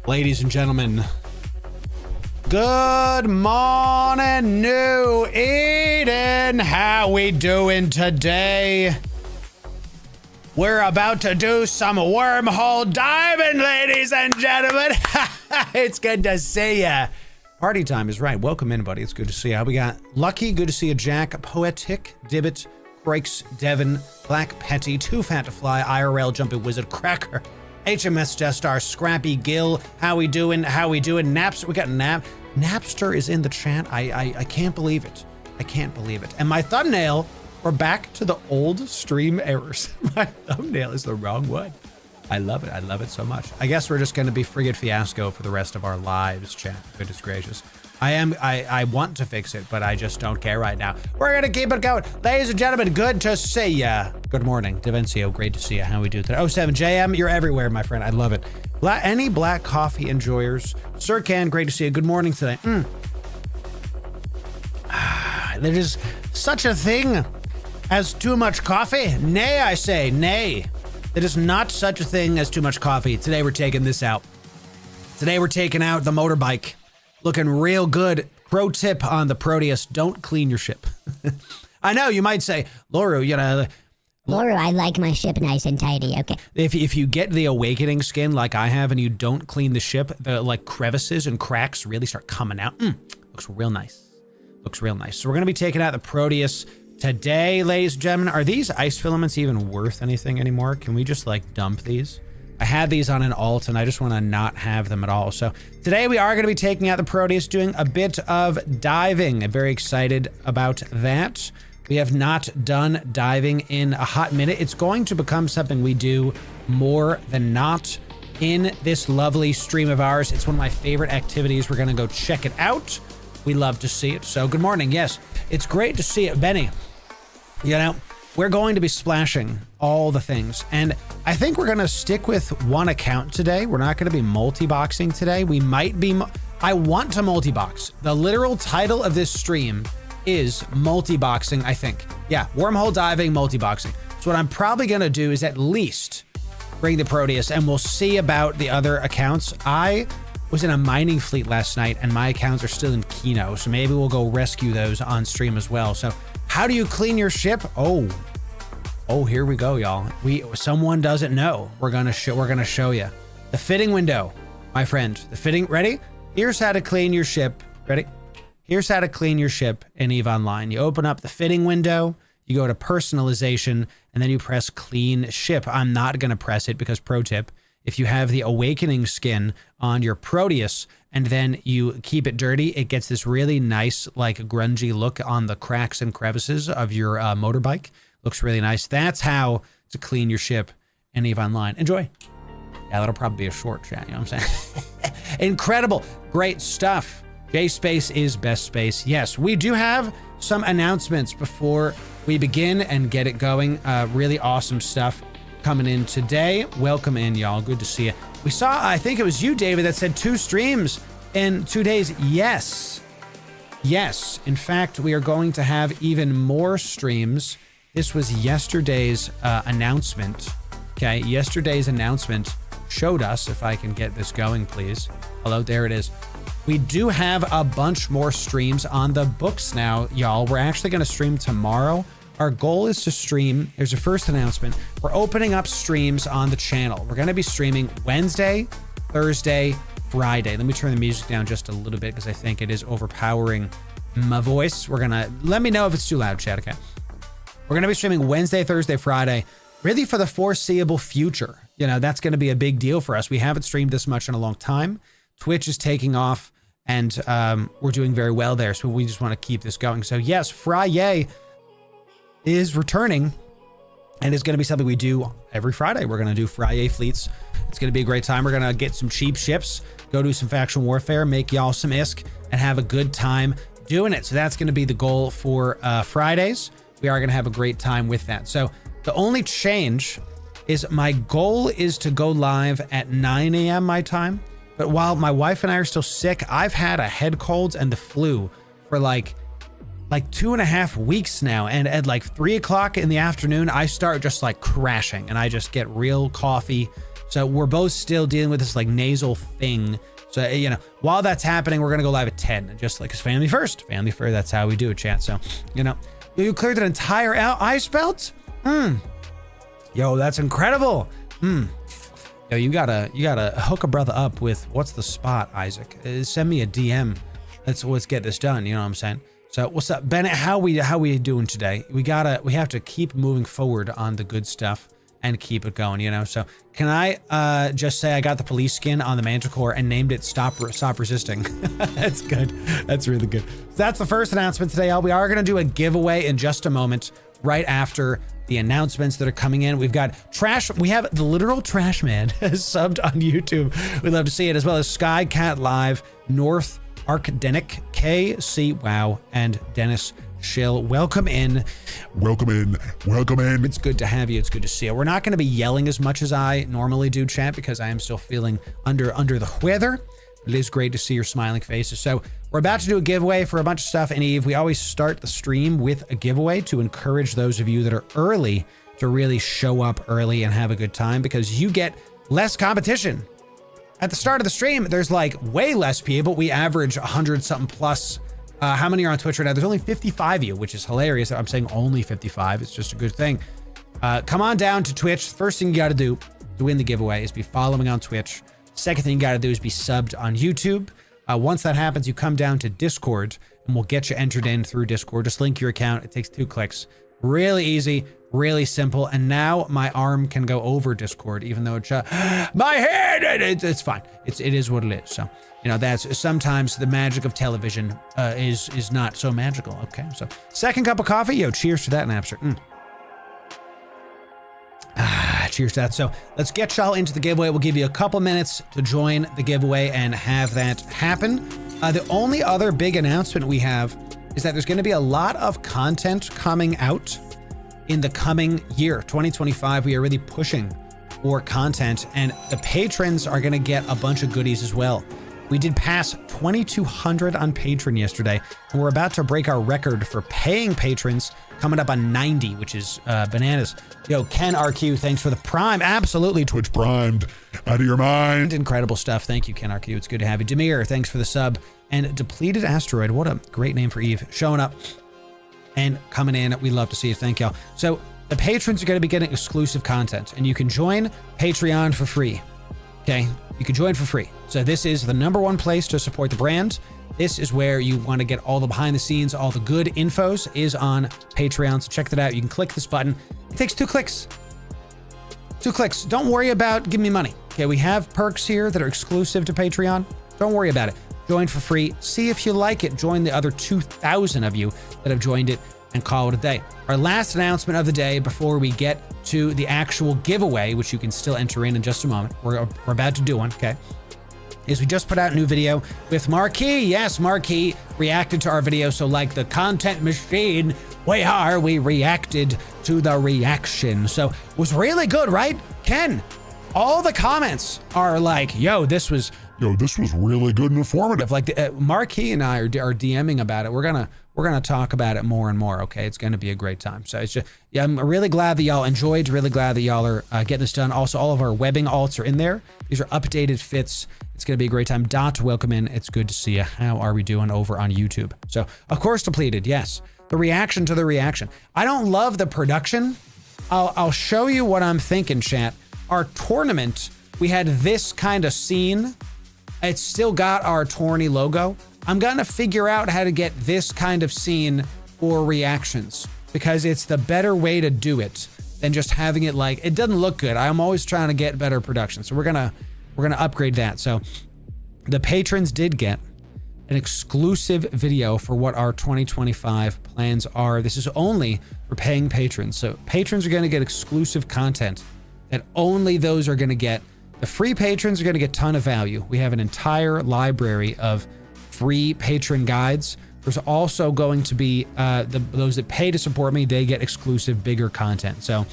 Ladies and gentlemen, good morning, New Eden. How we doing today? We're about to do some wormhole diving, ladies and gentlemen. It's good to see ya. Party time is right. Welcome in, buddy. It's good to see you. We got Lucky, good to see you. Jack, Poetic, Dibbit, Croix, Devin, Black Petty, Too Fat to Fly, IRL, Jumping Wizard, Cracker, HMS Destar, Scrappy, Gill, how we doing? How we doing? Naps, we got Napster is in the chat. I can't believe it. I can't believe it. And my thumbnail, we're back to the old stream errors. My thumbnail is the wrong one. I love it. I love it so much. I guess we're just going to be frigate fiasco for the rest of our lives, chat. Goodness gracious. I want to fix it, but I just don't care right now. We're going to keep it going. Ladies and gentlemen, good to see ya. Good morning. Davencio, great to see you. How we do today? 07JM, you're everywhere, my friend. I love it. Any black coffee enjoyers? Sir Can, great to see you. Good morning today. There is such a thing as too much coffee? Nay, I say, nay. There is not such a thing as too much coffee. Today we're taking this out. Today we're taking out the motorbike. Looking real good. Pro tip on the Proteus, don't clean your ship. I know, you might say, Loru, you know... Loru, I like my ship nice and tidy, okay. If you get the awakening skin like I have and you don't clean the ship, the like crevices and cracks really start coming out. Looks real nice. Looks real nice. So we're gonna be taking out the Proteus today, ladies and gentlemen. Are these ice filaments even worth anything anymore? Can we just like dump these? I had these on an alt and I just want to not have them at all. So today we are going to be taking out the Proteus, doing a bit of diving. I'm very excited about that. We have not done diving in a hot minute. It's going to become something we do more than not in this lovely stream of ours. It's one of my favorite activities. We're going to go check it out. We love to see it. So good morning. Yes, it's great to see it. Benny, you know, we're going to be splashing all the things. And I think we're going to stick with one account today. We're not going to be multi-boxing today. We might be, I want to multi-box. The literal title of this stream is multi-boxing, I think. Yeah, wormhole diving, multi-boxing. So what I'm probably going to do is at least bring the Proteus and we'll see about the other accounts. I was in a mining fleet last night and my accounts are still in Kino. So maybe we'll go rescue those on stream as well. So how do you clean your ship? Oh, here we go, y'all. Someone doesn't know. We're gonna show you the fitting window, my friend. The fitting. Ready? Here's how to clean your ship. Ready? Here's how to clean your ship in EVE Online. You open up the fitting window. You go to personalization, and then you press clean ship. I'm not gonna press it because pro tip: if you have the awakening skin on your Proteus and then you keep it dirty, it gets this really nice, like grungy look on the cracks and crevices of your motorbike. Looks really nice. That's how to clean your ship in EVE Online. Enjoy. Yeah, that'll probably be a short chat, you know what I'm saying? Incredible. Great stuff. J-Space is best space. Yes, we do have some announcements before we begin and get it going. Really awesome stuff coming in today. Welcome in, y'all. Good to see you. We saw, I think it was you, David, that said 2 streams in 2 days. Yes. Yes, in fact, we are going to have even more streams. This was yesterday's announcement. Okay, yesterday's announcement showed us, if I can get this going, please. Hello, there it is. We do have a bunch more streams on the books now, y'all. We're actually going to stream tomorrow. Our goal is to stream. Here's your first announcement. We're opening up streams on the channel. We're going to be streaming Wednesday, Thursday, Friday. Let me turn the music down just a little bit because I think it is overpowering my voice. We're going to, let me know if it's too loud, chat, okay? We're going to be streaming Wednesday, Thursday, Friday, really for the foreseeable future. You know, that's going to be a big deal for us. We haven't streamed this much in a long time. Twitch is taking off and we're doing very well there. So we just want to keep this going. So yes, Friday is returning and it's going to be something we do every Friday. We're going to do Friday fleets. It's going to be a great time. We're going to get some cheap ships, go do some faction warfare, make y'all some ISK and have a good time doing it. So that's going to be the goal for Fridays. We are going to have a great time with that. So the only change is my goal is to go live at 9 a.m. my time. But while my wife and I are still sick, I've had a head cold and the flu for like 2.5 weeks now. And at like 3 o'clock in the afternoon, I start just like crashing and I just get real coffee. So we're both still dealing with this like nasal thing. So, you know, while that's happening, we're going to go live at 10, just like, 'cause family first, that's how we do it, chat. So, you know, you cleared an entire ice belt. Yo, that's incredible. Yo, you gotta hook a brother up with what's the spot, Isaac? Send me a DM. Let's get this done. You know what I'm saying? So what's up, Bennett? How we doing today? We have to keep moving forward on the good stuff and keep it going. You know. So can I just say I got the police skin on the Manticore and named it Stop Resisting. That's good. That's really good. So that's the first announcement today. We are gonna do a giveaway in just a moment, right after the announcements that are coming in. We've got trash. We have the literal trash man subbed on YouTube. We'd love to see it, as well as Sky Cat Live, North Arcdenic, KC Wow, and Dennis Shill. Welcome in. Welcome in. Welcome in. It's good to have you. It's good to see you. We're not going to be yelling as much as I normally do, chat, because I am still feeling under the weather. It is great to see your smiling faces. So we're about to do a giveaway for a bunch of stuff. And Eve, we always start the stream with a giveaway to encourage those of you that are early to really show up early and have a good time, because you get less competition. At the start of the stream, there's like way less people. We average 100 something plus. How many are on Twitch right now? There's only 55 of you, which is hilarious. I'm saying only 55. It's just a good thing. Come on down to Twitch. First thing you got to do to win the giveaway is be following on Twitch. Second thing you got to do is be subbed on YouTube. Once that happens, you come down to Discord and we'll get you entered in through Discord. Just link your account. It takes 2 clicks. Really easy, really simple. And now my arm can go over Discord, even though it's my head. It's fine. It is what it is. So, you know, that's sometimes the magic of television is not so magical. Okay. So second cup of coffee. Yo, cheers to that, Napster. Cheers to that. So let's get y'all into the giveaway. We'll give you a couple minutes to join the giveaway and have that happen. The only other big announcement we have is that there's going to be a lot of content coming out in the coming year, 2025. We are really pushing for content, and the patrons are going to get a bunch of goodies as well. We did pass 2,200 on Patreon yesterday, and we're about to break our record for paying patrons, coming up on 90, which is bananas. Yo, Ken RQ, thanks for the Prime. Absolutely. Twitch primed. Out of your mind. Incredible stuff. Thank you, Ken RQ. It's good to have you. Demir, thanks for the sub. And Depleted Asteroid, what a great name for Eve. Showing up and coming in. We love to see you. Thank y'all. So the patrons are going to be getting exclusive content, and you can join Patreon for free. Okay, you can join for free. So this is the #1 place to support the brand. This is where you want to get all the behind the scenes, all the good infos is on Patreon. So check that out. You can click this button. It takes 2 clicks. 2 clicks. Don't worry about giving me money. Okay, we have perks here that are exclusive to Patreon. Don't worry about it. Join for free. See if you like it. Join the other 2,000 of you that have joined it and call it a day. Our last announcement of the day before we get to the actual giveaway, which you can still enter in just a moment. We're about to do one, okay? Is we just put out a new video with Marquis. Yes, Marquis reacted to our video. So like the content machine, we reacted to the reaction. So it was really good, right? Ken, all the comments are like, yo, this was Yo, this was really good and informative. Like Marquis and I are DMing about it. We're gonna talk about it more and more. Okay, it's gonna be a great time. So it's just, yeah, I'm really glad that y'all enjoyed. Really glad that y'all are getting this done. Also, all of our webbing alts are in there. These are updated fits. It's gonna be a great time. Dot, welcome in. It's good to see you. How are we doing over on YouTube? So of course depleted. Yes, the reaction to the reaction. I don't love the production. I'll show you what I'm thinking, chat. Our tournament, we had this kind of scene. It's still got our tourney logo. I'm gonna figure out how to get this kind of scene for reactions because it's the better way to do it than just having it like, it doesn't look good. I'm always trying to get better production. So we're gonna upgrade that. So the patrons did get an exclusive video for what our 2025 plans are. This is only for paying patrons. So patrons are gonna get exclusive content that only those are gonna get. The free patrons are going to get a ton of value. We have an entire library of free patron guides. There's also going to be those that pay to support me, they get exclusive, bigger content. So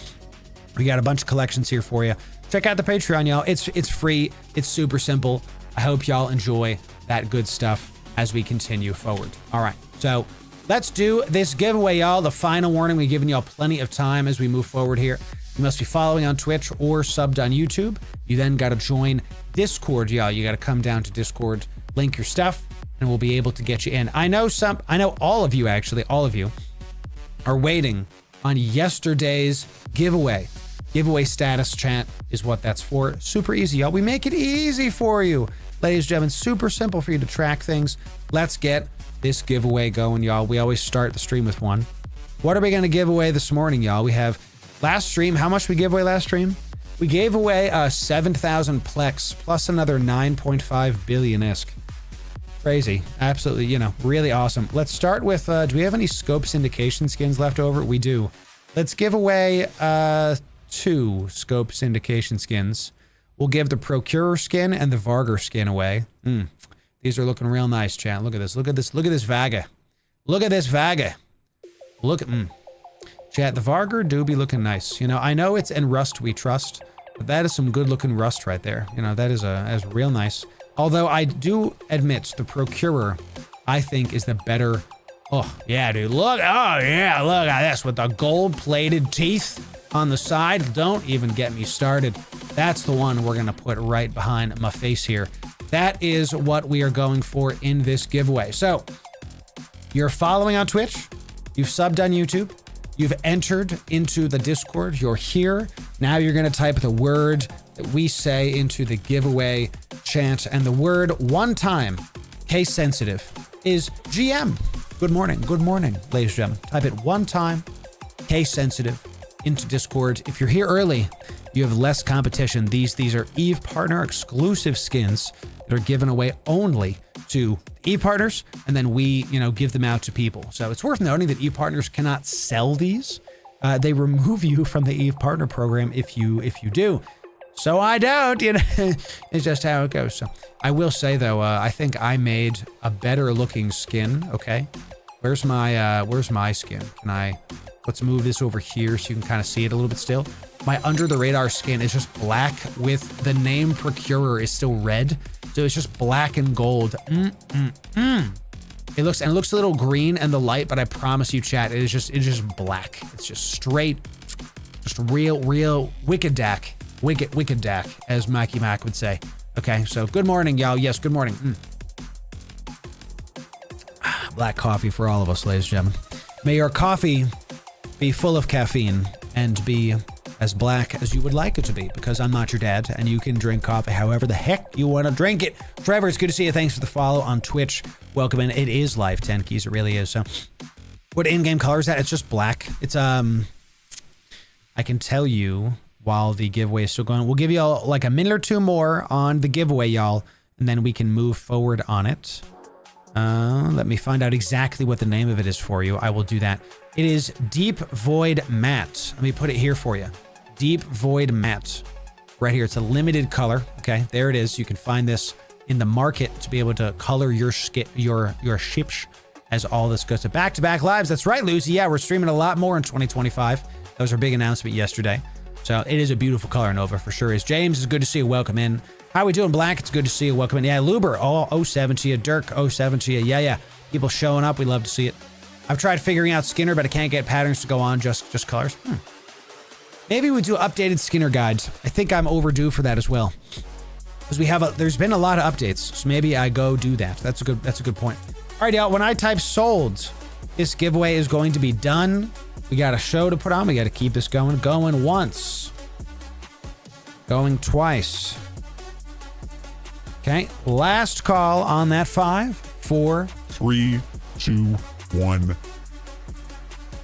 we got a bunch of collections here for you. Check out the Patreon, y'all. It's free. It's super simple. I hope y'all enjoy that good stuff as we continue forward. All right, so let's do this giveaway, y'all. The final warning, we've given y'all plenty of time as we move forward here. You must be following on Twitch or subbed on YouTube. You then got to join Discord, y'all. You got to come down to Discord, link your stuff, and we'll be able to get you in. I know all of you, actually, all of you are waiting on yesterday's giveaway. Giveaway status, chat, is what that's for. Super easy, y'all. We make it easy for you. Ladies and gentlemen, super simple for you to track things. Let's get this giveaway going, y'all. We always start the stream with one. What are we going to give away this morning, y'all? We have last stream. How much we gave away last stream? We gave away 7,000 Plex plus another 9.5 billion-esque. Crazy. Absolutely, you know, really awesome. Let's start with, do we have any scope syndication skins left over? We do. Let's give away 2 scope syndication skins. We'll give the Procurer skin and the Varger skin away. These are looking real nice, chat. Look at this. Look at this. Look at this Vaga. Look at this Vaga. Look at, chat, the Varger do be looking nice. You know, I know it's in Rust we trust, but that is some good looking Rust right there. You know, that is real nice. Although I do admit the Procurer, I think, is the better. Oh, yeah, dude. Look. Oh, yeah. Look at this with the gold plated teeth on the side. Don't even get me started. That's the one we're going to put right behind my face here. That is what we are going for in this giveaway. So you're following on Twitch. You've subbed on YouTube. You've entered into the Discord. You're here. Now you're going to type the word that we say into the giveaway chant. And the word one time, case sensitive, is GM. Good morning, ladies and gentlemen. Type it one time, case sensitive, into Discord. If you're here early, you have less competition. These are Eve Partner exclusive skins that are given away only to Eve Partners, and then we, you know, give them out to people. So it's worth noting that Eve Partners cannot sell these. They remove you from the Eve Partner program if you do. So I don't, you know, it's just how it goes. So I will say though, I think I made a better looking skin. Okay, where's my skin? Let's move this over here so you can kind of see it a little bit still. My under the radar skin is just black with the name Procurer is still red. So it's just black and gold. It looks a little green in the light, but I promise you, chat, it's just black. It's just straight, just real wicked dack. Wicked dack, as Mikey Mac would say. Okay, so good morning, y'all. Yes, good morning. Black coffee for all of us, ladies and gentlemen. May your coffee be full of caffeine and be as black as you would like it to be, because I'm not your dad and you can drink coffee however the heck you want to drink it. Trevor, it's good to see you. Thanks for the follow on Twitch. Welcome in. It is live 10 keys. It really is. So what in-game color is that? It's just black. It's, I can tell you while the giveaway is still going. We'll give y'all like a minute or two more on the giveaway, y'all, and then we can move forward on it. Let me find out exactly what the name of it is for you. I will do that. It is Deep Void Matte. Let me put it here for you. Deep Void Matte. Right here. It's a limited color. Okay, there it is. You can find this in the market to be able to color your ships as all this goes to back-to-back lives. That's right, Lucy. Yeah, we're streaming a lot more in 2025. That was our big announcement yesterday. So it is a beautiful color, Nova, for sure is. James, it's good to see you. Welcome in. How we doing, Black? It's good to see you. Welcome in. Yeah, Luber, oh 07 to you. Dirk, 07 to you. Yeah. People showing up. We love to see it. I've tried figuring out Skinner, but I can't get patterns to go on, just colors. Maybe we do updated Skinner guides. I think I'm overdue for that as well. Because there's been a lot of updates, so maybe I go do that. That's a good point. All right, y'all, when I type sold, this giveaway is going to be done. We got a show to put on. We got to keep this going. Going once. Going twice. Okay, last call on that 5, 4, 3, 2, 1.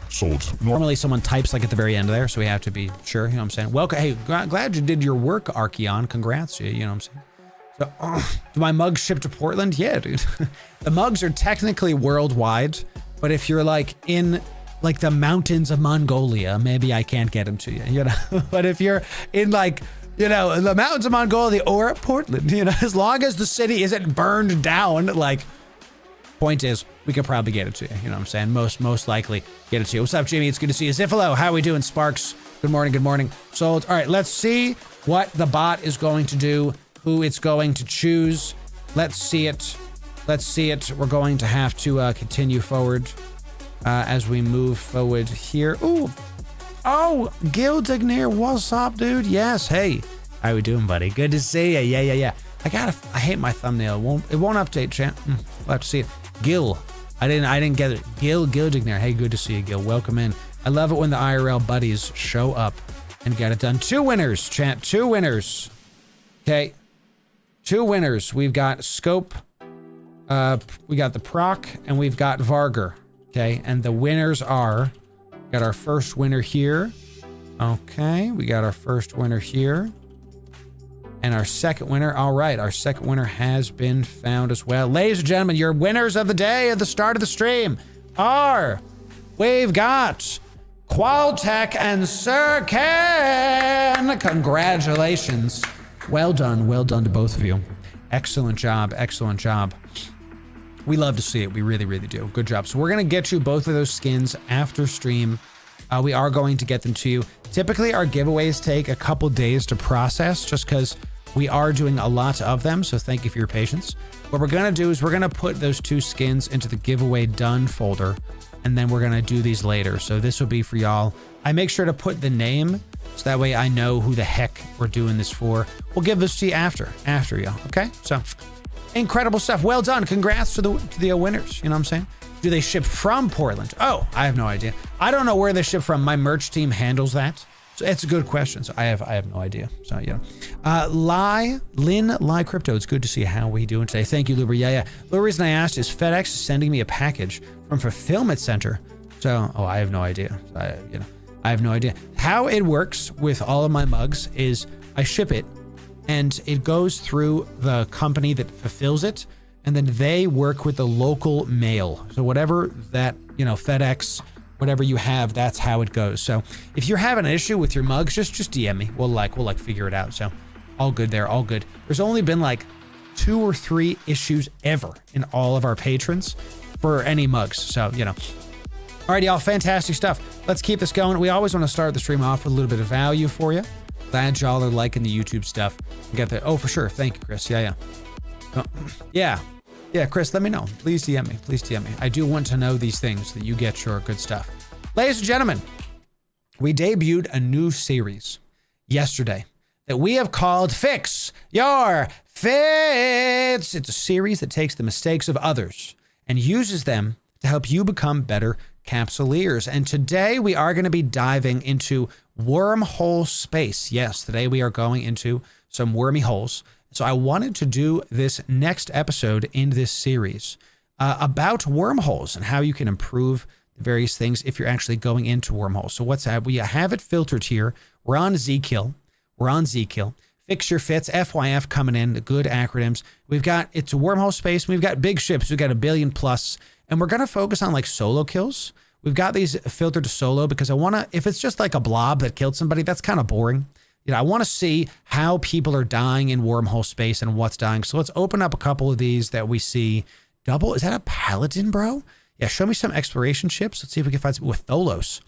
Sold. Normally someone types like at the very end there, so we have to be sure, you know what I'm saying? Welcome, hey, glad you did your work, Archeon. Congrats, you know what I'm saying? So, do my mugs ship to Portland? Yeah, dude. The mugs are technically worldwide, but if you're like in like the mountains of Mongolia, maybe I can't get them to you, you know? But if you're in like, you know, the mountains of Mongolia or Portland, you know, as long as the city isn't burned down, like, point is, we could probably get it to you. You know what I'm saying? Most likely get it to you. What's up, Jimmy? It's good to see you. Ziffalo, how we doing? Sparks, good morning. Sold. All right, let's see what the bot is going to do, who it's going to choose. Let's see it. We're going to have to continue forward as we move forward here. Ooh. Oh, Gildignir, what's up, dude? Yes, hey. How we doing, buddy? Good to see you. Yeah. I hate my thumbnail. It won't update, chat. We'll have to see it. Gil. I didn't get it. Gildignir. Hey, good to see you, Gil. Welcome in. I love it when the IRL buddies show up and get it done. 2 winners, chat. 2 winners. Okay. 2 winners. We've got Scope. We got the Proc, and we've got Varger. Okay. And the winners are, got our first winner here. Okay. We got our first winner here. And our second winner, all right, our second winner has been found as well. Ladies and gentlemen, your winners of the day at the start of the stream are, we've got Qualtech and Sir Ken. Congratulations. Well done to both of you. Excellent job. We love to see it. We really do. Good job. So we're going to get you both of those skins after stream. We are going to get them to you. Typically, our giveaways take a couple days to process just because we are doing a lot of them. So thank you for your patience. What we're going to do is we're going to put those 2 skins into the giveaway done folder, and then we're going to do these later. So this will be for y'all. I make sure to put the name so that way I know who the heck we're doing this for. We'll give this to you after y'all. Okay. So incredible stuff. Well done. Congrats to the winners. You know what I'm saying? Do they ship from Portland? Oh, I have no idea. I don't know where they ship from. My merch team handles that. So it's a good question. So I have no idea. So, you know. Lynn Crypto, it's good to see how we doing today. Thank you, Luber. Yeah. The reason I asked is FedEx is sending me a package from Fulfillment Center. So, I have no idea. I have no idea. How it works with all of my mugs is I ship it and it goes through the company that fulfills it. And then they work with the local mail. So whatever that, you know, FedEx, whatever you have, that's how it goes. So if you're having an issue with your mugs, just DM me. We'll figure it out. So all good there, all good. There's only been like 2 or 3 issues ever in all of our patrons for any mugs. So, you know. All right, y'all, fantastic stuff. Let's keep this going. We always want to start the stream off with a little bit of value for you. Glad y'all are liking the YouTube stuff. Get that. Oh, for sure. Thank you, Chris. Yeah, Chris, let me know. Please DM me. I do want to know these things that you get your good stuff. Ladies and gentlemen, we debuted a new series yesterday that we have called Fix Your Fits. It's a series that takes the mistakes of others and uses them to help you become better Capsuleers. And today we are going to be diving into Wormhole space. Yes, today we are going into some wormy holes. So I wanted to do this next episode in this series about wormholes and how you can improve the various things if you're actually going into wormholes. So what's that? We have it filtered here. We're on Zkill. Fix Your Fits, FYF coming in, the good acronyms. It's a wormhole space. We've got big ships. We've got 1 billion plus. And we're going to focus on like solo kills. We've got these filtered to solo because if it's just like a blob that killed somebody, that's kind of boring. You know, I want to see how people are dying in wormhole space and what's dying. So let's open up a couple of these that we see. Is that a paladin, bro? Yeah, show me some exploration ships. Let's see if we can find some with Tholos.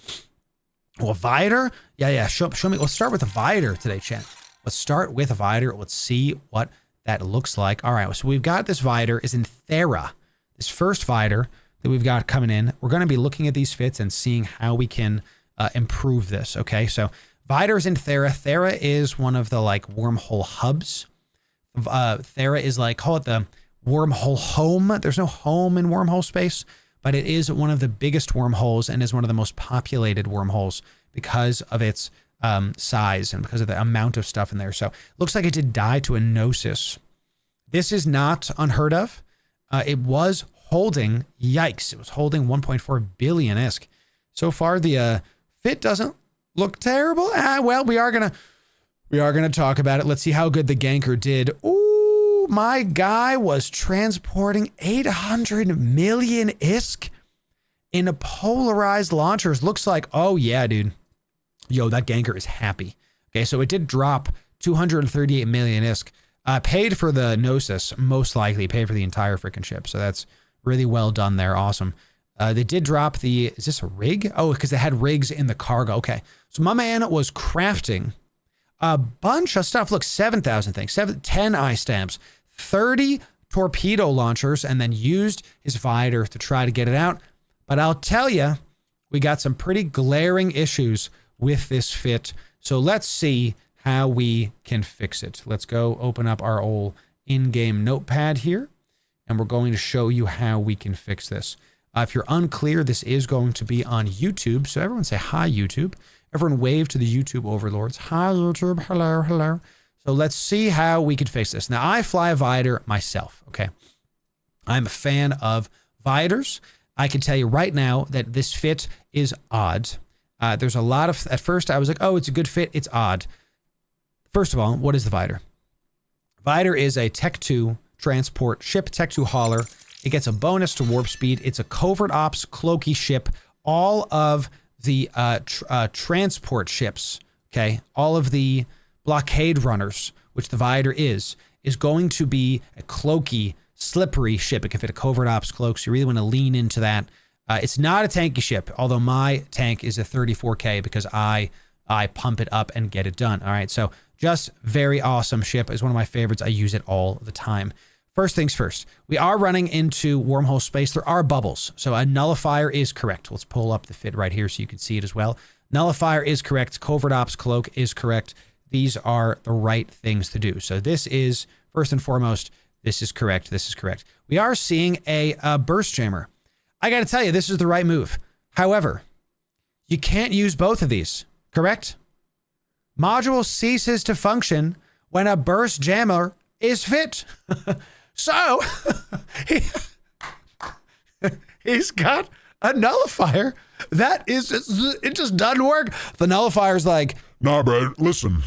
Oh, a Viator? Yeah. Show me. Let's start with a Viator today, chat. Let's start with a Vider. Let's see what that looks like. All right, so we've got this Vider is in Thera. This first Vider that we've got coming in. We're going to be looking at these fits and seeing how we can improve this, okay? So Vider's in Thera. Thera is one of the like wormhole hubs. Thera is like, call it the wormhole home. There's no home in wormhole space, but it is one of the biggest wormholes and is one of the most populated wormholes because of its size and because of the amount of stuff in there. So looks like it did die to a Gnosis. This is not unheard of. It was holding, yikes, it was holding 1.4 billion ISK. So far, the fit doesn't look terrible. Well, we are gonna talk about it. Let's see how good the ganker did. Ooh, my guy was transporting 800 million ISK in a polarized launchers. Looks like, oh yeah, dude. Yo, that ganker is happy. Okay, so it did drop 238 million ISK. Paid for the Gnosis, most likely paid for the entire freaking ship. So that's really well done there. Awesome. They did drop the, is this a rig? Oh, because they had rigs in the cargo. Okay. So my man was crafting a bunch of stuff. Look, 7,000 things, 10 eye stamps, 30 torpedo launchers, and then used his Vider to try to get it out. But I'll tell you, we got some pretty glaring issues with this fit. So let's see how we can fix it. Let's go open up our old in-game notepad here, and we're going to show you how we can fix this. If you're unclear, this is going to be on YouTube. So everyone say hi, YouTube. Everyone wave to the YouTube overlords. Hi, YouTube. Hello, hello. So let's see how we could fix this. Now, I fly a Vider myself, okay? I'm a fan of Viders. I can tell you right now that this fit is odd. There's a lot of, at first I was like, oh, it's a good fit. It's odd. First of all, what is the Vider? Vider is a Tech 2 transport ship, Tech 2 hauler. It gets a bonus to warp speed. It's a covert ops cloaky ship. All of the transport ships, okay, all of the blockade runners, which the Vider is going to be a cloaky, slippery ship. It can fit a covert ops cloak, so you really want to lean into that. It's not a tanky ship, although my tank is a 34K because I pump it up and get it done. All right, so just very awesome ship. It's one of my favorites. I use it all the time. First things first, we are running into wormhole space. There are bubbles, so a nullifier is correct. Let's pull up the fit right here so you can see it as well. Nullifier is correct. Covert ops cloak is correct. These are the right things to do. So this is, first and foremost, this is correct. This is correct. We are seeing a burst jammer. I got to tell you, this is the right move. However, you can't use both of these, correct? Module ceases to function when a burst jammer is fit. So, he's got a nullifier that is, it just doesn't work. The nullifier's like, Nah, bro, listen.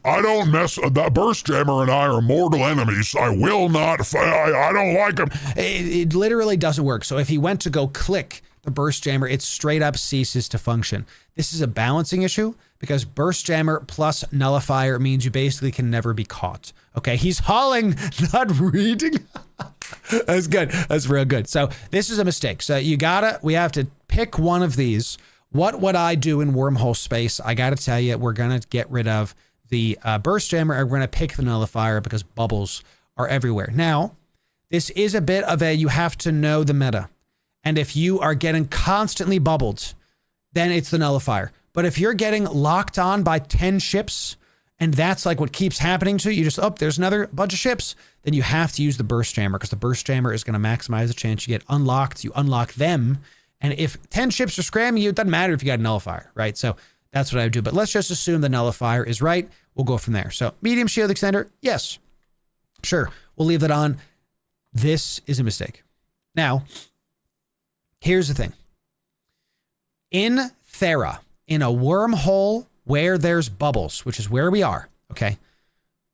I don't mess, that burst jammer and I are mortal enemies. I will not, I don't like him. it literally doesn't work. So if he went to go click the burst jammer, it straight up ceases to function. This is a balancing issue because burst jammer plus nullifier means you basically can never be caught. Okay, he's hauling, not reading. That's good. That's real good. So this is a mistake. So we have to pick one of these. What would I do in wormhole space? I got to tell you, we're going to get rid of the burst jammer and we're going to pick the nullifier because bubbles are everywhere. Now, this is a bit of a, you have to know the meta. And if you are getting constantly bubbled, then it's the nullifier. But if you're getting locked on by 10 ships, and that's like what keeps happening to you, you just, oh, there's another bunch of ships, then you have to use the burst jammer because the burst jammer is going to maximize the chance you get unlocked. You unlock them. And if 10 ships are scramming you, it doesn't matter if you got a nullifier, right? So that's what I would do. But let's just assume the nullifier is right. We'll go from there. So medium shield extender, yes. Sure, we'll leave that on. This is a mistake. Now, here's the thing. In Thera, in a wormhole where there's bubbles, which is where we are, okay?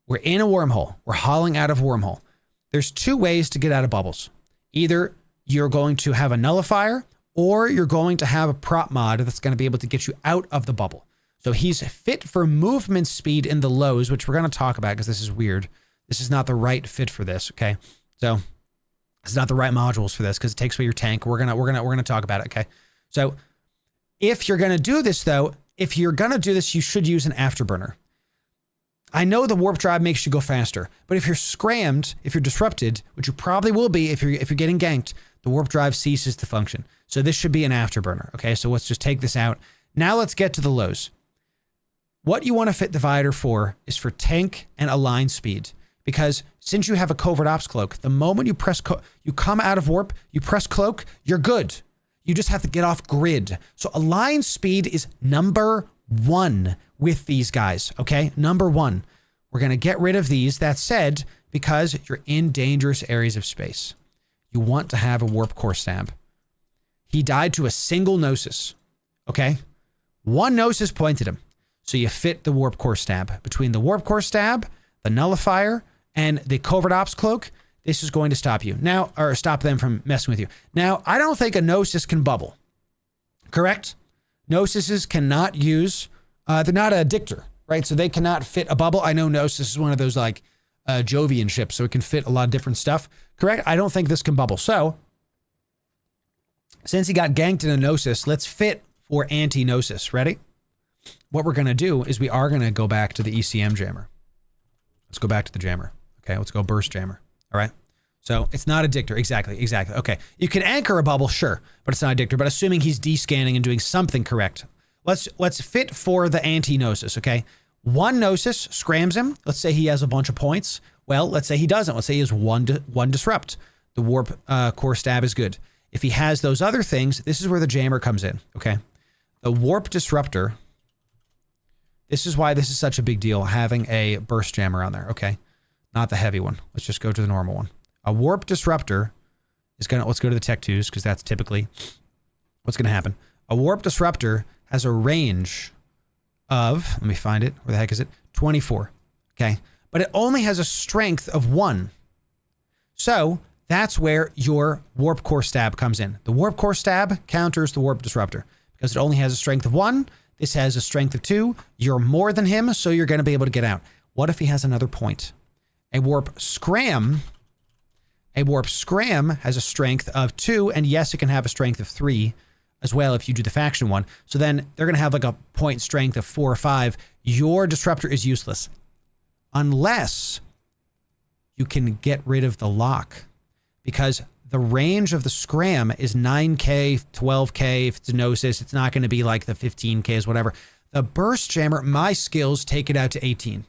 We're in a wormhole. We're hauling out of a wormhole. There's two ways to get out of bubbles. Either you're going to have a nullifier or you're going to have a prop mod that's going to be able to get you out of the bubble. So he's fit for movement speed in the lows, which we're going to talk about because this is weird. This is not the right fit for this, okay? So it's not the right modules for this because it takes away your tank. We're gonna talk about it, okay? So if you're gonna do this though, you should use an afterburner. I know the warp drive makes you go faster, but if you're scrammed, if you're disrupted, which you probably will be if you're getting ganked, the warp drive ceases to function. So this should be an afterburner. Okay, so let's just take this out. Now let's get to the lows. What you want to fit divider for is for tank and align speed, because since you have a covert ops cloak, the moment you press you come out of warp, you press cloak, you're good. You just have to get off grid. So align speed is number 1 with these guys. Okay, number 1. We're gonna get rid of these. That said, because you're in dangerous areas of space, you want to have a warp core stab. He died to a single gnosis. Okay, 1 gnosis pointed him. So you fit the warp core stab. Between the warp core stab, the nullifier, and the covert ops cloak, this is going to stop you now, or stop them from messing with you. Now, I don't think a gnosis can bubble. Correct? Gnosises cannot use, they're not a dictor, right? So they cannot fit a bubble. I know Gnosis is one of those like Jovian ships, so it can fit a lot of different stuff. Correct? I don't think this can bubble. So, since he got ganked in a Gnosis, let's fit for anti-Gnosis. Ready? What we're going to do is we are going to go back to the ECM jammer. Let's go back to the jammer. Okay, let's go burst jammer. All right. So it's not a dictor. Exactly. Okay. You can anchor a bubble, sure, but it's not a dictor. But assuming he's descanning and doing something correct, let's fit for the anti-gnosis. Okay. 1 gnosis scrams him. Let's say he has a bunch of points. Well, let's say he doesn't. Let's say he has one disrupt. The warp core stab is good. If he has those other things, this is where the jammer comes in. Okay. The warp disruptor. This is why this is such a big deal, having a burst jammer on there. Okay. Not the heavy one. Let's just go to the normal one. A warp disruptor is going to, let's go to the tech 2s because that's typically what's going to happen. A warp disruptor has a range of, let me find it. Where the heck is it? 24. Okay. But it only has a strength of 1. So that's where your warp core stab comes in. The warp core stab counters the warp disruptor because it only has a strength of 1. This has a strength of 2. You're more than him, so you're going to be able to get out. What if he has another point? A warp scram has a strength of 2, and yes, it can have a strength of 3 as well if you do the faction one. So then they're going to have like a point strength of 4 or 5. Your disruptor is useless unless you can get rid of the lock, because the range of the scram is 9k, 12k. If it's a gnosis, it's not going to be like the 15k's, whatever. The burst jammer, my skills take it out to 18.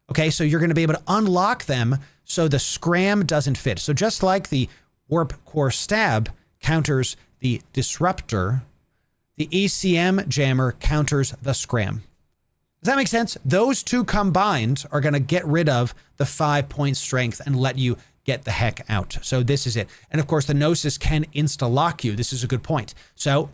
Okay, so you're going to be able to unlock them so the scram doesn't fit. So just like the warp core stab counters the disruptor, the ECM jammer counters the scram. Does that make sense? Those two combined are going to get rid of the 5-point strength and let you get the heck out. So this is it. And of course, the Gnosis can insta-lock you. This is a good point. So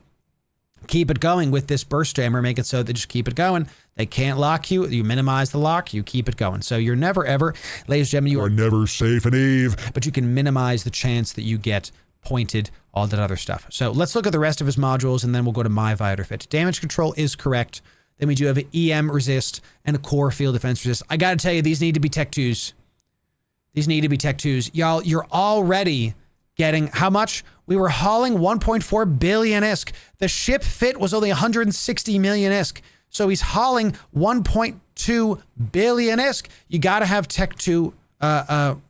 keep it going with this burst jammer. Make it so they just keep it going. They can't lock you. You minimize the lock. You keep it going. So you're never, ever, ladies and gentlemen, you are never safe and Eve. But you can minimize the chance that you get pointed, all that other stuff. So let's look at the rest of his modules, and then we'll go to my Vider fit. Damage control is correct. Then we do have an EM resist and a core field defense resist. I got to tell you, these need to be tech 2s. These need to be tech 2s. Y'all, you're already getting how much? We were hauling 1.4 billion ISK. The ship fit was only 160 million ISK. So he's hauling 1.2 billion ISK. You got to have tech 2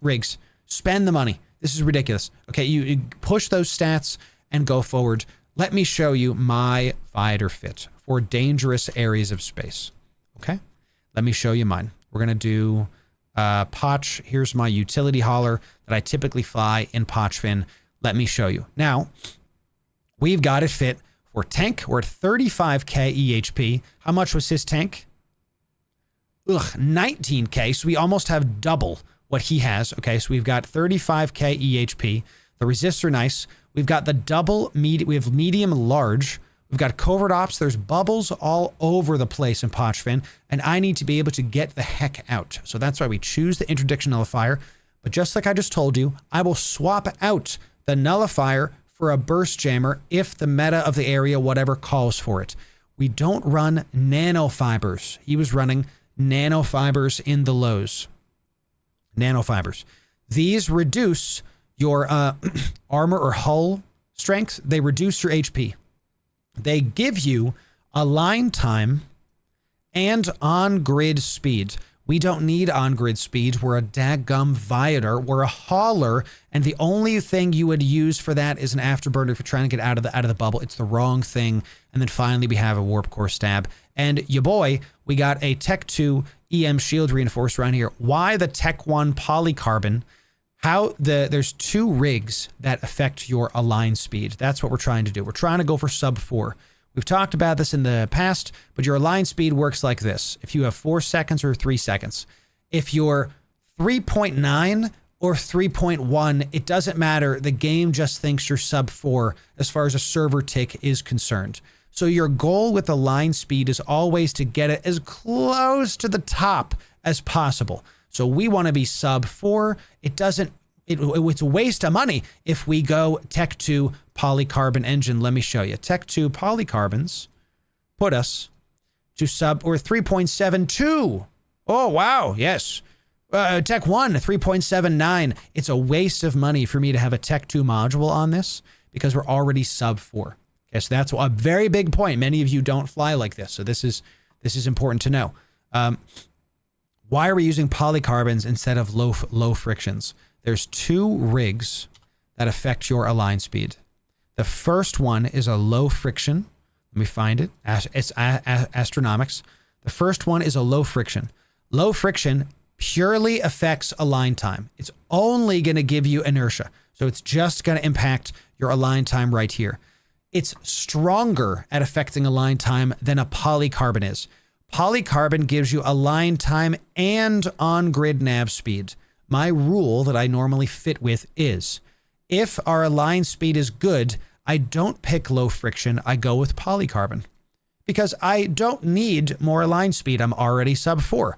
rigs. Spend the money. This is ridiculous. Okay, you push those stats and go forward. Let me show you my Vider fit for dangerous areas of space. Okay, let me show you mine. We're going to do Potch. Here's my utility hauler that I typically fly in Potchfin. Let me show you. Now, we've got it fit for tank. We're at 35k EHP. How much was his tank? 19k. So we almost have double what he has. Okay, so we've got 35k EHP. The resists are nice. We've got the double, we have medium, large. We've got covert ops. There's bubbles all over the place in Potchfin, and I need to be able to get the heck out. So that's why we choose the interdiction nullifier. But just like I just told you, I will swap out the nullifier for a burst jammer if the meta of the area, whatever, calls for it. We don't run nanofibers. He was running nanofibers in the lows. Nanofibers. These reduce your armor or hull strength. They reduce your HP. They give you align time and on-grid speed. We don't need on-grid speed. We're a daggum Viator. We're a hauler, and the only thing you would use for that is an afterburner if you're trying to get out of the bubble. It's the wrong thing. And then finally, we have a warp core stab. And ya boy, we got a Tech 2 EM shield reinforced around here. Why the Tech 1 polycarbon? There's 2 rigs that affect your align speed. That's what we're trying to do. We're trying to go for sub 4. We've talked about this in the past, but your align speed works like this. If you have 4 seconds or 3 seconds, if you're 3.9 or 3.1, it doesn't matter. The game just thinks you're sub 4 as far as a server tick is concerned. So your goal with align speed is always to get it as close to the top as possible. So we want to be sub 4. It's a waste of money if we go Tech 2 polycarbon engine. Let me show you. Tech 2 polycarbons put us to sub or 3.72. Oh, wow. Yes. Tech 1, 3.79. It's a waste of money for me to have a Tech 2 module on this because we're already sub 4. Okay, so that's a very big point. Many of you don't fly like this. So this is important to know. Why are we using polycarbons instead of low frictions? There's 2 rigs that affect your align speed. The first one is a low friction. Let me find it. It's astronomics. The first one is a low friction. Low friction purely affects align time. It's only going to give you inertia. So it's just going to impact your align time right here. It's stronger at affecting align time than a polycarbon is. Polycarbon gives you align time and on-grid nav speed. My rule that I normally fit with is, if our align speed is good, I don't pick low friction, I go with polycarbon. Because I don't need more align speed, I'm already sub 4.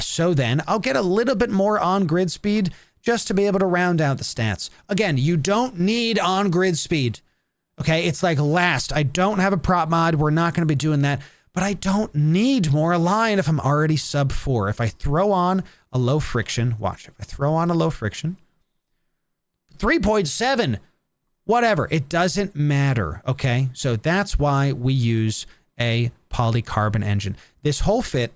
So then, I'll get a little bit more on-grid speed just to be able to round out the stats. Again, you don't need on-grid speed. Okay, it's like last. I don't have a prop mod, we're not going to be doing that. But I don't need more align if I'm already sub 4. If I throw on a low friction, watch, if I throw on a low friction, 3.7, whatever, it doesn't matter, okay? So that's why we use a polycarbon engine. This whole fit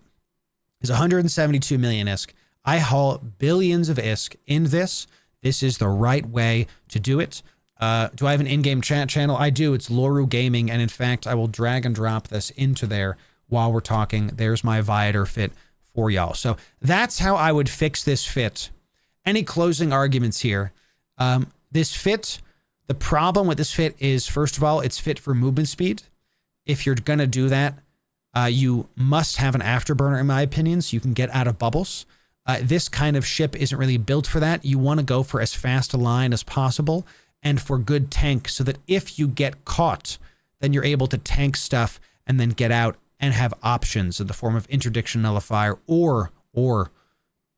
is 172 million ISK. I haul billions of ISK in this. This is the right way to do it. Do I have an in-game chat channel? I do. It's Loru Gaming, and in fact, I will drag and drop this into there while we're talking. There's my Viator fit for y'all. So that's how I would fix this fit. Any closing arguments here? This fit, the problem with this fit is, first of all, it's fit for movement speed. If you're going to do that, you must have an afterburner, in my opinion, so you can get out of bubbles. This kind of ship isn't really built for that. You want to go for as fast a line as possible, and for good tank, so that if you get caught, then you're able to tank stuff and then get out and have options in the form of interdiction nullifier or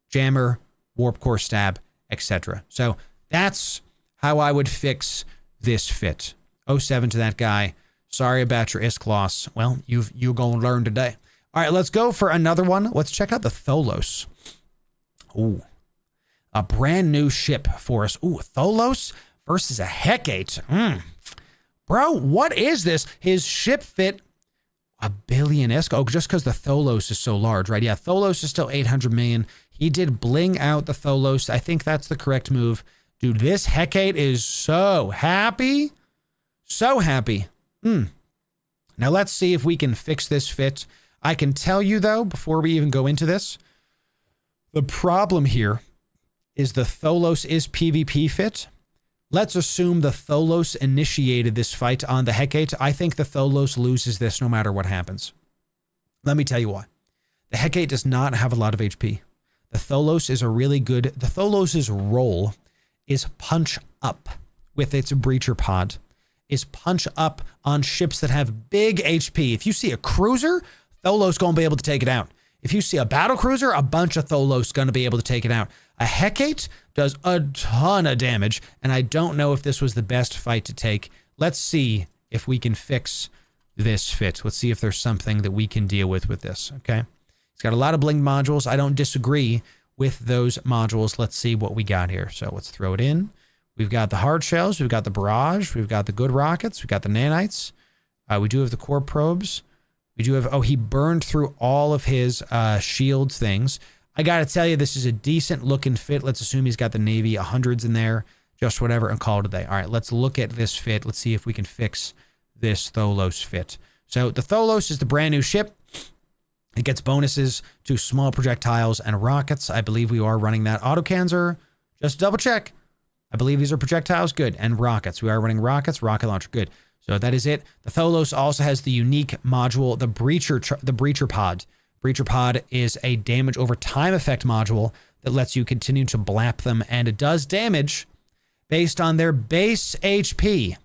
jammer, warp core stab, etc. So that's how I would fix this fit. 07 to that guy. Sorry about your ISK loss. Well, you're going to learn today. All right, let's go for another one. Let's check out the Tholos. Ooh, a brand new ship for us. Ooh, Tholos versus a Hecate. Bro, what is this? His ship fit a billion ISK. Oh, just because the Tholos is so large, right? Yeah, Tholos is still 800 million. He did bling out the Tholos. I think that's the correct move. Dude, this Hecate is so happy. So happy. Now let's see if we can fix this fit. I can tell you, though, before we even go into this, the problem here is the Tholos is PvP fit. Let's assume the Tholos initiated this fight on the Hecate. I think the Tholos loses this no matter what happens. Let me tell you why. The Hecate does not have a lot of HP. The Tholos is a really good... The Tholos' role is punch up with its breacher pod. Is punch up on ships that have big HP. If you see a cruiser, Tholos going to be able to take it out. If you see a battle cruiser, a bunch of Tholos going to be able to take it out. A Hecate does a ton of damage, and I don't know if this was the best fight to take. Let's see if we can fix this fit. Let's see if there's something that we can deal with this, okay? It's got a lot of blinged modules. I don't disagree with those modules. Let's see what we got here. So let's throw it in. We've got the hard shells. We've got the barrage. We've got the good rockets. We've got the nanites. We do have the core probes. We do have... Oh, he burned through all of his shield things. I got to tell you, this is a decent looking fit. Let's assume he's got the Navy 100s in there, just whatever, and call it a day. All right, let's look at this fit. Let's see if we can fix this Tholos fit. So the Tholos is the brand new ship. It gets bonuses to small projectiles and rockets. I believe we are running that. Autocans are, just double check. I believe these are projectiles. Good. And rockets. We are running rockets. Rocket launcher. Good. So that is it. The Tholos also has the unique module, the breacher pod. Breacher pod is a damage over time effect module that lets you continue to blap them, and it does damage based on their base HP.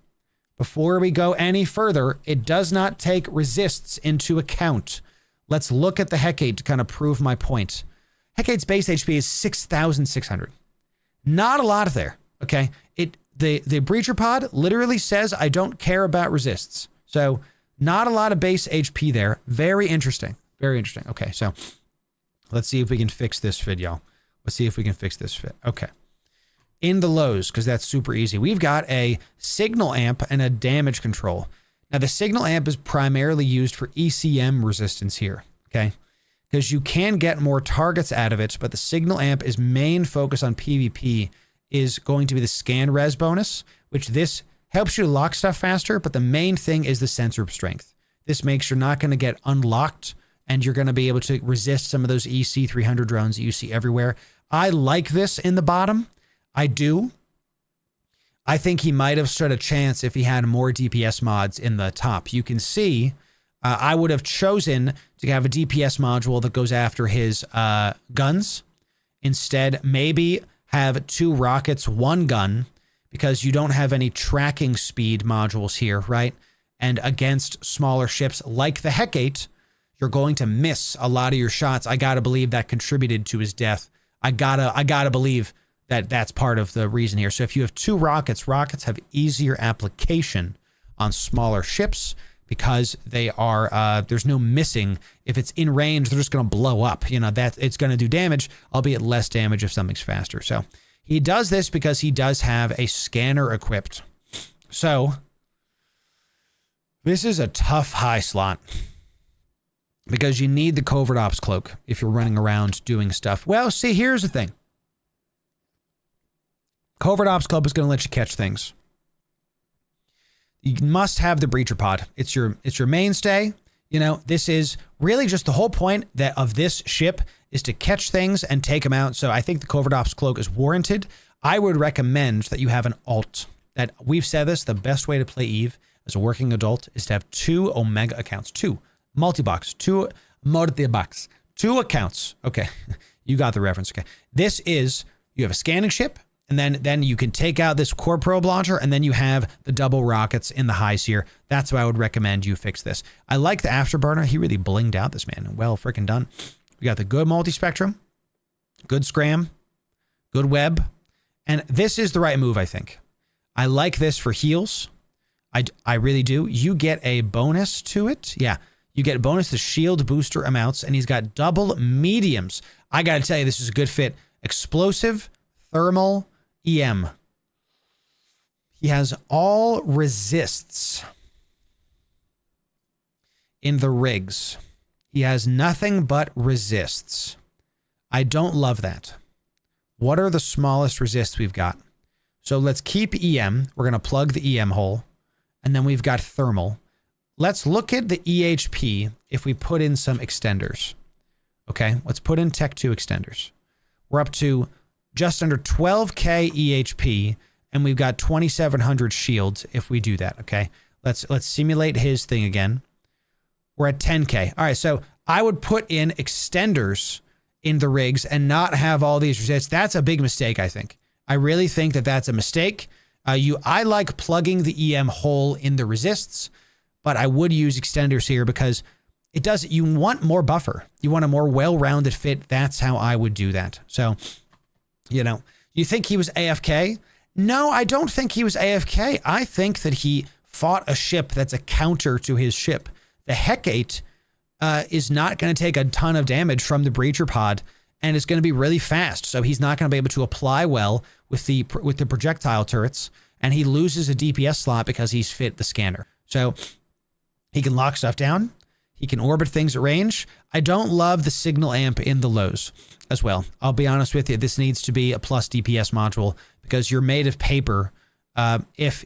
Before we go any further, it does not take resists into account. Let's look at the Hecate to kind of prove my point. Hecate's base HP is 6,600. Not a lot there, okay? The breacher pod literally says I don't care about resists. So not a lot of base HP there. Very interesting. Very interesting. Okay, so let's see if we can fix this fit, y'all. Let's see if we can fix this fit. Okay. In the lows, because that's super easy, we've got a signal amp and a damage control. Now, the signal amp is primarily used for ECM resistance here, okay? Because you can get more targets out of it, but the signal amp is main focus on PvP is going to be the scan res bonus, which this helps you lock stuff faster, but the main thing is the sensor strength. This makes you're not going to get unlocked, and you're going to be able to resist some of those EC300 drones that you see everywhere. I like this in the bottom. I do. I think he might have stood a chance if he had more DPS mods in the top. You can see I would have chosen to have a DPS module that goes after his guns. Instead, maybe have 2 rockets, 1 gun, because you don't have any tracking speed modules here, right? And against smaller ships like the Hecate, you're going to miss a lot of your shots. I gotta believe that contributed to his death. I gotta believe that that's part of the reason here. So if you have 2 rockets, rockets have easier application on smaller ships because they are, there's no missing. If it's in range, they're just going to blow up. You know, that it's going to do damage, albeit less damage if something's faster. So he does this because he does have a scanner equipped. So this is a tough high slot because you need the covert ops cloak if you're running around doing stuff. Well, see, here's the thing. Covert Ops Club is going to let you catch things. You must have the breacher pod. It's your mainstay. You know, this is really just the whole point of this ship is to catch things and take them out. So I think the Covert Ops Cloak is warranted. I would recommend that you have an alt. That we've said this, the best way to play Eve as a working adult is to have 2 Omega accounts. 2 multi-box, 2 multi-box, 2 accounts. Okay, you got the reference. Okay, this is, you have a scanning ship, and then you can take out this Corp probe launcher, and then you have the double rockets in the highs here. That's why I would recommend you fix this. I like the afterburner. He really blinged out this man. Well freaking done. We got the good multi-spectrum, good scram, good web, and this is the right move, I think. I like this for heals. I really do. You get a bonus to it. Yeah, you get a bonus to shield booster amounts, and he's got double mediums. I got to tell you, this is a good fit. Explosive, thermal, EM. He has all resists in the rigs. He has nothing but resists. I don't love that. What are the smallest resists we've got? So let's keep EM. We're going to plug the EM hole. And then we've got thermal. Let's look at the EHP if we put in some extenders. Okay, let's put in Tech 2 extenders. We're up to just under 12k EHP, and we've got 2,700 shields if we do that, okay? Let's simulate his thing again. We're at 10k. All right, so I would put in extenders in the rigs and not have all these resists. That's a big mistake, I think. I really think that that's a mistake. I like plugging the EM hole in the resists, but I would use extenders here because it does, you want more buffer. You want a more well-rounded fit. That's how I would do that. So, you know, you think he was AFK? No, I don't think he was AFK. I think that he fought a ship that's a counter to his ship. The Hecate is not going to take a ton of damage from the breacher pod, and it's going to be really fast. So he's not going to be able to apply well with the projectile turrets, and he loses a DPS slot because he's fit the scanner. So he can lock stuff down. He can orbit things at range. I don't love the signal amp in the lows as well. I'll be honest with you. This needs to be a plus DPS module because you're made of paper. If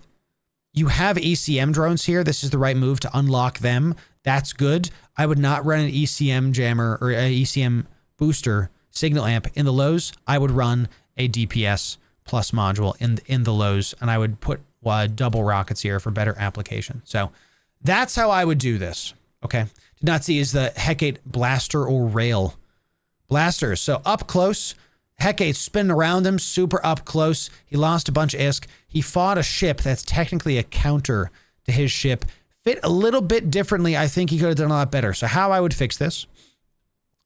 you have ECM drones here, this is the right move to unlock them. That's good. I would not run an ECM jammer or a ECM booster signal amp in the lows. I would run a DPS plus module in the lows, and I would put double rockets here for better application. So that's how I would do this. Okay. Did not see is the Hecate blaster or rail blasters. So up close, Hecate spinning around him, super up close. He lost a bunch of ISK. He fought a ship that's technically a counter to his ship. Fit a little bit differently. I think he could have done a lot better. So how I would fix this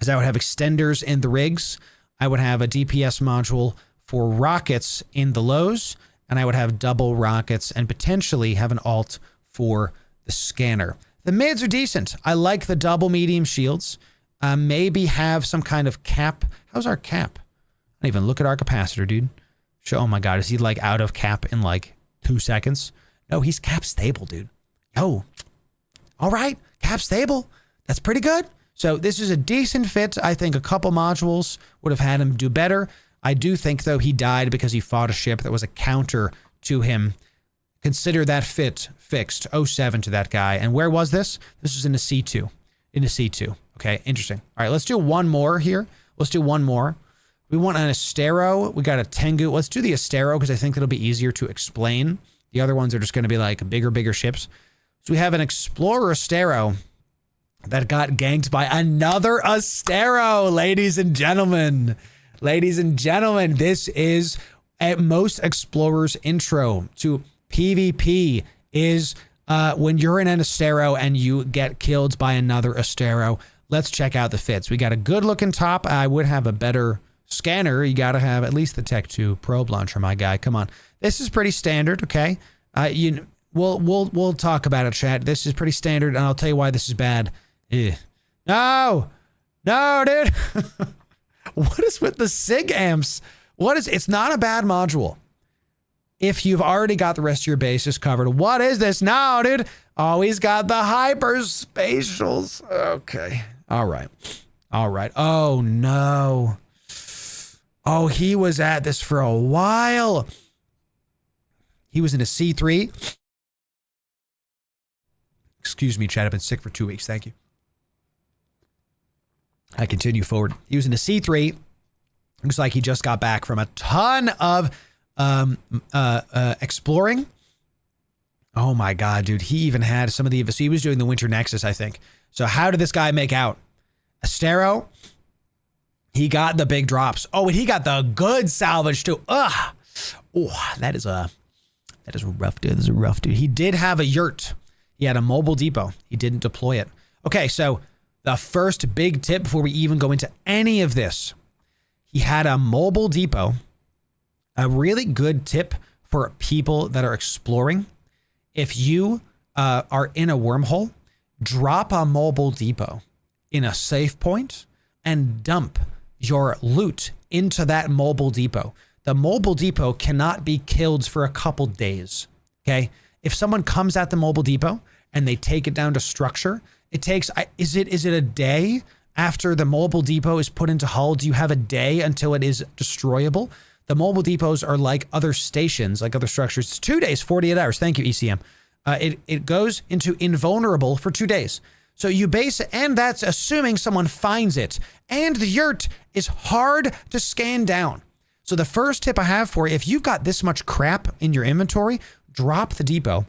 is I would have extenders in the rigs. I would have a DPS module for rockets in the lows, and I would have double rockets and potentially have an alt for the scanner. The mids are decent. I like the double medium shields. Maybe have some kind of cap. How's our cap? I don't even look at our capacitor, dude. Oh my God, is he like out of cap in like 2 seconds? No, he's cap stable, dude. Yo, all right, cap stable. That's pretty good. So this is a decent fit. I think a couple modules would have had him do better. I do think, though, he died because he fought a ship that was a counter to him. Consider that fit fixed. 07 to that guy. And where was this? This was in a C2. In a C2. Okay, interesting. All right, let's do one more here. Let's do one more. We want an Estero. We got a Tengu. Let's do the Estero because I think it'll be easier to explain. The other ones are just going to be like bigger ships. So we have an Explorer Estero that got ganked by another Estero, ladies and gentlemen. Ladies and gentlemen, this is at most Explorers intro to PvP is when you're in an Estero and you get killed by another Estero. Let's check out the fits. We got a good looking top. I would have a better scanner. You got to have at least the Tech 2 probe launcher, my guy. Come on. This is pretty standard, okay? We'll talk about it, chat. This is pretty standard, and I'll tell you why this is bad. Ugh. No, dude. What is with the SIG amps? It's not a bad module. If you've already got the rest of your bases covered. What is this? No, dude. Oh, he's got the hyperspatials. Okay. All right. Oh, no. Oh, he was at this for a while. He was in a C3. Excuse me, chat. I've been sick for 2 weeks. Thank you. I continue forward. He was in a C3. Looks like he just got back from a ton of exploring. Oh my God, dude. He even had some of the... So he was doing the Winter Nexus, I think. So how did this guy make out? Estero, he got the big drops. Oh, and he got the good salvage too. Ugh. Oh, that is a rough dude. That is a rough dude. He did have a yurt. He had a mobile depot. He didn't deploy it. Okay, so the first big tip before we even go into any of this, he had a mobile depot. A really good tip for people that are exploring. If you are in a wormhole, drop a mobile depot in a safe point and dump your loot into that mobile depot. The mobile depot cannot be killed for a couple days. Okay. If someone comes at the mobile depot and they take it down to structure, it takes, is it a day after the mobile depot is put into hull? Do you have a day until it is destroyable? The mobile depots are like other stations, like other structures. It's 2 days, 48 hours. Thank you, ECM. It goes into invulnerable for 2 days. So you base it, and that's assuming someone finds it. And the yurt is hard to scan down. So the first tip I have for you, if you've got this much crap in your inventory, drop the depot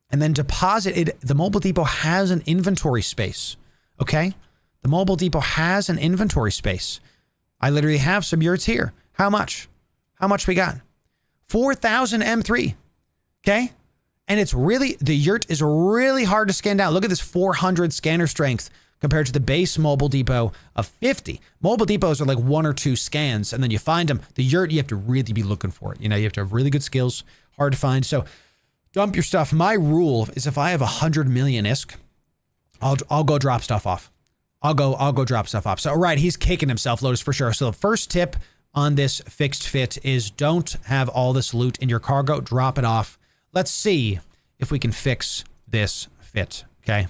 and then deposit it. The mobile depot has an inventory space. Okay? The mobile depot has an inventory space. I literally have some yurts here. How much? How much we got? 4,000 M3. Okay? And it's really, the yurt is really hard to scan down. Look at this 400 scanner strength compared to the base mobile depot of 50. Mobile depots are like 1 or 2 scans, and then you find them. The yurt, you have to really be looking for it. You know, you have to have really good skills, hard to find. So dump your stuff. My rule is if I have 100 million ISK, I'll go drop stuff off. I'll go drop stuff off. So, all right, he's kicking himself, Lotus, for sure. So the first tip on this fixed fit is don't have all this loot in your cargo. Drop it off. Let's see if we can fix this fit. Okay,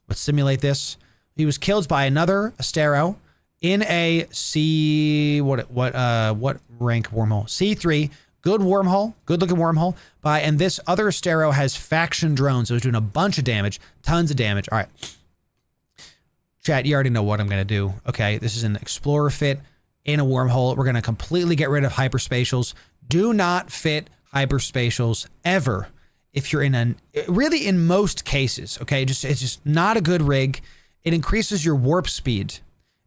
let's simulate this. He was killed by another Estero in a what rank wormhole? C3. Good wormhole, good looking wormhole. And this other Estero has faction drones, so it's doing a bunch of damage, tons of damage. All right. Chat, you already know what I'm going to do. Okay, this is an Explorer fit in a wormhole. We're going to completely get rid of hyperspatials. Do not fit hyperspatials ever if you're really in most cases, okay? It's just not a good rig. It increases your warp speed.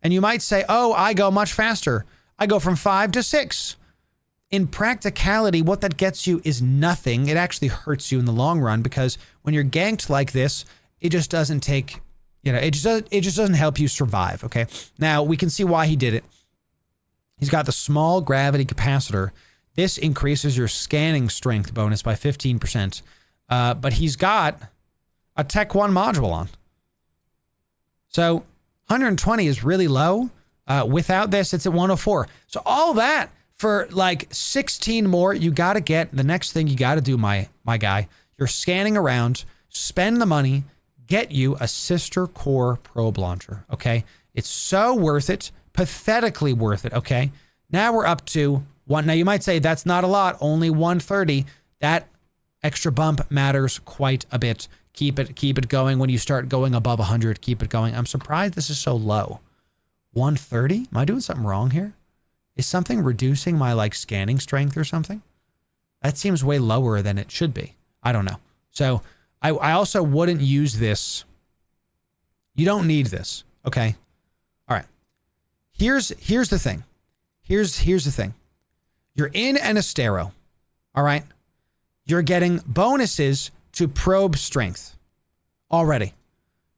And you might say, oh, I go much faster. I go from 5 to 6. In practicality, what that gets you is nothing. It actually hurts you in the long run because when you're ganked like this, it just doesn't take... it just doesn't help you survive, okay? Now, we can see why he did it. He's got the small gravity capacitor. This increases your scanning strength bonus by 15%. But he's got a Tech 1 module on. So 120 is really low. Without this, it's at 104. So all that for like 16 more, you got to get... The next thing you got to do, my guy, you're scanning around, spend the money... Get you a sister core probe launcher, okay? It's so worth it, pathetically worth it, okay? Now we're up to one. Now you might say that's not a lot, only 130. That extra bump matters quite a bit. Keep it going. When you start going above 100, keep it going. I'm surprised this is so low. 130? Am I doing something wrong here? Is something reducing my like scanning strength or something? That seems way lower than it should be. I don't know. So I also wouldn't use this. You don't need this, okay? All right. Here's the thing. Here's the thing. You're in an Estero, all right? You're getting bonuses to probe strength already.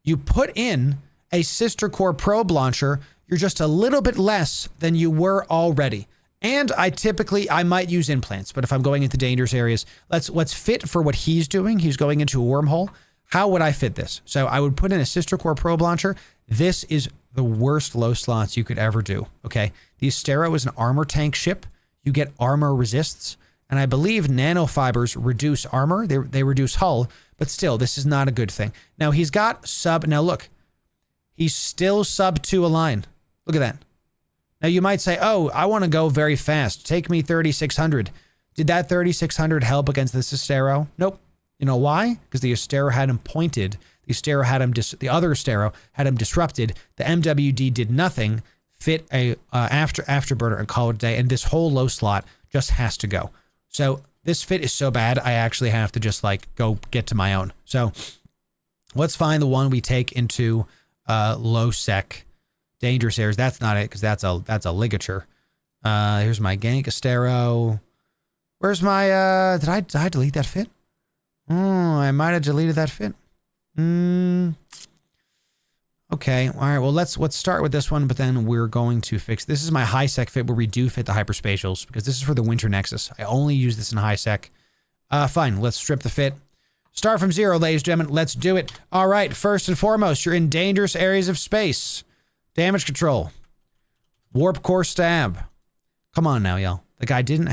You put in a sister core probe launcher, you're just a little bit less than you were already. And I might use implants, but if I'm going into dangerous areas, let's fit for what he's doing. He's going into a wormhole. How would I fit this? So I would put in a sister core probe launcher. This is the worst low slots you could ever do, okay? The Estero is an armor tank ship. You get armor resists, and I believe nanofibers reduce armor. They reduce hull, but still, this is not a good thing. Now, he's got now look, he's still sub 2 align. Look at that. Now, you might say, oh, I want to go very fast. Take me 3,600. Did that 3,600 help against this Estero? Nope. You know why? Because the Estero had him pointed. The other Estero had him disrupted. The MWD did nothing. Fit a afterburner and call it a day. And this whole low slot just has to go. So this fit is so bad, I actually have to just like go get to my own. So let's find the one we take into low sec. Dangerous areas. That's not it, because that's a ligature. Here's my gank Estero. Where's my did I delete that fit? I might have deleted that fit. Okay. All right. Well, let's start with this one, but then we're going to fix. This is my high sec fit where we do fit the hyperspatials because this is for the winter nexus. I only use this in high sec. Fine. Let's strip the fit. Start from 0, ladies and gentlemen. Let's do it. All right. First and foremost, you're in dangerous areas of space. Damage control. Warp core stab. Come on now, y'all. The guy did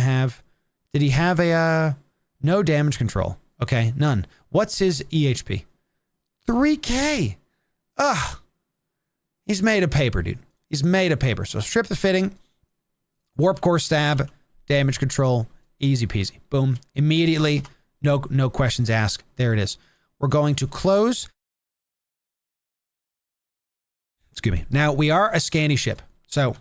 he have a, no damage control? Okay, none. What's his EHP? 3K. Ugh. He's made of paper, dude. He's made of paper. So strip the fitting. Warp core stab. Damage control. Easy peasy. Boom. Immediately. No questions asked. There it is. We're going to close. Excuse me. Now, we are a scanny ship. So,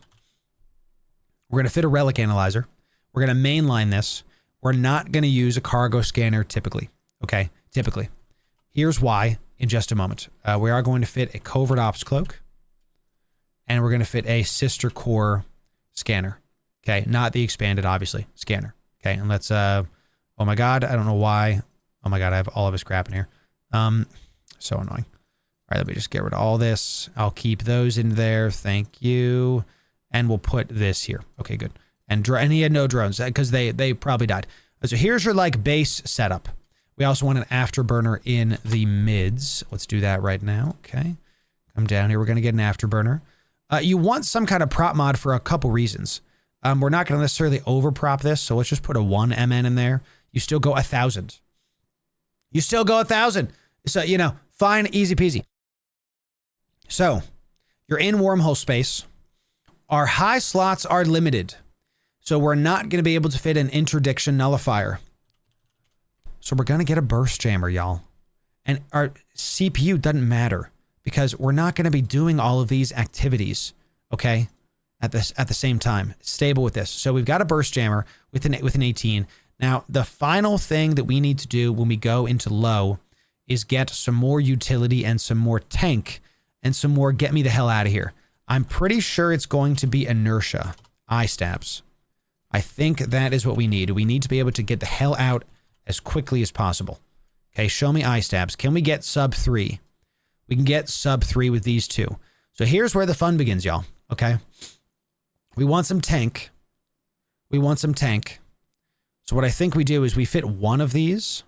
we're going to fit a relic analyzer. We're going to mainline this. We're not going to use a cargo scanner typically. Okay? Typically. Here's why in just a moment. We are going to fit a covert ops cloak. And we're going to fit a sister core scanner. Okay? Not the expanded, obviously. Scanner. Okay? And let's... oh my god. I don't know why. Oh my god. I have all of his crap in here. So annoying. All right, let me just get rid of all this. I'll keep those in there. Thank you. And we'll put this here. Okay, good. And he had no drones because they probably died. So here's your like base setup. We also want an afterburner in the mids. Let's do that right now. Okay. Come down here. We're going to get an afterburner. You want some kind of prop mod for a couple reasons. We're not going to necessarily overprop this, so let's just put a 1 MN in there. You still go 1,000. You still go 1,000. So, fine, easy peasy. So you're in wormhole space. Our high slots are limited. So we're not going to be able to fit an interdiction nullifier. So we're going to get a burst jammer, y'all. And our CPU doesn't matter because we're not going to be doing all of these activities, okay, at the same time. Stable with this. So we've got a burst jammer with an 18. Now, the final thing that we need to do when we go into low is get some more utility and some more tank and some more get me the hell out of here. I'm pretty sure it's going to be inertia. Eye stabs. I think that is what we need. We need to be able to get the hell out as quickly as possible. Okay, show me eye stabs. Can we get sub 3? We can get sub 3 with these two. So here's where the fun begins, y'all. Okay. We want some tank. We want some tank. So what I think we do is we fit one of these.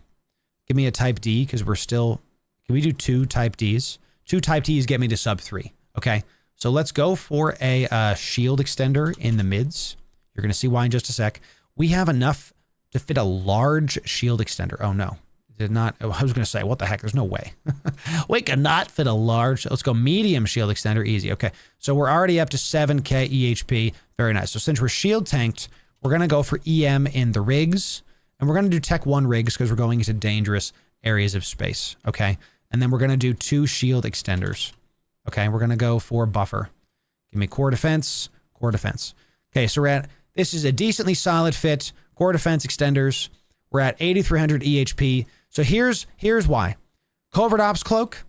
Give me a type D because we're still... Can we do 2 type Ds? 2 type Ds get me to sub 3. Okay. So let's go for a shield extender in the mids. You're going to see why in just a sec. We have enough to fit a large shield extender. Oh, no. Did not. I was going to say, what the heck? There's no way. We cannot fit a large. Let's go medium shield extender. Easy. Okay. So we're already up to 7k EHP. Very nice. So since we're shield tanked, we're going to go for EM in the rigs. And we're going to do Tech 1 rigs because we're going into dangerous areas of space. Okay. And then we're going to do 2 shield extenders. Okay. We're going to go for buffer. Give me core defense. Core defense. Okay. So we're at... This is a decently solid fit. Core defense extenders. We're at 8,300 EHP. So here's why. Covert Ops Cloak.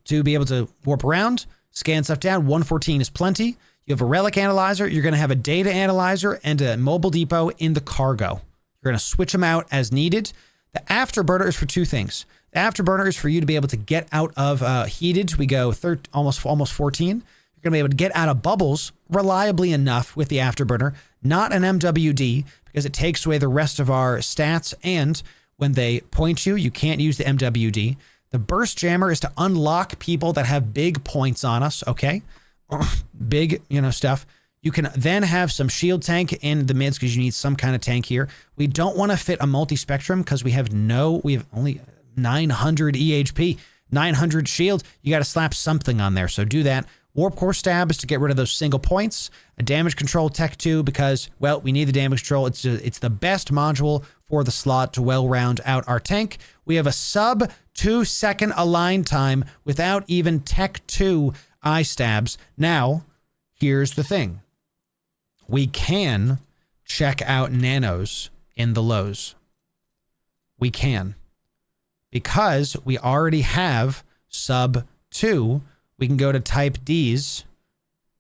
To be able to warp around. Scan stuff down. 114 is plenty. You have a relic analyzer. You're going to have a data analyzer and a mobile depot in the cargo. You're going to switch them out as needed. The afterburner is for 2 things. The afterburner is for you to be able to get out of heated. We go almost 14. You're going to be able to get out of bubbles reliably enough with the afterburner, not an MWD, because it takes away the rest of our stats. And when they point you, you can't use the MWD. The burst jammer is to unlock people that have big points on us. Okay. Big, stuff. You can then have some shield tank in the mids because you need some kind of tank here. We don't want to fit a multi-spectrum because we have only 900 EHP, 900 shield. You got to slap something on there. So do that. Warp core stab is to get rid of those single points. A damage control tech 2 because, well, we need the damage control. It's the best module for the slot to well round out our tank. We have a sub 2-second align time without even tech 2 eye stabs. Now, here's the thing. We can check out nanos in the lows. We can. Because we already have sub 2, we can go to type Ds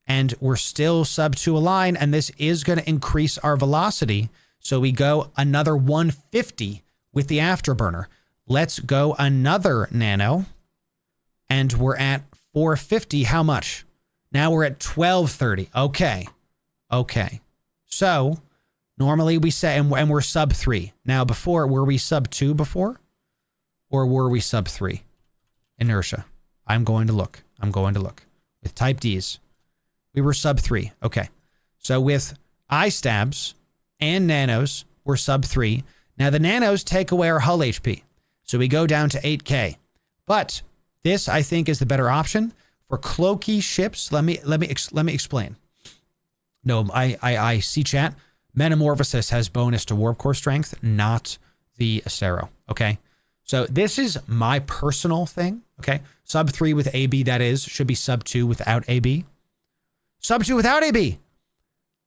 and we're still sub 2 align, and this is going to increase our velocity. So we go another 150 with the afterburner. Let's go another nano and we're at 450. How much? Now we're at 1230. Okay. Okay. So normally we say, and we're sub 3. Now before, were we sub 2 before? Or were we sub 3? Inertia. I'm going to look. With type Ds, we were sub 3. Okay. So with eye stabs and nanos, we're sub 3. Now the nanos take away our hull HP. So we go down to 8k. But this, I think, is the better option for cloaky ships. Let me explain. No, I see chat. Metamorphosis has bonus to warp core strength, not the Estero. Okay. So this is my personal thing. Okay. Sub 3 with AB, that is, should be sub 2 without AB. Sub 2 without AB.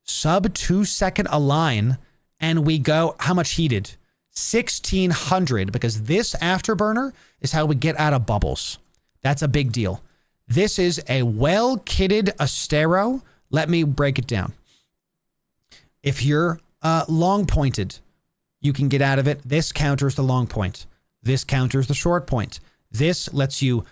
Sub 2-second align. And we go, how much heated? 1600, because this afterburner is how we get out of bubbles. That's a big deal. This is a well-kitted Estero. Let me break it down. If you're long pointed, you can get out of it. This counters the long point. This counters the short point. This lets you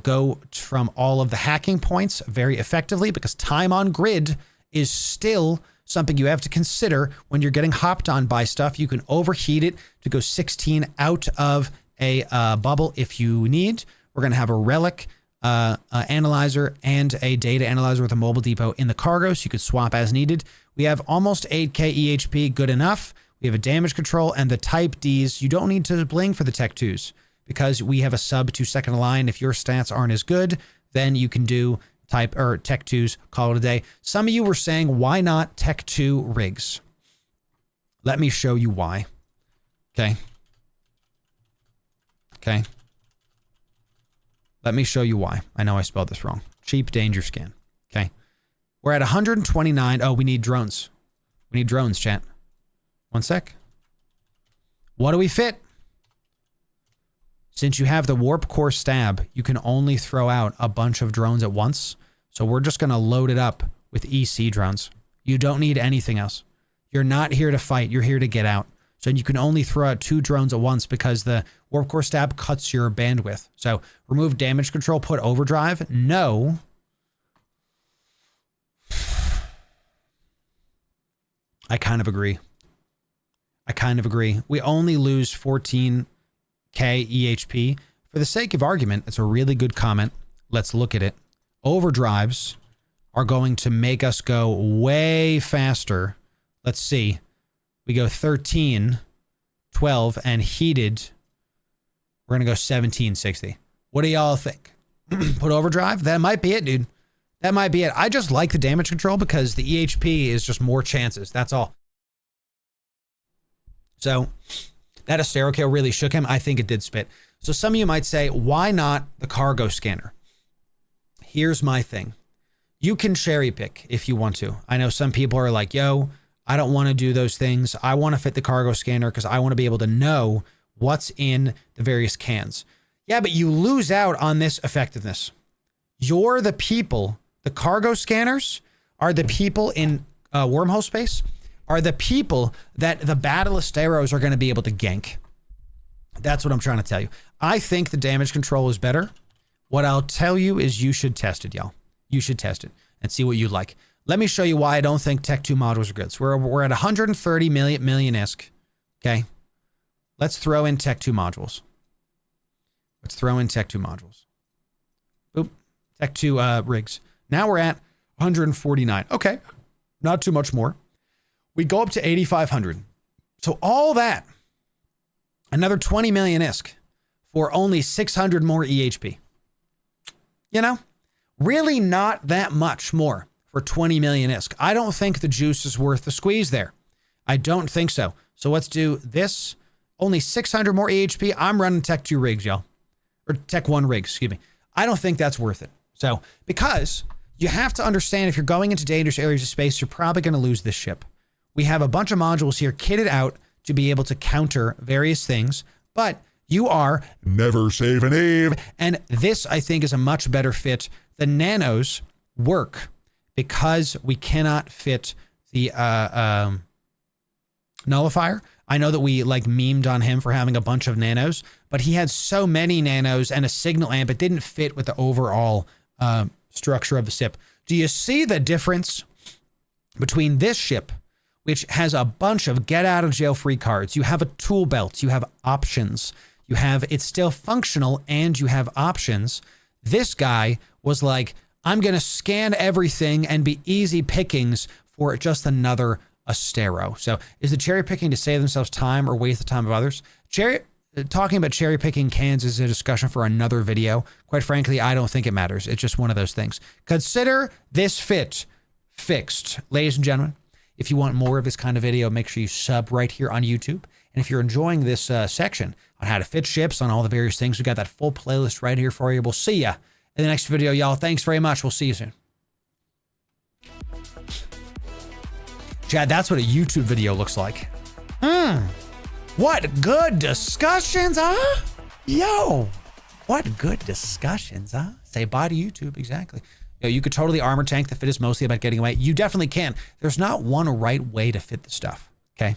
go from all of the hacking points very effectively because time on grid is still something you have to consider when you're getting hopped on by stuff. You can overheat it to go 16 out of a bubble if you need. We're going to have a relic analyzer and a data analyzer with a mobile depot in the cargo, so you could swap as needed. We have almost 8k EHP, good enough. We have a damage control and the type Ds. You don't need to bling for the tech 2s because we have a sub 2-second align. If your stats aren't as good, then you can do Tech 2s, call it a day. Some of you were saying, why not Tech 2 rigs? Let me show you why. Okay. Okay. Let me show you why. I know I spelled this wrong. Cheap danger scan. Okay. We're at 129. Oh, we need drones. We need drones, chat. One sec. What do we fit? Since you have the warp core stab, you can only throw out a bunch of drones at once. So we're just going to load it up with EC drones. You don't need anything else. You're not here to fight. You're here to get out. So you can only throw out 2 drones at once because the warp core stab cuts your bandwidth. So remove damage control, put overdrive. No. I kind of agree. We only lose 14K EHP. For the sake of argument, it's a really good comment. Let's look at it. Overdrives are going to make us go way faster. Let's see. We go 13, 12, and heated, we're going to go 1760. What do y'all think? Put overdrive? That might be it, dude. That might be it. I just like the damage control because the EHP is just more chances. That's all. So that Estero kill really shook him. I think it did spit. So some of you might say, why not the cargo scanner? Here's my thing. You can cherry pick if you want to. I know some people are like, yo, I don't want to do those things. I want to fit the cargo scanner because I want to be able to know what's in the various cans. Yeah, but you lose out on this effectiveness. You're the people, the cargo scanners are the people in wormhole space, are the people that the battle Esteros are going to be able to gank. That's what I'm trying to tell you. I think the damage control is better. What I'll tell you is you should test it, y'all. You should test it and see what you like. Let me show you why I don't think Tech 2 modules are good. So we're at 130 million-isk. Okay. Let's throw in Tech 2 modules. Let's throw in Tech 2 modules. Boop. Tech 2 rigs. Now we're at 149. Okay. Not too much more. We go up to 8,500. So all that, another 20 million-isk for only 600 more EHP. You know, really not that much more for 20 million-isk. I don't think the juice is worth the squeeze there. I don't think so. So let's do this. Only 600 more EHP. I'm running Tech 2 rigs, y'all. Or Tech 1 rigs, excuse me. I don't think that's worth it. So, because you have to understand if you're going into dangerous areas of space, you're probably going to lose this ship. We have a bunch of modules here kitted out to be able to counter various things, but you are never save an Eve. And this, I think, is a much better fit. The nanos work because we cannot fit the nullifier. I know that we like memed on him for having a bunch of nanos, but he had so many nanos and a signal amp, it didn't fit with the overall structure of the ship. Do you see the difference between this ship, which has a bunch of get out of jail free cards? You have a tool belt, you have options, you have, it's still functional and you have options. This guy was like, I'm going to scan everything and be easy pickings for just another Estero. So is the cherry picking to save themselves time or waste the time of others? Talking about cherry picking cans is a discussion for another video. Quite frankly, I don't think it matters. It's just one of those things. Consider this fit fixed. Ladies and gentlemen, if you want more of this kind of video, make sure you sub right here on YouTube. And if you're enjoying this section on how to fit ships, on all the various things, we got that full playlist right here for you. We'll see ya in the next video, y'all. Thanks very much. We'll see you soon. Chad, that's what a YouTube video looks like. What good discussions, huh? Yo, what good discussions, huh? Say bye to YouTube, exactly. Yo, you could totally armor tank. The fit is mostly about getting away. You definitely can. There's not one right way to fit the stuff, okay?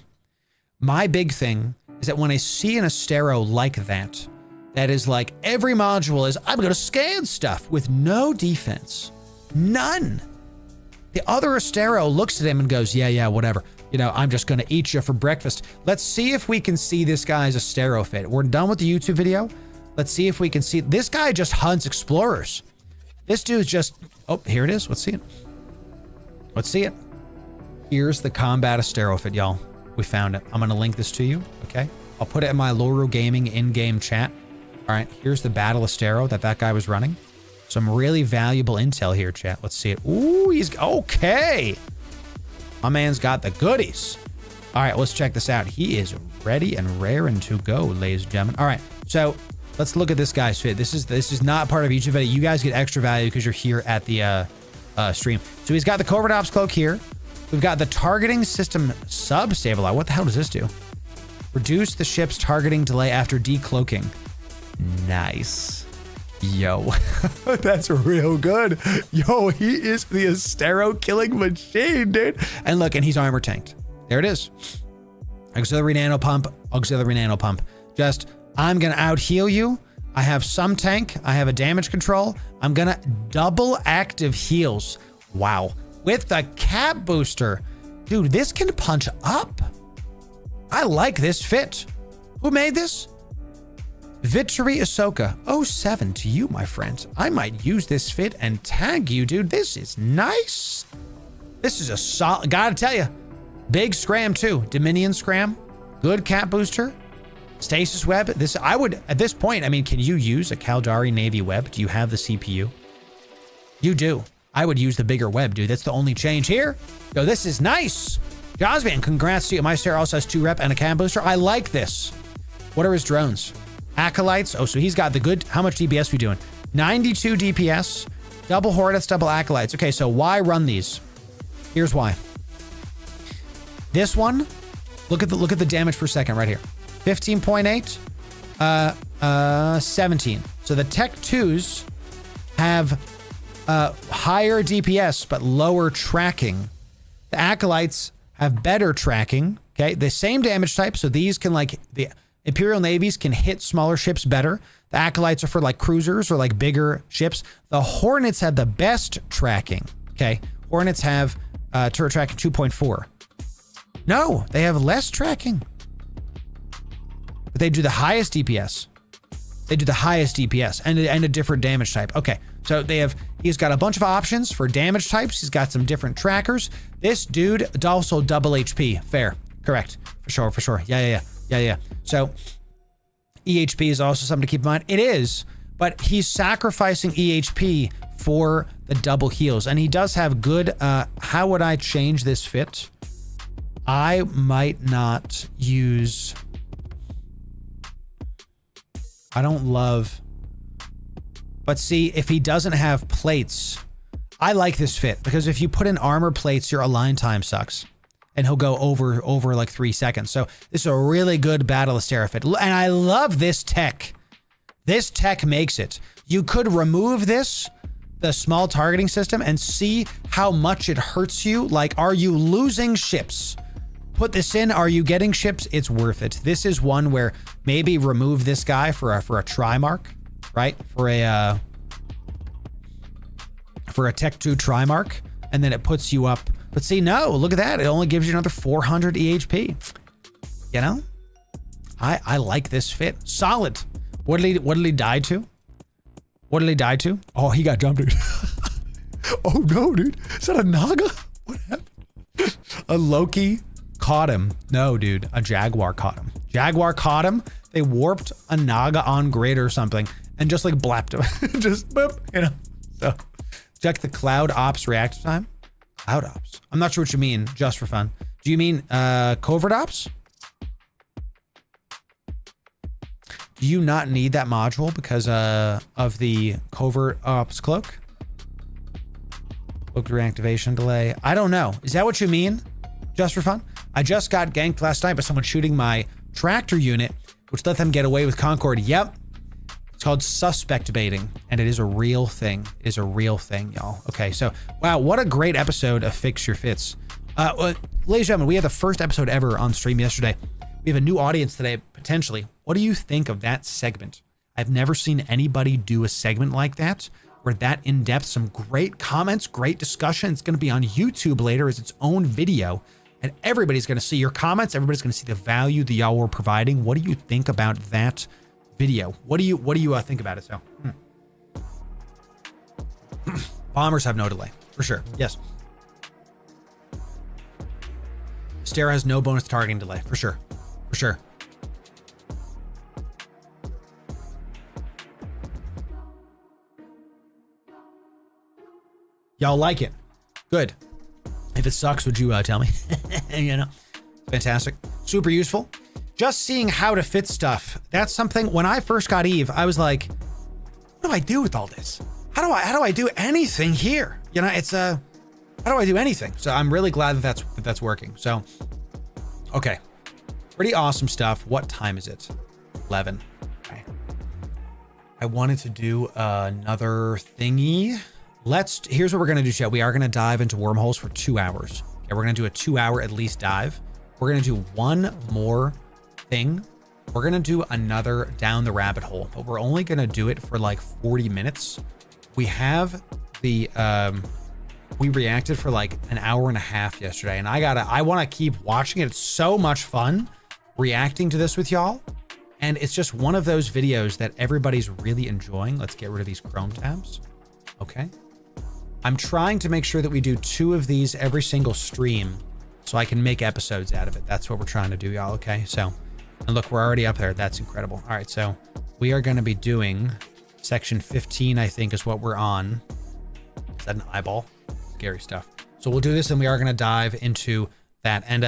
My big thing is that when I see an Estero like that, that is like every module is, I'm gonna scan stuff with no defense. None. The other Estero looks at him and goes, yeah, whatever. You know, I'm just going to eat you for breakfast. Let's see if we can see this guy's Estero fit. We're done with the YouTube video. Let's see if we can see. This guy just hunts explorers. This dude's just, oh, here it is. Let's see it. Let's see it. Here's the combat Estero fit, y'all. We found it. I'm going to link this to you, okay? I'll put it in my Loru Gaming in-game chat. All right, here's the battle Estero that guy was running. Some really valuable intel here, chat. Let's see it. Ooh, he's okay. My man's got the goodies. All right, let's check this out. He is ready and raring to go, ladies and gentlemen. All right, so let's look at this guy's fit. This is not part of each event. You guys get extra value because you're here at the stream. So he's got the Covert Ops Cloak here. We've got the targeting system sub-stabilize. What the hell does this do? Reduce the ship's targeting delay after decloaking. Nice. Yo, that's real good. Yo, he is the Estero killing machine, dude. And look, and he's armor tanked. There it is. Auxiliary nano pump, auxiliary nano pump. Just, I'm gonna out heal you. I have some tank. I have a damage control. I'm gonna double active heals. Wow. With the cap booster. Dude, this can punch up. I like this fit. Who made this? Victory Ahsoka 07 to you, my friend. I might use this fit and tag you, dude. This is nice. This is a solid, gotta tell you, big scram too. Dominion scram, good cap booster, stasis web. This, I would, at this point, I mean, can you use a Caldari Navy web? Do you have the CPU? You do. I would use the bigger web, dude. That's the only change here. Yo, this is nice. Josvan, congrats to you. My Estero also has 2 rep and a cam booster. I like this. What are his drones? Acolytes. Oh, so he's got the good. How much DPS we doing? 92 DPS, double Hornets, double Acolytes. Okay, so why run these? Here's why. This one, look at the damage per second right here. 15.8, 17. So the Tech 2s have higher DPS but lower tracking. The Acolytes have better tracking. Okay, the same damage type. So these can, like, the Imperial Navies can hit smaller ships better. The Acolytes are for like cruisers or like bigger ships. The Hornets have the best tracking. Okay. Hornets have turret tracking 2.4. No, they have less tracking. But they do the highest DPS. They do the highest DPS and a different damage type. Okay. So he's got a bunch of options for damage types. He's got some different trackers. This dude also double HP. Fair. Correct. For sure. Yeah. So EHP is also something to keep in mind. It is, but he's sacrificing EHP for the double heals. And he does have good, how would I change this fit? I might not use, I don't love, but see, if he doesn't have plates, I like this fit because if you put in armor plates, your align time sucks. And he'll go over like 3 seconds. So this is a really good Battle Estero fit. And I love this tech. This tech makes it. You could remove this, the small targeting system, and see how much it hurts you. Like, are you losing ships? Put this in, are you getting ships? It's worth it. This is one where maybe remove this guy for a Trimark, right? For a Tech 2 Trimark, and then it puts you up. But see, no, look at that. It only gives you another 400 EHP. You know? I like this fit. Solid. What did he die to? What did he die to? Oh, he got jumped, dude. Oh no, dude. Is that a Naga? What happened? A Loki caught him. No, dude. A Jaguar caught him. Jaguar caught him. They warped a Naga on grid or something and just like blapped him. Just boop, you know. So check the Cloud Ops reactive time. Cloud Ops. I'm not sure what you mean, just for fun. Do you mean Covert Ops? Do you not need that module because of the Covert Ops Cloak? Cloak reactivation delay. I don't know. Is that what you mean? Just for fun? I just got ganked last night by someone shooting my tractor unit, which let them get away with Concord. Yep. It's called suspect baiting, and it is a real thing. It is a real thing, y'all. Okay, so, wow, what a great episode of Fix Your Fits. Ladies and gentlemen, we had the first episode ever on stream yesterday. We have a new audience today, potentially. What do you think of that segment? I've never seen anybody do a segment like that. We're that in-depth, some great comments, great discussion. It's going to be on YouTube later as its own video, and everybody's going to see your comments. Everybody's going to see the value that y'all were providing. What do you think about that video? What do you think about it? So, bombers have no delay for sure. Yes. Estero has no bonus targeting delay for sure. For sure. Y'all like it? Good. If it sucks, would you tell me? You know, fantastic. Super useful. Just seeing how to fit stuff. That's something, when I first got Eve, I was like, what do I do with all this? How do I do anything here? You know, it's how do I do anything? So I'm really glad that that's working. So, okay. Pretty awesome stuff. What time is it? 11. Okay. I wanted to do another thingy. Here's what we're going to do, chat. We are going to dive into wormholes for 2 hours. Okay, we're going to do a 2-hour at least dive. We're going to do one more thing. We're going to do another down the rabbit hole, but we're only going to do it for like 40 minutes. We have the, we reacted for like an hour and a half yesterday, and I want to keep watching it. It's so much fun reacting to this with y'all. And it's just one of those videos that everybody's really enjoying. Let's get rid of these Chrome tabs. Okay. I'm trying to make sure that we do 2 of these every single stream so I can make episodes out of it. That's what we're trying to do, y'all. Okay. So, and look, we're already up there. That's incredible. All right. So we are going to be doing section 15, I think is what we're on. Is that an eyeball? Scary stuff. So we'll do this and we are going to dive into that. And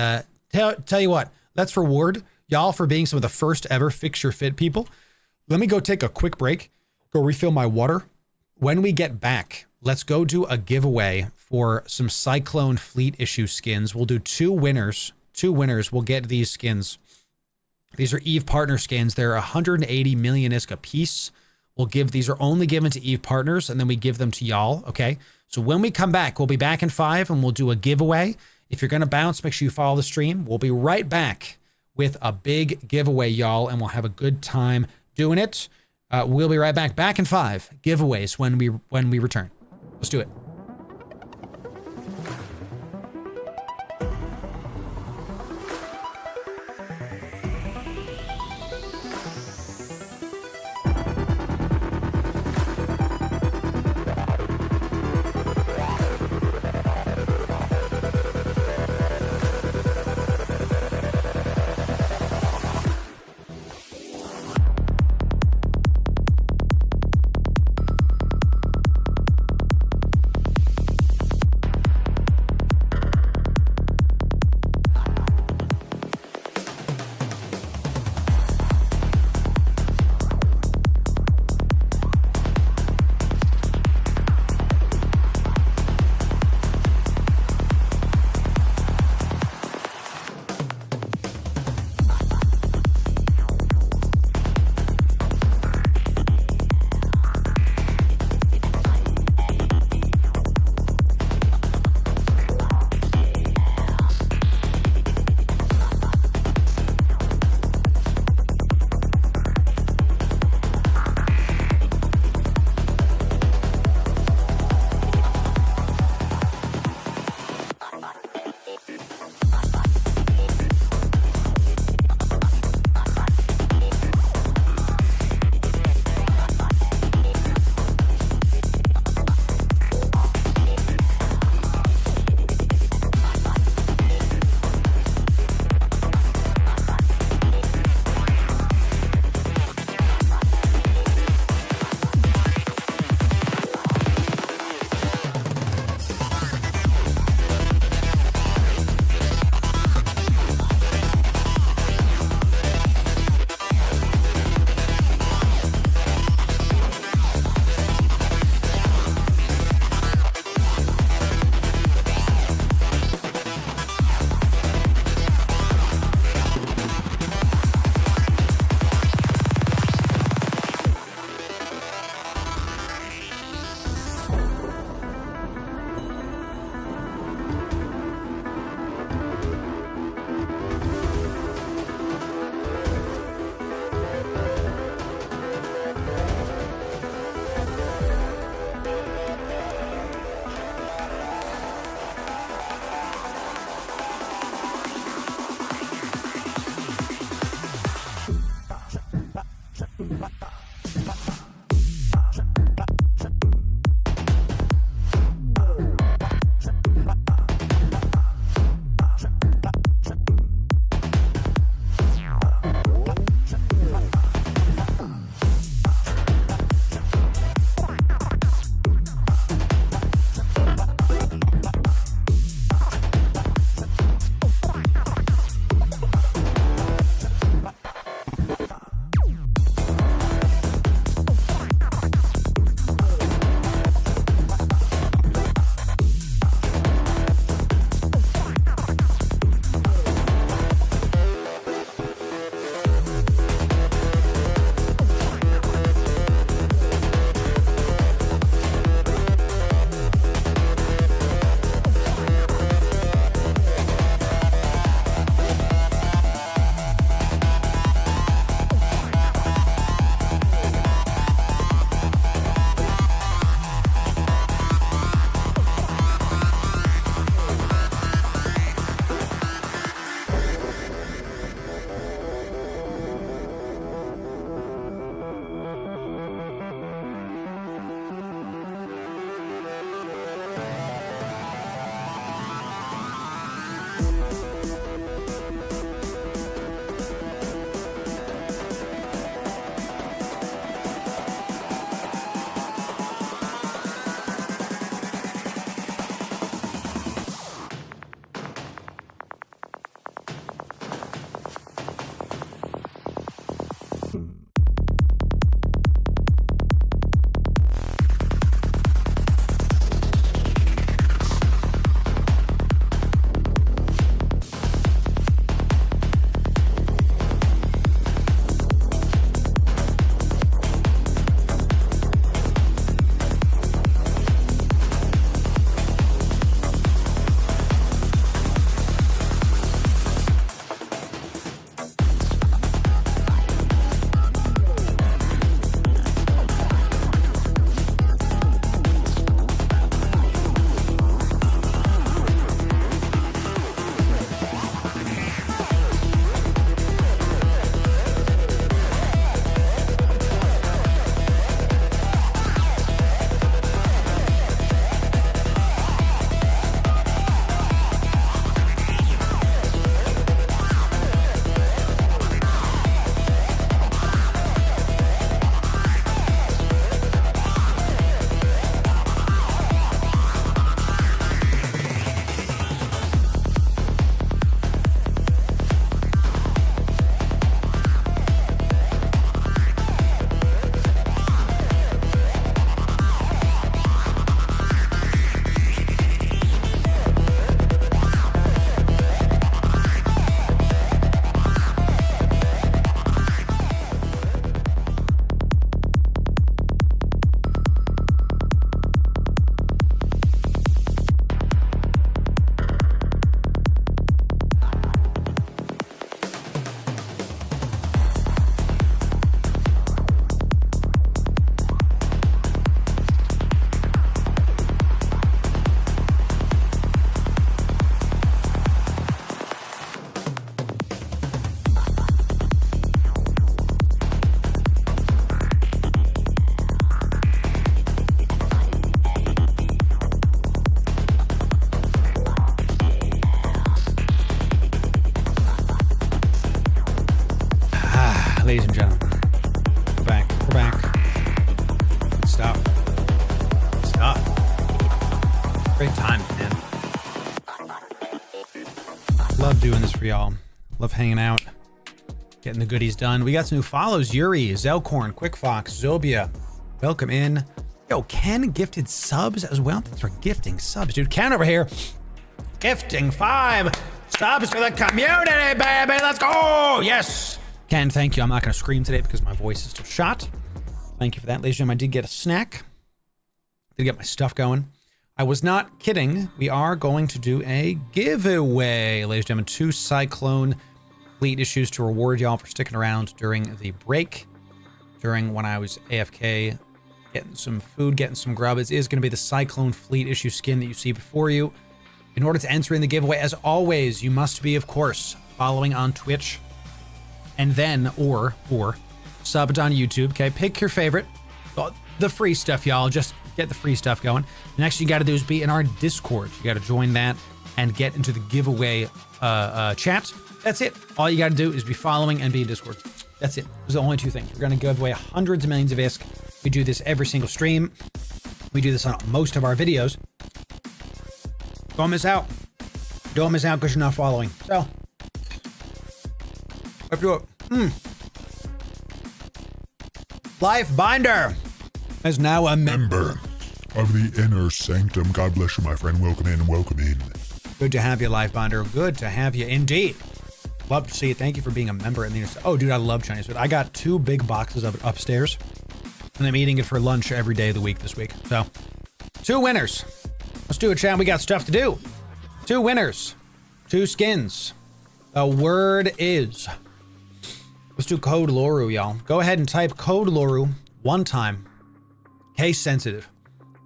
tell you what, let's reward y'all for being some of the first ever Fix Your Fit people. Let me go take a quick break, go refill my water. When we get back, let's go do a giveaway for some Cyclone Fleet issue skins. We'll do 2 winners. 2 winners will get these skins. These are Eve partner skins. They're 180 million ISK a piece. These are only given to Eve partners, and then we give them to y'all. Okay. So when we come back, we'll be back in 5 and we'll do a giveaway. If you're going to bounce, make sure you follow the stream. We'll be right back with a big giveaway, y'all, and we'll have a good time doing it. We'll be right back in 5 giveaways when we return. Let's do it. Great times, man. Love doing this for y'all. Love hanging out, getting the goodies done. We got some new follows. Yuri, Zelcorn, Quickfox, Zobia. Welcome in. Yo, Ken gifted subs as well. Thanks for gifting subs, dude. Ken over here gifting 5 subs to the community, baby. Let's go. Yes. Ken, thank you. I'm not going to scream today because my voice is still shot. Thank you for that. Ladies and gentlemen, I did get a snack. Did get my stuff going. I was not kidding. We are going to do a giveaway. Ladies and gentlemen, 2 Cyclone fleet issues to reward y'all for sticking around during the break. During when I was AFK, getting some food, getting some grub. It is going to be the Cyclone fleet issue skin that you see before you. In order to enter in the giveaway, as always, you must be, of course, following on Twitch. And then, or subbed on YouTube, okay? Pick your favorite. The free stuff, y'all. Just get the free stuff going. The next thing you got to do is be in our Discord. You got to join that and get into the giveaway chat. That's it. All you got to do is be following and be in Discord. That's it. Those are the only 2 things. We're going to give away hundreds of millions of ISK. We do this every single stream. We do this on most of our videos. Don't miss out. Don't miss out because you're not following. So, let's do it. Life Binder is now a member of the inner sanctum. God bless you, my friend. Welcome in. Welcome in. Good to have you, Life Binder. Good to have you indeed. Love to see you. Thank you for being a member in the inner. Oh, dude, I love Chinese food. I got 2 big boxes of it upstairs, and I'm eating it for lunch every day of the week this week. So, 2 winners. Let's do it, chat. We got stuff to do. 2 winners. 2 skins. The word is... Let's do code Loru, y'all. Go ahead and type code Loru one time, case sensitive,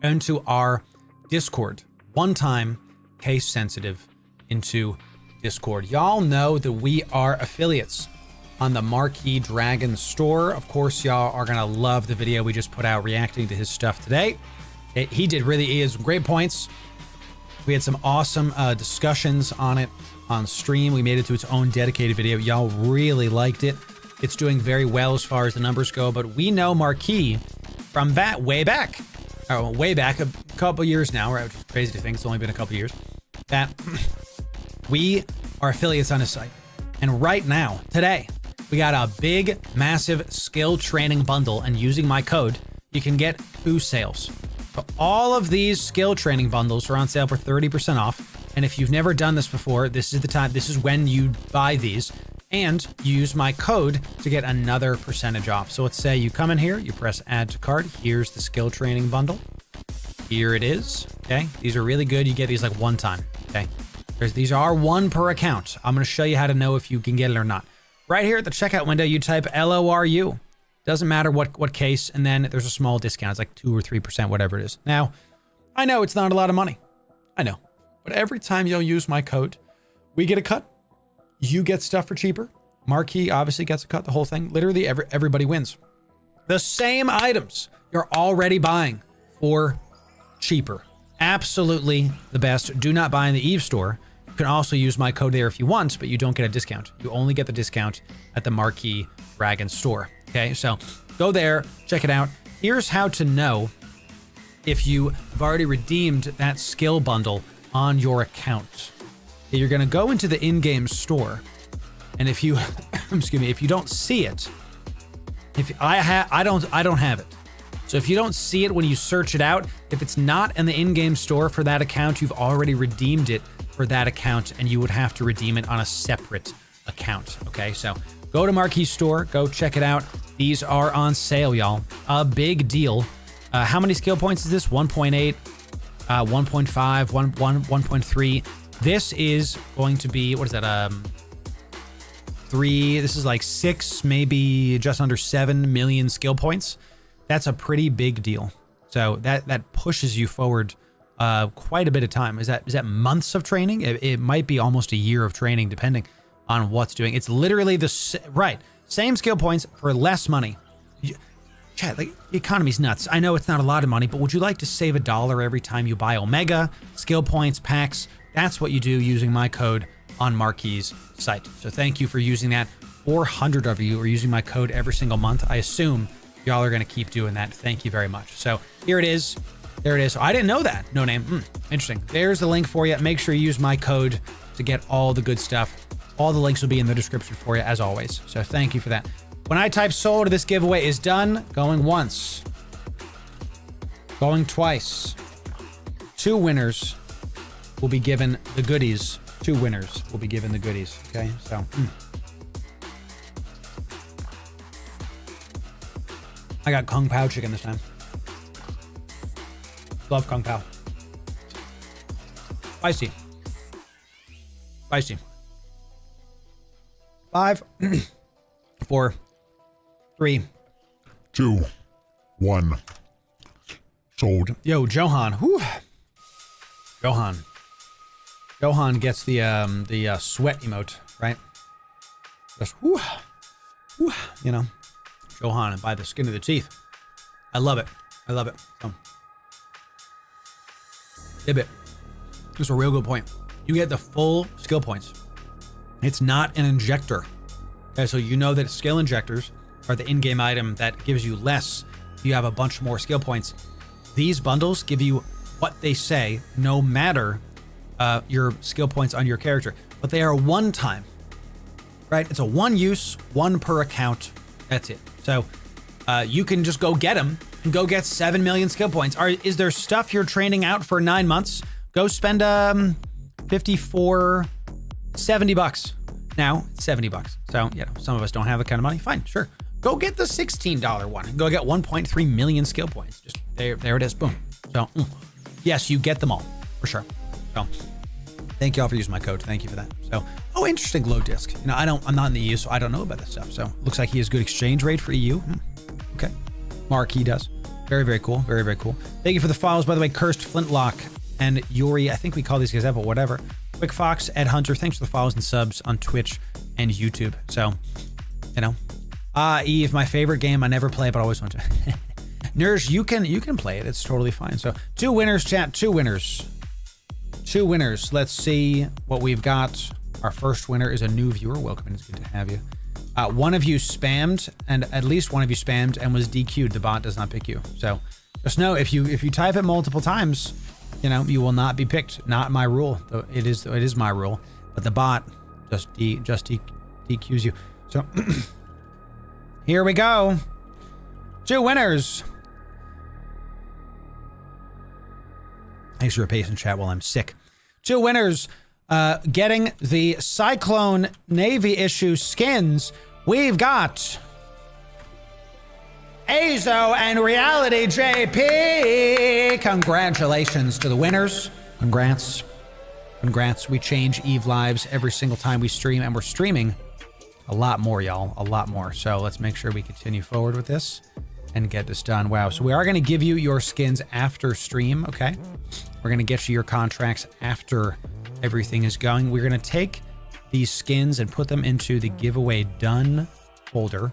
into our Discord. One time, case sensitive, into Discord. Y'all know that we are affiliates on the Marquee Dragon store. Of course, y'all are gonna love the video we just put out reacting to his stuff today. He has great points. We had some awesome discussions on it on stream. We made it to its own dedicated video. Y'all really liked it. It's doing very well as far as the numbers go, but we know Marquee from that way back a couple years now, right? Which is crazy to think it's only been a couple years, that we are affiliates on his site. And right now, today, we got a big, massive skill training bundle, and using my code, you can get 2 sales. So all of these skill training bundles are on sale for 30% off. And if you've never done this before, this is the time, this is when you buy these. And you use my code to get another percentage off. So let's say you come in here, you press add to cart. Here's the skill training bundle. Here it is. Okay. These are really good. You get these like one time. Okay. These are 1 per account. I'm going to show you how to know if you can get it or not. Right here at the checkout window, you type LORU. Doesn't matter what case. And then there's a small discount. It's like 2 or 3%, whatever it is. Now, I know it's not a lot of money. I know. But every time you'll use my code, we get a cut. You get stuff for cheaper. Marquee obviously gets a cut, the whole thing. Literally everybody wins. The same items you're already buying for cheaper. Absolutely the best. Do not buy in the Eve store. You can also use my code there if you want, but you don't get a discount. You only get the discount at the Marquee Dragon store. Okay, so go there, check it out. Here's how to know if you have already redeemed that skill bundle on your account. You're going to go into the in-game store, and if you excuse me, if you don't see it, if I don't have it. So if you don't see it when you search it out, if it's not in the in-game store for that account, you've already redeemed it for that account, and you would have to redeem it on a separate account. Okay, so go to Marquee store, go check it out. These are on sale, y'all. A big deal. How many skill points is this? 1.8, 1.5, 1.3. This is going to be, what is that? 3, this is like 6, maybe just under 7 million skill points. That's a pretty big deal. So that pushes you forward quite a bit of time. Is that months of training? It might be almost a year of training, depending on what's doing. It's literally the same skill points for less money. Chat, like, the economy's nuts. I know it's not a lot of money, but would you like to save $1 every time you buy Omega, skill points, packs? That's what you do using my code on Marquee's site. So thank you for using that. 400 of you are using my code every single month. I assume y'all are going to keep doing that. Thank you very much. So here it is. There it is. I didn't know that. No name. Interesting. There's the link for you. Make sure you use my code to get all the good stuff. All the links will be in the description for you, as always. So thank you for that. When I type sold, this giveaway is done. Going once. Going twice. 2 winners will be given the goodies. 2 winners will be given the goodies. Okay, so. I got Kung Pao chicken this time. Love Kung Pao. Spicy. Spicy. 5, 4, 3, 2, 1. Sold. Yo, Johan. Whew. Johan gets the sweat emote, right? Just whew, whew, you know. Johan and by the skin of the teeth. I love it. I love it. So. Ibit. That's a real good point. You get the full skill points. It's not an injector. Okay, so you know that skill injectors are the in-game item that gives you less if you have a bunch more skill points. These bundles give you what they say, no matter your skill points on your character. But they are one time, right? It's a one use, one per account. That's it. So you can just go get them and go get 7 million skill points. Is there stuff you're training out for 9 months? Go spend 54, 70 bucks. Now it's 70 bucks. So, you know, some of us don't have the kind of money. Fine, sure. Go get the $16 one and go get 1.3 million skill points. Just there it is. Boom. So, yes, you get them all for sure. So, thank you all for using my code. Thank you for that. So, oh, interesting low disc. You know, I'm not in the EU, so I don't know about this stuff. So, looks like he has good exchange rate for EU. Okay. Mark, he does. Very, very cool. Very, very cool. Thank you for the follows, by the way. Cursed Flintlock and Yuri. I think we call these guys out, but whatever. Quick Fox, Ed Hunter. Thanks for the follows and subs on Twitch and YouTube. So, you know. Eve, my favorite game. I never play, but I always want to. Nurse, you can play it. It's totally fine. So, 2 winners, chat. 2 winners. 2 winners. Let's see what we've got. Our first winner is a new viewer. Welcome, it's good to have you. One of you spammed, and at least one of you spammed and was DQ'd. The bot does not pick you. So just know if you type it multiple times, you know, you will not be picked. Not my rule. It is my rule. But the bot just DQs you. So here we go. 2 winners. Thanks for your patience, chat, while I'm sick. 2 winners getting the Cyclone Navy issue skins. We've got Azo and Reality JP. Congratulations to the winners. Congrats. Congrats. We change Eve lives every single time we stream, and we're streaming a lot more, y'all. A lot more. So let's make sure we continue forward with this and get this done. Wow. So we are going to give you your skins after stream, okay? We're going to get you your contracts after everything is going. We're going to take these skins and put them into the giveaway done folder. All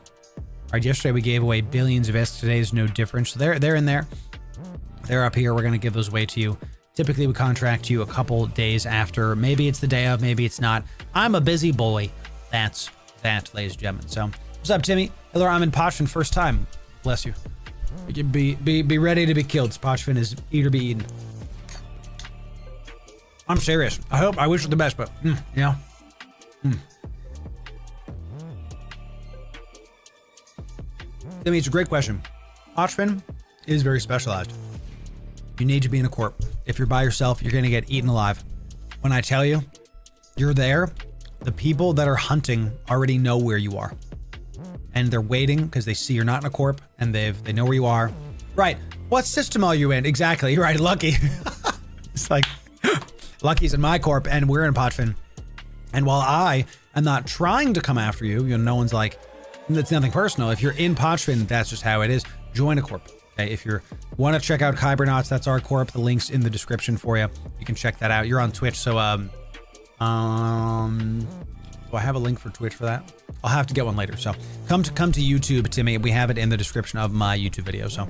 right, yesterday we gave away billions of S. Today is no different. So they're in there. They're up here. We're going to give those away to you. Typically, we contract you a couple days after. Maybe it's the day of, maybe it's not. I'm a busy boy. That's that, ladies and gentlemen. So, what's up, Timmy? Hello, I'm in Pochfin, first time. Bless you. Be ready to be killed. Pochfin is eat or be eaten. I'm serious. I wish you the best, but, you know. Timmy, it's a great question. Pochfin is very specialized. You need to be in a corp. If you're by yourself, you're going to get eaten alive. When I tell you, you're there, the people that are hunting already know where you are. And they're waiting because they see you're not in a corp and they know where you are. Right. What system are you in? Exactly. You're right. Lucky. It's like, Lucky's in my corp and we're in Pochfin. And while I am not trying to come after you, you know, no one's like, it's nothing personal. If you're in Pochfin, that's just how it is. Join a corp. Okay, if you want to check out KYBERNAUT, that's our corp. The link's in the description for you. You can check that out. You're on Twitch, so do I have a link for Twitch for that? I'll have to get one later. So come to YouTube, Timmy. We have it in the description of my YouTube video. So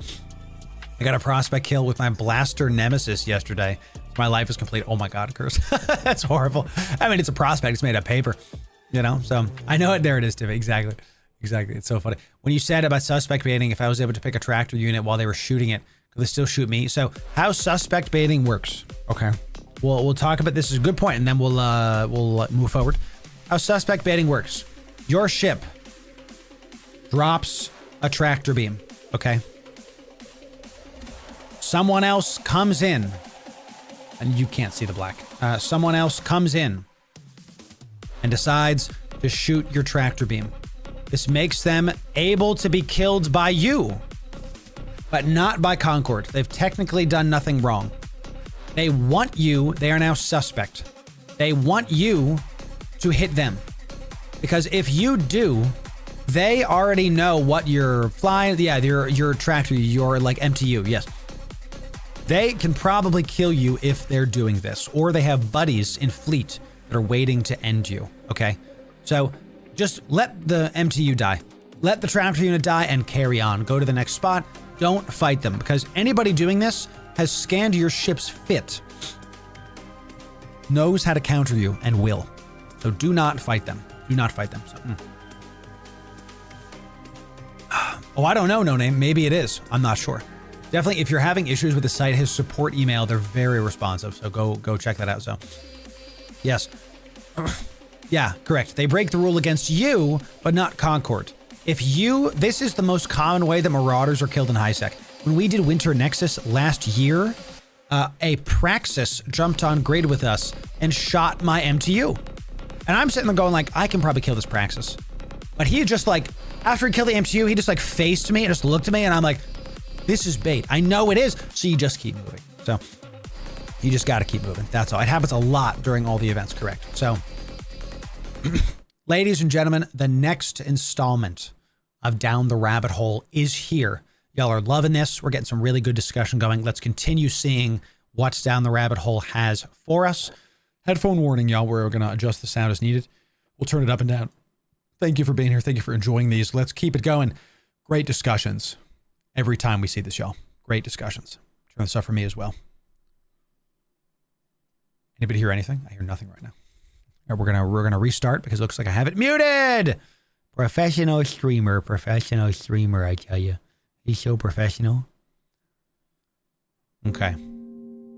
I got a prospect kill with my blaster nemesis yesterday. My life is complete. Oh my God, curse. That's horrible. I mean, it's a prospect. It's made of paper, you know? So I know it. There it is, Timmy. Exactly. It's so funny. When you said about suspect baiting, if I was able to pick a tractor unit while they were shooting it, They still shoot me. So how suspect baiting works. Okay. We'll talk about this. Is a good point, and then we'll move forward. How suspect baiting works. Your ship drops a tractor beam. Okay. Someone else comes in, and you can't see the black. Someone else comes in and decides to shoot your tractor beam. This makes them able to be killed by you, but not by Concord. They've technically done nothing wrong. They want you. They are now suspect. They want you to hit them, because if you do, they already know what you're flying. Yeah, your tractor, your like MTU. Yes. They can probably kill you if they're doing this, or they have buddies in fleet that are waiting to end you. Okay. So just let the MTU die. Let the tractor unit die and carry on. Go to the next spot. Don't fight them, because anybody doing this has scanned your ship's fit, knows how to counter you, and will. So do not fight them. Do not fight them. So, Oh, I don't know, No Name. Maybe it is. I'm not sure. Definitely, if you're having issues with the site, his support email, they're very responsive. So go check that out. So, yes. Yeah, correct. They break the rule against you, but not Concord. This is the most common way that Marauders are killed in HiSec. When we did Winter Nexus last year, a Praxis jumped on grid with us and shot my MTU. And I'm sitting there going like, I can probably kill this Praxis. But he just like, after he killed the MTU, he just like faced me and just looked at me, and I'm like, this is bait. I know it is. So you just keep moving. So you just got to keep moving. That's all. It happens a lot during all the events, correct? So ladies and gentlemen, the next installment of Down the Rabbit Hole is here. Y'all are loving this. We're getting some really good discussion going. Let's continue seeing what's Down the Rabbit Hole has for us. Headphone warning, y'all. We're going to adjust the sound as needed. We'll turn it up and down. Thank you for being here. Thank you for enjoying these. Let's keep it going. Great discussions every time we see this, y'all. Great discussions. Turn this up for me as well. Anybody hear anything? I hear nothing right now. All right, we're gonna restart because it looks like I have it muted. Professional streamer, I tell you. He's so professional. Okay.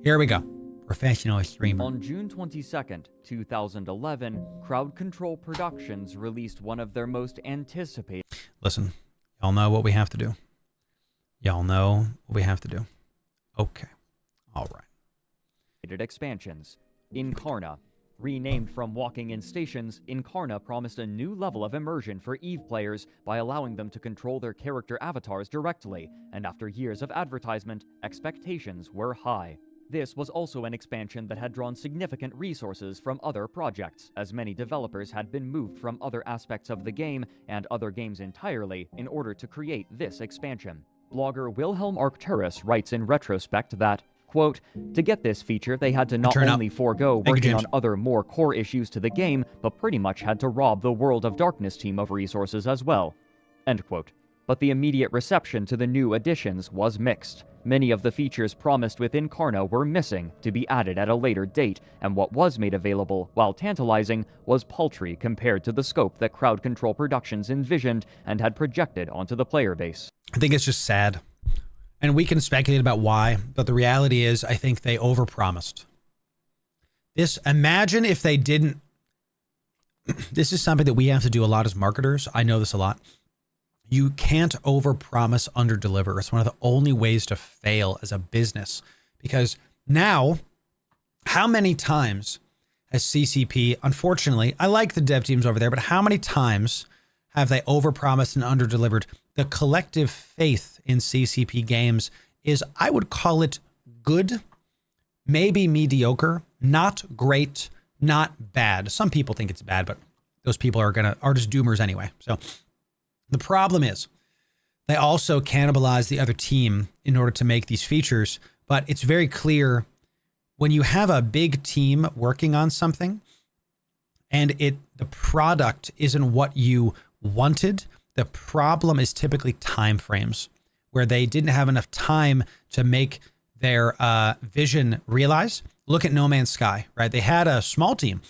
Here we go. Professional streamer. On June 22nd, 2011, Crowd Control Productions released one of their most anticipated... Listen, y'all know what we have to do. Y'all know what we have to do. Okay. All right. ...expansions. Incarna. Renamed from Walking in Stations, Incarna promised a new level of immersion for EVE players by allowing them to control their character avatars directly, and after years of advertisement, expectations were high. This was also an expansion that had drawn significant resources from other projects, as many developers had been moved from other aspects of the game and other games entirely in order to create this expansion. Blogger Wilhelm Arcturus writes in retrospect that, quote, to get this feature, they had to not only forego working on other more core issues to the game, but pretty much had to rob the World of Darkness team of resources as well, end quote. But the immediate reception to the new additions was mixed. Many of the features promised with Incarna were missing to be added at a later date, and what was made available, while tantalizing, was paltry compared to the scope that Crowd Control Productions envisioned and had projected onto the player base. I think it's just sad. And we can speculate about why, but the reality is I think they overpromised. Imagine if they didn't. This is something that we have to do a lot as marketers. I know this a lot. You can't overpromise, underdeliver. It's one of the only ways to fail as a business, because now, how many times has CCP, unfortunately, I like the dev teams over there, but how many times have they overpromised and underdelivered? The collective faith in CCP games is, I would call it good, maybe mediocre, not great, not bad. Some people think it's bad, but those people are just doomers anyway. So the problem is they also cannibalize the other team in order to make these features, but it's very clear when you have a big team working on something and the product isn't what you wanted, the problem is typically time frames where they didn't have enough time to make their vision realize. Look at No Man's Sky, right? They had a small team,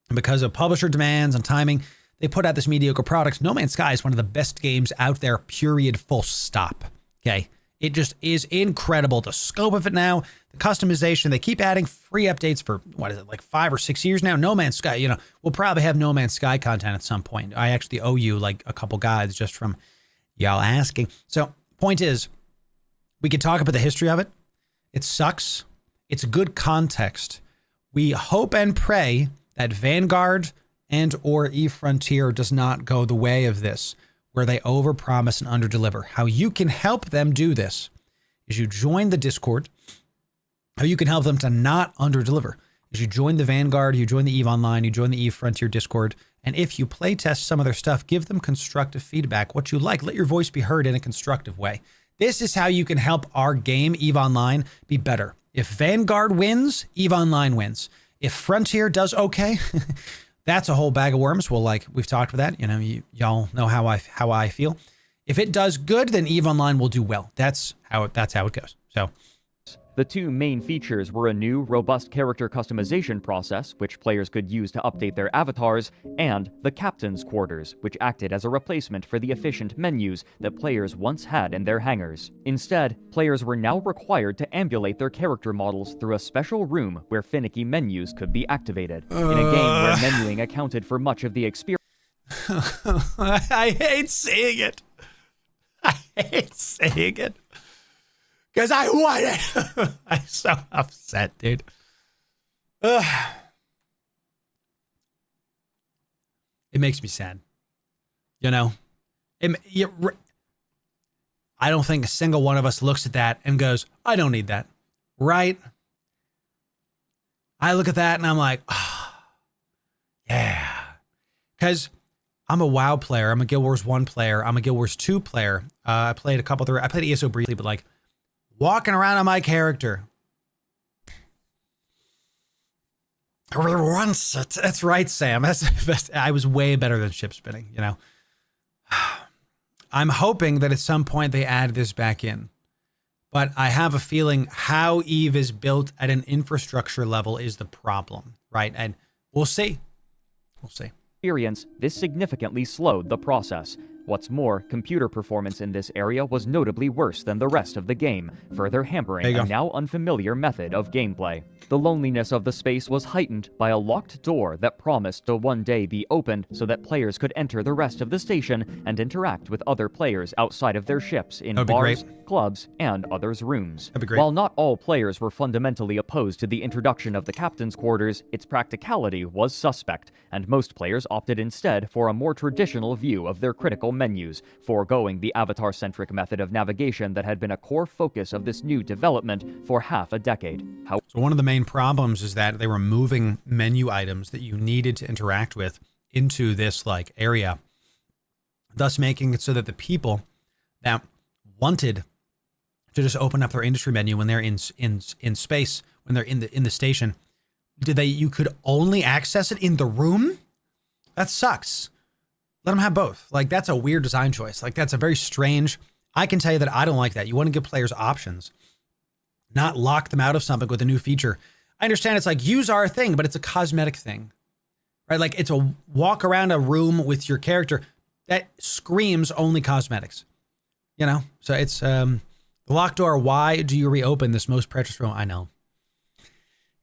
and because of publisher demands and timing, they put out this mediocre product. No Man's Sky is one of the best games out there, period, full stop. Okay. It just is incredible. The scope of it now, the customization, they keep adding free updates for, what is it, like 5 or 6 years now? No Man's Sky, we'll probably have No Man's Sky content at some point. I actually owe you like a couple guides just from y'all asking. So point is, we could talk about the history of it. It sucks. It's good context. We hope and pray that Vanguard and or Eve Frontier does not go the way of this, where they overpromise and underdeliver. How you can help them do this is you join the Discord. How you can help them to not underdeliver is you join the Vanguard, you join the Eve Online, you join the Eve Frontier Discord, and if you playtest some of their stuff, give them constructive feedback, what you like. Let your voice be heard in a constructive way. This is how you can help our game, Eve Online, be better. If Vanguard wins, Eve Online wins. If Frontier does okay, that's a whole bag of worms. Well, like we've talked about that, y'all know how I feel. If it does good, then Eve Online will do well. That's how it goes. So The two main features were a new, robust character customization process, which players could use to update their avatars, and the Captain's Quarters, which acted as a replacement for the efficient menus that players once had in their hangars. Instead, players were now required to ambulate their character models through a special room where finicky menus could be activated. In a game where menuing accounted for much of the experience. I hate seeing it. Because I want it. I'm so upset, dude. Ugh. It makes me sad. I don't think a single one of us looks at that and goes, I don't need that. Right? I look at that and I'm like, oh, yeah. Because I'm a WoW player. I'm a Guild Wars 1 player. I'm a Guild Wars 2 player. I played a couple of I played ESO briefly, but like, walking around on my character. That's right, Sam. I was way better than ship spinning, I'm hoping that at some point they add this back in. But I have a feeling how Eve is built at an infrastructure level is the problem, right? And we'll see. This significantly slowed the process. What's more, computer performance in this area was notably worse than the rest of the game, further hampering a now unfamiliar method of gameplay. The loneliness of the space was heightened by a locked door that promised to one day be opened so that players could enter the rest of the station and interact with other players outside of their ships in bars, clubs, and others' rooms. While not all players were fundamentally opposed to the introduction of the Captain's Quarters, its practicality was suspect, and most players opted instead for a more traditional view of their critical menus, foregoing the avatar-centric method of navigation that had been a core focus of this new development for half a decade. So one of the main problems is that they were moving menu items that you needed to interact with into this area, thus making it so that the people that wanted to just open up their industry menu when they're in space, when they're in the station, you could only access it in the room? That sucks. Let them have both. That's a weird design choice. That's a very strange. I can tell you that I don't like that. You want to give players options, not lock them out of something with a new feature. I understand it's use our thing, but it's a cosmetic thing, right? It's a walk around a room with your character that screams only cosmetics, So it's the locked door. Why do you reopen this most precious room? I know.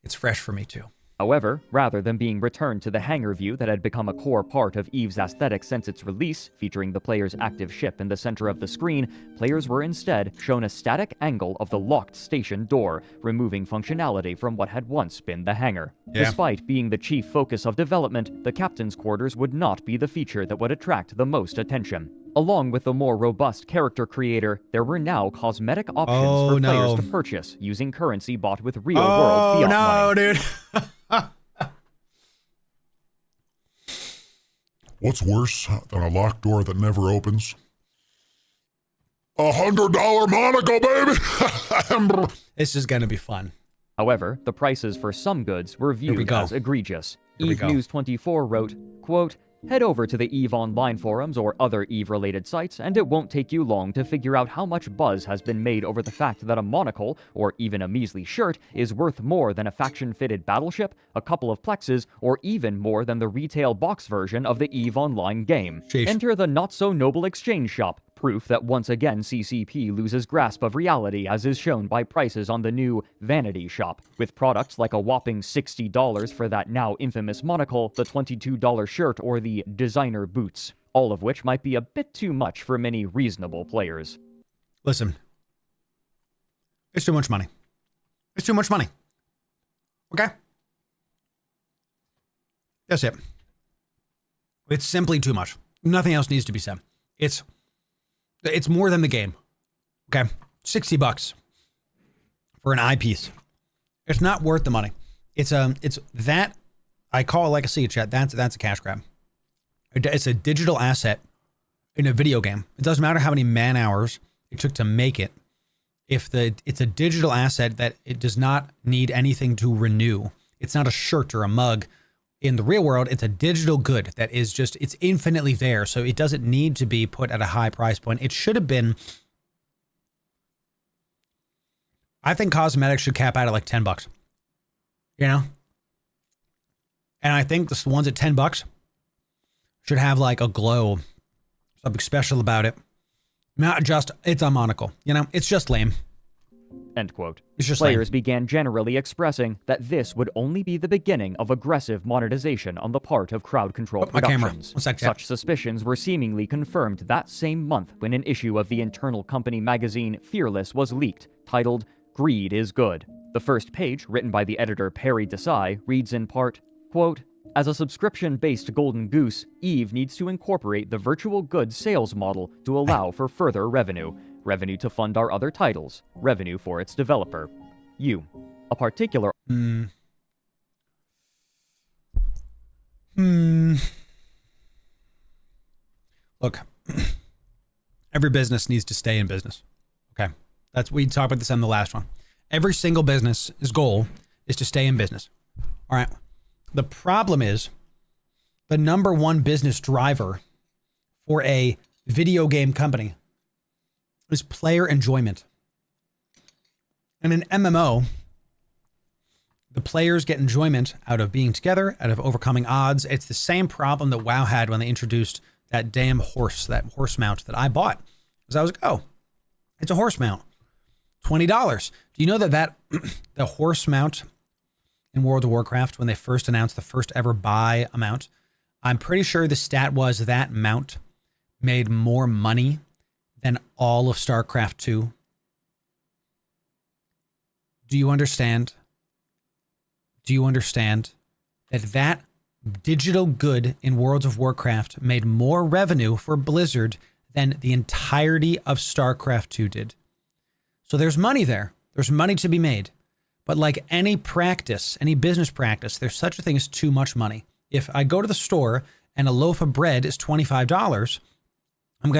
It's fresh for me too. However, rather than being returned to the hangar view that had become a core part of Eve's aesthetic since its release, featuring the player's active ship in the center of the screen, players were instead shown a static angle of the locked station door, removing functionality from what had once been the hangar. Yeah. Despite being the chief focus of development, the Captain's Quarters would not be the feature that would attract the most attention. Along with the more robust character creator, there were now cosmetic options for players to purchase using currency bought with real-world fiat money. Dude. What's worse than a locked door that never opens? $100 Monaco, baby! This is going to be fun. However, the prices for some goods were viewed as egregious. Eve News 24 wrote, quote, "Head over to the EVE Online forums or other EVE-related sites, and it won't take you long to figure out how much buzz has been made over the fact that a monocle, or even a measly shirt, is worth more than a faction-fitted battleship, a couple of plexes, or even more than the retail box version of the EVE Online game. Sheesh. Enter the not-so-noble exchange shop, proof that once again CCP loses grasp of reality, as is shown by prices on the new Vanity Shop, with products like a whopping $60 for that now infamous monocle, the $22 shirt, or the designer boots, all of which might be a bit too much for many reasonable players. Listen, it's too much money. It's too much money. Okay? That's it. It's simply too much. Nothing else needs to be said. It's more than the game. Okay? $60 for an eyepiece. It's not worth the money. It's that, I call it like a sea chat. That's a cash grab. It's a digital asset in a video game. It doesn't matter how many man hours it took to make it. It's a digital asset that it does not need anything to renew. It's not a shirt or a mug. In the real world, it's a digital good that is just, it's infinitely there. So it doesn't need to be put at a high price point. It should have been, I think cosmetics should cap out at like $10, you know? And I think the ones at $10 should have like a glow, something special about it. Not just, it's a monocle, you know? It's just lame. End quote. It's just Players lame. began generally expressing that this would only be the beginning of aggressive monetization on the part of crowd control my camera. productions. One sec, chat. Such suspicions were seemingly confirmed that same month when an issue of the internal company magazine Fearless was leaked, titled Greed is Good. The first page, written by the editor Perry Desai, reads in part, quote, "As a subscription-based golden goose, Eve needs to incorporate the virtual goods sales model to allow for further revenue. Revenue to fund our other titles. Revenue for its developer. You. A particular..." Look, every business needs to stay in business. Okay. We talked about this on the last one. Every single business's goal is to stay in business. All right. The problem is the number one business driver for a video game company is player enjoyment. In an MMO, the players get enjoyment out of being together, out of overcoming odds. It's the same problem that WoW had when they introduced that damn horse, that horse mount that I bought. Because I was like, oh, it's a horse mount. $20. Do you know that the horse mount in World of Warcraft, when they first announced the first ever buy amount, I'm pretty sure the stat was that mount made more money than all of StarCraft 2. Do you understand? Do you understand that digital good in World of Warcraft made more revenue for Blizzard than the entirety of StarCraft 2 did? So there's money there. There's money to be made. But like any practice, any business practice, there's such a thing as too much money. If I go to the store and a loaf of bread is $25, I'm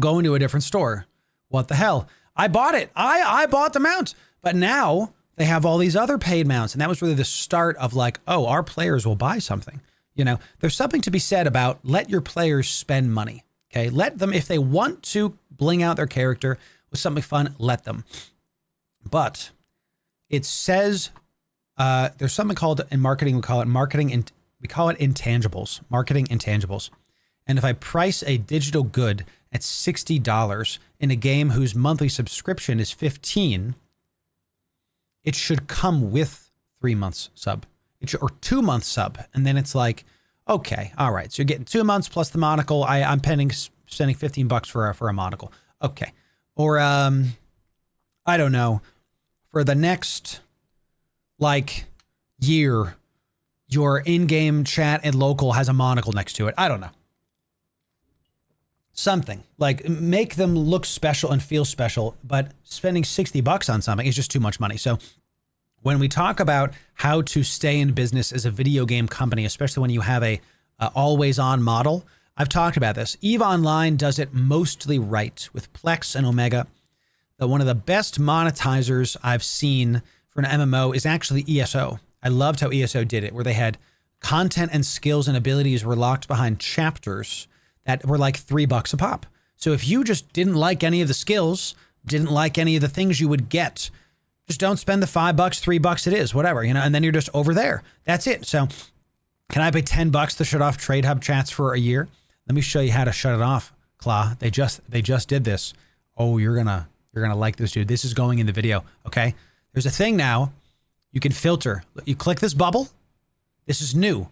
going to a different store. What the hell? I bought it. I bought the mount. But now they have all these other paid mounts. And that was really the start of like, oh, our players will buy something. You know, there's something to be said about let your players spend money. Okay. Let them, if they want to bling out their character with something fun, let them. But it says there's something called in marketing, we call it intangibles, marketing intangibles. And if I price a digital good at $60 in a game whose monthly subscription is $15, it should come with 3 months sub or 2 months sub. And then it's like, okay, all right. So you're getting 2 months plus the monocle. I'm spending $15 for a monocle. Okay. Or, I don't know, for the next like year, your in-game chat and local has a monocle next to it. I don't know. Something like make them look special and feel special, but spending $60 on something is just too much money. So when we talk about how to stay in business as a video game company, especially when you have a always on model, I've talked about this. EVE Online does it mostly right with Plex and Omega. One of the best monetizers I've seen for an MMO is actually ESO. I loved how ESO did it, where they had content and skills and abilities were locked behind chapters that were like $3 a pop. So if you just didn't like any of the skills, didn't like any of the things you would get, just don't spend the $5, $3 it is, whatever, you know, and then you're just over there. That's it. So can I pay $10 to shut off Trade Hub chats for a year? Let me show you how to shut it off Claw. They just did this. Oh, you're gonna like this, dude. This is going in the video. Okay. There's a thing now. You can filter. You click this bubble. This is new.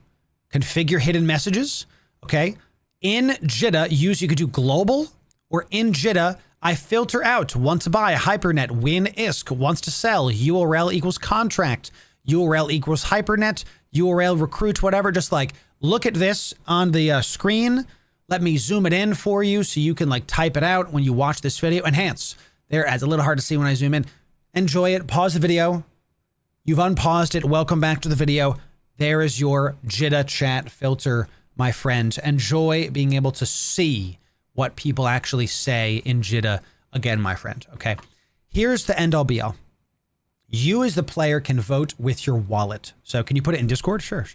Configure hidden messages. Okay. In JITA, you could do global, or in JITA, I filter out want to buy hypernet, win ISK, wants to sell, URL equals contract, URL equals hypernet, URL recruit, whatever. Just like look at this on the screen. Let me zoom it in for you so you can like type it out when you watch this video. Enhance. There, it's a little hard to see when I zoom in. Enjoy it. Pause the video. You've unpaused it. Welcome back to the video. There is your JITA chat filter, my friend. Enjoy being able to see what people actually say in JITA again, my friend. Okay. Here's the end all be all. You as the player can vote with your wallet. So can you put it in Discord? Sure.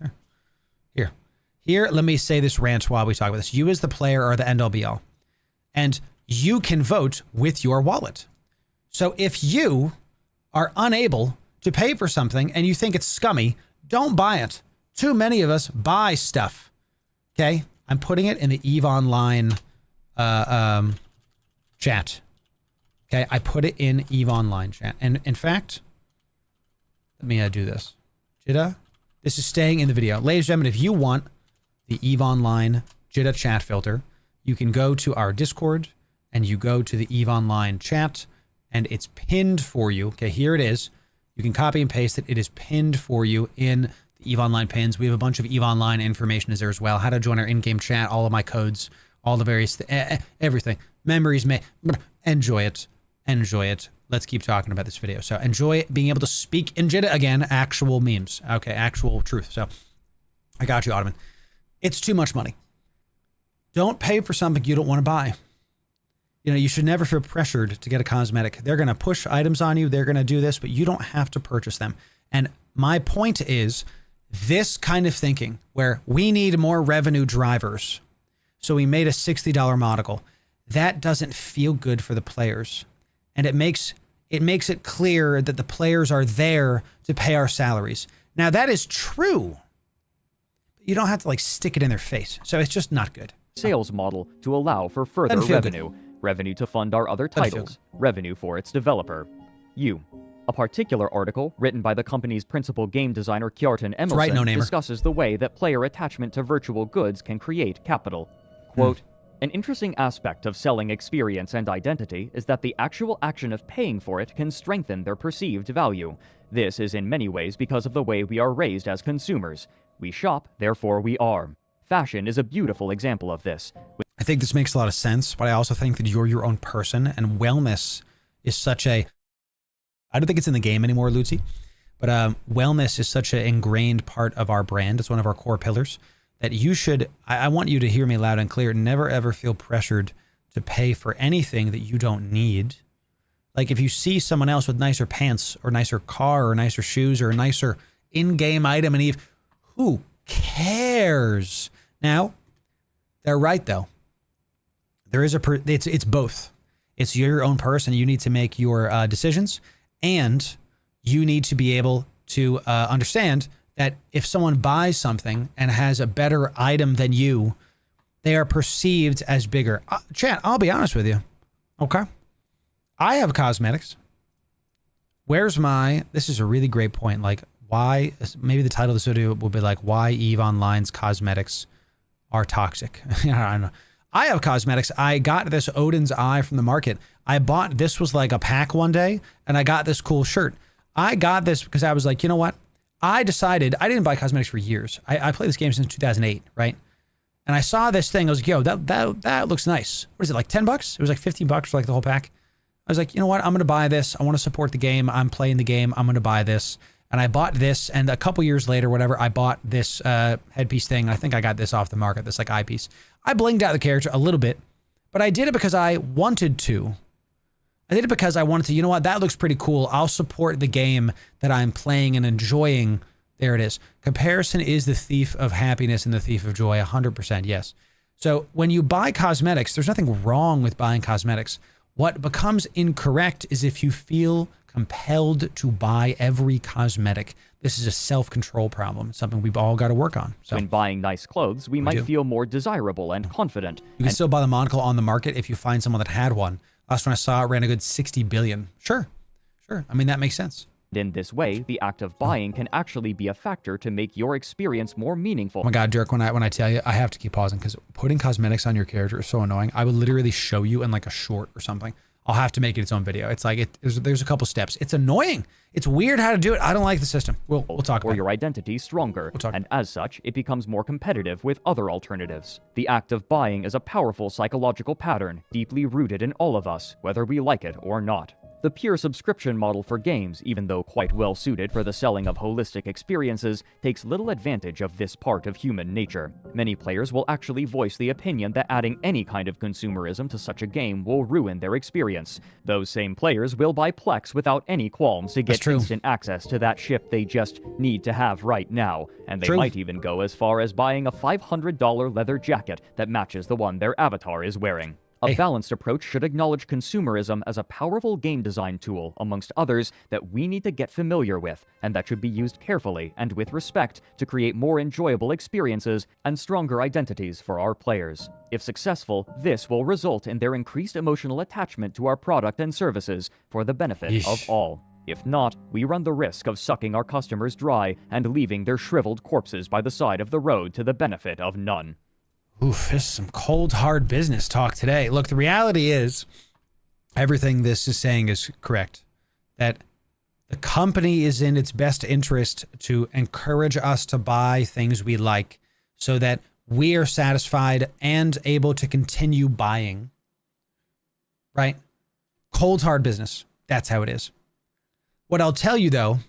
Here, let me say this rant while we talk about this. You as the player are the end all be all. And you can vote with your wallet. So if you are unable to pay for something and you think it's scummy, don't buy it. Too many of us buy stuff. Okay? I'm putting it in the EVE Online chat. Okay? I put it in EVE Online chat. And in fact, let me do this. JITA, this is staying in the video. Ladies and gentlemen, if you want the EVE Online JITA chat filter, you can go to our Discord and you go to the EVE Online chat and it's pinned for you. Okay, here it is. You can copy and paste it. It is pinned for you in the EVE Online pins. We have a bunch of EVE Online information is there as well. How to join our in-game chat, all of my codes, all the various, everything. Memories may, enjoy it. Enjoy it. Let's keep talking about this video. So enjoy being able to speak in JITA again, actual memes. Okay, actual truth. So I got you, Ottoman. It's too much money. Don't pay for something you don't want to buy. You know, you should never feel pressured to get a cosmetic. They're going to push items on you. They're going to do this, but you don't have to purchase them. And my point is this kind of thinking where we need more revenue drivers. So we made a $60 monocle. That doesn't feel good for the players. And it makes it clear that the players are there to pay our salaries. Now that is true. You don't have to like stick it in their face. So it's just not good. Sales model to allow for further revenue. Revenue to fund our other titles. Revenue for its developer. A particular article written by the company's principal game designer Kjartan Emerson discusses the way that player attachment to virtual goods can create capital. Quote, an interesting aspect of selling experience and identity is that the actual action of paying for it can strengthen their perceived value. This is in many ways because of the way we are raised as consumers. We shop, therefore we are. Fashion is a beautiful example of this. I think this makes a lot of sense, but I also think that you're your own person, and wellness is such a... I don't think it's in the game anymore, Lucy, but wellness is such an ingrained part of our brand. It's one of our core pillars that you should... I want you to hear me loud and clear. Never, ever feel pressured to pay for anything that you don't need. Like if you see someone else with nicer pants or nicer car or nicer shoes or a nicer in-game item and Eve, who cares? Now, they're right though. There is it's both. It's your own person. You need to make your decisions, and you need to be able to understand that if someone buys something and has a better item than you, they are perceived as bigger. Chat, I'll be honest with you. Okay. I have cosmetics. Where's my... This is a really great point. Like, why... Maybe the title of this video will be like, why EVE Online's cosmetics are toxic. I don't know. I have cosmetics. I got this Odin's Eye from the market. I bought... This was like a pack one day, and I got this cool shirt. I got this because I was like, you know what? I decided... I didn't buy cosmetics for years. I played this game since 2008, right? And I saw this thing. I was like, yo, that looks nice. What is it, like 10 bucks? It was like 15 bucks for like the whole pack. I was like, you know what? I'm going to buy this. I want to support the game. I'm playing the game. I'm going to buy this. And I bought this. And a couple years later, whatever, I bought this headpiece thing. I think I got this off the market, this like eyepiece. I blinged out the character a little bit, but I did it because I wanted to. I did it because I wanted to, you know what? That looks pretty cool. I'll support the game that I'm playing and enjoying. There it is. Comparison is the thief of happiness and the thief of joy. 100%, yes. So when you buy cosmetics, there's nothing wrong with buying cosmetics. What becomes incorrect is if you feel compelled to buy every cosmetic. This is a self-control problem, something we've all got to work on. So When buying nice clothes, we might do. feel more desirable and confident. you can still buy the monocle on the market if you find someone that had one. Last one I saw, it ran a good 60 billion. Sure. I mean, that makes sense. In this way, the act of buying can actually be a factor to make your experience more meaningful. Oh my God, Dirk, when I tell you, I have to keep pausing because putting cosmetics on your character is so annoying. I would literally show you in like a short or something. I'll have to make it its own video. It's like, there's a couple steps. It's annoying. It's weird how to do it. I don't like the system. We'll talk about or it. your identity stronger, and as such, it becomes more competitive with other alternatives. The act of buying is a powerful psychological pattern, deeply rooted in all of us, whether we like it or not. The pure subscription model for games, even though quite well suited for the selling of holistic experiences, takes little advantage of this part of human nature. Many players will actually voice the opinion that adding any kind of consumerism to such a game will ruin their experience. Those same players will buy Plex without any qualms to get instant access to that ship they just need to have right now, and they might even go as far as buying a $500 leather jacket that matches the one their avatar is wearing. A balanced approach should acknowledge consumerism as a powerful game design tool, amongst others, that we need to get familiar with, and that should be used carefully and with respect to create more enjoyable experiences and stronger identities for our players. If successful, this will result in their increased emotional attachment to our product and services for the benefit of all. If not, we run the risk of sucking our customers dry and leaving their shriveled corpses by the side of the road to the benefit of none. Oof, this is some cold, hard business talk today. Look, the reality is everything this is saying is correct. That the company is in its best interest to encourage us to buy things we like so that we are satisfied and able to continue buying. Right? Cold, hard business. That's how it is. What I'll tell you, though,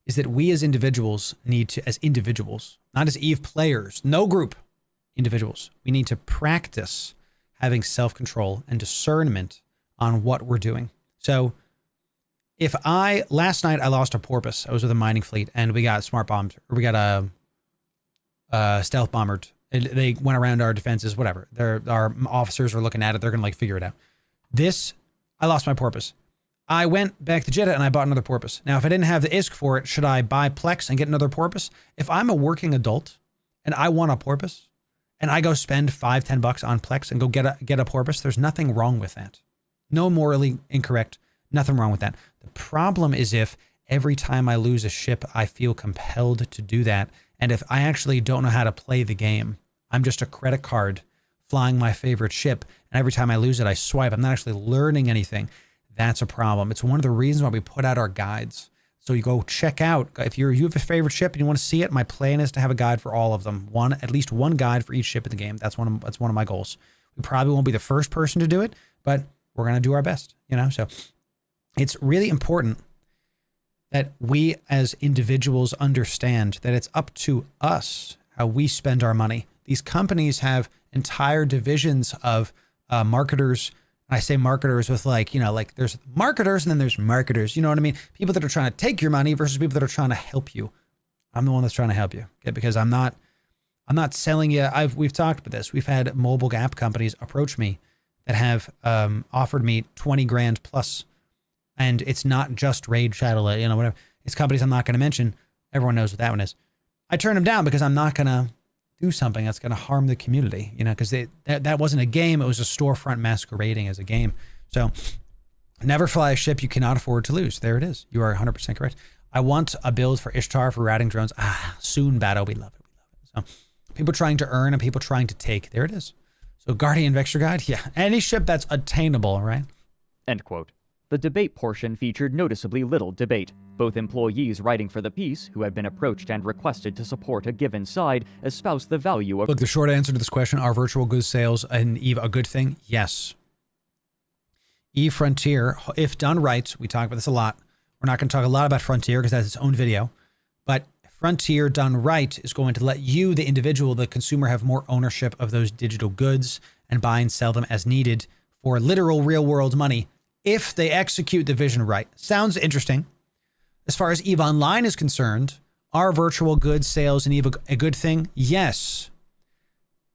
is that we as individuals need to, as individuals, not as EVE players, no group, individuals, we need to practice having self-control and discernment on what we're doing. So if last night I lost a porpoise, I was with a mining fleet and we got smart bombed, or we got stealth bombered. They went around our defenses, whatever. Our officers are looking at it. They're going to like figure it out. I lost my porpoise. I went back to Jeddah and I bought another porpoise. Now, if I didn't have the ISK for it, should I buy Plex and get another porpoise? If I'm a working adult and I want a porpoise, and I go spend $5-10 on Plex and go get a porpoise, there's nothing wrong with that. No morally incorrect, nothing wrong with that. The problem is if every time I lose a ship, I feel compelled to do that. And if I actually don't know how to play the game, I'm just a credit card flying my favorite ship, and every time I lose it, I swipe. I'm not actually learning anything. That's a problem. It's one of the reasons why we put out our guides. So you go check out, if you have a favorite ship and you want to see it, my plan is to have a guide for all of them. At least one guide for each ship in the game. That's one of my goals. We probably won't be the first person to do it, but we're going to do our best, So it's really important that we as individuals understand that it's up to us how we spend our money. These companies have entire divisions of marketers. I say marketers with there's marketers and then there's marketers. You know what I mean? People that are trying to take your money versus people that are trying to help you. I'm the one that's trying to help you, okay? Because I'm not selling you. We've talked about this. We've had mobile app companies approach me that have offered me 20 grand plus, and it's not just Raid Shadow, whatever. It's companies I'm not going to mention. Everyone knows what that one is. I turn them down because I'm not going to do something that's going to harm the community, because that wasn't a game. It was a storefront masquerading as a game. So never fly a ship you cannot afford to lose. There it is. You are 100% correct. I want a build for Ishtar for routing drones. Soon, Battle. We love it. So people trying to earn and people trying to take. There it is. So Guardian Vector Guide. Yeah. Any ship that's attainable, right? End quote. The debate portion featured noticeably little debate. Both employees writing for the piece, who had been approached and requested to support a given side, espoused the value of... Look, the short answer to this question, are virtual goods sales in EVE a good thing? Yes. EVE Frontier, if done right, we talk about this a lot. We're not going to talk a lot about Frontier because that's its own video. But Frontier done right is going to let you, the individual, the consumer, have more ownership of those digital goods and buy and sell them as needed for literal real-world money if they execute the vision right. Sounds interesting. As far as EVE Online is concerned, are virtual goods sales in EVE a good thing? Yes.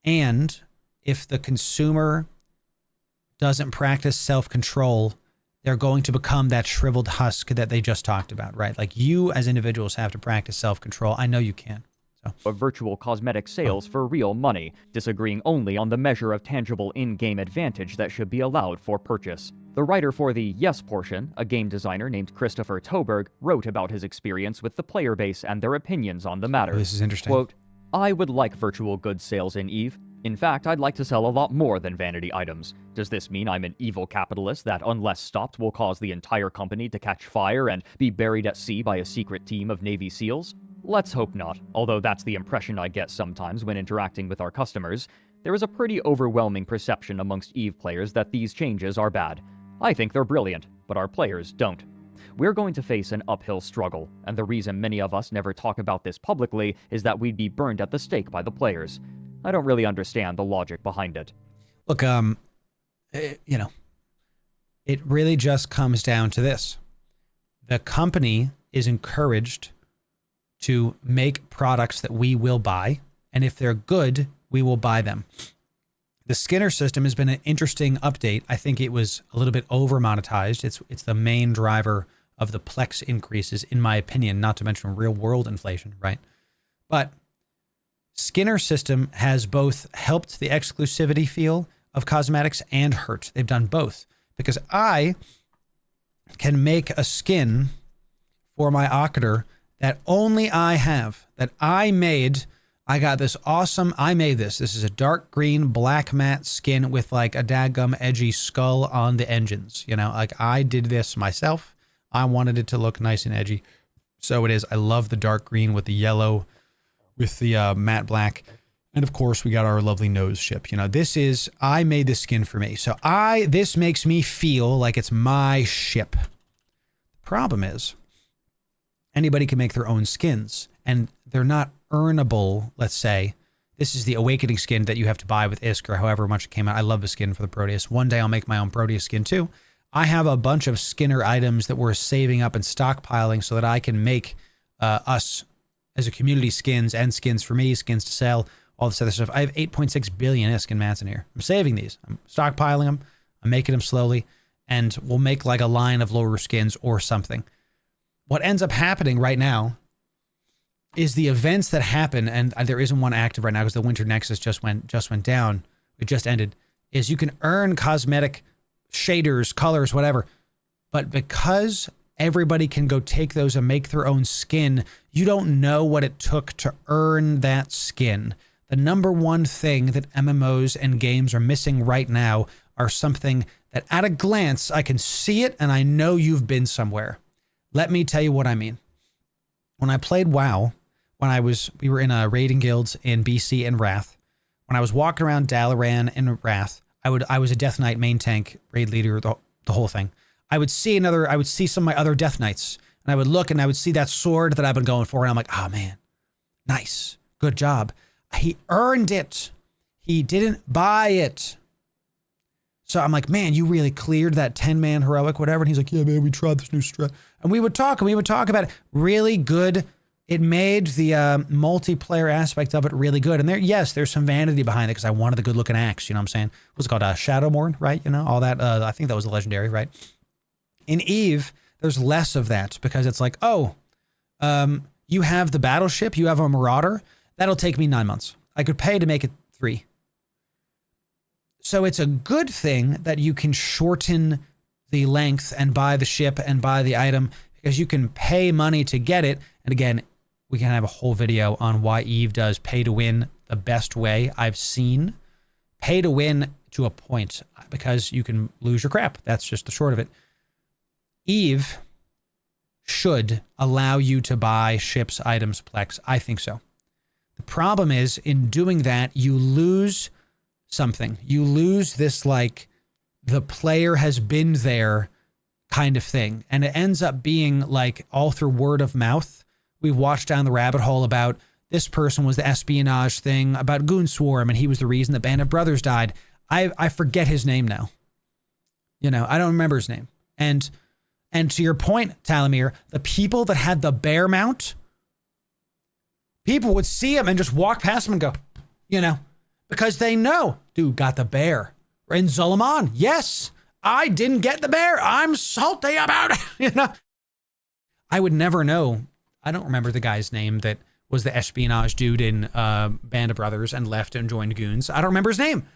And if the consumer doesn't practice self-control they're going to become that shriveled husk that they just talked about, right? Like you as individuals have to practice self-control. I know you can. So. Of virtual cosmetic sales for real money, disagreeing only on the measure of tangible in-game advantage that should be allowed for purchase. The writer for the Yes portion, a game designer named Christopher Toberg, wrote about his experience with the player base and their opinions on the matter. Oh, this is interesting. Quote, I would like virtual goods sales in EVE. In fact, I'd like to sell a lot more than vanity items. Does this mean I'm an evil capitalist that, unless stopped, will cause the entire company to catch fire and be buried at sea by a secret team of Navy SEALs? Let's hope not, although that's the impression I get sometimes when interacting with our customers. There is a pretty overwhelming perception amongst EVE players that these changes are bad. I think they're brilliant, but our players don't. We're going to face an uphill struggle, and the reason many of us never talk about this publicly is that we'd be burned at the stake by the players. I don't really understand the logic behind it. Look, you know, it really just comes down to this. The company is encouraged to make products that we will buy, and if they're good, we will buy them. The Skinner system has been an interesting update. I think it was a little bit over monetized. It's the main driver of the Plex increases, in my opinion, not to mention real world inflation, right? But Skinner system has both helped the exclusivity feel of cosmetics and hurt. They've done both, because I can make a skin for my Ocketer that only I have, that I made. I got this awesome, I made this. This is a dark green, black matte skin with like a daggum edgy skull on the engines. You know, like I did this myself. I wanted it to look nice and edgy. So it is. I love the dark green with the yellow, with the matte black. And of course we got our lovely nose ship. You know, this is, I made this skin for me. So this makes me feel like it's my ship. The problem is, anybody can make their own skins, and they're not earnable, let's say. This is the Awakening skin that you have to buy with ISK or however much it came out. I love the skin for the Proteus. One day I'll make my own Proteus skin too. I have a bunch of Skinner items that we're saving up and stockpiling so that I can make us as a community skins and skins for me, skins to sell, all this other stuff. I have 8.6 billion ISK and mats in here. I'm saving these. I'm stockpiling them. I'm making them slowly, and we'll make like a line of Loru skins or something. What ends up happening right now is the events that happen, and there isn't one active right now because the Winter Nexus just went down. It just ended. Is you can earn cosmetic shaders, colors, whatever, but because everybody can go take those and make their own skin, you don't know what it took to earn that skin. The number one thing that MMOs and games are missing right now are something that at a glance I can see it and I know you've been somewhere. Let me tell you what I mean. When I played WoW, we were in raiding guilds in BC and Wrath. When I was walking around Dalaran and Wrath, I was a Death Knight main tank, raid leader, the whole thing. I would see some of my other Death Knights, and I would look and I would see that sword that I've been going for, and I'm like, oh man, nice, good job. He earned it. He didn't buy it. So I'm like, man, you really cleared that 10-man heroic, whatever. And he's like, yeah, man, we tried this new strat. And we would talk about it. Really good. It made the multiplayer aspect of it really good. And there's some vanity behind it because I wanted the good-looking axe. You know what I'm saying? What's it called? Shadowmourne, right? You know, all that. I think that was a legendary, right? In EVE, there's less of that because it's like, you have the battleship, you have a marauder. That'll take me 9 months. I could pay to make it 3. So it's a good thing that you can shorten the length and buy the ship and buy the item because you can pay money to get it. And again, we can have a whole video on why EVE does pay to win the best way I've seen. Pay to win to a point because you can lose your crap. That's just the short of it. EVE should allow you to buy ships, items, Plex. I think so. The problem is in doing that, you lose something. You lose this like the player has been there kind of thing. And it ends up being like all through word of mouth. We've watched down the rabbit hole about this person was the espionage thing about Goon Swarm and he was the reason that Band of Brothers died. I forget his name now. You know, I don't remember his name. And to your point, Talamir, the people that had the bear mount, people would see him and just walk past him and go, you know, because they know, dude got the bear. In Zulaman, yes, I didn't get the bear. I'm salty about it. I would never know. I don't remember the guy's name that was the espionage dude in Band of Brothers and left and joined Goons. I don't remember his name.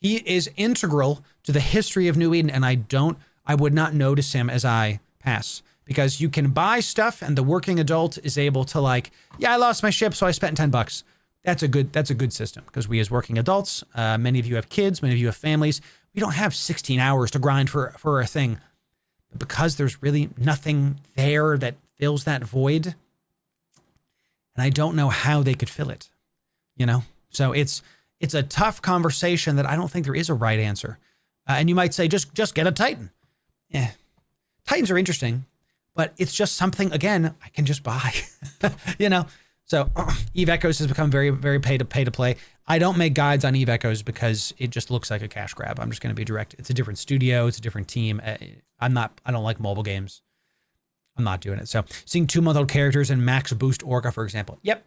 He is integral to the history of New Eden, and I would not notice him as I pass, because you can buy stuff and the working adult is able to I lost my ship, so I spent $10. That's a good system, because we as working adults, many of you have kids, many of you have families. We don't have 16 hours to grind for a thing. But because there's really nothing there that fills that void, and I don't know how they could fill it, So it's a tough conversation that I don't think there is a right answer. And you might say, just get a Titan. Yeah, Titans are interesting, but it's just something, again, I can just buy, So Eve Echoes has become very, very pay to play. I don't make guides on Eve Echoes because it just looks like a cash grab. I'm just going to be direct. It's a different studio. It's a different team. I don't like mobile games. I'm not doing it. So seeing 2-month-old characters in max boost Orca, for example. Yep.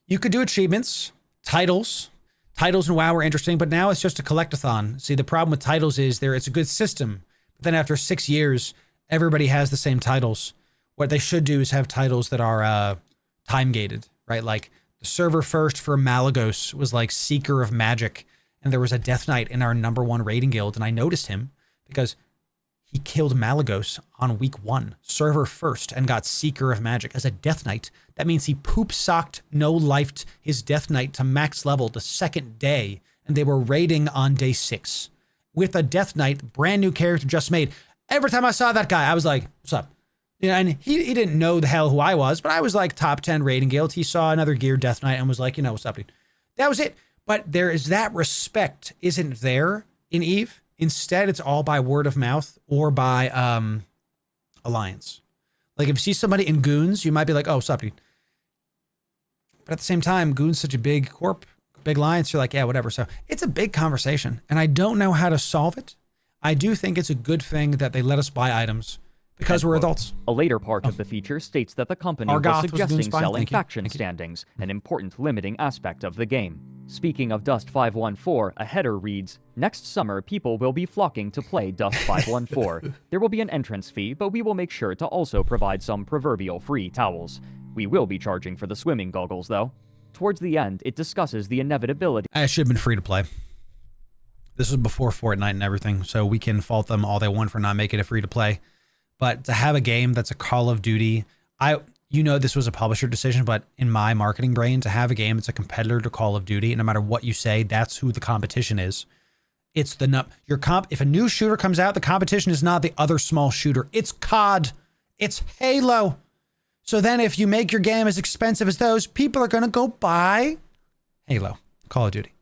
You could do achievements, titles. Titles in WoW are interesting, but now it's just a collectathon. See, the problem with titles is it's a good system. But then after 6 years, everybody has the same titles. What they should do is have titles that are time gated, right? Like the server first for Malagos was like Seeker of Magic. And there was a Death Knight in our #1 raiding guild. And I noticed him because he killed Malagos on week 1, server first, and got Seeker of Magic as a Death Knight. That means he poop-socked, no-lifed his Death Knight to max level the second day, and they were raiding on day 6 with a Death Knight, brand new character just made. Every time I saw that guy, I was like, what's up? And he didn't know the hell who I was, but I was like top 10 raiding guild. He saw another gear Death Knight and was like, what's up, dude? That was it. But there is that respect isn't there in Eve. Instead, it's all by word of mouth or by alliance. Like if you see somebody in Goons, you might be like, oh, sup, dude. But at the same time, Goons such a big corp, big alliance, you're like, yeah, whatever. So it's a big conversation, and I don't know how to solve it. I do think it's a good thing that they let us buy items because we're adults. A later part of the feature states that the company Argoth was was suggesting Goonspy. selling Thank you. faction standings, an important limiting aspect of the game. Speaking of Dust 514, a header reads, "Next summer, people will be flocking to play Dust 514. There will be an entrance fee, but we will make sure to also provide some proverbial free towels. We will be charging for the swimming goggles, though." Towards the end, it discusses the inevitability. It should have been free to play. This was before Fortnite and everything, so we can fault them all they want for not making it free to play. But to have a game that's a Call of Duty, this was a publisher decision, but in my marketing brain, to have a game that's a competitor to Call of Duty, and no matter what you say, that's who the competition is. It's if a new shooter comes out, the competition is not the other small shooter. It's COD. It's Halo. So then if you make your game as expensive as those, people are going to go buy Halo, Call of Duty.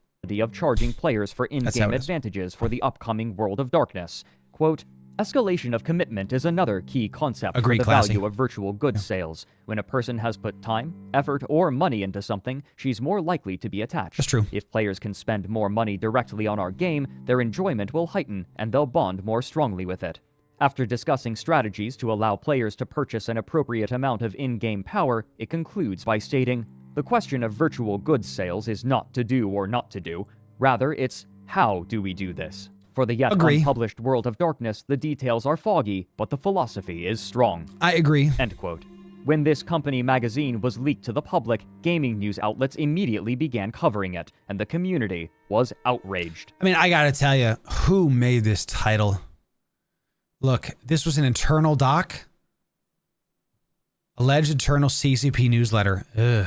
Of charging players for in-game advantages for the upcoming World of Darkness. Quote, "Escalation of commitment is another key concept for the value of virtual goods sales. When a person has put time, effort, or money into something, she's more likely to be attached. That's true. If players can spend more money directly on our game, their enjoyment will heighten, and they'll bond more strongly with it." After discussing strategies to allow players to purchase an appropriate amount of in-game power, it concludes by stating, "The question of virtual goods sales is not to do or not to do. Rather, it's how do we do this? For the yet unpublished World of Darkness, the details are foggy, but the philosophy is strong." I agree. End quote. When this company magazine was leaked to the public, gaming news outlets immediately began covering it, and the community was outraged. I mean, I gotta tell you, who made this title? Look, this was an internal doc. Alleged internal CCP newsletter. Ugh.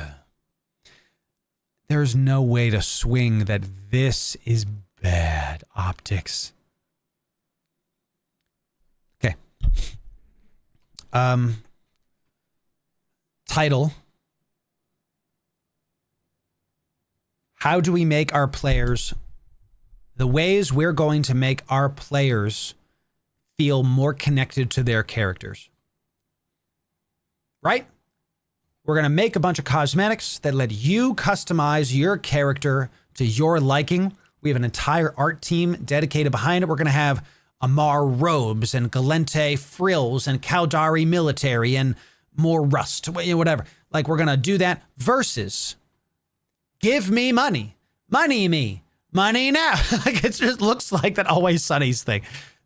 There's no way to swing that this is bad optics. Okay. Title. How do we make our players, the ways we're going to make our players feel more connected to their characters? Right? We're going to make a bunch of cosmetics that let you customize your character to your liking. We have an entire art team dedicated behind it. We're going to have Amar robes and Galente frills and Caldari military and more rust, whatever. Like, we're going to do that versus give me money. Money me. Money now. Like, it just looks like that Always Sunny's thing.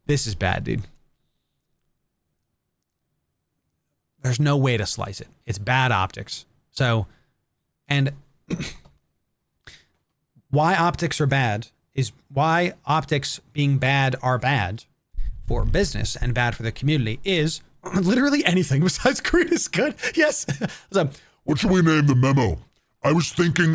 This is bad, dude. There's no way to slice it. It's bad optics. So, and why optics are bad is why optics being bad are bad for business and bad for the community is literally anything besides green is good. Yes. So, What should we name the memo? I was thinking,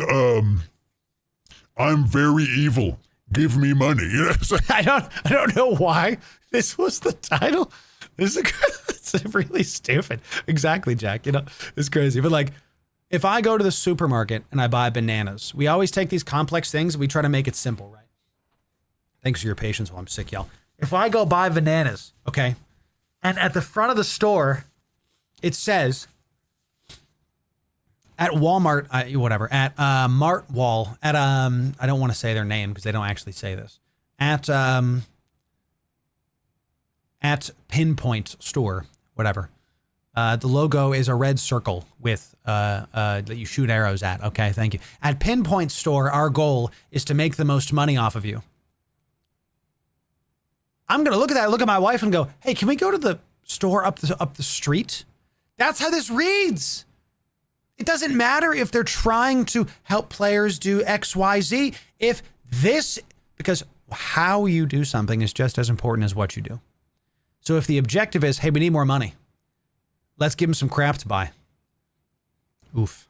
I'm very evil. Give me money. You know, it's like, I don't know why this was the title. This is it's really stupid. Exactly, Jack. You know, it's crazy. But like, if I go to the supermarket and I buy bananas, we always take these complex things and we try to make it simple, right? Thanks for your patience while I'm sick, y'all. If I go buy bananas, okay, and at the front of the store, it says at Walmart, at Mart Wall, at I don't want to say their name because they don't actually say this. At Pinpoint Store, whatever. The logo is a red circle with that you shoot arrows at. Okay, thank you. At Pinpoint Store, our goal is to make the most money off of you. I'm gonna look at that, look at my wife, and go, "Hey, can we go to the store up the street?" That's how this reads. It doesn't matter if they're trying to help players do X, Y, Z. Because how you do something is just as important as what you do. So if the objective is, hey, we need more money, let's give them some crap to buy. Oof.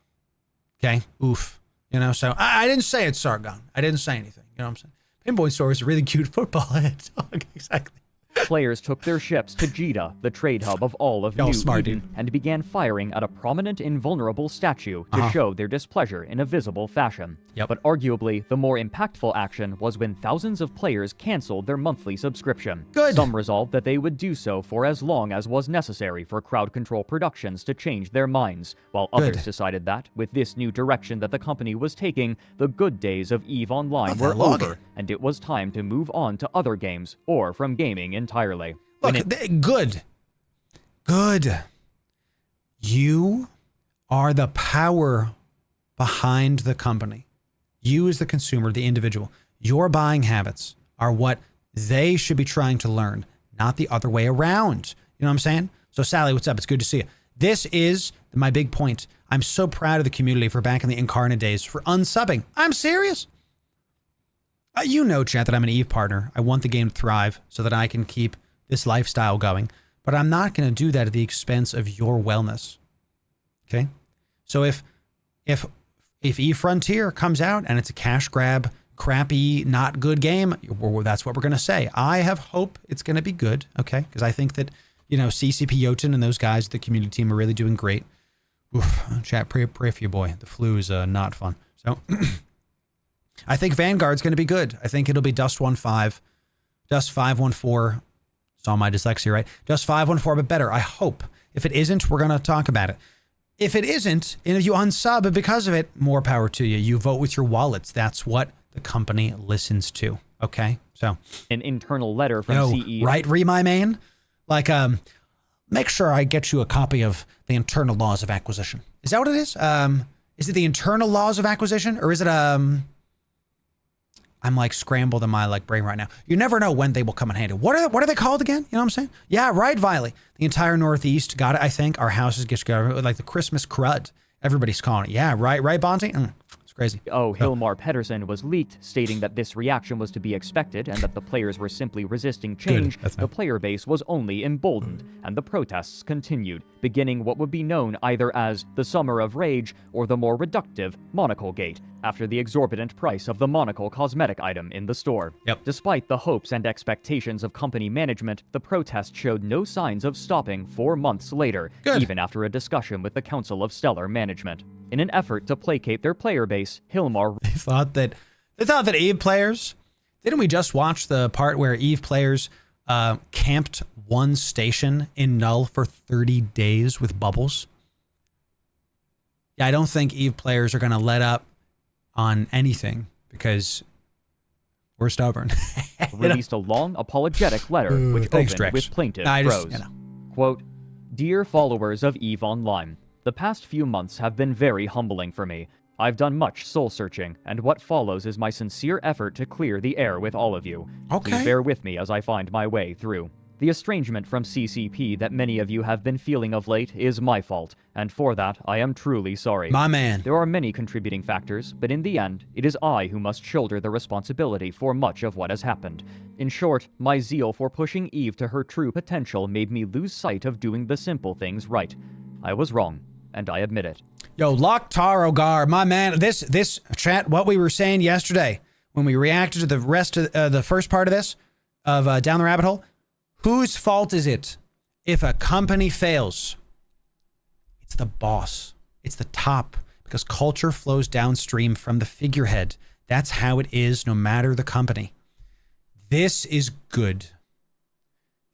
Okay. Oof. You know, so I didn't say it's Sargon. I didn't say anything. You know what I'm saying? Pinpoint Store is a really cute football head dog. Exactly. Players took their ships to Jeddah, the trade hub of all of New smart, Eden, and began firing at a prominent invulnerable statue to show their displeasure in a visible fashion. Yep. But arguably, the more impactful action was when thousands of players canceled their monthly subscription. Good. Some resolved that they would do so for as long as was necessary for Crowd Control Productions to change their minds, while others Good. decided that, with this new direction that the company was taking, the good days of EVE Online Oh, were they're over, logging. and it was time to move on to other games, or from gaming entirely. Look, When good. You are the power behind the company. You as the consumer, the individual, your buying habits are what they should be trying to learn, not the other way around. You know what I'm saying? So Sally, what's up? It's good to see you. This is my big point. I'm so proud of the community for back in the Incarna days for unsubbing. I'm serious. You know, chat, that I'm an EVE partner. I want the game to thrive so that I can keep this lifestyle going, but I'm not going to do that at the expense of your wellness. Okay? So if EVE Frontier comes out and it's a cash grab, crappy, not good game, that's what we're going to say. I have hope it's going to be good, okay? Because I think that, you know, CCP Jotun and those guys, the community team, are really doing great. Oof, chat, pray for your boy. The flu is not fun. So I think Vanguard's going to be good. I think it'll be Dust 1.5, Dust 5.14. Saw my dyslexia, right? Just 5.14, but better. I hope. If it isn't, we're going to talk about it. If it isn't, and if you unsub because of it, more power to you. You vote with your wallets. That's what the company listens to. Okay? So. an internal letter from CEO. Right, my man? Like, make sure I get you a copy of the internal laws of acquisition. Is that what it is? Is it the internal laws of acquisition? Or is it, I'm like scrambled in my like brain right now. You never know when they will come in handy. What are they called again? You know what I'm saying? Yeah, right, Viley. The entire Northeast got it, I think. Our houses get like the Christmas crud. Everybody's calling it. Yeah, right, Bonzi? It's crazy. Hilmar Pedersen was leaked, stating that this reaction was to be expected and that the players were simply resisting change. That's The fine. player base was only emboldened, and the protests continued, beginning what would be known either as the Summer of Rage or the more reductive Monocle Gate, after the exorbitant price of the Monocle cosmetic item in the store. Yep. Despite the hopes and expectations of company management, the protest showed no signs of stopping 4 months later, Good. even after a discussion with the Council of Stellar Management. In an effort to placate their player base, Hilmar They thought that EVE players, didn't we just watch the part where EVE players camped one station in Null for 30 days with bubbles? Yeah, I don't think EVE players are going to let up on anything because we're stubborn. released a long apologetic letter which Thanks, opened Drex. with plaintive I just, prose. Quote, "Dear followers of EVE Online, the past few months have been very humbling for me. I've done much soul-searching, and what follows is my sincere effort to clear the air with all of you. Okay. Please bear with me as I find my way through. The estrangement from CCP that many of you have been feeling of late is my fault, and for that I am truly sorry. My man. There are many contributing factors, but in the end, it is I who must shoulder the responsibility for much of what has happened. In short, my zeal for pushing Eve to her true potential made me lose sight of doing the simple things right. I was wrong, and I admit it. Yo, Loktar Ogar, my man, this chat, what we were saying yesterday when we reacted to the rest of the first part of this, of Down the Rabbit Hole, whose fault is it if a company fails? It's the boss. It's the top, because culture flows downstream from the figurehead. That's how it is, no matter the company. This is good.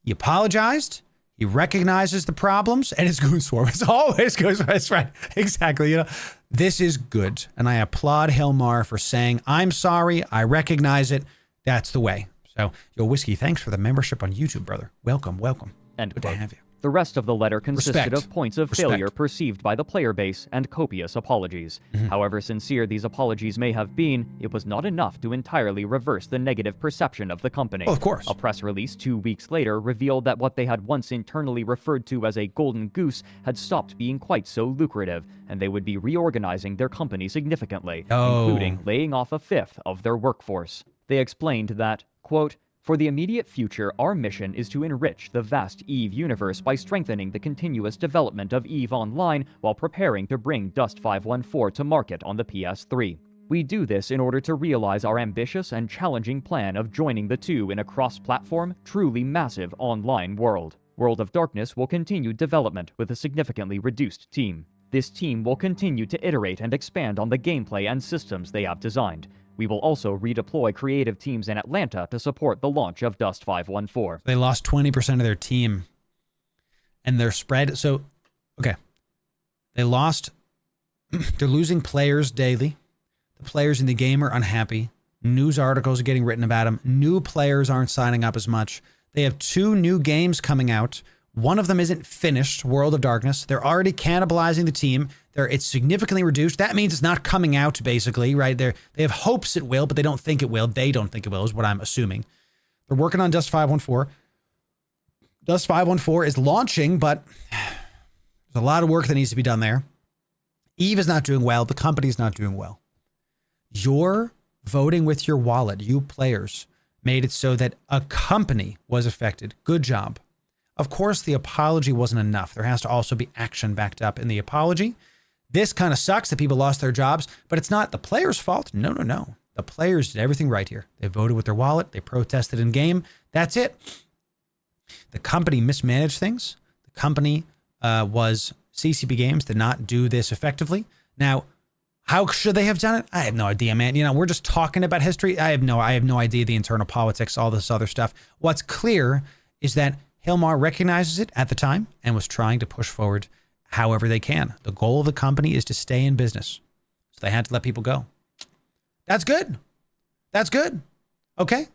He apologized. He recognizes the problems, and it's Goonswarm. It's always Goonswarm. That's right. Exactly. You know, this is good, and I applaud Hilmar for saying, "I'm sorry. I recognize it. That's the way." So, yo, Whiskey, thanks for the membership on YouTube, brother. Welcome, welcome. End Good to quote. have you. The rest of the letter consisted Respect. of points of Respect. failure perceived by the player base and copious apologies. However sincere these apologies may have been, it was not enough to entirely reverse the negative perception of the company. Oh, of course. A press release 2 weeks later revealed that what they had once internally referred to as a golden goose had stopped being quite so lucrative, and they would be reorganizing their company significantly, including laying off a fifth of their workforce. They explained that, quote, "For the immediate future, our mission is to enrich the vast EVE universe by strengthening the continuous development of EVE Online while preparing to bring Dust 514 to market on the PS3. We do this in order to realize our ambitious and challenging plan of joining the two in a cross-platform, truly massive online world. World of Darkness will continue development with a significantly reduced team. This team will continue to iterate and expand on the gameplay and systems they have designed. We will also redeploy creative teams in Atlanta to support the launch of Dust 514. They lost 20% of their team, and they're spread. So, okay. They lost. They're losing players daily. The players in the game are unhappy. News articles are getting written about them. New players aren't signing up as much. They have 2 new games coming out. One of them isn't finished, World of Darkness. They're already cannibalizing the team. It's significantly reduced. That means it's not coming out, basically, right? They have hopes it will, but they don't think it will. They don't think it will, is what I'm assuming. They're working on Dust 514. Dust 514 is launching, but there's a lot of work that needs to be done there. EVE is not doing well. The company's not doing well. You're voting with your wallet. You players made it so that a company was affected. Good job. Of course, the apology wasn't enough. There has to also be action backed up in the apology. This kind of sucks that people lost their jobs, but it's not the players' fault. No, no, no. The players did everything right here. They voted with their wallet. They protested in game. That's it. The company mismanaged things. The company was CCP Games did not do this effectively. Now, how should they have done it? I have no idea, man. You know, we're just talking about history. I have no idea the internal politics, all this other stuff. What's clear is that Hilmar recognizes it at the time and was trying to push forward however they can. The goal of the company is to stay in business. So they had to let people go. That's good. That's good. Okay.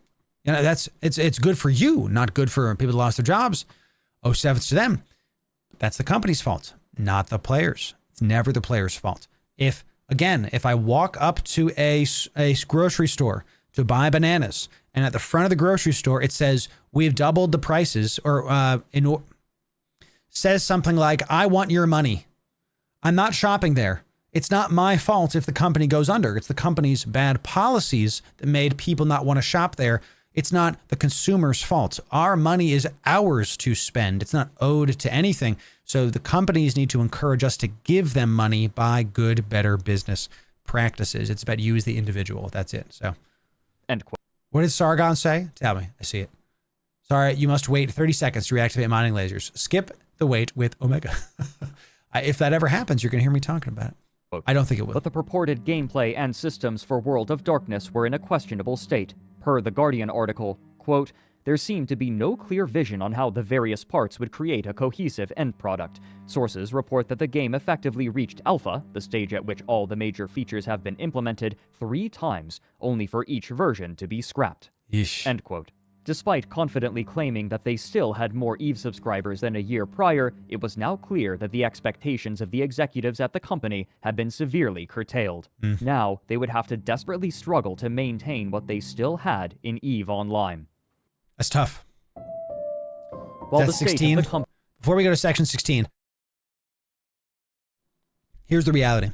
You know, it's good for you, not good for people that lost their jobs. 07's to them. That's the company's fault, not the players. It's never the players' fault. If I walk up to a grocery store to buy bananas, and at the front of the grocery store, it says, we've doubled the prices, or says something like, I want your money. I'm not shopping there. It's not my fault if the company goes under. It's the company's bad policies that made people not want to shop there. It's not the consumer's fault. Our money is ours to spend. It's not owed to anything. So the companies need to encourage us to give them money by good, better business practices. It's about you as the individual. That's it. So, End quote. What did Sargon say? Tell me. I see it. Sorry, you must wait 30 seconds to reactivate mining lasers. Skip the wait with Omega. If that ever happens, you're going to hear me talking about it. I don't think it will. But the purported gameplay and systems for World of Darkness were in a questionable state. Per the Guardian article, quote, there seemed to be no clear vision on how the various parts would create a cohesive end product. Sources report that the game effectively reached alpha, the stage at which all the major features have been implemented, 3 times, only for each version to be scrapped. Yeesh. End quote. Despite confidently claiming that they still had more EVE subscribers than a year prior, it was now clear that the expectations of the executives at the company had been severely curtailed. Now, they would have to desperately struggle to maintain what they still had in EVE Online. That's tough. While That's the state 16. of the company Before we go to section 16, here's the reality.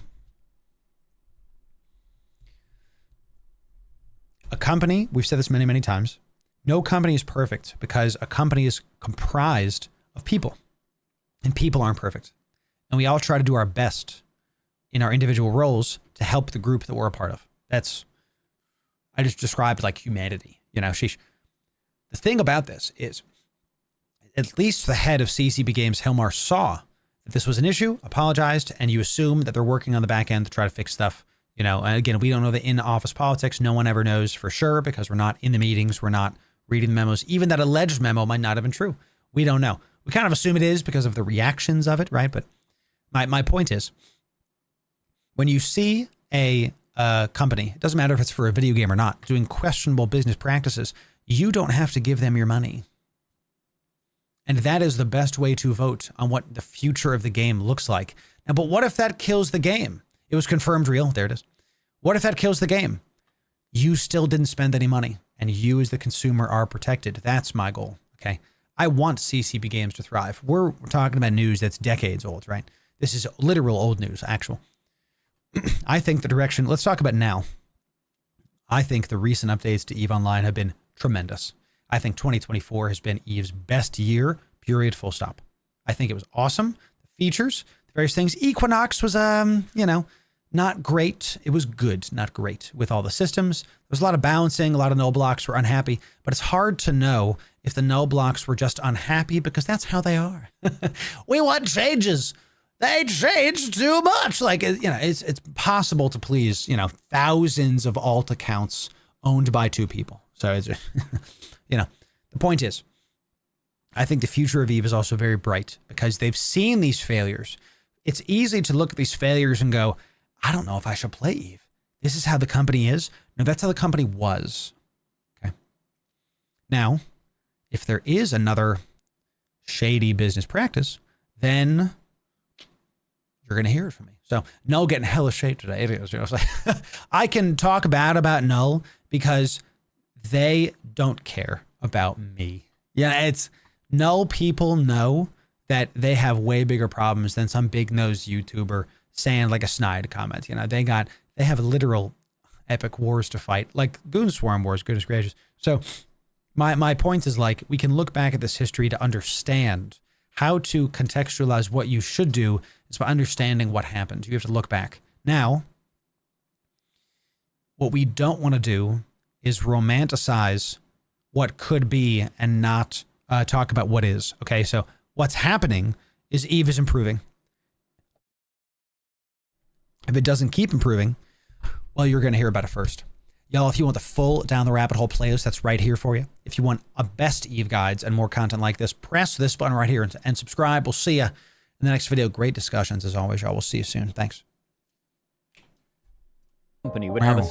A company, we've said this many, many times, no company is perfect because a company is comprised of people, and people aren't perfect. And we all try to do our best in our individual roles to help the group that we're a part of. I just described like humanity, sheesh. The thing about this is, at least the head of CCP Games, Hilmar, saw that this was an issue, apologized, and you assume that they're working on the back end to try to fix stuff. And again, we don't know the in-office politics. No one ever knows for sure because we're not in the meetings. We're not reading the memos. Even that alleged memo might not have been true. We don't know. We kind of assume it is because of the reactions of it, right? But my point is, when you see a company, it doesn't matter if it's for a video game or not, doing questionable business practices, you don't have to give them your money. And that is the best way to vote on what the future of the game looks like. Now, but what if that kills the game? It was confirmed real. There it is. What if that kills the game? You still didn't spend any money, and you as the consumer are protected. That's my goal, okay? I want CCP Games to thrive. We're talking about news that's decades old, right? This is literal old news, actual. I think the direction, let's talk about now. I think the recent updates to EVE Online have been tremendous. I think 2024 has been EVE's best year, period, full stop. I think it was awesome. The features, the various things. Equinox was, not great. It was good, not great with all the systems. There was a lot of balancing. A lot of null blocks were unhappy, but it's hard to know if the null blocks were just unhappy because that's how they are. We want changes. They changed too much. Like, it's possible to please, thousands of alt accounts owned by two people. So it's, the point is, I think the future of EVE is also very bright because they've seen these failures. It's easy to look at these failures and go, I don't know if I should play EVE. This is how the company is. No, that's how the company was. Okay. Now, if there is another shady business practice, then you're going to hear it from me. So Null getting hella shade today. I can talk bad about Null because they don't care about me. Yeah, it's Null people know that they have way bigger problems than some big nosed YouTuber saying like a snide comment. They have literal epic wars to fight, like Goon Swarm wars, goodness gracious. So my point is, like, we can look back at this history to understand how to contextualize what you should do is by understanding what happened. You have to look back. Now, what we don't want to do is romanticize what could be and not talk about what is. Okay, so what's happening is EVE is improving. If it doesn't keep improving, well, you're going to hear about it first. Y'all, if you want the full Down the Rabbit Hole playlist, that's right here for you. If you want a best EVE guides and more content like this, press this button right here and subscribe. We'll see you in the next video. Great discussions as always, y'all. We'll see you soon. Thanks. company would have a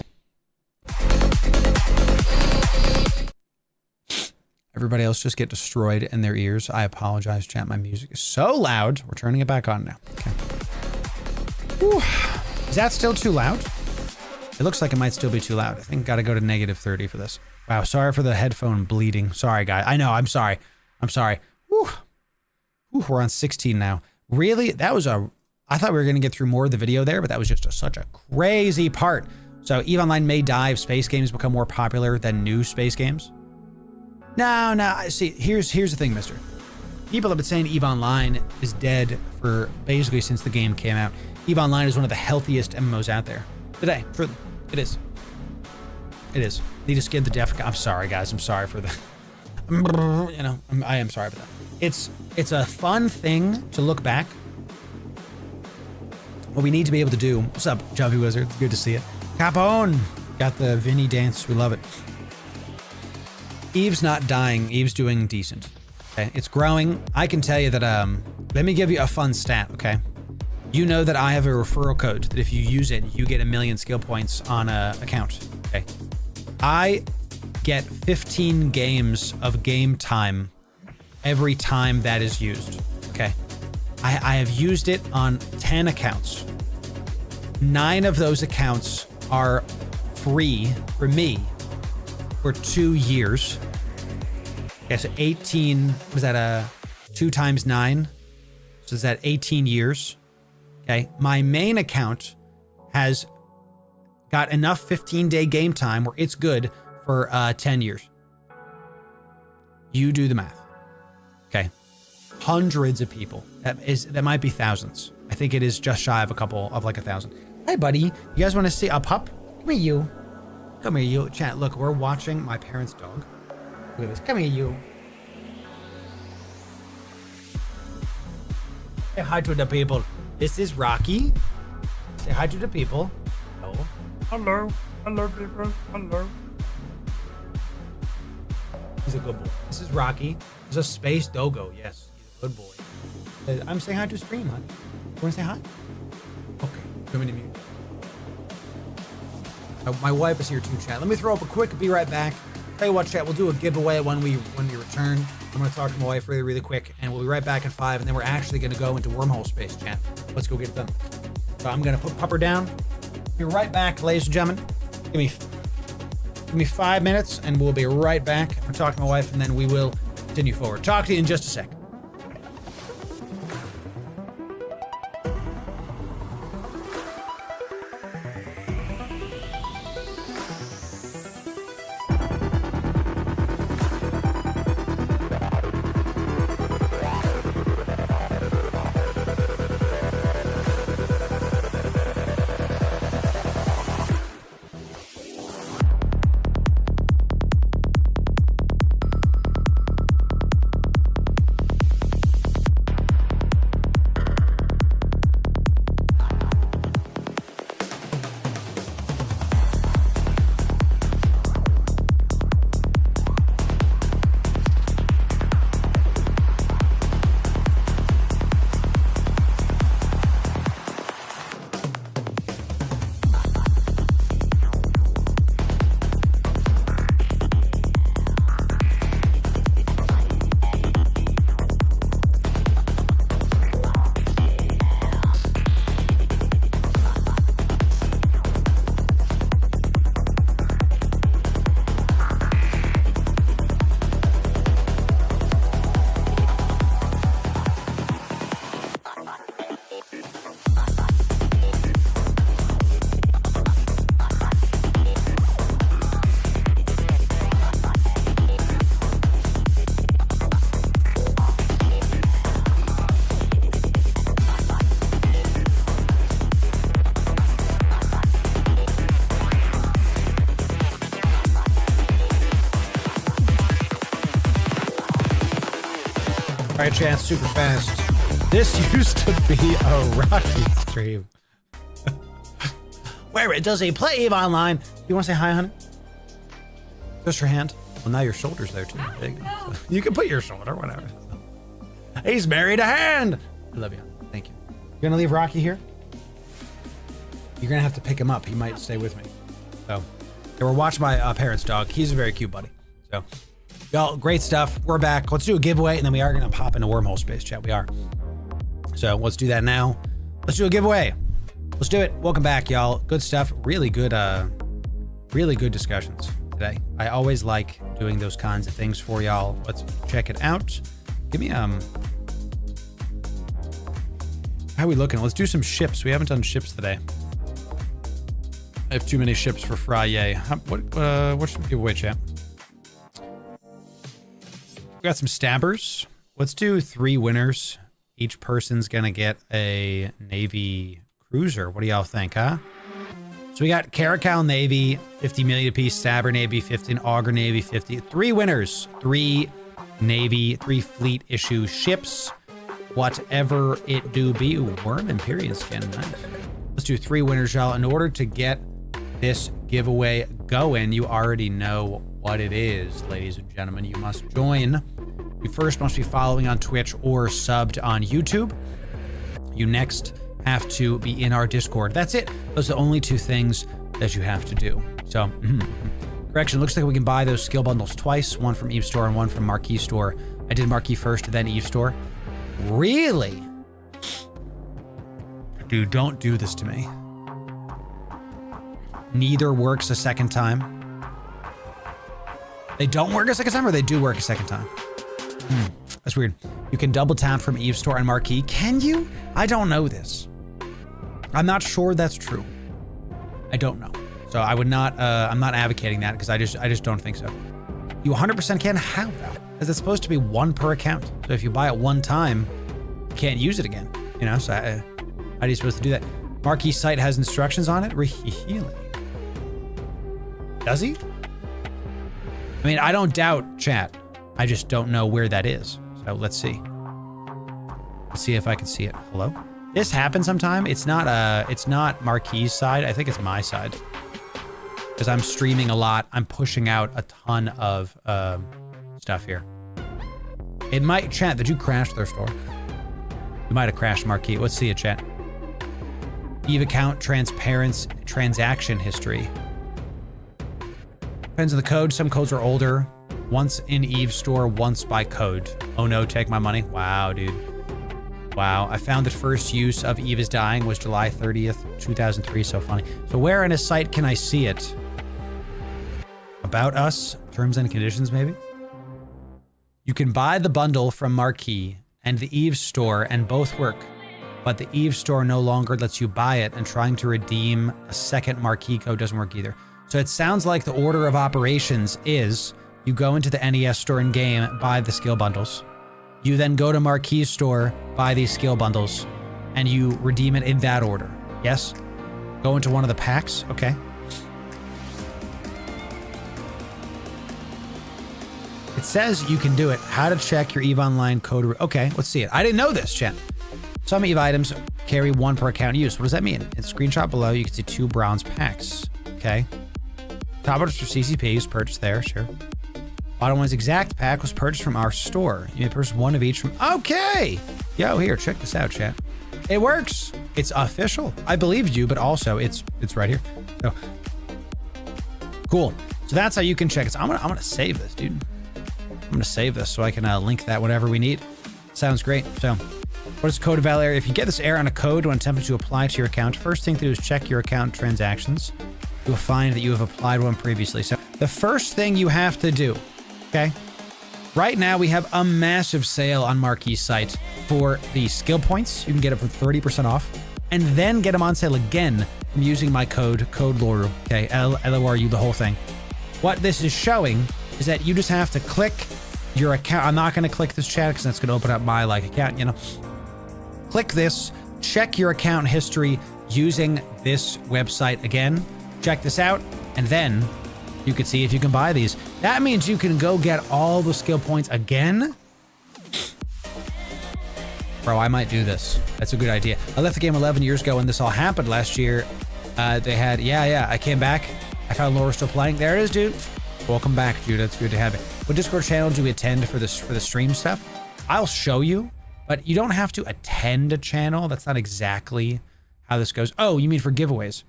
Everybody else just get destroyed in their ears. I apologize, chat. My music is so loud. We're turning it back on now. Okay. Whew. Is that still too loud? It looks like it might still be too loud. I think got to go to -30 for this. Wow, sorry for the headphone bleeding. Sorry, guys. I know, I'm sorry. I'm sorry. Whew. Whew, we're on 16 now. Really? That was I thought we were going to get through more of the video there, but that was just such a crazy part. So EVE Online may die if space games become more popular than new space games. No. See, here's the thing, mister. People have been saying EVE Online is dead for basically since the game came out. EVE Online is one of the healthiest MMOs out there today. Truly, it is. It is. They just get the def. I'm sorry, guys. I'm sorry for the. I am sorry for that. It's a fun thing to look back. What we need to be able to do. What's up, Jumpy Wizard? Good to see you. Capone got the Vinny dance. We love it. EVE's not dying. EVE's doing decent. Okay, it's growing. I can tell you that. Let me give you a fun stat. Okay, you know that I have a referral code that if you use it, you get 1 million skill points on a account. Okay, I get 15 games of game time every time that is used. Okay. I have used it on 10 accounts. 9 of those accounts are free for me for 2 years. Okay, so 18, was that a 2 times 9? So is that 18 years? Okay, my main account has got enough 15-day game time where it's good for 10 years. You do the math. Okay. Hundreds of people. That might be thousands. I think it is just shy of like 1,000. Hey, buddy. You guys want to see a pup? Come here, you. Come here, you. Chat, look, we're watching my parents' dog. Look at this. Come here, you. Say hi to the people. This is Rocky. Say hi to the people. Hello. Hello. Hello, people. Hello. He's a good boy. This is Rocky. He's a space doggo. Yes, he's a good boy. I'm saying hi to stream, honey. You want to say hi? Okay, come into mute. My wife is here too, chat. Let me throw up a quick, be right back. Tell you what, chat, we'll do a giveaway when we return. I'm going to talk to my wife really, really quick, and we'll be right back in 5, and then we're actually going to go into Wormhole space, chat. Let's go get it done. So I'm going to put Pupper down. Be right back, ladies and gentlemen. Give me 5 minutes, and we'll be right back. I'm going to talk to my wife, and then we will continue forward. Talk to you in just a sec. All right, chat, super fast. This used to be a Rocky stream. Where it does a play Eve online. You want to say hi, honey? Just your hand. Well, now your shoulder's there, too. There you go. You can put your shoulder, whatever. He's married a hand. I love you. Thank you. You're going to leave Rocky here? You're going to have to pick him up. He might stay with me. So, yeah, we're watching my parents' dog. He's a very cute buddy. So, y'all, great stuff. We're back. Let's do a giveaway, and then we are going to pop into Wormhole space, chat. We are. So, let's do that now. Let's do a giveaway. Let's do it. Welcome back, y'all. Good stuff. Really good discussions today. I always like doing those kinds of things for y'all. Let's check it out. Give me, how are we looking? Let's do some ships. We haven't done ships today. I have too many ships for Friday. What should we give away, chat? We got some stabbers. Let's do 3 winners. Each person's gonna get a Navy cruiser. What do y'all think, huh? So we got Caracal Navy, 50 million apiece, Stabber Navy, 50, and Augur Navy, 50. 3 winners, 3 Navy, 3 fleet issue ships. Whatever it do be. Ooh, Worm Imperium skin, nice. Let's do 3 winners, y'all. In order to get this giveaway going, you already know what it is, ladies and gentlemen. You must join. You first must be following on Twitch or subbed on YouTube. You next have to be in our Discord. That's it. Those are the only 2 things that you have to do. So Correction, looks like we can buy those skill bundles twice, one from Eve Store and one from Marquee Store. I did Marquee first, then Eve Store. Really? Dude, don't do this to me. Neither works a second time. They don't work a second time, or they do work a second time? That's weird. You can double tap from Eve Store and Marquee. Can you? I don't know this. I'm not sure that's true. I don't know. So I would not, I'm not advocating that because I just don't think so. You 100% can. How though? Because it's supposed to be one per account. So if you buy it one time, you can't use it again. You know, so how are you supposed to do that? Marquee site has instructions on it. Really? Does he? I mean, I don't doubt chat. I just don't know where that is. So let's see. Let's see if I can see it. Hello? This happens sometime. It's not Marquee's side. I think it's my side. Because I'm streaming a lot. I'm pushing out a ton of stuff here. It might, chat, did you crash their store? You might have crashed Marquee. Let's see it, chat. Eve account transaction history. Depends on the code. Some codes are older. Once in Eve Store, once by code. Oh no, take my money. Wow, dude. Wow, I found the first use of Eve is Dying was July 30th, 2003. So funny. So where in a site can I see it? About Us, terms and conditions maybe? You can buy the bundle from Marquee and the Eve Store and both work, but the Eve Store no longer lets you buy it, and trying to redeem a second Marquee code doesn't work either. So it sounds like the order of operations is you go into the NES store in game, buy the skill bundles. You then go to Marquee store, buy these skill bundles, and you redeem it in that order. Yes? Go into one of the packs. Okay. It says you can do it. How to check your EVE Online code. Okay, let's see it. I didn't know this, chat. Some EVE items carry one per account use. What does that mean? In screenshot below, you can see 2 bronze packs. Okay. Top orders for CCP was purchased there, sure. Bottom one's exact pack was purchased from our store. You may purchase one of each from... Okay! Yo, here, check this out, chat. It works. It's official. I believed you, but also it's right here. So, cool. So that's how you can check it. So I'm gonna save this, dude. I'm gonna save this so I can link that whenever we need. Sounds great. So, what is code eval error? If you get this error on a code when attempting to apply to your account, first thing to do is check your account transactions. You'll find that you have applied one previously. So the first thing you have to do, okay? Right now we have a massive sale on Marquee's site for the skill points. You can get it for 30% off, and then get them on sale again from using my code Loru, okay? L-O-R-U, the whole thing. What this is showing is that you just have to click your account. I'm not gonna click this, chat, because that's gonna open up my account, you know? Click this, check your account history using this website again. Check this out, and then you can see if you can buy these. That means you can go get all the skill points again. Bro, I might do this. That's a good idea. I left the game 11 years ago when this all happened last year. They had, yeah, I came back. I found Loru still playing. There it is, dude. Welcome back, dude. That's good to have it. What Discord channel do we attend for the stream stuff? I'll show you, but you don't have to attend a channel. That's not exactly how this goes. Oh, you mean for giveaways?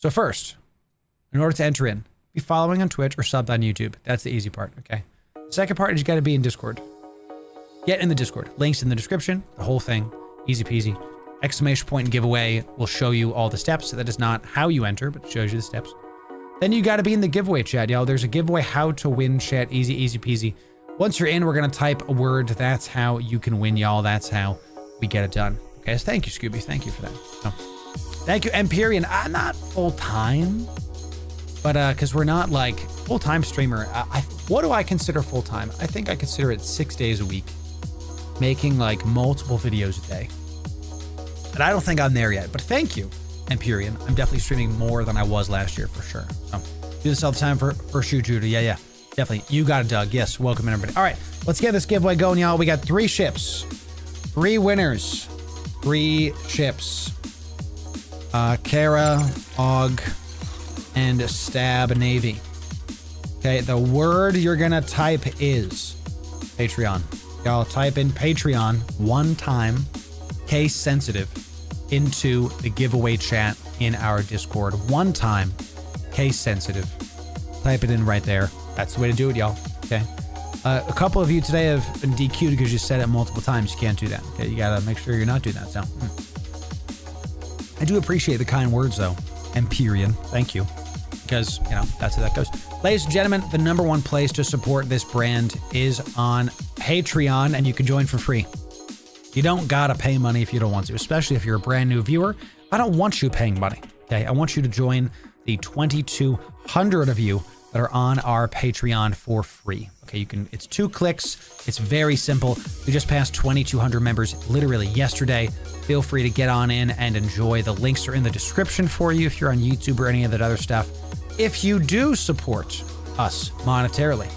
So first, in order to enter in, be following on Twitch or subbed on YouTube. That's the easy part, okay? Second part is you gotta be in Discord. Get in the Discord. Links in the description, the whole thing. Easy peasy. Exclamation point and giveaway will show you all the steps. That is not how you enter, but it shows you the steps. Then you gotta be in the giveaway chat, y'all. There's a giveaway how to win chat. Easy peasy. Once you're in, we're gonna type a word. That's how you can win, y'all. That's how we get it done. Okay, so thank you, Scooby. Thank you for that. So, thank you, Empyrean. I'm not full-time, but because we're not full-time streamer. What do I consider full-time? I think I consider it 6 days a week, making multiple videos a day. And I don't think I'm there yet, but thank you, Empyrean. I'm definitely streaming more than I was last year for sure. So do this all the time for Shoe Judah. Yeah, definitely. You got it, Doug. Yes, welcome everybody. All right, let's get this giveaway going, y'all. We got 3 ships, 3 winners, 3 ships. Kara, Og, and Stab Navy. Okay, the word you're gonna type is Patreon. Y'all type in Patreon one time, case sensitive, into the giveaway chat in our Discord. One time, case sensitive. type it in right there. That's the way to do it, y'all. Okay. A couple of you today have been DQ'd because you said it multiple times. You can't do that. Okay, you gotta make sure you're not doing that. So, I do appreciate the kind words, though. Empyrean, thank you. Because, you know, that's how that goes. Ladies and gentlemen, the #1 place to support this brand is on Patreon, and you can join for free. You don't gotta pay money if you don't want to, especially if you're a brand new viewer. I don't want you paying money, okay? I want you to join the 2,200 of you that are on our Patreon for free. Okay, it's 2 clicks. It's very simple. We just passed 2,200 members literally yesterday. Feel free to get on in and enjoy. The links are in the description for you if you're on YouTube or any of that other stuff. If you do support us monetarily,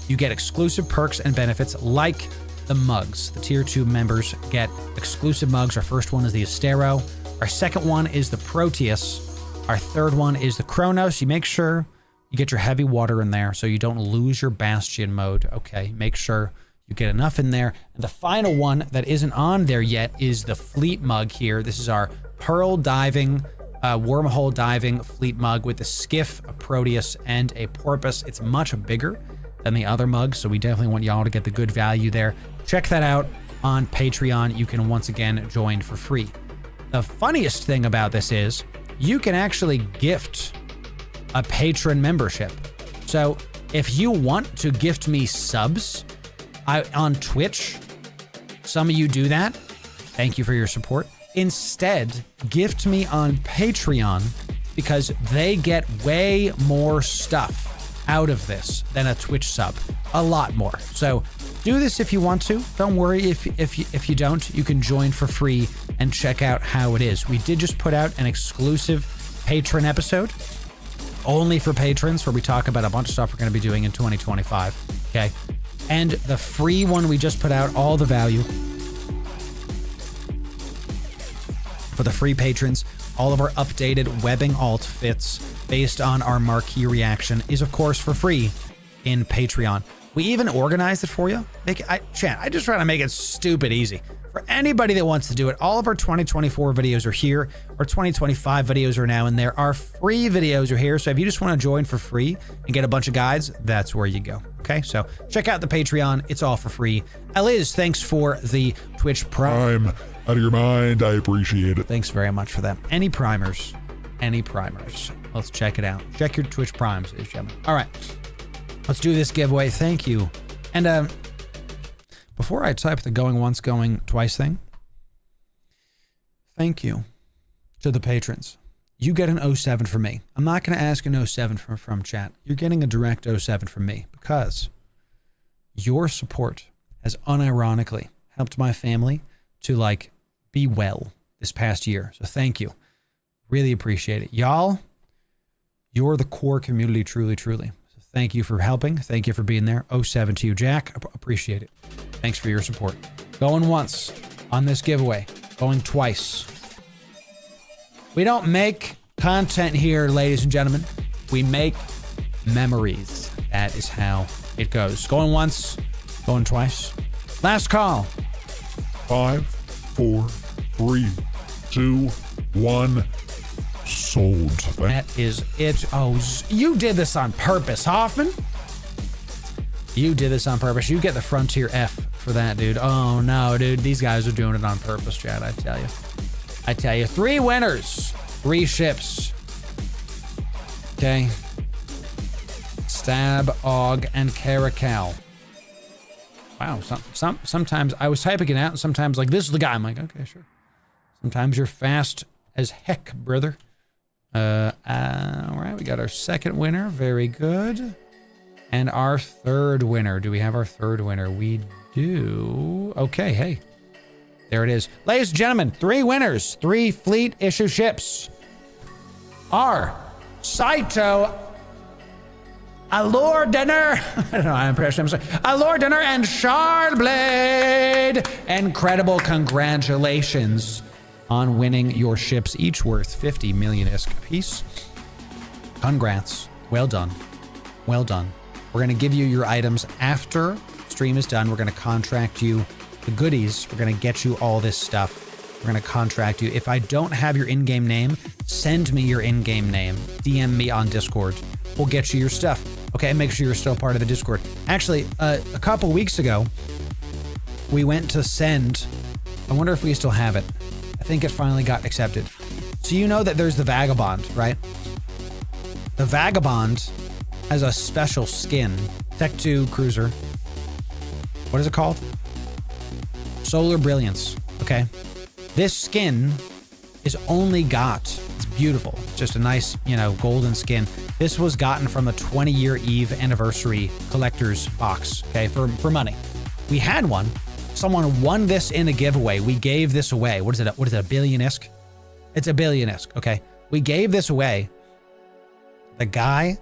you get exclusive perks and benefits like the mugs. The tier 2 members get exclusive mugs. Our first one is the Estero. Our second one is the Proteus. Our third one is the Chronos. You make sure you get your heavy water in there so you don't lose your Bastion mode. Okay, make sure you get enough in there. And the final one that isn't on there yet is the Fleet mug here. This is our Pearl diving, Wormhole diving Fleet mug with a Skiff, a Proteus, and a Porpoise. It's much bigger than the other mugs, so we definitely want y'all to get the good value there. Check that out on Patreon. You can once again join for free. The funniest thing about this is you can actually gift a patron membership. So if you want to gift me subs on Twitch, some of you do that. Thank you for your support. Instead, gift me on Patreon because they get way more stuff out of this than a Twitch sub. A lot more. So do this if you want to. Don't worry if you don't. You can join for free and check out how it is. We did just put out an exclusive patron episode only for patrons where we talk about a bunch of stuff we're going to be doing in 2025. Okay. And the free one we just put out, all the value for the free patrons, all of our updated webbing alt fits based on our marquee reaction is of course for free in Patreon. We even organized it for you. I just try to make it stupid easy for anybody that wants to do it. All of our 2024 videos are here. Our 2025 videos are now in there. Our free videos are here. So if you just want to join for free and get a bunch of guides, that's where you go. Okay, so check out the Patreon. It's all for free. Eliz, thanks for the Twitch Prime. I'm out of your mind. I appreciate it. Thanks very much for that. Any primers? Any primers? Let's check it out. Check your Twitch Primes, ladies and gentlemen. All right. Let's do this giveaway. Thank you. And before I type the going once, going twice thing, thank you to the patrons. You get an 07 from me. I'm not going to ask an 07 from chat. You're getting a direct 07 from me because your support has unironically helped my family to like be well this past year. So thank you. Really appreciate it. Y'all, you're the core community, truly, truly. Thank you for helping. Thank you for being there. 07 to you, Jack. Appreciate it. Thanks for your support. Going once on this giveaway. Going twice. We don't make content here, ladies and gentlemen. We make memories. That is how it goes. Going once, going twice. Last call. 5, 4, 3, 2, 1. Sold. That is it. Oh, you did this on purpose, Hoffman. You did this on purpose. You get the Frontier F for that, dude. Oh, no, dude. These guys are doing it on purpose, Chad. I tell you. I tell you. 3 winners. 3 ships. Okay. Stab, Og, and Caracal. Wow. Sometimes I was typing it out, and sometimes like, this is the guy. I'm like, okay, sure. Sometimes you're fast as heck, brother. All right, we got our second winner. Very good. And our third winner. Do we have our third winner? We do. Okay, hey. There it is. Ladies and gentlemen, 3 winners, 3 fleet issue ships are Saito, Allure Dinner. I don't know, I'm impressed. I'm sorry. Allure Dinner and Shardblade. Incredible congratulations on winning your ships, each worth 50 million-isk apiece. Congrats. Well done. Well done. We're going to give you your items after stream is done. We're going to contract you the goodies. We're going to get you all this stuff. We're going to contract you. If I don't have your in-game name, send me your in-game name. DM me on Discord. we'll get you your stuff. Okay, make sure you're still part of the Discord. Actually, a couple weeks ago, we went to send, I wonder if we still have it. I think it finally got accepted. So you know that there's the Vagabond, right? The Vagabond has a special skin. Tech 2 Cruiser. What is it called? Solar Brilliance, okay? This skin is only got, it's beautiful. It's just a nice, golden skin. This was gotten from a 20-year Eve anniversary collector's box, okay, for money. We had one. Someone won this in a giveaway. We gave this away. What is it, a billion-esque? It's a billion-esque, okay? We gave this away. The guy,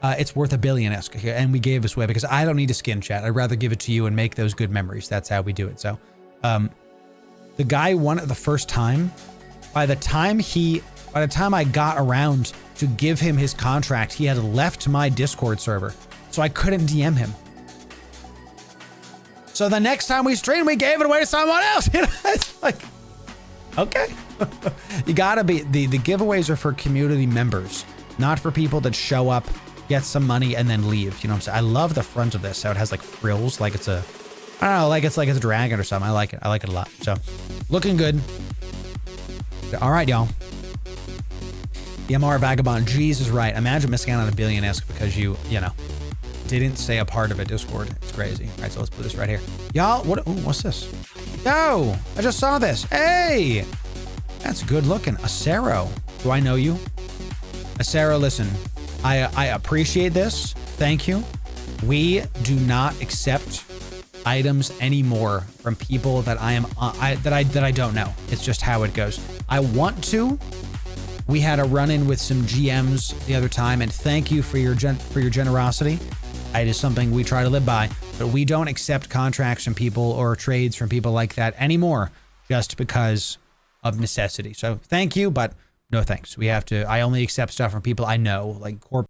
it's worth a billion-esque, okay? And we gave this away because I don't need a skin, chat. I'd rather give it to you and make those good memories. That's how we do it. So, the guy won it the first time. By the time I got around to give him his contract, he had left my Discord server, so I couldn't DM him. So the next time we streamed, we gave it away to someone else. It's like, okay. You gotta be, the giveaways are for community members, not for people that show up, get some money, and then leave. You know what I'm saying? I love the front of this, how it has like frills, like it's a, I don't know, like it's a dragon or something. I like it. I like it a lot. So, looking good. All right, y'all. The MR Vagabond. Jeez is right. Imagine missing out on a billion-esque because you didn't stay a part of a Discord. It's crazy. All right, so let's put this right here. Y'all, what's this? Yo, I just saw this. Hey, that's good looking. Estero. Do I know you? Estero, listen, I appreciate this. Thank you. We do not accept items anymore from people that I don't know. It's just how it goes. I want to. We had a run-in with some GMs the other time, and thank you for your generosity. It is something we try to live by, but we don't accept contracts from people or trades from people like that anymore, just because of necessity. So thank you, but no thanks. We have to. I only accept stuff from people I know, like Corp.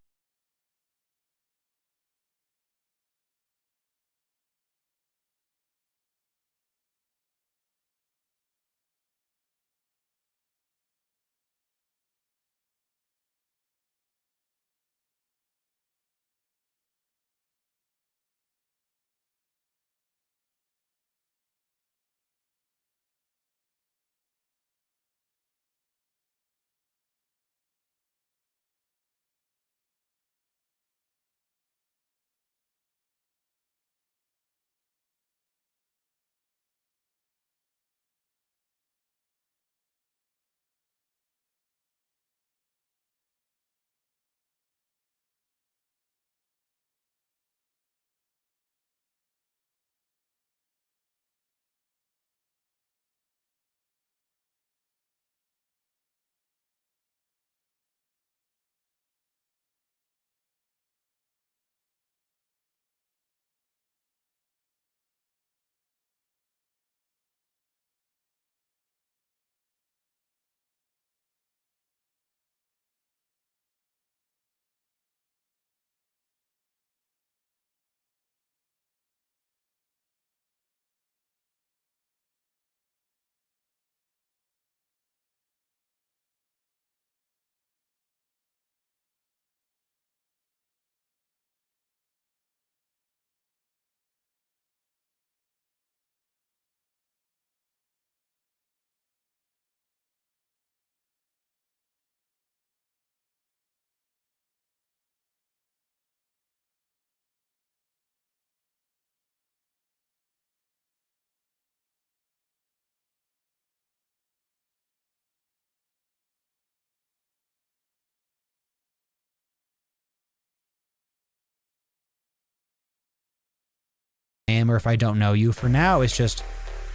Or if I don't know you. For now, it's just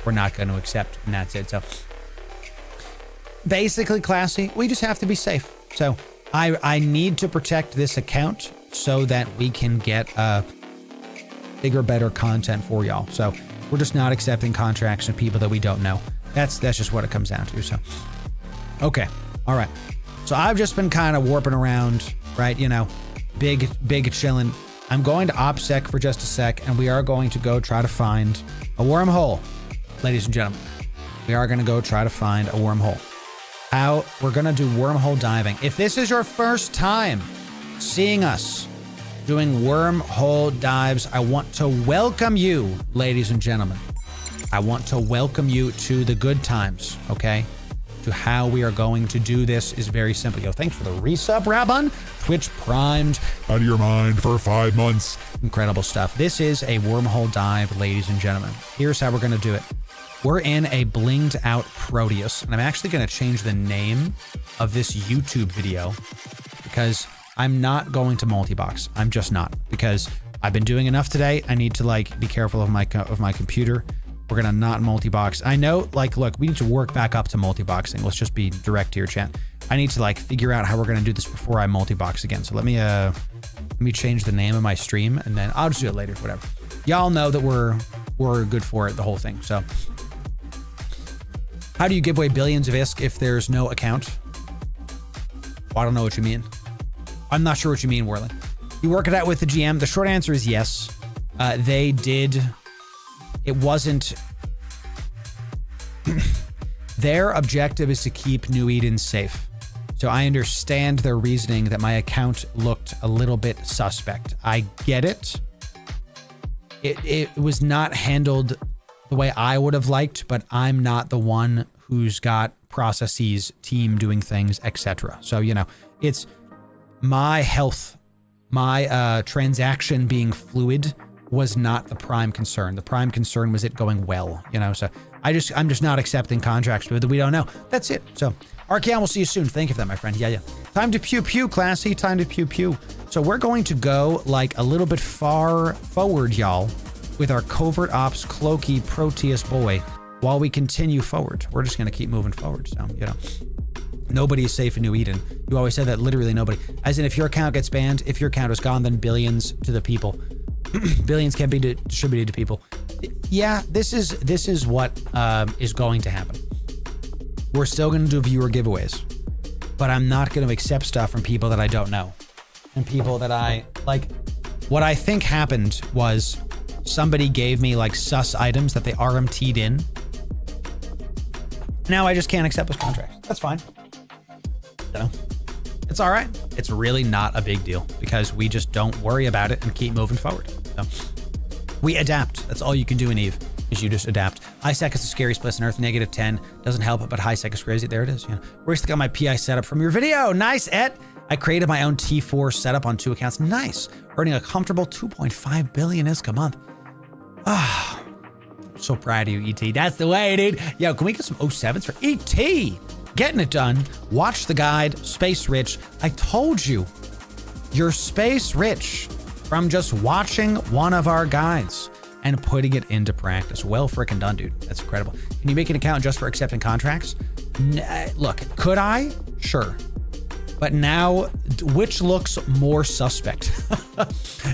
we're not going to accept, and that's it. So basically, classy, we just have to be safe. So I need to protect this account so that we can get bigger, better content for y'all. So we're just not accepting contracts from people that we don't know. That's just what it comes down to. So okay, all right. So I've just been kind of warping around, right? Big chilling. I'm going to OPSEC for just a sec, and we are going to go try to find a wormhole, ladies and gentlemen. We are going to go try to find a wormhole. We're going to do wormhole diving. If this is your first time seeing us doing wormhole dives, I want to welcome you, ladies and gentlemen. I want to welcome you to the good times, okay? To how we are going to do this is very simple. Yo, thanks for the resub, Rabun. Twitch primed. Out of your mind for 5 months. Incredible stuff. This is a wormhole dive, ladies and gentlemen. Here's how we're going to do it. We're in a blinged out Proteus, and I'm actually going to change the name of this YouTube video because I'm not going to multi-box. I'm just not, because I've been doing enough today. I need to like be careful of my computer. We're going to not multi-box. I know, like, look, we need to work back up to multi-boxing. Let's just be direct here, chat. I need to like figure out how we're going to do this before I multi-box again. So let me change the name of my stream, and then I'll just do it later, whatever. Y'all know that we're good for it, the whole thing. So how do you give away billions of ISK if there's no account? Well, I don't know what you mean. I'm not sure what you mean, Whirling. You work it out with the GM. The short answer is yes. They did. It wasn't. Their objective is to keep New Eden safe. So I understand their reasoning that my account looked a little bit suspect. I get it. It was not handled the way I would have liked, but I'm not the one who's got processes, team doing things, etc. So, you know, it's my health, my transaction being fluid was not the prime concern. The prime concern was it going well, you know. So I'm just not accepting contracts that we don't know. That's it. So Archeon, we'll see you soon. Thank you for that, my friend. Yeah. Time to pew pew, classy. Time to pew pew. So we're going to go like a little bit far forward, y'all, with our covert ops cloaky Proteus boy while we continue forward. We're just going to keep moving forward. So, you know, nobody is safe in New Eden. You always said that, literally nobody. As in, if your account gets banned, if your account is gone, then billions to the people. Billions can be distributed to people. Yeah, this is what is going to happen. We're still going to do viewer giveaways, but I'm not going to accept stuff from people that I don't know. And people that I, like, what I think happened was somebody gave me like sus items that they RMT'd in. Now I just can't accept those contracts. That's fine. So it's all right. It's really not a big deal because we just don't worry about it and keep moving forward. So we adapt. That's all you can do in EVE, is you just adapt. High-sec is the scariest place on Earth. -10 doesn't help, but high-sec is crazy. There it is. You know, recently got my PI setup from your video. Nice, Ed. I created my own T4 setup on 2 accounts. Nice. Earning a comfortable 2.5 billion ISK a month. Ah, so proud of you, ET. That's the way, dude. Yo, can we get some 07s for ET? Getting it done. Watch the guide. Space rich. I told you, you're space rich from just watching one of our guides and putting it into practice. Well freaking done, dude. That's incredible. Can you make an account just for accepting contracts? Look, could I? Sure. But now, which looks more suspect?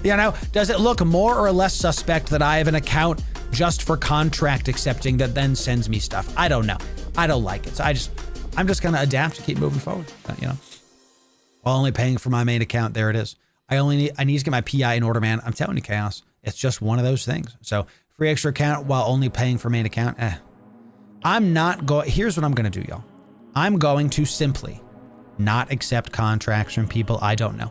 You know, does it look more or less suspect that I have an account just for contract accepting that then sends me stuff? I don't know. I don't like it. So I'm just gonna adapt to keep moving forward. You know, while only paying for my main account. There it is. I need to get my PI in order, man. I'm telling you, Chaos. It's just one of those things. So free extra account while only paying for main account. I'm not going. Here's what I'm gonna do, y'all. I'm going to simply not accept contracts from people I don't know.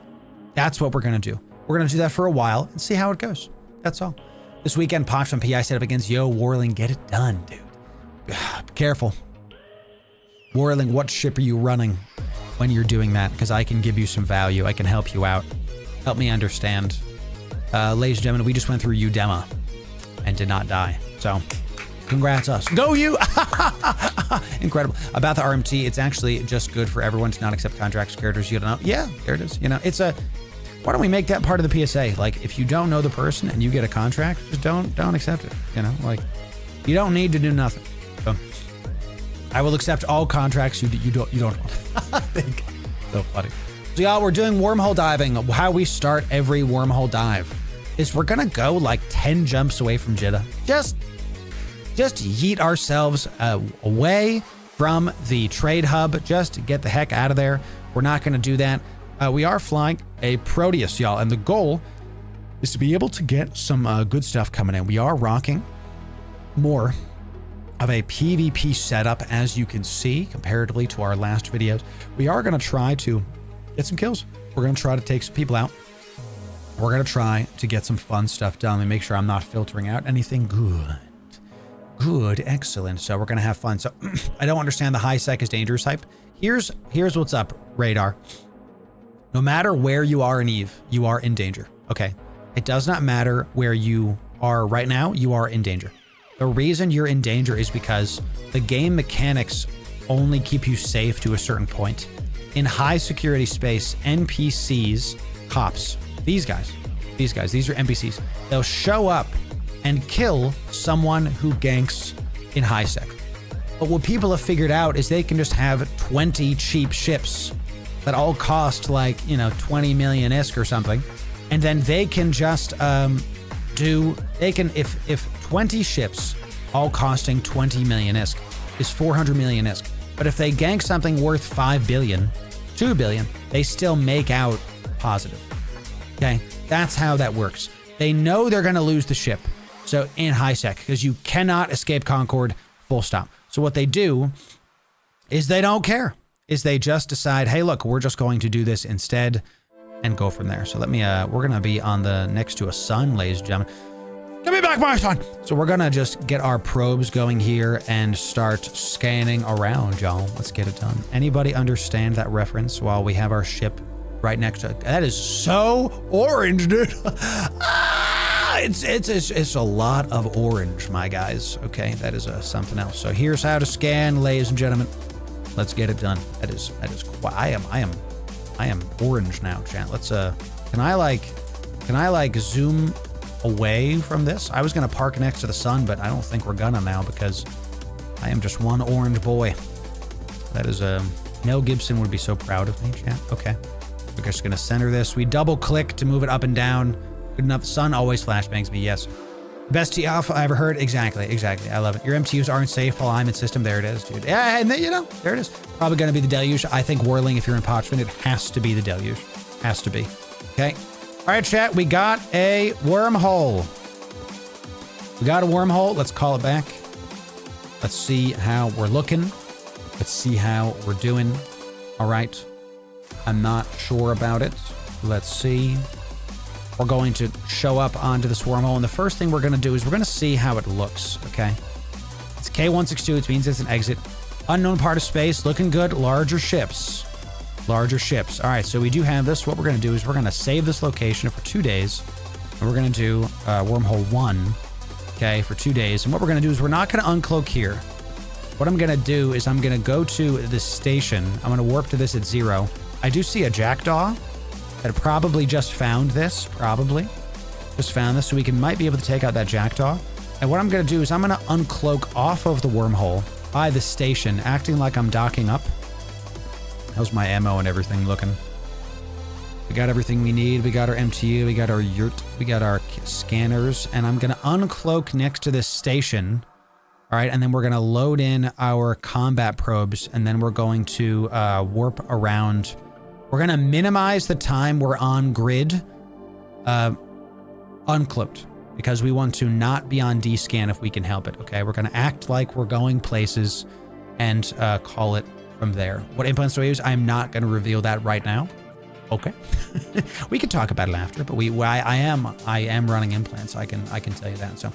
That's what we're gonna do. We're gonna do that for a while and see how it goes. That's all. This weekend, Poch on PI setup against Yo Warling. Get it done, dude. Be careful. Warling, what ship are you running when you're doing that? Because I can give you some value. I can help you out. Help me understand. Ladies and gentlemen, we just went through Udema and did not die. So congrats us. Go you! Incredible. About the RMT, it's actually just good for everyone to not accept contracts, characters you don't know. Yeah, there it is. You know, it's a, why don't we make that part of the PSA? Like, if you don't know the person and you get a contract, just don't accept it. You know, like, you don't need to do nothing. So I will accept all contracts you don't want. So funny. So y'all, we're doing wormhole diving. How we start every wormhole dive is we're gonna go like 10 jumps away from Jitta. Just yeet ourselves away from the trade hub. Just to get the heck out of there. We're not gonna do that. We are flying a Proteus, y'all, and the goal is to be able to get some good stuff coming in. We are rocking more of a PvP setup, as you can see, comparatively to our last videos. We are gonna try to get some kills. We're going to try to take some people out. We're going to try to get some fun stuff done and make sure I'm not filtering out anything good. Good, excellent. So we're going to have fun. So I don't understand the high sec is dangerous hype. Here's what's up, Radar. No matter where you are in Eve, you are in danger, okay? It does not matter where you are right now, you are in danger. The reason you're in danger is because the game mechanics only keep you safe to a certain point. In high security space, NPCs, cops, these are NPCs. They'll show up and kill someone who ganks in high sec. But what people have figured out is they can just have 20 cheap ships that all cost like, 20 million ISK or something. And then they can just if 20 ships all costing 20 million ISK is 400 million ISK. But if they gank something worth 5 billion, 2 billion, they still make out positive. Okay, that's how that works. They know they're going to lose the ship. So in high sec, because you cannot escape Concord, full stop. So what they do is they don't care. Is they just decide, hey, look, we're just going to do this instead and go from there. So let me, we're going to be on the next to a sun, ladies and gentlemen. Give me back my sun. So we're going to just get our probes going here and start scanning around, y'all. Let's get it done. Anybody understand that reference while we have our ship right next to it? That is so orange, dude. It's a lot of orange, my guys. Okay, that is something else. So here's how to scan, ladies and gentlemen. Let's get it done. That is I am orange now, chat. Let's can I like zoom away from this? I was gonna park next to the sun, but I don't think we're gonna now because I am just one orange boy. That is Mel Gibson would be so proud of me, chat. Okay. We're just gonna center this. We double click to move it up and down. Good enough. The sun always flashbangs me. Yes. Best T alpha I ever heard. Exactly. I love it. Your MTUs aren't safe while I'm in system. There it is, dude. Yeah, and then, there it is. Probably going to be the deluge. I think whirling, if you're in Potchman, it has to be the deluge. Has to be. Okay. All right, chat. We got a wormhole. Let's call it back. Let's see how we're looking. Let's see how we're doing. All right. I'm not sure about it. Let's see. We're going to show up onto this wormhole, and the first thing we're going to do is we're going to see how it looks, okay? It's K162, it means it's an exit. Unknown part of space, looking good. Larger ships. All right, so we do have this. What we're going to do is we're going to save this location for 2 days, and we're going to do wormhole 1, okay, for 2 days. And what we're going to do is we're not going to uncloak here. What I'm going to do is I'm going to go to this station. I'm going to warp to this at 0. I do see a jackdaw that probably just found this, so we might be able to take out that jackdaw. And what I'm going to do is I'm going to uncloak off of the wormhole by the station, acting like I'm docking up. How's my ammo and everything looking? We got everything we need. We got our MTU, we got our yurt, we got our scanners, and I'm going to uncloak next to this station. All right, and then we're going to load in our combat probes, and then we're going to warp around. We're going to minimize the time we're on grid uncloaked because we want to not be on D-scan if we can help it, okay? We're going to act like we're going places and call it from there. What implants do I use? I'm not going to reveal that right now. Okay. We could talk about it after, but I am running implants. I can tell you that. So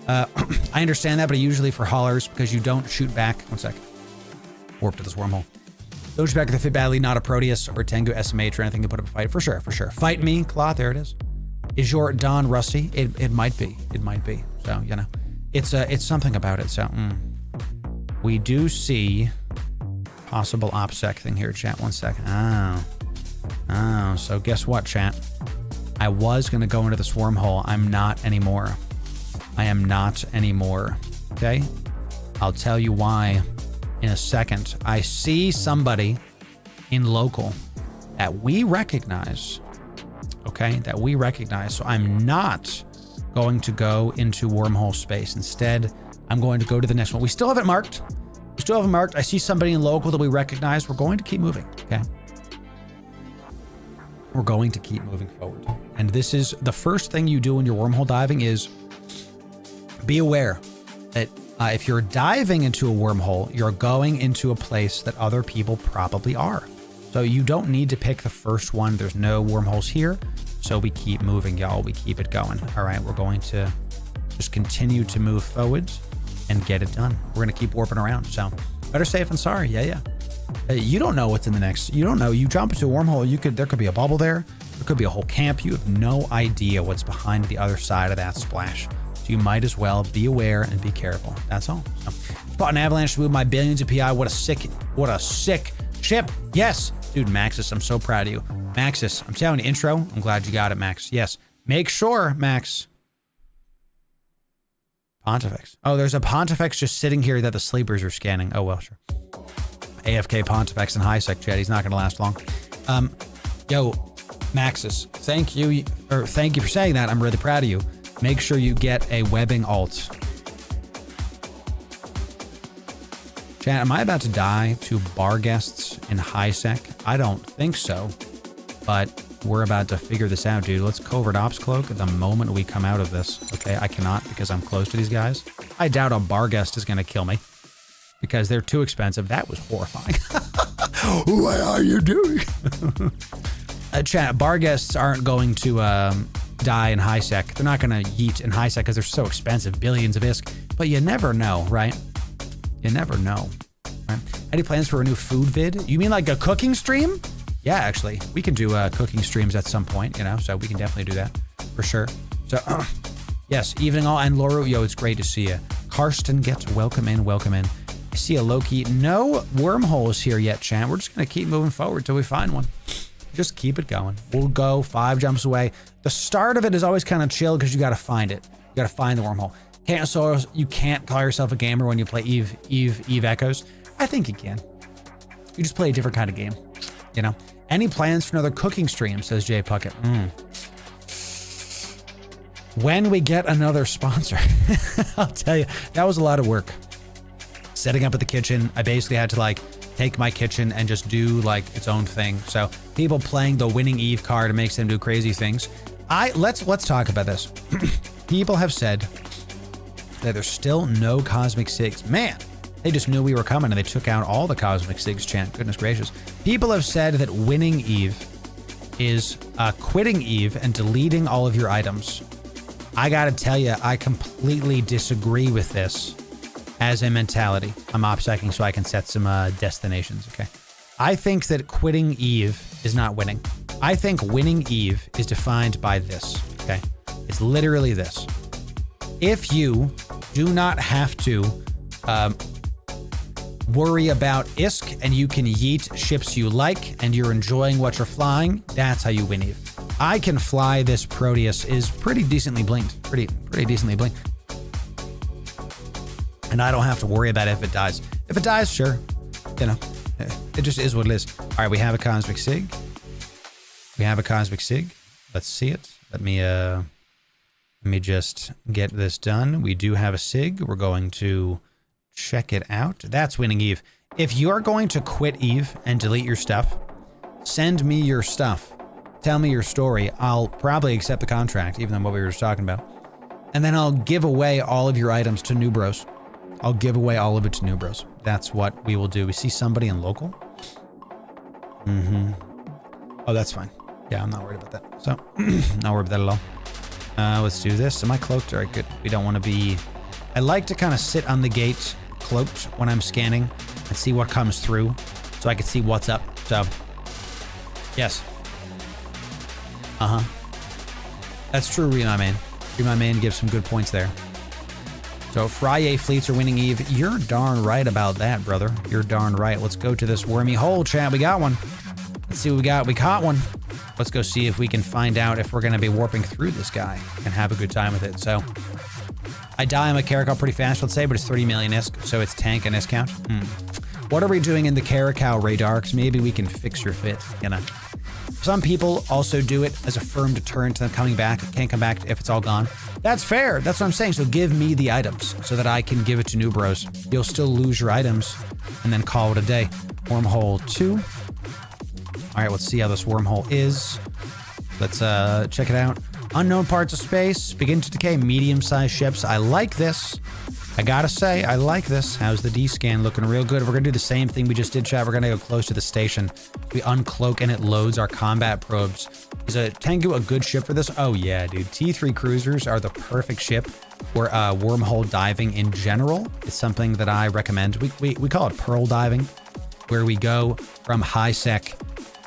I understand that, but usually for haulers because you don't shoot back. 1 sec. Warp to this wormhole. Doge back to the fit badly, not a Proteus or Tengu SMH or anything to put up a fight. For sure. Fight me, Claw. There it is. Is your Dawn rusty? It might be. So, it's something about it. So, we do see possible OPSEC thing here, chat. 1 second. Oh, so guess what, chat? I was going to go into this wormhole. I'm not anymore. I am not anymore. Okay? I'll tell you why in a second. I see somebody in local that we recognize. Okay? That we recognize. So I'm not going to go into wormhole space. Instead, I'm going to go to the next one. We still haven't marked. I see somebody in local that we recognize. We're going to keep moving. Okay? We're going to keep moving forward. And this is the first thing you do when you're wormhole diving is be aware that if you're diving into a wormhole, you're going into a place that other people probably are. So you don't need to pick the first one. There's no wormholes here. So we keep moving, y'all. We keep it going. All right, we're going to just continue to move forwards and get it done. We're going to keep warping around. So better safe than sorry. Yeah. You don't know what's in the next. You don't know. You jump into a wormhole. There could be a bubble there. There could be a whole camp. You have no idea what's behind the other side of that splash. So you might as well be aware and be careful. That's all. So, spot an avalanche to move my billions of PI. What a sick ship. Yes. Dude, Maxis, I'm so proud of you. Maxis, I'm telling you, intro, I'm glad you got it, Max. Yes. Make sure, Max. Pontifex. Oh, there's a Pontifex just sitting here that the sleepers are scanning. Oh, well, sure. AFK Pontifex and high sec chat. He's not going to last long. Yo, Maxis, thank you for saying that. I'm really proud of you. Make sure you get a webbing alt. Chat, am I about to die to bar guests in high sec? I don't think so, but we're about to figure this out, dude. Let's covert ops cloak the moment we come out of this. Okay, I cannot because I'm close to these guys. I doubt a bar guest is going to kill me because they're too expensive. That was horrifying. What are you doing? Chat, bar guests aren't going to die in high sec. They're not going to yeet in high sec because they're so expensive, billions of ISK. But you never know, right? You never know. Right? Any plans for a new food vid? You mean like a cooking stream? Yeah, actually, we can do cooking streams at some point, you know, so we can definitely do that for sure. So, yes, evening all, and Loru, yo, it's great to see you. Karsten gets welcome in. I see a Loki. No wormholes here yet, chat. We're just going to keep moving forward till we find one. Just keep it going. We'll go 5 jumps away. The start of it is always kind of chill because you got to find it. You got to find the wormhole. You can't call yourself a gamer when you play Eve Echoes. I think you can. You just play a different kind of game, you know? Any plans for another cooking stream, says Jay Puckett. When we get another sponsor, I'll tell you, that was a lot of work. Setting up at the kitchen, I basically had to like take my kitchen and just do like its own thing. So people playing the winning Eve card makes them do crazy things. Let's talk about this. People have said that there's still no Cosmic Sigs. Man, they just knew we were coming and they took out all the Cosmic Sigs chant. Goodness gracious. People have said that winning Eve is quitting Eve and deleting all of your items. I gotta tell you, I completely disagree with this as a mentality. I'm opsecking so I can set some destinations, okay? I think that quitting Eve is not winning. I think winning Eve is defined by this, okay? It's literally this. If you do not have to worry about ISK and you can yeet ships you like and you're enjoying what you're flying, that's how you win Eve. I can fly this Proteus is pretty decently blinked. Pretty decently blinked. And I don't have to worry about if it dies. If it dies, sure. You know, it just is what it is. All right, we have a Cosmic Sig. Let's see it. Let me just get this done. We do have a Sig. We're going to check it out. That's winning Eve. If you're going to quit Eve and delete your stuff, send me your stuff. Tell me your story. I'll probably accept the contract, even though what we were just talking about. And then I'll give away all of your items to New Bros. I'll give away all of it to New Bros. That's what we will do. We see somebody in local. Oh, that's fine. Yeah, I'm not worried about that. So, not worried about that at all. Let's do this. Am I cloaked? All right, good. We don't want to be... I like to kind of sit on the gate cloaked when I'm scanning and see what comes through so I can see what's up. So, yes. That's true, Rema Man. Rema Man gives some good points there. So, Friday fleets are winning Eve. You're darn right about that, brother. You're darn right. Let's go to this wormy hole, chat. We got one. Let's see what we got. We caught one. Let's go see if we can find out if we're going to be warping through this guy and have a good time with it. So, I die on my Caracal pretty fast, let's say, but it's 30 million ISK, so it's tank and ISK count. What are we doing in the Caracal radar? Because maybe we can fix your fit, you know. Some people also do it as a firm deterrent to them coming back. Can't come back if it's all gone. That's fair. That's what I'm saying. So give me the items so that I can give it to New Bros. You'll still lose your items and then call it a day. Wormhole 2. All right, let's see how this wormhole is. Let's check it out. Unknown parts of space begin to decay. Medium-sized ships. I like this. I gotta say, I like this. How's the D-scan looking? Real good. We're gonna do the same thing we just did, chat. We're gonna go close to the station. We uncloak and it loads our combat probes. Is a Tengu a good ship for this? Oh yeah, dude. T3 cruisers are the perfect ship for wormhole diving in general. It's something that I recommend. We call it pearl diving, where we go from high sec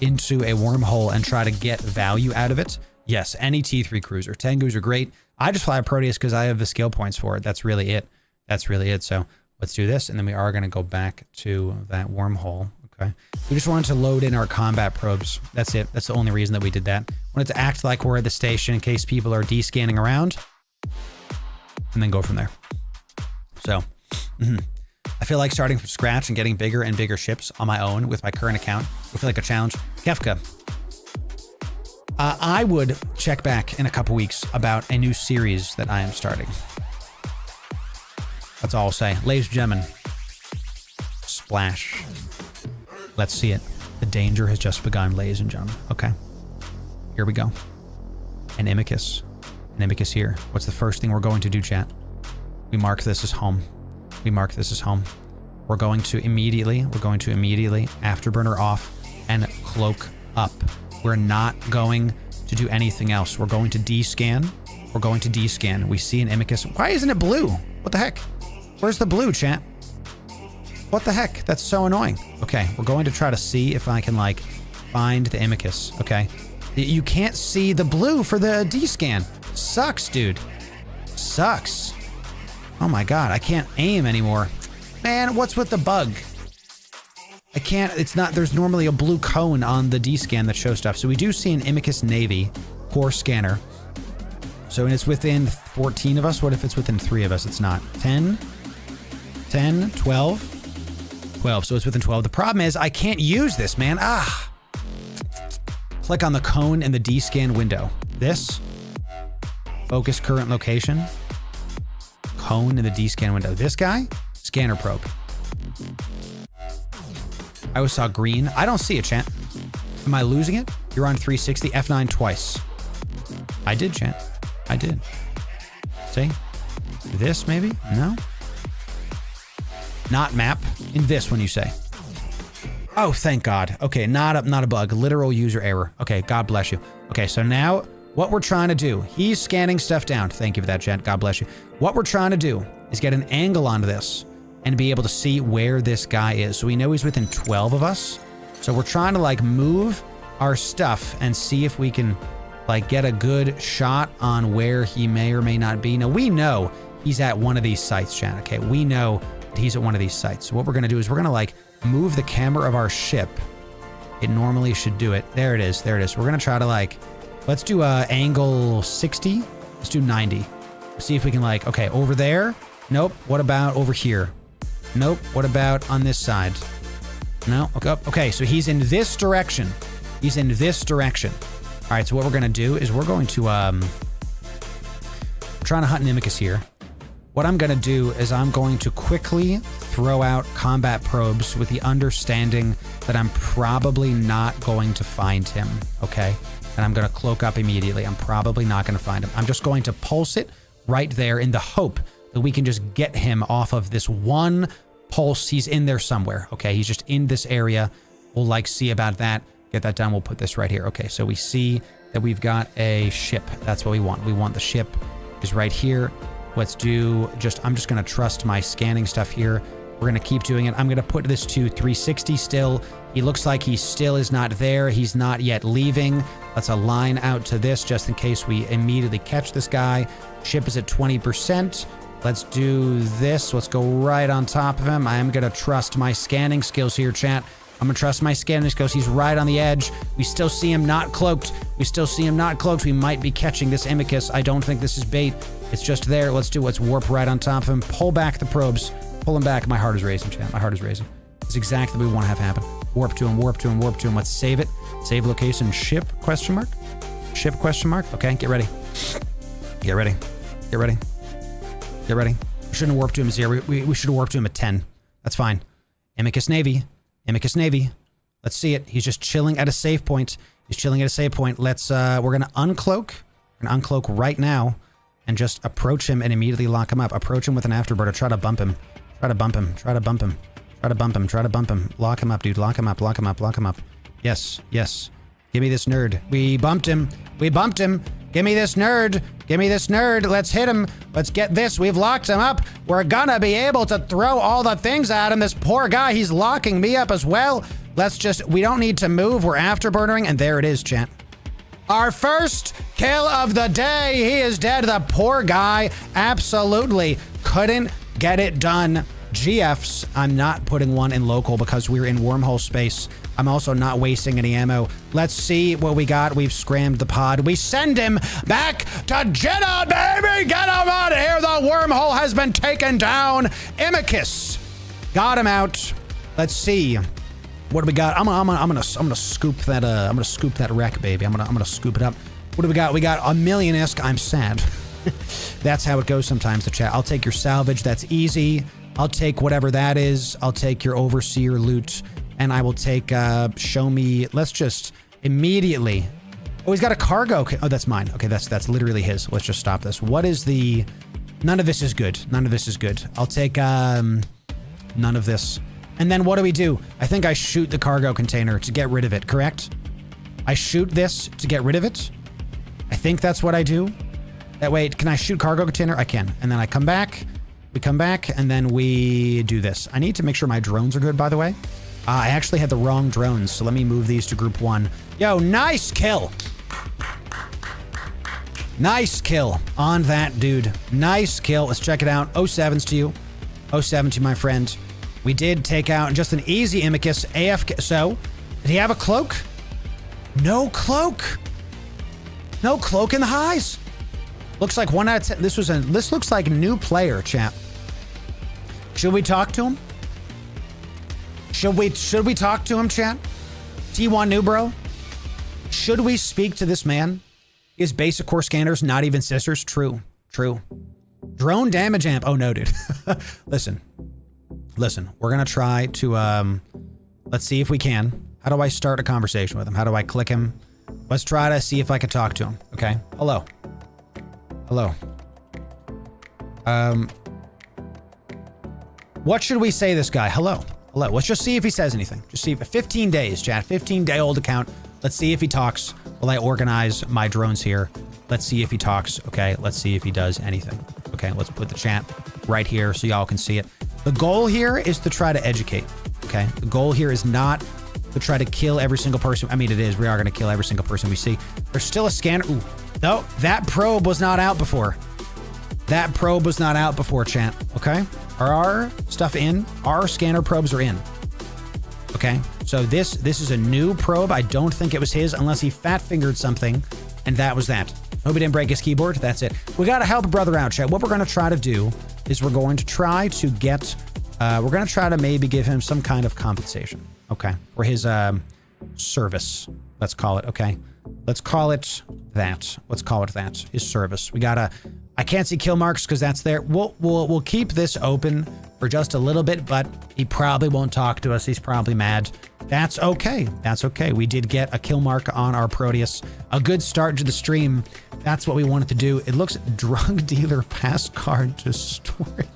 into a wormhole and try to get value out of it. Yes, any T3 cruiser. Tengus are great. I just fly a Proteus because I have the skill points for it. That's really it. That's really it. So let's do this. And then we are going to go back to that wormhole. Okay. We just wanted to load in our combat probes. That's it. That's the only reason that we did that. Wanted to act like we're at the station in case people are D-scanning around. And then go from there. So, I feel like starting from scratch and getting bigger and bigger ships on my own with my current account would feel like a challenge. Kefka. I would check back in a couple weeks about a new series that I am starting. That's all I'll say. Ladies and gentlemen, splash. Let's see it. The danger has just begun, ladies and gentlemen. Okay. Here we go. An Imicus. An Imicus here. What's the first thing we're going to do, chat? We mark this as home. We mark this as home. We're going to immediately afterburner off and cloak up. We're not going to do anything else. We're going to D-scan. We're going to D-scan. We see an Imicus. Why isn't it blue? What the heck? Where's the blue, chat? What the heck? That's so annoying. Okay, we're going to try to see if I can, like, find the Imicus, okay? You can't see the blue for the D-scan. Sucks, dude. Sucks. Oh my god, I can't aim anymore. Man, what's with the bug? I can't, it's not, there's normally a blue cone on the D-scan that shows stuff. So we do see an Imicus Navy core scanner. So it's within 14 of us. What if it's within 3 of us? It's not. 10, 12, 12. So it's within 12. The problem is I can't use this, man. Click on the cone in the D-scan window. This. Focus current location. Cone in the D-scan window. This guy. Scanner probe. I always saw green. I don't see it, chat. Am I losing it? You're on 360. F9 twice. I did, chat. I did. See? This, maybe? No? Not map. In this one, you say. Oh, thank God. Okay, not a bug. Literal user error. Okay, God bless you. Okay, so now what we're trying to do, he's scanning stuff down. Thank you for that, chat. God bless you. What we're trying to do is get an angle onto this and be able to see where this guy is. So we know he's within 12 of us. So we're trying to, like, move our stuff and see if we can, like, get a good shot on where he may or may not be. Now, we know he's at one of these sites, chat, okay? We know that he's at one of these sites. So what we're going to do is we're going to, like, move the camera of our ship. It normally should do it. There it is. There it is. We're going to try to, like, let's do angle 60. Let's do 90. See if we can, like, okay, over there. Nope. What about over here? Nope. What about on this side? No. Okay, so he's in this direction. He's in this direction. All right, so what we're going to do is we're going to, we're trying to hunt an Imicus here. What I'm going to do is I'm going to quickly throw out combat probes with the understanding that I'm probably not going to find him, okay? And I'm going to cloak up immediately. I'm probably not going to find him. I'm just going to pulse it right there in the hope that we can just get him off of this one pulse. He's in there somewhere, okay? He's just in this area. We'll, like, see about that. Get that done. We'll put this right here. Okay, so we see that we've got a ship. That's what we want. We want the ship is right here. Let's do I'm just going to trust my scanning stuff here. We're going to keep doing it. I'm going to put this to 360 still. He looks like he still is not there. He's not yet leaving. Let's align out to this just in case we immediately catch this guy. Ship is at 20%. Let's do this. Let's go right on top of him. I am going to trust my scanning skills here, chat. I'm going to trust my scanning skills. He's right on the edge. We still see him not cloaked. We still see him not cloaked. We might be catching this Imicus. I don't think this is bait. It's just there. Let's warp right on top of him. Pull back the probes. Pull him back. My heart is racing, chat. My heart is racing. It's exactly what we want to have happen. Warp to him, warp to him, warp to him. Let's save it. Save location. Ship, question mark? Ship, question mark? Okay, get ready. Get ready. Get ready. Get ready. We shouldn't warp to him 0. We should warp to him at 10. That's fine. Imicus Navy. Imicus Navy. Let's see it. He's just chilling at a save point. He's chilling at a save point. Let's, we're going to uncloak. We're going to uncloak right now. and just approach him and immediately lock him up. Approach him with an afterburner. Try to bump him. Try to bump him. Try to bump him. Try to bump him. Try to bump him. Lock him up, dude. Lock him up. Lock him up. Lock him up. Yes. Yes. Give me this nerd. We bumped him. We bumped him. Give me this nerd. Give me this nerd. Let's hit him. Let's get this. We've locked him up. We're gonna be able to throw all the things at him. This poor guy, he's locking me up as well. Let's just, we don't need to move. We're afterburnering, and there it is, chat. Our first kill of the day. He is dead. The poor guy absolutely couldn't get it done. GFs. I'm not putting one in local because we're in wormhole space. I'm also not wasting any ammo. Let's see what we got. We've scrammed the pod. We send him back to Jeddah, baby! Get him out of here! The wormhole has been taken down. Imicus got him out. Let's see. What do we got? I'm gonna scoop that. I'm gonna scoop that wreck, baby. I'm gonna scoop it up. What do we got? We got a million ISK. I'm sad. That's how it goes sometimes. The chat. I'll take your salvage. That's easy. I'll take whatever that is. I'll take your overseer loot. And I will take, show me, let's just immediately. Oh, he's got a cargo. Oh, that's mine. Okay, that's literally his. Let's just stop this. What is the, none of this is good. None of this is good. I'll take, none of this. And then what do we do? I think I shoot the cargo container to get rid of it, correct? I shoot this to get rid of it. I think that's what I do. That way, can I shoot cargo container? I can. And then I come back. We come back, and then we do this. I need to make sure my drones are good, by the way. I actually had the wrong drones, so let me move these to group 1. Yo, nice kill. Nice kill on that dude. Nice kill. Let's check it out. 07s to you. 07 to my friend. We did take out just an easy Imicus AFK. So, did he have a cloak? No cloak. No cloak in the highs. Looks like 1 out of 10. This looks like a new player, chat. Should we talk to him? Should we talk to him, chat? T1 new bro? Should we speak to this man? Is basic core scanners not even sisters? True. True. Drone damage amp. Oh no, dude. Listen. We're gonna try to let's see if we can. How do I start a conversation with him? How do I click him? Let's try to see if I can talk to him. Okay. Hello. Hello. What should we say to this guy? Hello. Hello. Let's just see if he says anything. Just see if 15 days, chat. 15-day-old account. Let's see if he talks. Will I organize my drones here? Let's see if he talks. Okay. Let's see if he does anything. Okay. Let's put the chat right here so y'all can see it. The goal here is to try to educate. Okay. The goal here is not to try to kill every single person. I mean, it is. We are going to kill every single person we see. There's still a scanner. Ooh. No, that probe was not out before. That probe was not out before, chat. Okay. Are our stuff in? Our scanner probes are in. Okay. So this is a new probe. I don't think it was his unless he fat fingered something. And that was that. Hope he didn't break his keyboard. That's it. We got to help a brother out, chat. What we're going to try to do is we're going to try to get, we're going to try to maybe give him some kind of compensation. Okay. For his service. Let's call it. Okay. Let's call it that. Let's call it that. His service. We gotta, I can't see kill marks because that's there. We'll keep this open for just a little bit, but he probably won't talk to us. He's probably mad. That's okay. That's okay. We did get a kill mark on our Proteus. A good start to the stream. That's what we wanted to do. It looks drug dealer pass card to storage.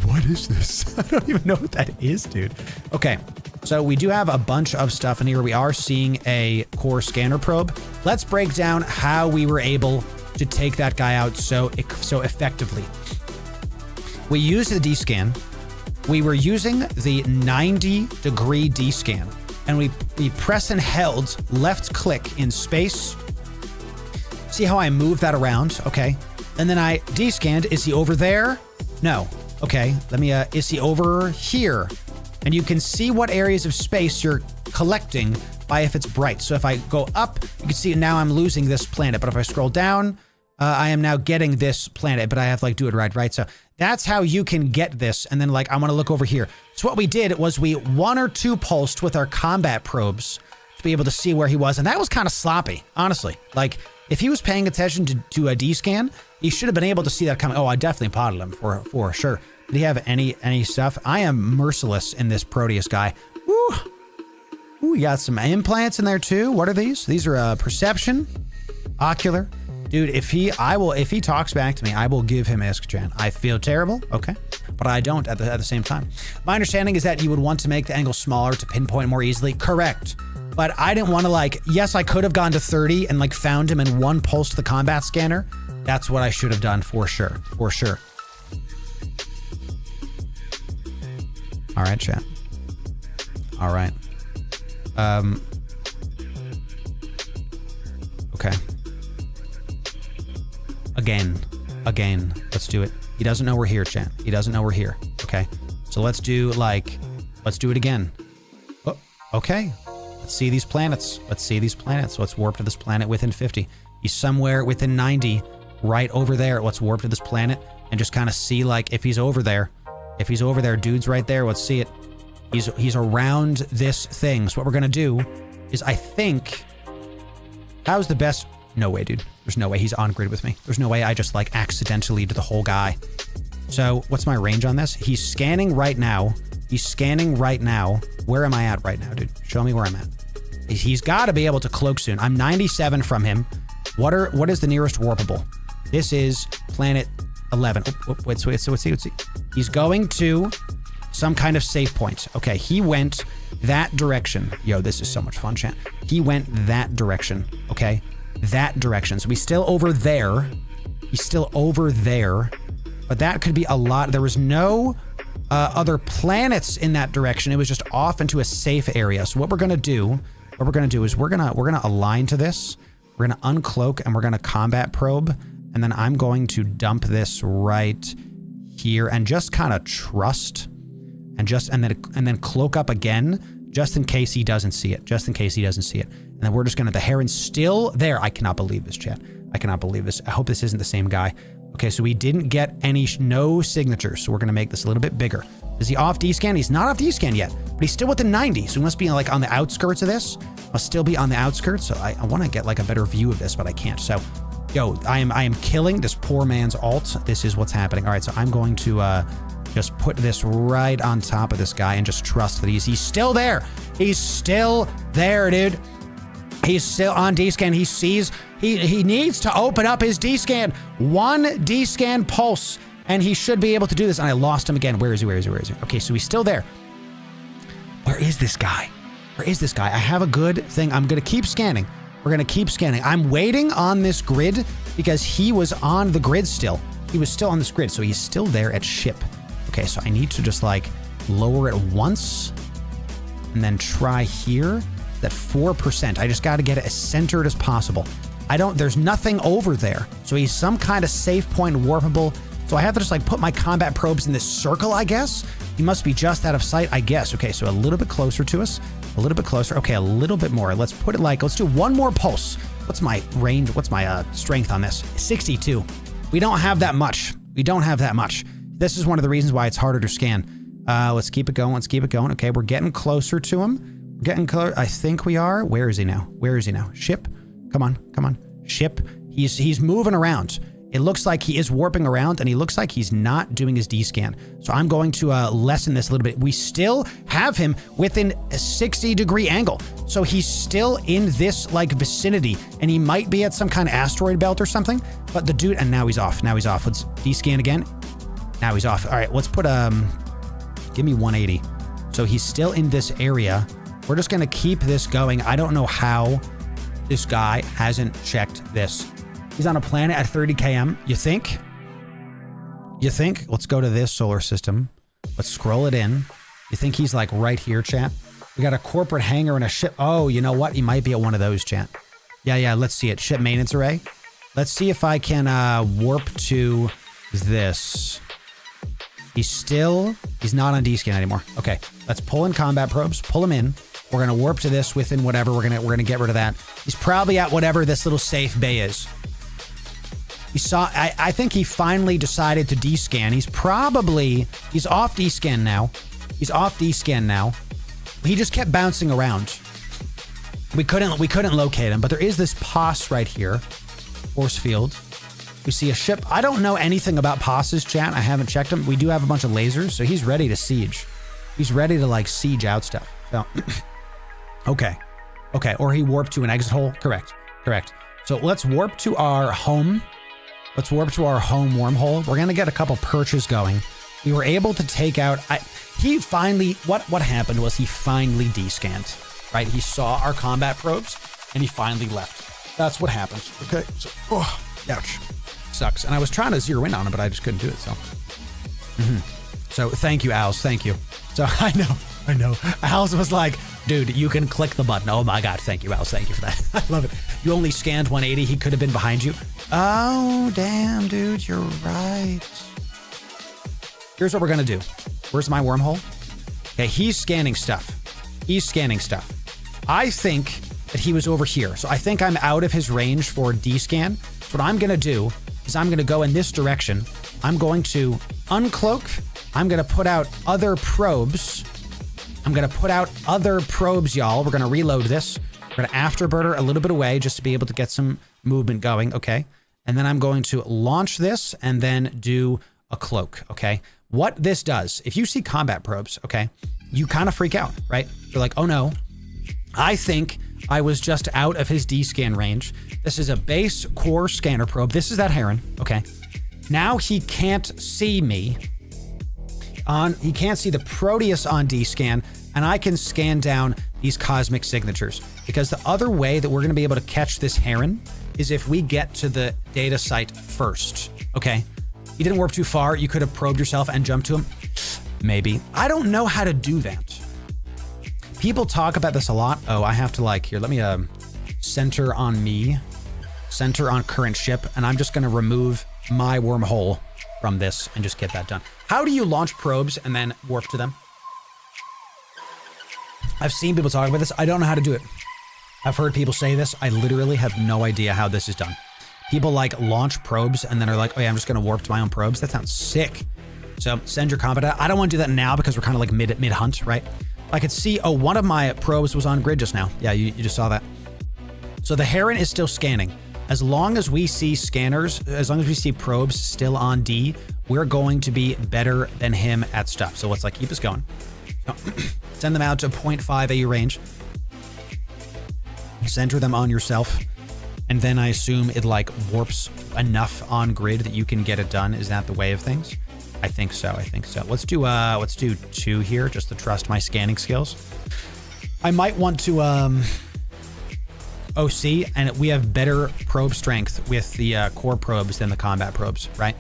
What is this? I don't even know what that is, dude. Okay. So we do have a bunch of stuff in here. We are seeing a core scanner probe. Let's break down how we were able to take that guy out so effectively. We used the D-scan. We were using the 90-degree D-scan, and we press and held left click in space. See how I move that around? Okay. And then I D-scanned. Is he over there? No. Okay. Let me, is he over here? And you can see what areas of space you're collecting by if it's bright. So if I go up, you can see now I'm losing this planet. But if I scroll down, I am now getting this planet, but I have to like do it right. So that's how you can get this. And then like, I'm going to look over here. So what we did was we 1 or 2 pulsed with our combat probes to be able to see where he was. And that was kind of sloppy, honestly. Like if he was paying attention to a D-scan, he should have been able to see that coming. Oh, I definitely potted him for sure. Did he have any stuff? I am merciless in this Proteus guy. Woo! Ooh, you got some implants in there too. What are these? These are perception, ocular. Dude, if he talks back to me, I will give him ISK, chat. I feel terrible, okay, but I don't at the same time. My understanding is that you would want to make the angle smaller to pinpoint more easily. Correct. But I didn't want to like, yes, I could have gone to 30 and like found him in one pulse to the combat scanner. That's what I should have done for sure, for sure. All right, chat. All right. Okay. Again, let's do it. He doesn't know we're here, chat. He doesn't know we're here. Okay. So let's do it again. Oh, okay. Let's see these planets. Let's warp to this planet within 50. He's somewhere within 90, right over there. Let's warp to this planet and just kind of see like if he's over there. If he's over there, dude's right there. Let's see it. He's around this thing. So what we're gonna do is I think, how's the best? No way, dude. There's no way he's on grid with me. There's no way I just like accidentally did the whole guy. So what's my range on this? He's scanning right now. Where am I at right now, dude? Show me where I'm at. He's got to be able to cloak soon. I'm 97 from him. What is the nearest warpable? This is planet 11. Oh, let's see. He's going to some kind of safe point. Okay, he went that direction. Yo, this is so much fun, chat. He went that direction, okay? That direction. So he's still over there. But that could be a lot. There was no other planets in that direction. It was just off into a safe area. So what we're gonna do is we're gonna align to this. We're gonna uncloak and we're gonna combat probe. And then I'm going to dump this right here and just kind of trust and then cloak up again just in case he doesn't see it. And then we're just gonna, the Heron's still there. I cannot believe this, chat. I cannot believe this. I hope this isn't the same guy. Okay, so we didn't get no signatures, so we're gonna make this a little bit bigger. Is he off D-scan? He's not off D-scan yet, but he's still within 90, so he must be like on the outskirts of this. Must still be on the outskirts, so I wanna get like a better view of this, but I can't. So, yo, I am killing this poor man's alt. This is what's happening. All right, so I'm going to just put this right on top of this guy and just trust that he's still there. He's still there, dude. He's still on D-scan. He sees, he needs to open up his D-scan. One D-scan pulse, and he should be able to do this. And I lost him again. Where is he? Okay, so he's still there. Where is this guy? I have a good thing. I'm going to keep scanning. We're going to keep scanning. I'm waiting on this grid because he was on the grid still. He was still on this grid, so he's still there at ship. Okay, so I need to just like lower it once and then try here. That 4%. I just got to get it as centered as possible. There's nothing over there. So he's some kind of safe point warpable. So I have to just like put my combat probes in this circle, I guess. He must be just out of sight, I guess. Okay, so a little bit closer to us. A little bit closer. Okay, a little bit more. Let's put it like, let's do one more pulse. What's my range? What's my strength on this? 62. We don't have that much. This is one of the reasons why it's harder to scan. Let's keep it going. Okay, we're getting closer to him. Getting close. I think we are. Where is he now? Ship. Come on. Ship. He's moving around. It looks like he is warping around and he looks like he's not doing his D-scan. So I'm going to lessen this a little bit. We still have him within a 60-degree angle. So he's still in this like vicinity and he might be at some kind of asteroid belt or something. But the dude, and now he's off. Let's D-scan again. Now he's off. All right, let's put, give me 180. So he's still in this area. We're just going to keep this going. I don't know how this guy hasn't checked this. He's on a planet at 30 km. You think? Let's go to this solar system. Let's scroll it in. You think he's like right here, chat? We got a corporate hangar and a ship. Oh, you know what? He might be at one of those, chat. Yeah, let's see it. Ship maintenance array. Let's see if I can warp to this. He's not on D-scan anymore. Okay, let's pull in combat probes. Pull him in. We're gonna warp to this within whatever. We're gonna get rid of that. He's probably at whatever this little safe bay is. I think he finally decided to D-scan. He's off D-scan now. He just kept bouncing around. We couldn't locate him, but there is this POS right here. Force field. We see a ship. I don't know anything about POSes, chat. I haven't checked him. We do have a bunch of lasers, so he's ready to siege. He's ready to like siege out stuff. So, okay. Or he warped to an exit hole. Correct. So let's warp to our home. Let's warp to our home wormhole. We're going to get a couple perches going. We were able to take out... He finally... What happened was he finally descanned, right? He saw our combat probes, and he finally left. That's what happened. Okay, so... Oh, ouch. Sucks. And I was trying to zero in on him, but I just couldn't do it, so... So thank you, Owls. Thank you. So I know. Owls was like, dude, you can click the button. Oh my God. Thank you, Owls. Thank you for that. I love it. You only scanned 180. He could have been behind you. Oh, damn, dude. You're right. Here's what we're going to do. Where's my wormhole? Okay. He's scanning stuff. I think that he was over here. So I think I'm out of his range for descan. So what I'm going to do is I'm going to go in this direction. I'm going to uncloak. I'm going to put out other probes. Y'all. We're going to reload this. We're going to afterburner a little bit away just to be able to get some movement going. Okay. And then I'm going to launch this and then do a cloak. Okay. What this does, if you see combat probes, okay, you kind of freak out, right? You're like, oh no, I think I was just out of his D-scan range. This is a base core scanner probe. This is that Heron. Okay. Now he can't see me. He can't see the Proteus on D-scan, and I can scan down these cosmic signatures. Because the other way that we're going to be able to catch this Heron is if we get to the data site first. Okay. He didn't warp too far. You could have probed yourself and jumped to him. Maybe. I don't know how to do that. People talk about this a lot. Oh, I have to here, let me center on me. Center on current ship, and I'm just going to remove my wormhole from this and just get that done. How do you launch probes and then warp to them? I've seen people talk about this. I don't know how to do it. I've heard people say this. I literally have no idea how this is done. People launch probes and then are like, oh yeah, I'm just going to warp to my own probes. That sounds sick. So send your combat out. I don't want to do that now because we're kind of mid hunt, right? I could see, oh, one of my probes was on grid just now. Yeah, you just saw that. So the Heron is still scanning. As long as we see scanners, as long as we see probes still on D, we're going to be better than him at stuff. So let's keep us going. So, send them out to 0.5 AU range. Center them on yourself. And then I assume it warps enough on grid that you can get it done. Is that the way of things? I think so. Let's do 2 here just to trust my scanning skills. I might want to OC, and we have better probe strength with the core probes than the combat probes, right?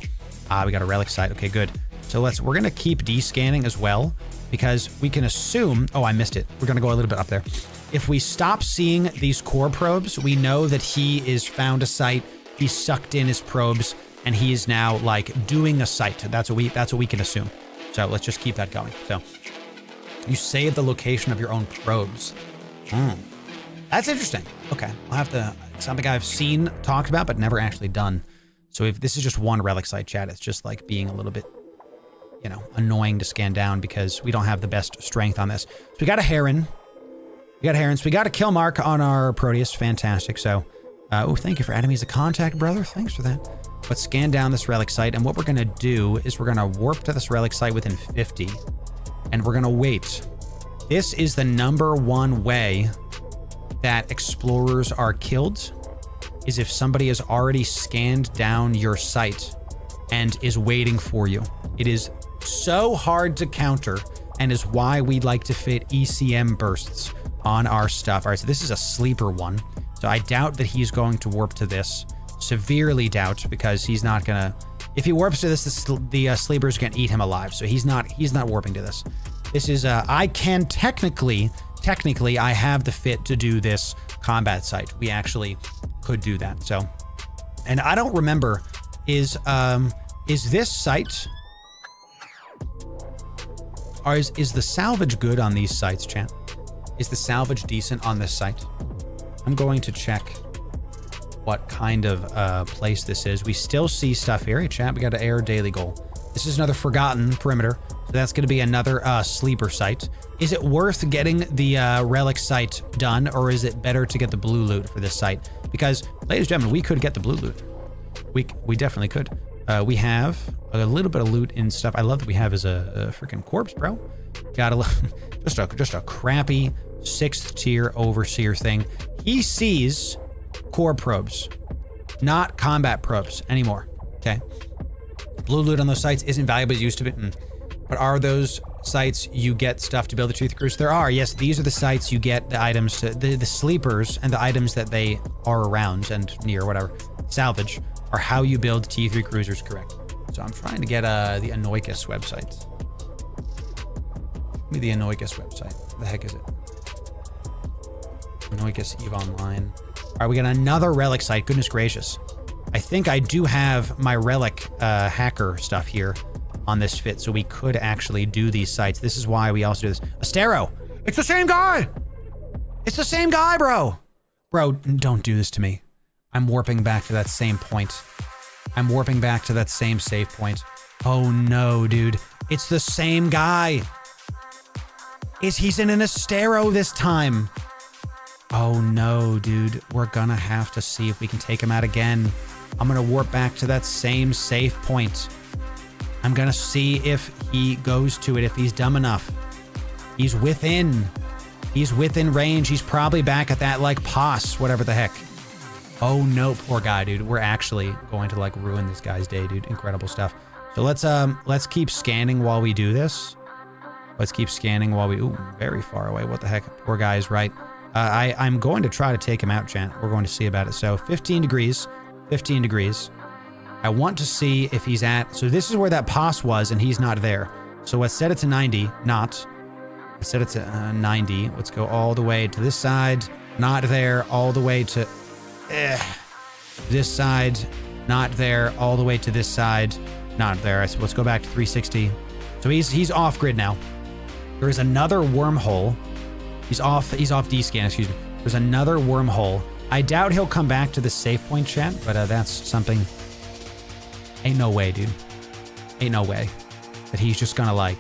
We got a relic site. Okay, good. So we're gonna keep descanning as well because we can assume, oh, I missed it. We're gonna go a little bit up there. If we stop seeing these core probes, we know that he is found a site, he sucked in his probes, and he is now doing a site. That's what we can assume. So let's just keep that going. So you save the location of your own probes. That's interesting. Okay, I'll have to, something I've seen talked about, but never actually done. So if this is just one relic site, chat, it's just being a little bit, annoying to scan down because we don't have the best strength on this. So we got a Heron. So we got a kill mark on our Proteus. Fantastic. So, oh, thank you for adding me as a contact, brother. Thanks for that. Let's scan down this relic site. And what we're going to do is we're going to warp to this relic site within 50. And we're going to wait. This is the #1 way that explorers are killed, is if somebody has already scanned down your site and is waiting for you. It is so hard to counter and is why we like to fit ECM bursts on our stuff. All right, so this is a sleeper one. So I doubt that he's going to warp to this. Severely doubt, because he's not gonna, if he warps to this, the sleeper's gonna eat him alive. So he's not warping to this. This is, I can technically, I have the fit to do this combat site. We actually could do that. So, and I don't remember, is this site, or is the salvage good on these sites, chat? Is the salvage decent on this site? I'm going to check what kind of place this is. We still see stuff here. Hey, chat, we got an air daily goal. This is another forgotten perimeter. So that's going to be another sleeper site. Is it worth getting the relic site done, or is it better to get the blue loot for this site? Because, ladies and gentlemen, we could get the blue loot. We definitely could. We have a little bit of loot and stuff. I love that we have as a freaking corpse, bro. Got just a crappy 6th tier overseer thing. He sees core probes, not combat probes anymore. Okay. Blue loot on those sites isn't valuable as it used to be. But are those sites you get stuff to build the Tooth Cruise? There are. Yes, these are the sites you get the items to, the sleepers and the items that they are around and near, whatever, salvage, are how you build T3 cruisers correct. So I'm trying to get the Anoikis website. Give me the Anoikis website. What the heck is it? Anoikis EVE Online. All right, we got another relic site. Goodness gracious. I think I do have my relic hacker stuff here on this fit, so we could actually do these sites. This is why we also do this. Estero! It's the same guy! It's the same guy, bro! Bro, don't do this to me. I'm warping back to that same point. I'm warping back to that same save point. Oh no, dude. It's the same guy! He's in an Estero this time! Oh no, dude. We're gonna have to see if we can take him out again. I'm gonna warp back to that same save point. I'm gonna see if he goes to it, if he's dumb enough. He's within range. He's probably back at that, like, POS, whatever the heck. Oh no, poor guy, dude. We're actually going to, like, ruin this guy's day, dude. Incredible stuff. So let's keep scanning while we do this. Let's keep scanning while we, ooh, very far away. What the heck? Poor guy is right. I'm going to try to take him out, chat. We're going to see about it. So 15 degrees, 15 degrees. I want to see if he's at, so this is where that POS was and he's not there. So let's set it to 90, not. Let's set it to 90. Let's go all the way to this side, not there, all the way to this side, not there, all the way to this side, not there. So let's go back to 360. So he's off grid now. There is another wormhole. He's off D-scan, excuse me. There's another wormhole. I doubt he'll come back to the save point, chat, but that's something. Ain't no way, dude. Ain't no way that he's just gonna, like,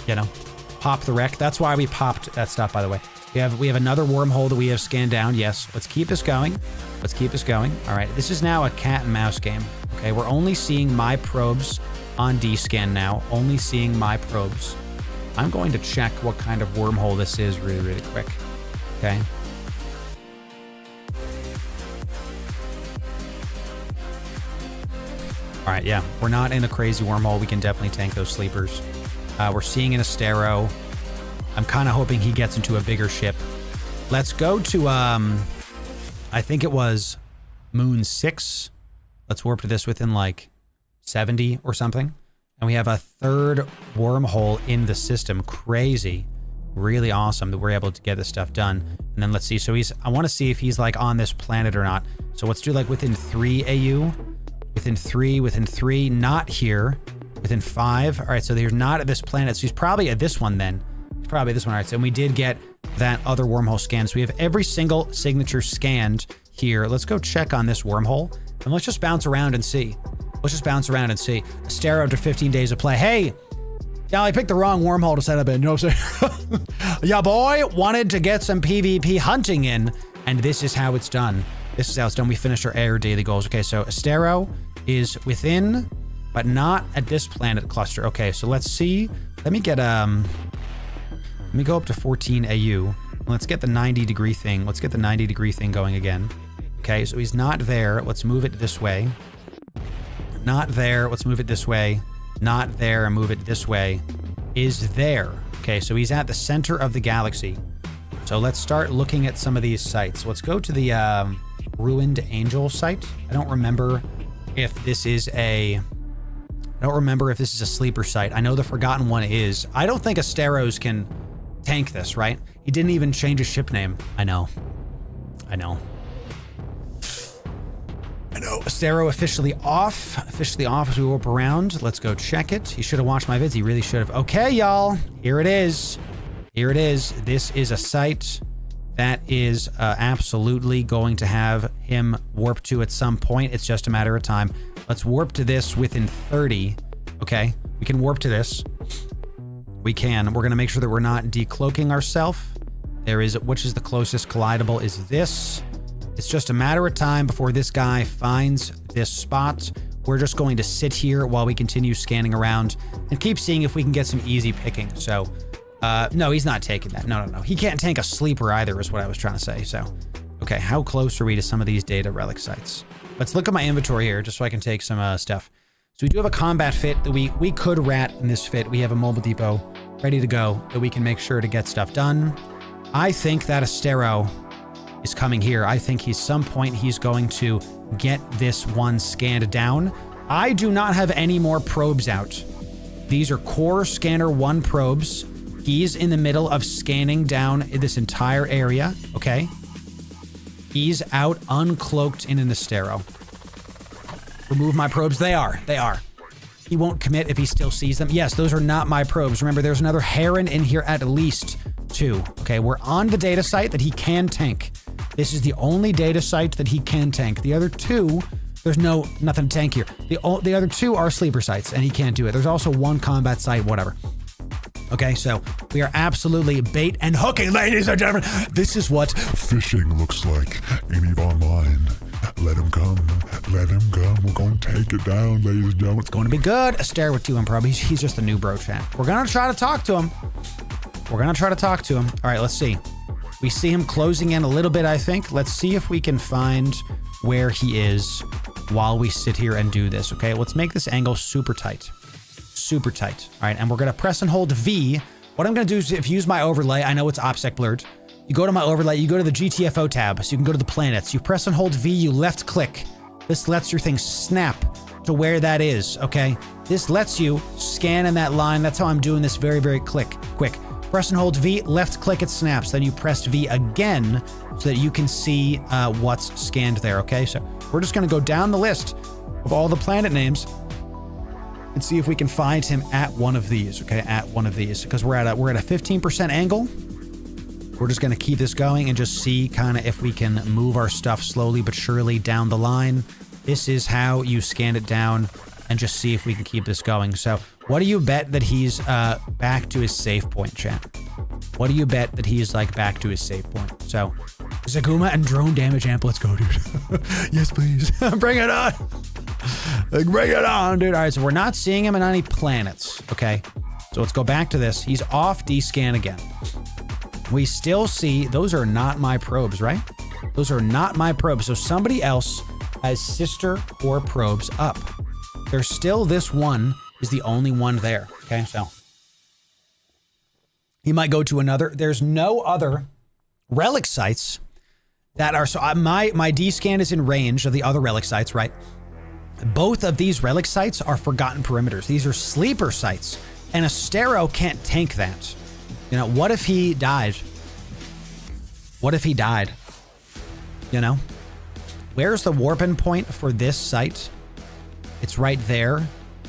you know, pop the wreck. That's why we popped that stuff, by the way. We have another wormhole that we have scanned down. Yes, let's keep this going. Let's keep this going. All right, this is now a cat and mouse game. Okay, we're only seeing my probes on D-scan now. Only seeing my probes. I'm going to check what kind of wormhole this is really, really quick. Okay. All right, yeah, we're not in a crazy wormhole. We can definitely tank those sleepers. We're seeing an Estero. I'm kind of hoping he gets into a bigger ship. Let's go to, I think it was Moon 6. Let's warp to this within like 70 or something. And we have a third wormhole in the system. Crazy. Really awesome that we're able to get this stuff done. And then let's see. So I want to see if he's like on this planet or not. So let's do like within 3 AU. Within three, not here. Within 5. All right, so they're not at this planet. So he's probably at this one then. He's probably this one. All right, so we did get that other wormhole scanned. So we have every single signature scanned here. Let's go check on this wormhole. And let's just bounce around and see. Let's just bounce around and see. Estero after 15 days of play. Hey, yeah, I picked the wrong wormhole to set up in. You know what I'm saying? Yeah, boy, wanted to get some PvP hunting in. And this is how it's done. This is how it's done. We finished our air daily goals. Okay, so Estero is within, but not at this planet cluster. Okay, so let's see. Let me get, let me go up to 14 AU. Let's get the 90 degree thing. Let's get the 90 degree thing going again. Okay, so he's not there. Let's move it this way. Not there. Let's move it this way. Not there and move it this way. Is there. Okay, so he's at the center of the galaxy. So let's start looking at some of these sites. Let's go to the Ruined Angel site. I don't remember if this is a sleeper site. I know the Forgotten one is. I don't think Esteros can tank this, right? He didn't even change his ship name. I know. Estero officially off as we warp around. Let's go check it. He should have watched my vids. He really should have. Okay, y'all. Here it is. This is a site that is absolutely going to have him warp to at some point. It's just a matter of time. Let's warp to this within 30. Okay, we can warp to this. We can. We're going to make sure that we're not decloaking ourselves. Which is the closest collidable is this. It's just a matter of time before this guy finds this spot. We're just going to sit here while we continue scanning around and keep seeing if we can get some easy picking. So No, he's not taking that. No. He can't tank a sleeper either is what I was trying to say. So, okay, how close are we to some of these data relic sites? Let's look at my inventory here just so I can take some stuff. So we do have a combat fit that we could rat in this fit. We have a mobile depot ready to go that we can make sure to get stuff done. I think that Estero is coming here. I think some point he's going to get this one scanned down. I do not have any more probes out. These are core scanner 1 probes. He's in the middle of scanning down this entire area, okay? He's out uncloaked in an Estero. Remove my probes. They are. He won't commit if he still sees them. Yes, those are not my probes. Remember, there's another Heron in here at least 2. Okay, we're on the data site that he can tank. This is the only data site that he can tank. The other 2, there's nothing to tank here. The other 2 are sleeper sites, and he can't do it. There's also 1 combat site, whatever. Okay, so we are absolutely bait and hooking, ladies and gentlemen. This is what fishing looks like in EVE Online. Let him come. Let him come. We're going to take it down, ladies and gentlemen. It's going to be good. Estero with 2 improv. He's just a new bro chat. We're going to try to talk to him. All right, let's see. We see him closing in a little bit, I think. Let's see if we can find where he is while we sit here and do this, okay? Let's make this angle super tight. Super tight. All right, and we're going to press and hold V. What I'm going to do is if you use my overlay, I know it's OPSEC blurred. You go to my overlay, you go to the GTFO tab, so you can go to the planets. You press and hold V, you left click. This lets your thing snap to where that is, okay? This lets you scan in that line. That's how I'm doing this very, very quick. Press and hold V, left click, it snaps. Then you press V again so that you can see what's scanned there, okay? So we're just going to go down the list of all the planet names and see if we can find him at one of these, okay? At one of these, because we're at a 15% angle. We're just going to keep this going and just see kind of if we can move our stuff slowly but surely down the line. This is how you scan it down and just see if we can keep this going. So what do you bet that he's back to his save point, chat? What do you bet that he's like back to his save point? So Zaguma and drone damage amp, let's go, dude. Yes, please. Bring it on. Like, bring it on, dude. All right, so we're not seeing him on any planets, okay? So let's go back to this. He's off D-scan again. We still see, those are not my probes, right? Those are not my probes. So somebody else has sister core probes up. There's still this one is the only one there, okay? So he might go to another. There's no other relic sites that are, so my D-scan is in range of the other relic sites, right? Both of these relic sites are forgotten perimeters. These are sleeper sites, and Estero can't tank that. You know, what if he died? What if he died? You know? Where's the warping point for this site? It's right there.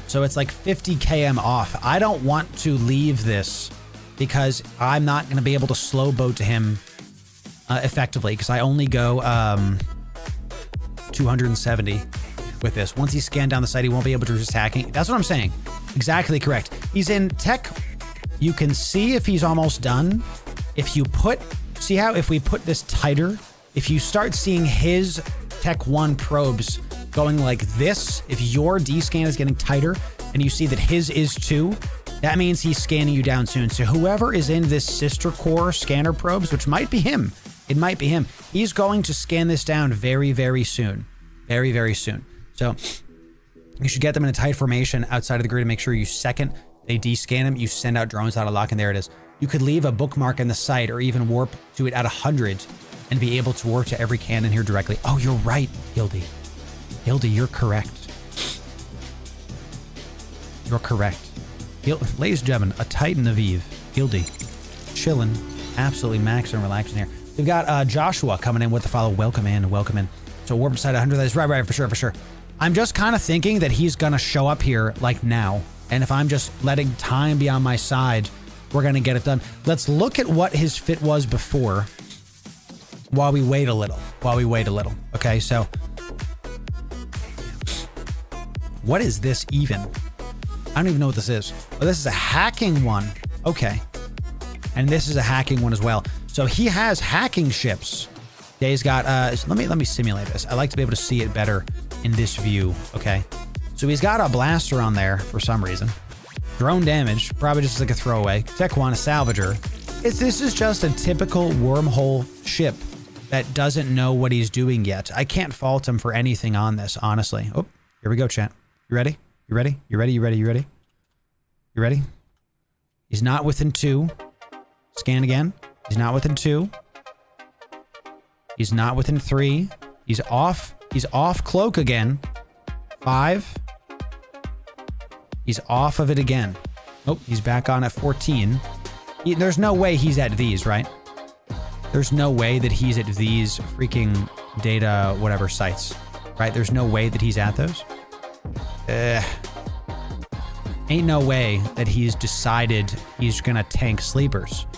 So it's like 50 km off. I don't want to leave this because I'm not going to be able to slow boat to him effectively because I only go 270 with this. Once he's scanned down the site, he won't be able to resist hacking. That's what I'm saying. Exactly correct. He's in tech. You can see if he's almost done. If you see how if we put this tighter, if you start seeing his Tech 1 probes going like this, if your D-scan is getting tighter and you see that his is too, that means he's scanning you down soon. So whoever is in this sister core scanner probes, which might be him, it might be him, he's going to scan this down very, very soon. Very, very soon. So you should get them in a tight formation outside of the grid and make sure you second they D-scan him, you send out drones out of lock, and there it is. You could leave a bookmark in the site or even warp to it at 100 and be able to warp to every cannon here directly. Oh, you're right, Hildy. Hildy, you're correct. You're correct. Ladies and gentlemen, a Titan of Eve. Hildy. Chilling. Absolutely maxing and relaxing here. We've got Joshua coming in with the follow. Welcome in, welcome in. So warp inside 100. That is right, for sure. I'm just kind of thinking that he's going to show up here like now. And if I'm just letting time be on my side, we're going to get it done. Let's look at what his fit was before while we wait a little. Okay, so what is this even? I don't even know what this is. Oh, this is a hacking one. Okay. And this is a hacking one as well. So he has hacking ships. Yeah, he's got, let me simulate this. I like to be able to see it better in this view. Okay. So he's got a blaster on there for some reason. Drone damage, probably just like a throwaway. Tech 1, a salvager. This is just a typical wormhole ship that doesn't know what he's doing yet. I can't fault him for anything on this, honestly. Oh, here we go, chat. You ready? You ready? You ready? You ready? You ready? You ready? He's not within 2. Scan again. He's not within 2. He's not within 3. He's off. He's off cloak again. 5. He's off of it again. Oh, he's back on at 14. There's no way he's at these, right? There's no way that he's at these freaking data whatever sites, right? There's no way that he's at those. Ain't no way that he's decided he's gonna tank sleepers,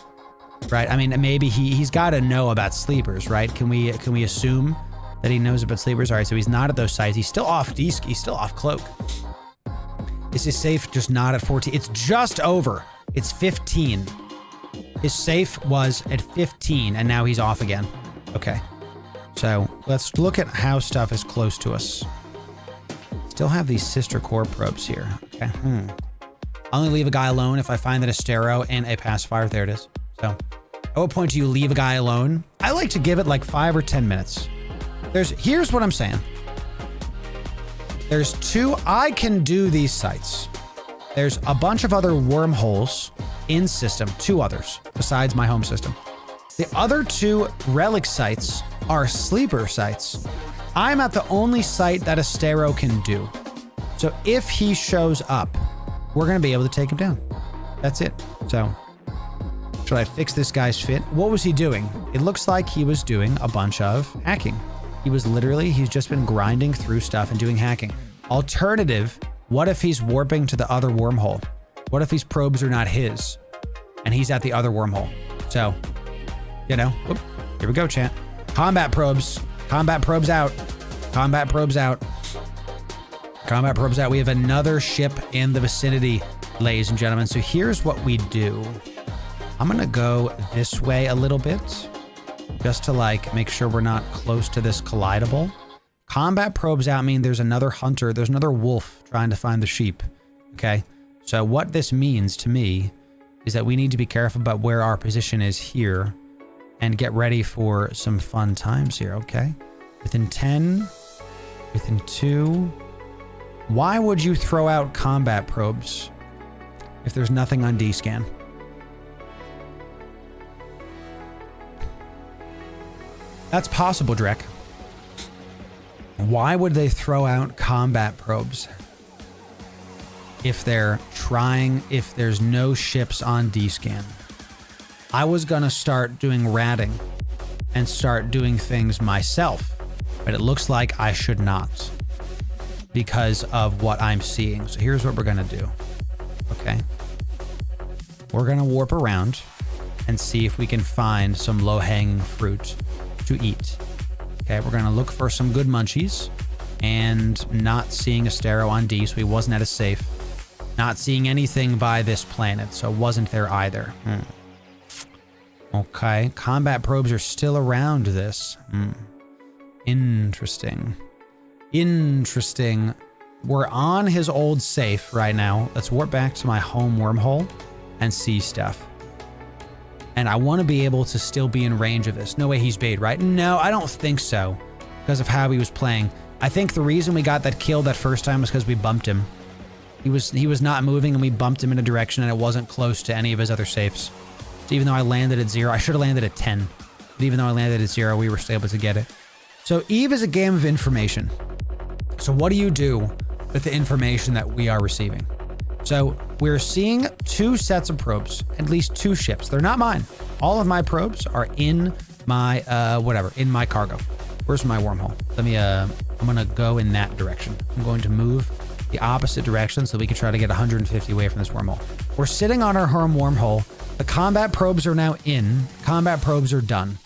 right? I mean, maybe he's got to know about sleepers, right? Can we assume that he knows about sleepers? All right, so he's not at those sites. He's still off Desk. He's still off cloak. Is his safe just not at 14? It's just over. It's 15. His safe was at 15, and now he's off again. Okay. So let's look at how stuff is close to us. Still have these sister core probes here. Okay. I'll only leave a guy alone if I find that Estero and a pacifier. There it is. So at what point do you leave a guy alone? I like to give it like 5 or 10 minutes. Here's what I'm saying. There's 2, I can do these sites. There's a bunch of other wormholes in system, 2 others besides my home system. The other 2 relic sites are sleeper sites. I'm at the only site that Estero can do. So if he shows up, we're gonna be able to take him down. That's it. So should I fix this guy's fit? What was he doing? It looks like he was doing a bunch of hacking. He's just been grinding through stuff and doing hacking. Alternative, what if he's warping to the other wormhole? What if these probes are not his and he's at the other wormhole? So, you know, here we go, chat. Combat probes. Combat probes out. Combat probes out. Combat probes out. We have another ship in the vicinity, ladies and gentlemen. So here's what we do. I'm going to go this way a little bit just to like make sure we're not close to this collidable. Combat probes out mean there's another hunter. There's another wolf trying to find the sheep. Okay. So what this means to me is that we need to be careful about where our position is here and get ready for some fun times here. Okay. Within 10, within 2. Why would you throw out combat probes if there's nothing on D-scan? That's possible, Drek. Why would they throw out combat probes if there's no ships on D-scan? I was gonna start doing ratting and start doing things myself, but it looks like I should not because of what I'm seeing. So here's what we're gonna do. Okay. We're gonna warp around and see if we can find some low-hanging fruit to eat. Okay, we're gonna look for some good munchies and not seeing Estero on D, so he wasn't at a safe. Not seeing anything by this planet, so it wasn't there either. Okay, combat probes are still around this. Interesting. Interesting. We're on his old safe right now. Let's warp back to my home wormhole and see stuff. And I want to be able to still be in range of this. No way he's bait, right? No, I don't think so. Because of how he was playing. I think the reason we got that kill that first time was because we bumped him. He was not moving and we bumped him in a direction and it wasn't close to any of his other safes. So even though I landed at 0, I should have landed at 10. But even though I landed at 0, we were still able to get it. So Eve is a game of information. So what do you do with the information that we are receiving? So we're seeing 2 sets of probes, at least 2 ships. They're not mine. All of my probes are in my, in my cargo. Where's my wormhole? I'm gonna go in that direction. I'm going to move the opposite direction so we can try to get 150 away from this wormhole. We're sitting on our home wormhole. The combat probes are now in. Combat probes are done.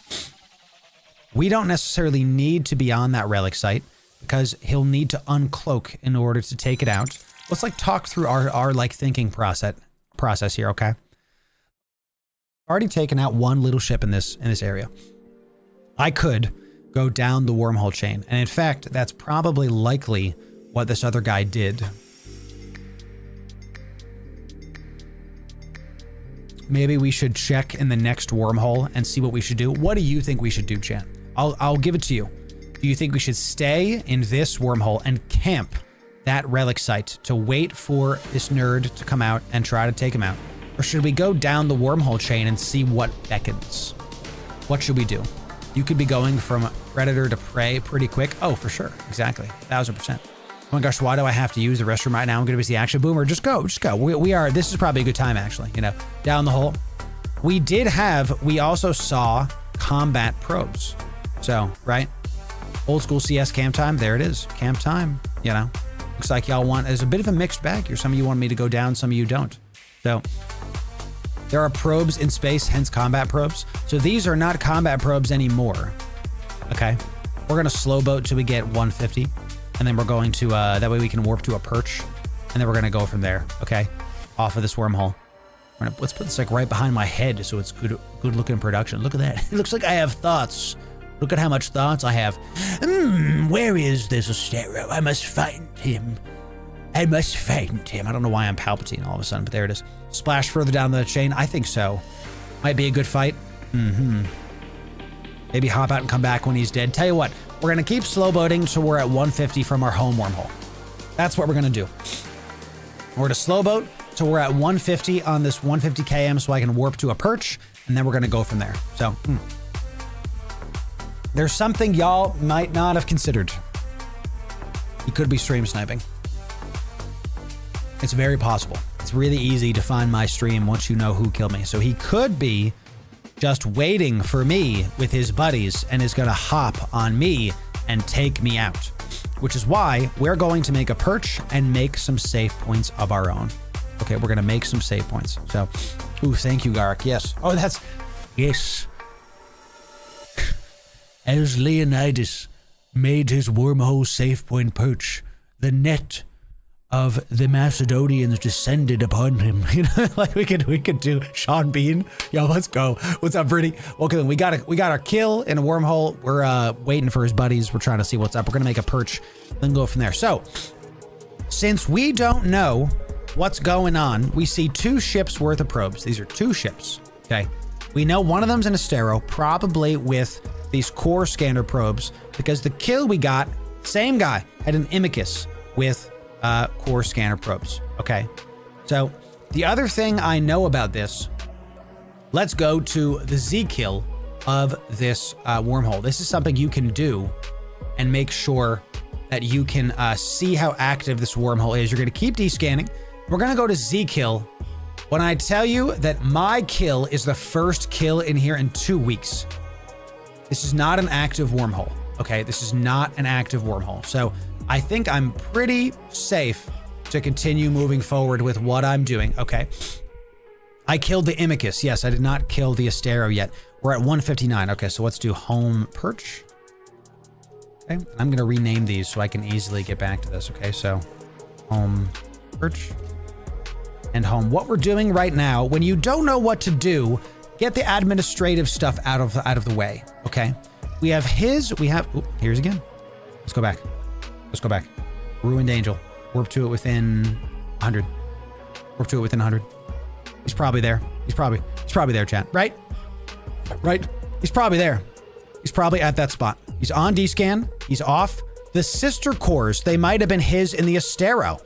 We don't necessarily need to be on that relic site because he'll need to uncloak in order to take it out. Let's like talk through our like thinking process here, okay? Already taken out 1 little ship in this area. I could go down the wormhole chain, and in fact, that's probably likely what this other guy did. maybe we should check in the next wormhole and see what we should do. What do you think we should do, chat? I'll give it to you. Do you think we should stay in this wormhole and camp that relic site to wait for this nerd to come out and try to take him out? Or should we go down the wormhole chain and see what beckons? What should we do? You could be going from predator to prey pretty quick. Oh, for sure. Exactly. 1000%. Oh my gosh, why do I have to use the restroom right now? I'm going to be the action boomer. Just go. This is probably a good time, actually. You know, down the hole. We also saw combat probes. So, right? Old school CS camp time. There it is. Camp time. You know, looks like y'all want, there's a bit of a mixed bag here. Some of you want me to go down, some of you don't. So, there are probes in space, hence combat probes. So these are not combat probes anymore. Okay. We're going to slow boat till we get 150. And then we're going to, that way we can warp to a perch. And then we're going to go from there. Okay. Off of this wormhole. Let's put this like right behind my head so it's good looking production. Look at that. It looks like I have thoughts. Look at how much thoughts I have. Where is this Estero? I must find him. I must find him. I don't know why I'm Palpatine all of a sudden, but there it is. Splash further down the chain. I think so. Might be a good fight. Maybe hop out and come back when he's dead. Tell you what, we're going to keep slow boating till we're at 150 from our home wormhole. That's what we're going to do. We're going to slow boat till we're at 150 on this 150 km so I can warp to a perch, and then we're going to go from there. So, there's something y'all might not have considered. He could be stream sniping. It's very possible. It's really easy to find my stream once you know who killed me. So he could be just waiting for me with his buddies and is going to hop on me and take me out, which is why we're going to make a perch and make some save points of our own. Okay, we're going to make some save points. So, ooh, thank you, Garrick. Yes. Oh, yes. As Leonidas made his wormhole save point perch, the net of the Macedonians descended upon him. You know, like we could do Sean Bean. Yo, let's go. What's up, Brittany? Okay, then we got our kill in a wormhole. We're waiting for his buddies. We're trying to see what's up. We're gonna make a perch, then go from there. So, since we don't know what's going on, we see 2 ships worth of probes. These are 2 ships. Okay, we know one of them's an Estero, probably with these core scanner probes, because the kill we got, same guy, had an Imicus with core scanner probes. Okay, so the other thing I know about this, let's go to the Z kill of this wormhole. This is something you can do and make sure that you can see how active this wormhole is. You're going to keep descanning. We're going to go to Z kill. When I tell you that my kill is the first kill in here in 2 weeks, this is not an active wormhole. Okay, this is not an active wormhole. So I think I'm pretty safe to continue moving forward with what I'm doing. Okay. I killed the Imicus. Yes, I did not kill the Estero yet. We're at 159. Okay, so let's do home perch. Okay, I'm going to rename these so I can easily get back to this. Okay, so home perch and home. What we're doing right now, when you don't know what to do, get the administrative stuff out of the way. Okay, we have here's again. Let's go back. Let's go back. Ruined Angel. Warp to it within 100. Warp to it within 100. He's probably there. He's probably there, chat. Right? Right? He's probably there. He's probably at that spot. He's on D-scan. He's off. The sister cores, they might have been his in the Estero.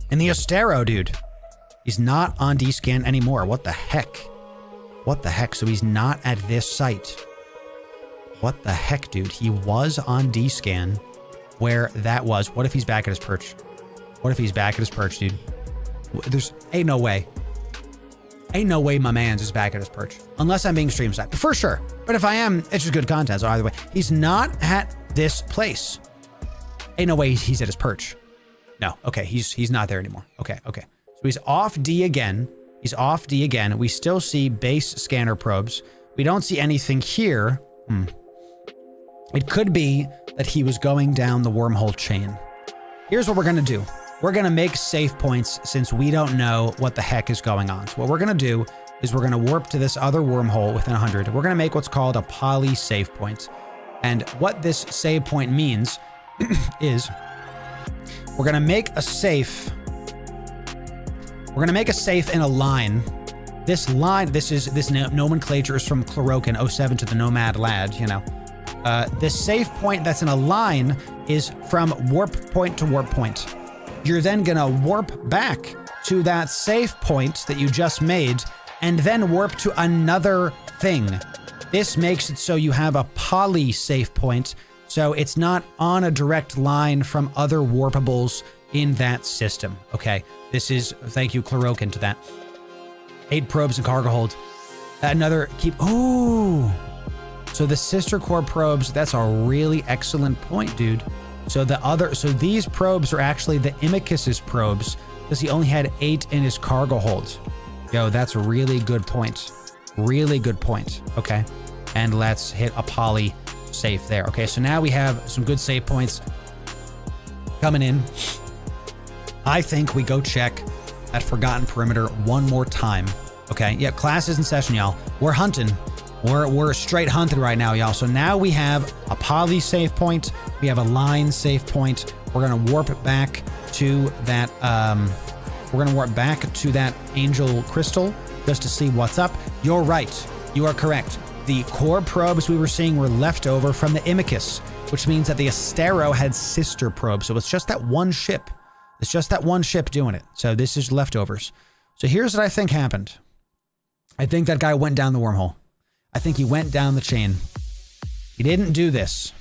In the Estero, dude. He's not on D-scan anymore. What the heck? What the heck? So he's not at this site. What the heck, dude? He was on D-scan where that was. What if he's back at his perch? What if he's back at his perch, dude? Ain't no way. Ain't no way my man's is back at his perch. Unless I'm being stream sniped. For sure. But if I am, it's just good content. So either way, he's not at this place. Ain't no way he's at his perch. No. Okay. He's not there anymore. Okay. Okay. So he's off D again. He's off D again. We still see base scanner probes. We don't see anything here. It could be that he was going down the wormhole chain. Here's what we're going to do. We're going to make save points since we don't know what the heck is going on. So what we're going to do is we're going to warp to this other wormhole within 100. We're going to make what's called a poly save point. And what this save point means is we're going to make a safe. We're going to make a safe in a line this line, this nomenclature is from Chlorokin 07 to the Nomad Lad, you know. This save point that's in a line is from warp point to warp point. You're then gonna warp back to that save point that you just made and then warp to another thing. This makes it so you have a poly save point, so it's not on a direct line from other warpables in that system. Okay, this is, thank you Chlorokin to that. 8 probes and cargo hold. Another ooh. So the sister core probes, that's a really excellent point, dude. So these probes are actually the Imicus's probes because he only had 8 in his cargo hold. Yo, that's a really good point. Really good point. Okay. And let's hit a poly safe there. Okay, so now we have some good save points coming in. I think we go check that Forgotten Perimeter one more time. Okay, yeah, class is in session, y'all. We're hunting. We're straight hunting right now, y'all. So now we have a poly save point. We have a line save point. We're gonna warp it back to that. We're gonna warp back to that angel crystal just to see what's up. You're right. You are correct. The core probes we were seeing were left over from the Imicus, which means that the Estero had sister probes. So it's just that one ship. It's just that one ship doing it. So this is leftovers. So here's what I think happened. I think that guy went down the wormhole. I think he went down the chain. He didn't do this.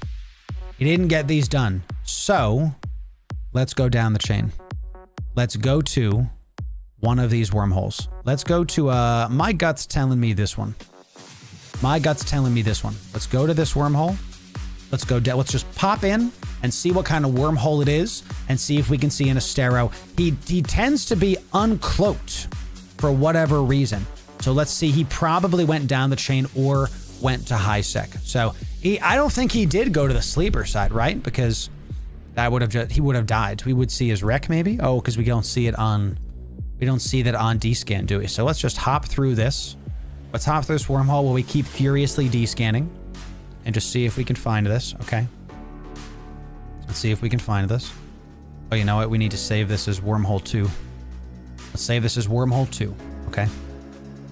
He didn't get these done. So let's go down the chain. Let's go to one of these wormholes. Let's go to, my gut's telling me this one. My gut's telling me this one. Let's go to this wormhole. Let's go down. Let's just pop in and see what kind of wormhole it is and see if we can see an Estero. He tends to be uncloaked for whatever reason. So let's see. He probably went down the chain or went to high sec. So I don't think he did go to the sleeper side, right? Because that would have he would have died. We would see his wreck maybe. Oh, because we don't see it on, we don't see that on D-scan, do we? So let's just hop through this. Let's hop through this wormhole while we keep furiously D-scanning and just see if we can find this. Okay. Let's see if we can find this. Oh, you know what? We need to save this as wormhole 2. Let's save this as wormhole 2. Okay.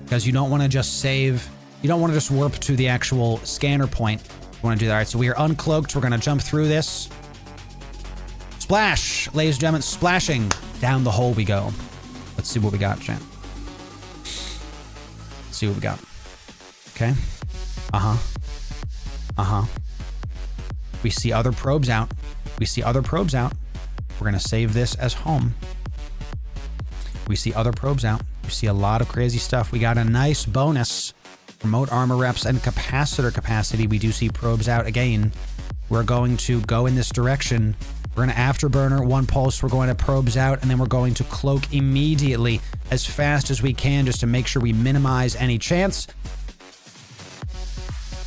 Because you don't want to just save, you don't want to just warp to the actual scanner point. You want to do that. All right, so we are uncloaked. We're going to jump through this. Splash! Ladies and gentlemen, splashing down the hole we go. Let's see what we got, chat. Let's see what we got. Okay. Uh-huh. Uh-huh. We see other probes out. We see other probes out. We're going to save this as home. We see other probes out. We see a lot of crazy stuff. We got a nice bonus. Remote armor reps and capacitor capacity. We do see probes out again. We're going to go in this direction. We're going to afterburner 1 pulse. We're going to probes out, and then we're going to cloak immediately as fast as we can just to make sure we minimize any chance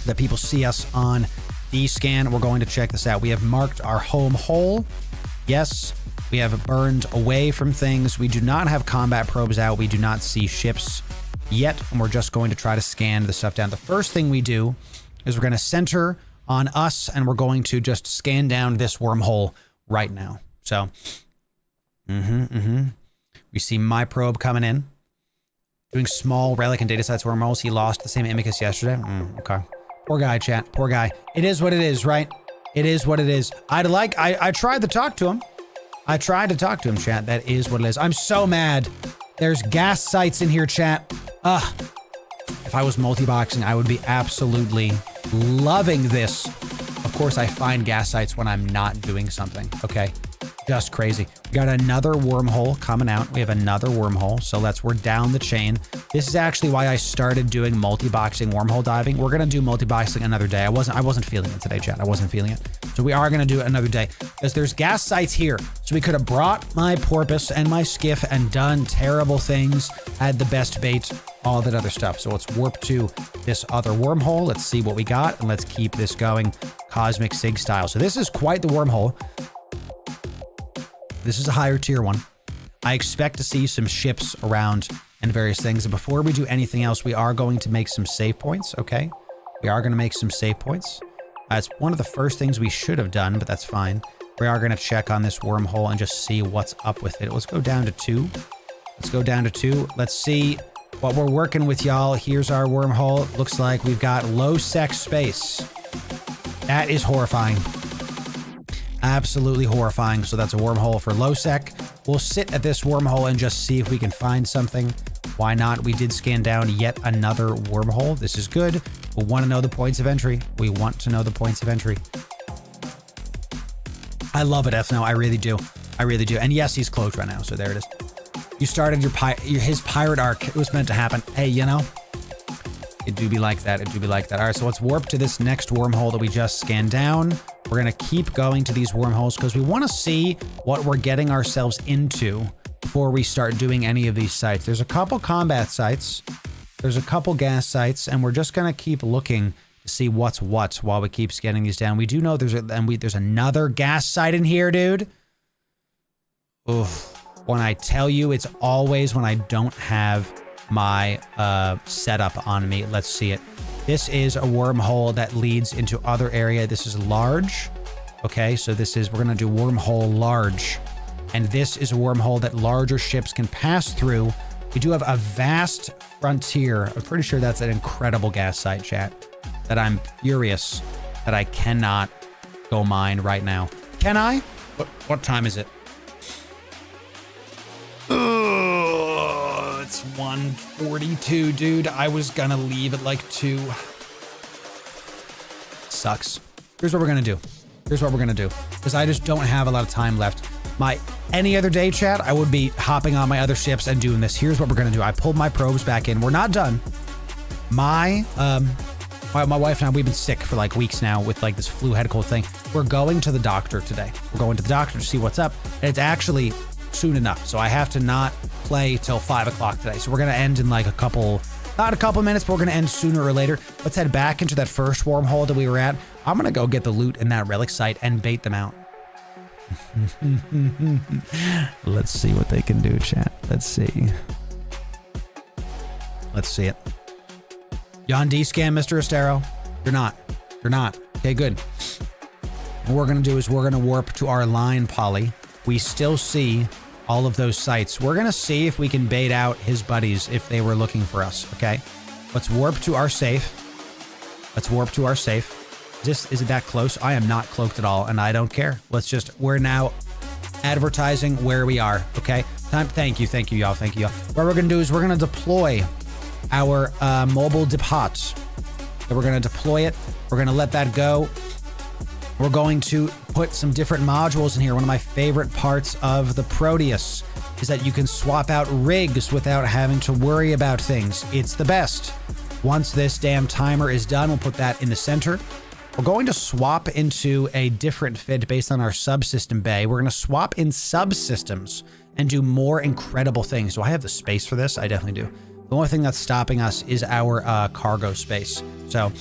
that people see us on D-scan. We're going to check this out. We have marked our home hole. Yes, we have burned away from things. We do not have combat probes out. We do not see ships yet, and we're just going to try to scan the stuff down. The first thing we do is we're going to center on us, and we're going to just scan down this wormhole right now. So, we see my probe coming in, doing small relic and data sites wormholes. He lost the same Imicus yesterday. Okay. Poor guy, chat. Poor guy. It is what it is, right? It is what it is. I tried to talk to him. I tried to talk to him, chat. That is what it is. I'm so mad. There's gas sites in here, chat. If I was multi-boxing, I would be absolutely loving this. Of course, I find gas sites when I'm not doing something. Okay. Just crazy. We got another wormhole coming out. We have another wormhole. So we're down the chain. This is actually why I started doing multi-boxing wormhole diving. We're going to do multi-boxing another day. I wasn't feeling it today, chat. I wasn't feeling it. So we are going to do it another day because there's gas sites here. So we could have brought my porpoise and my skiff and done terrible things, had the best bait, all that other stuff. So let's warp to this other wormhole. Let's see what we got, and let's keep this going Cosmic Sig style. So this is quite the wormhole. This is a higher tier one. I expect to see some ships around and various things. And before we do anything else, we are going to make some save points, okay? We are going to make some save points. It's one of the first things we should have done, but that's fine. We are going to check on this wormhole and just see what's up with it. Let's go down to 2. Let's go down to 2. Let's see. what we're working with, y'all. Here's our wormhole. Looks like we've got low sec space. That is horrifying. Absolutely horrifying. So that's a wormhole for low sec. We'll sit at this wormhole and just see if we can find something. Why not? We did scan down yet another wormhole. This is good. We want to know the points of entry. We want to know the points of entry. I love it, Ethno. I really do. I really do. And yes, he's closed right now. So there it is. You started his pirate arc. It was meant to happen. Hey, you know, it do be like that. It do be like that. All right, so let's warp to this next wormhole that we just scanned down. We're going to keep going to these wormholes because we want to see what we're getting ourselves into before we start doing any of these sites. There's a couple combat sites. There's a couple gas sites, and we're just going to keep looking to see what's what while we keep scanning these down. We do know there's another gas site in here, dude. Oof. When I tell you, it's always when I don't have my setup on me. Let's see it. This is a wormhole that leads into other area. This is large. Okay, so we're gonna do wormhole large. And this is a wormhole that larger ships can pass through. We do have a vast frontier. I'm pretty sure that's an incredible gas site, chat, that I'm furious that I cannot go mine right now. Can I? What time is it? It's 1:42, dude. I was gonna leave at like 2. Sucks. Here's what we're gonna do. Here's what we're gonna do. Because I just don't have a lot of time left. Any other day, chat, I would be hopping on my other ships and doing this. Here's what we're gonna do. I pulled my probes back in. We're not done. My wife and I, we've been sick for like weeks now with like this flu head cold thing. We're going to the doctor today. We're going to the doctor to see what's up. And it's actually soon enough. So I have to not play till 5 o'clock today. So we're going to end in like not a couple minutes, but we're going to end sooner or later. Let's head back into that first wormhole that we were at. I'm going to go get the loot in that relic site and bait them out. Let's see what they can do, chat. Let's see. Let's see it. You on D-scan, Mr. Estero? You're not. You're not. Okay, good. What we're going to do is we're going to warp to our line poly. We still see all of those sites. We're going to see if we can bait out his buddies if they were looking for us, okay? Let's warp to our safe. Let's warp to our safe. Is it that close? I am not cloaked at all, and I don't care. We're now advertising where we are, okay? Thank you, y'all. Thank you, y'all. What we're going to do is we're going to deploy our mobile depot. So we're going to deploy it. We're going to let that go. We're going to put some different modules in here. One of my favorite parts of the Proteus is that you can swap out rigs without having to worry about things. It's the best. Once this damn timer is done, we'll put that in the center. We're going to swap into a different fit based on our subsystem bay. We're going to swap in subsystems and do more incredible things. Do I have the space for this? I definitely do. The only thing that's stopping us is our cargo space. So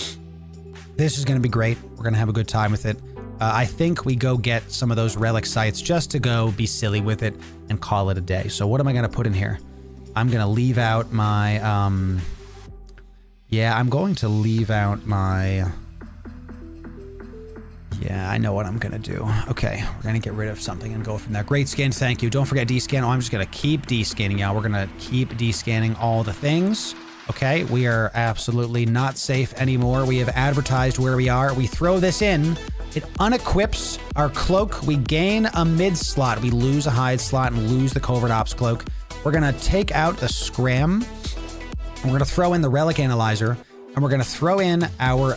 this is going to be great. We're going to have a good time with it. I think we go get some of those relic sites just to go be silly with it and call it a day. So what am I going to put in here? I'm going to leave out my... I'm going to leave out my... Yeah, I know what I'm going to do. Okay, we're going to get rid of something and go from there. Great scan, thank you. Don't forget D-scan. Oh, I'm just going to keep D-scanning, y'all. We're going to keep D-scanning all the things. Okay, we are absolutely not safe anymore. We have advertised where we are. We throw this in. It unequips our cloak. We gain a mid slot. We lose a hide slot and lose the covert ops cloak. We're going to take out the scram. And we're going to throw in the relic analyzer. And we're going to throw in our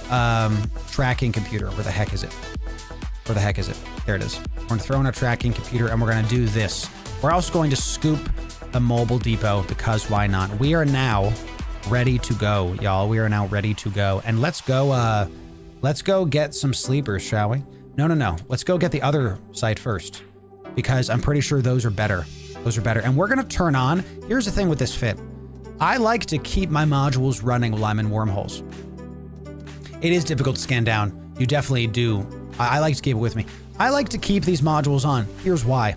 tracking computer. Where the heck is it? Where the heck is it? There it is. We're going to throw in our tracking computer and we're going to do this. We're also going to scoop the mobile depot because why not? We are now ready to go, y'all. We are now ready to go. And let's go get some sleepers, shall we? No. Let's go get the other site first because I'm pretty sure those are better. Those are better. And we're going to turn on. Here's the thing with this fit. I like to keep my modules running while I'm in wormholes. It is difficult to scan down. You definitely do. I like to keep it with me. I like to keep these modules on. Here's why.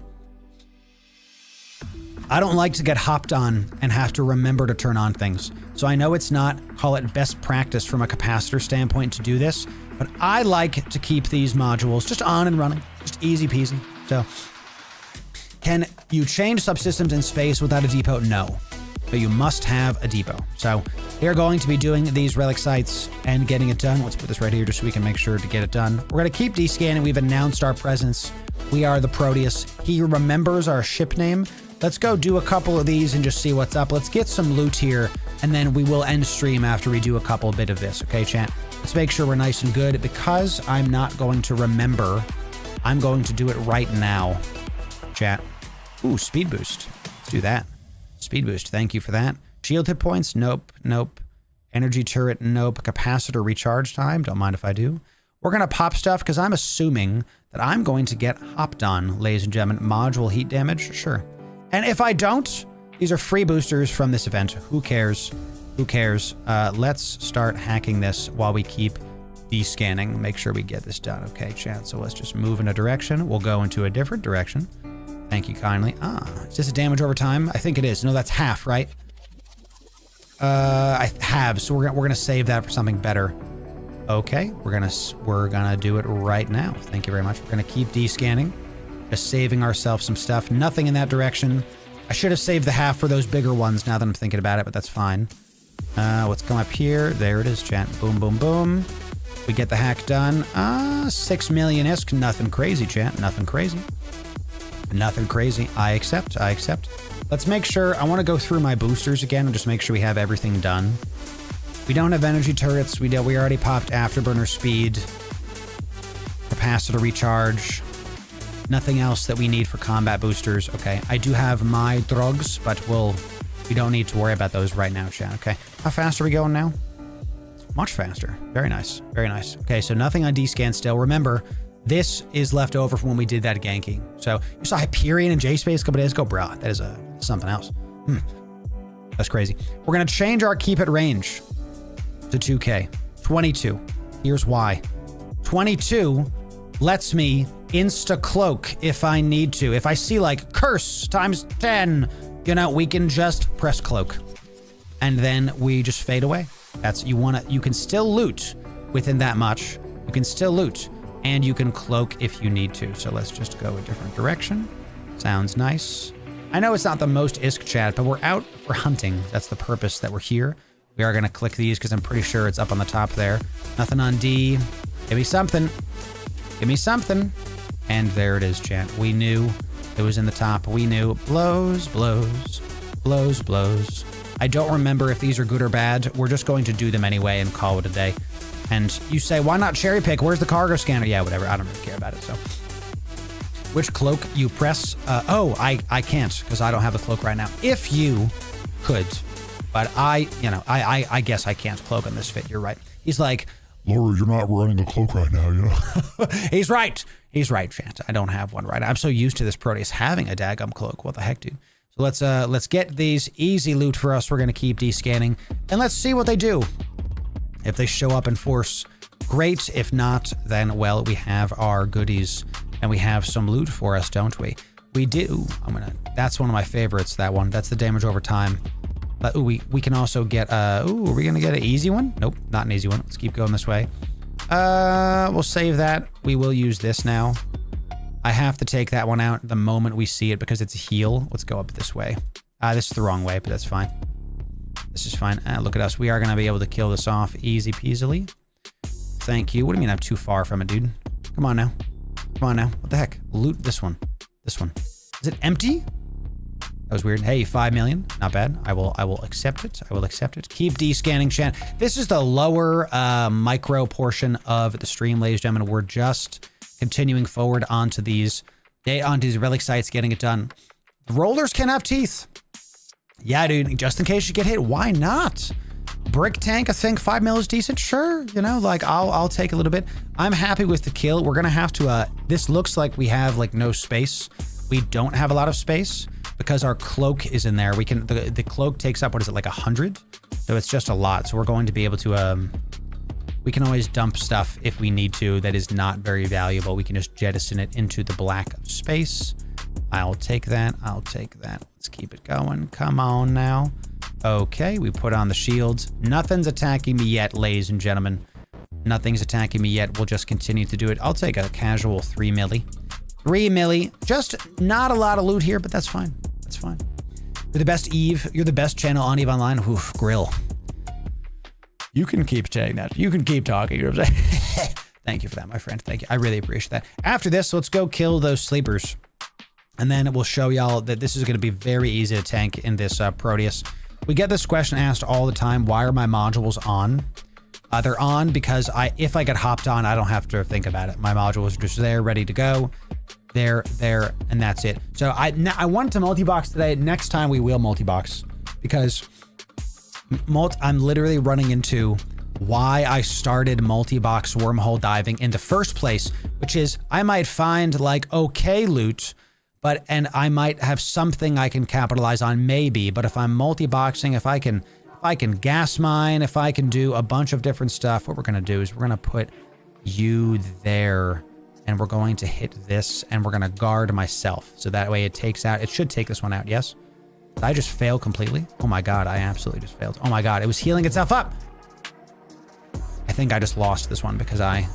I don't like to get hopped on and have to remember to turn on things. So I know it's not, call it best practice from a capacitor standpoint to do this, but I like to keep these modules just on and running, just easy peasy. So can you change subsystems in space without a depot? No. but you must have a depot. So we are going to be doing these relic sites and getting it done. Let's put this right here just so we can make sure to get it done. We're going to keep descanning. We've announced our presence. We are the Proteus. He remembers our ship name. Let's go do a couple of these and just see what's up. Let's get some loot here, and then we will end stream after we do a couple bit of this. Okay, chat? Let's make sure we're nice and good. Because I'm not going to remember, I'm going to do it right now, chat. Ooh, speed boost. Let's do that. Speed boost. Thank you for that. Shield hit points? Nope. Nope. Energy turret? Nope. Capacitor recharge time? Don't mind if I do. We're going to pop stuff because I'm assuming that I'm going to get hopped on, ladies and gentlemen. Module heat damage? Sure. And if I don't, these are free boosters from this event. Who cares? Who cares? Let's start hacking this while we keep descanning. Make sure we get this done. Okay, chat. So let's just move in a direction. We'll go into a different direction. Thank you kindly. Is this a damage over time? I think it is. No, that's half, right? I have. So we're gonna save that for something better. Okay, we're gonna do it right now. Thank you very much. We're gonna keep descanning, just saving ourselves some stuff. Nothing in that direction. I should have saved the half for those bigger ones now that I'm thinking about it, but that's fine. Let's come up here. There it is, chat. Boom, boom, boom. We get the hack done. 6 million-isk. Nothing crazy, chat. Nothing crazy. Nothing crazy. I accept. I accept. Let's make sure. I want to go through my boosters again and just make sure we have everything done. We don't have energy turrets. We already popped afterburner speed. Capacitor recharge. Nothing else that we need for combat boosters. Okay. I do have my drugs, but we don't need to worry about those right now, chat. Okay. How fast are we going now? Much faster. Very nice. Very nice. Okay. So nothing on D-scan still. Remember, this is left over from when we did that ganking. So you saw Hyperion and J-Space a couple days ago? Bro, that is something else. That's crazy. We're going to change our keep it range to 2K. 22. Here's why. 22 lets me insta-cloak if I need to. If I see like curse times 10, you know, we can just press cloak. And then we just fade away. You can still loot within that much. You can still loot. And you can cloak if you need to. So let's just go a different direction. Sounds nice. I know it's not the most ISK chat, but we're out for hunting. That's the purpose that we're here. We are going to click these because I'm pretty sure it's up on the top there. Nothing on D. Give me something. Give me something. And there it is, chat. We knew it was in the top. We knew. Blows, blows, blows, blows. I don't remember if these are good or bad. We're just going to do them anyway and call it a day. And you say, why not cherry pick? Where's the cargo scanner? Yeah, whatever. I don't really care about it. So, which cloak you press? I can't because I don't have the cloak right now. If you could, but I guess I can't cloak on this fit. You're right. He's like, Loru, you're not running a cloak right now, you know? He's right. He's right, Chant. I don't have one right now. I'm so used to this Proteus having a daggum cloak. What the heck, dude? So let's get these easy loot for us. We're gonna keep descanning and let's see what they do. If they show up in force, great. If not, then, well, we have our goodies and we have some loot for us, don't we? We do. That's one of my favorites, that one. That's the damage over time. But ooh, we can also get, are we gonna get an easy one? Nope, not an easy one. Let's keep going this way. We'll save that. We will use this now. I have to take that one out the moment we see it because it's a heal. Let's go up this way. This is the wrong way, but that's fine. This is fine. Look at us. We are going to be able to kill this off easy peasily. Thank you. What do you mean I'm too far from it, dude? Come on now. Come on now. What the heck? Loot this one. This one. Is it empty? That was weird. Hey, 5 million. Not bad. I will accept it. I will accept it. Keep descanning, chat. This is the lower micro portion of the stream, ladies and gentlemen. We're just continuing forward onto these relic sites, getting it done. The rollers can have teeth. Yeah, dude, just in case you get hit, why not? Brick tank, I think 5 mil is decent. Sure, you know, like I'll take a little bit. I'm happy with the kill. We're gonna have to, this looks like we have like no space. We don't have a lot of space because our cloak is in there. We can, the cloak takes up, what is it, like 100? So it's just a lot. So we're going to be able to, we can always dump stuff if we need to that is not very valuable. We can just jettison it into the black of space. I'll take that. I'll take that. Let's keep it going. Come on now. Okay, we put on the shields. Nothing's attacking me yet, ladies and gentlemen. Nothing's attacking me yet. We'll just continue to do it. I'll take a casual 3 milli. 3 milli. Just not a lot of loot here, but that's fine. That's fine. You're the best Eve. You're the best channel on Eve Online. Oof, grill. You can keep saying that. You can keep talking. You know what I'm saying? Thank you for that, my friend. Thank you. I really appreciate that. After this, let's go kill those sleepers. And then we'll show y'all that this is going to be very easy to tank in this Proteus. We get this question asked all the time. Why are my modules on? They're on because if I get hopped on, I don't have to think about it. My modules are just there, ready to go. There, and that's it. So I wanted to multi-box today. Next time we will multi-box because I'm literally running into why I started multi-box wormhole diving in the first place, which is I might find like okay loot, and I might have something I can capitalize on maybe, but if I'm multi-boxing, if I can gas mine, if I can do a bunch of different stuff, what we're going to do is we're going to put you there and we're going to hit this and we're going to guard myself. So that way it should take this one out. Yes. Did I just fail completely? Oh my God. I absolutely just failed. Oh my God. It was healing itself up. I think I just lost this one because I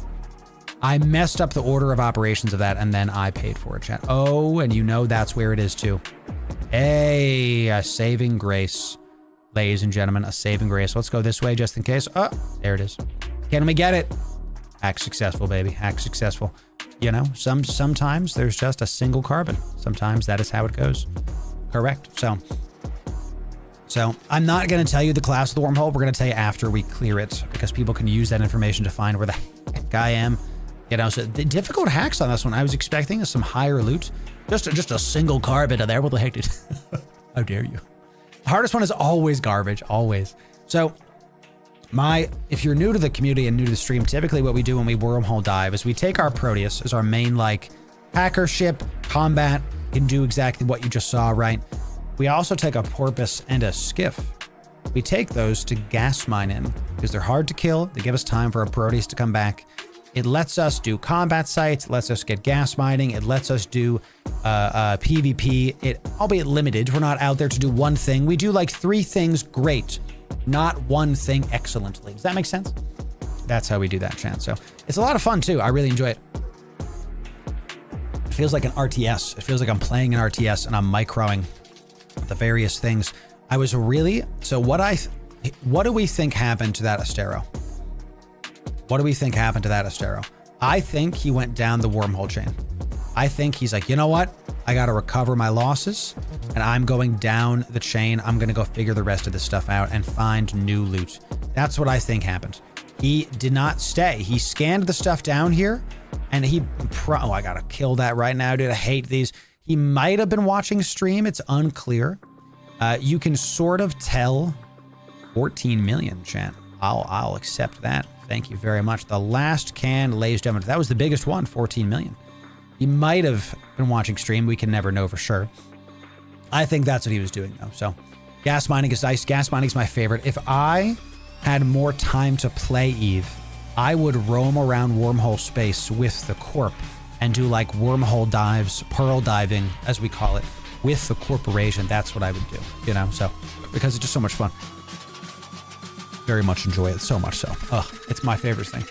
messed up the order of operations of that and then I paid for it, chat. Oh, and you know that's where it is too. Hey, a saving grace. Ladies and gentlemen, a saving grace. Let's go this way just in case. Oh, there it is. Can we get it? Hack successful, baby. Hack successful. You know, sometimes there's just a single carbon. Sometimes that is how it goes. Correct. So I'm not going to tell you the class of the wormhole. We're going to tell you after we clear it because people can use that information to find where the heck I am. You know, so the difficult hacks on this one. I was expecting some higher loot. Just a single carbon in there. What the heck, dude? How dare you? The hardest one is always garbage. Always. So if you're new to the community and new to the stream, typically what we do when we wormhole dive is we take our Proteus as our main like hacker ship, combat, can do exactly what you just saw, right? We also take a porpoise and a skiff. We take those to gas mine in because they're hard to kill. They give us time for our Proteus to come back. It lets us do combat sites. It lets us get gas mining. It lets us do PvP. Albeit limited. We're not out there to do one thing. We do like 3 things great, not one thing excellently. Does that make sense? That's how we do that, chat. So it's a lot of fun too. I really enjoy it. It feels like an RTS. It feels like I'm playing an RTS and I'm microing the various things. So what do we think happened to that Estero? What do we think happened to that Estero? I think he went down the wormhole chain. I think he's like, you know what? I got to recover my losses and I'm going down the chain. I'm going to go figure the rest of this stuff out and find new loot. That's what I think happened. He did not stay. He scanned the stuff down here and oh, I got to kill that right now, dude. I hate these. He might have been watching stream. It's unclear. You can sort of tell 14 million, chat. I'll accept that. Thank you very much. The last can, ladies and gentlemen, that was the biggest one, 14 million. He might have been watching stream. We can never know for sure. I think that's what he was doing though. So gas mining is nice. Gas mining is my favorite. If I had more time to play Eve, I would roam around wormhole space with the Corp and do like wormhole dives, pearl diving, as we call it, with the corporation. That's what I would do, you know? So, because it's just so much fun. Very much enjoy it, so much so. It's my favorite thing.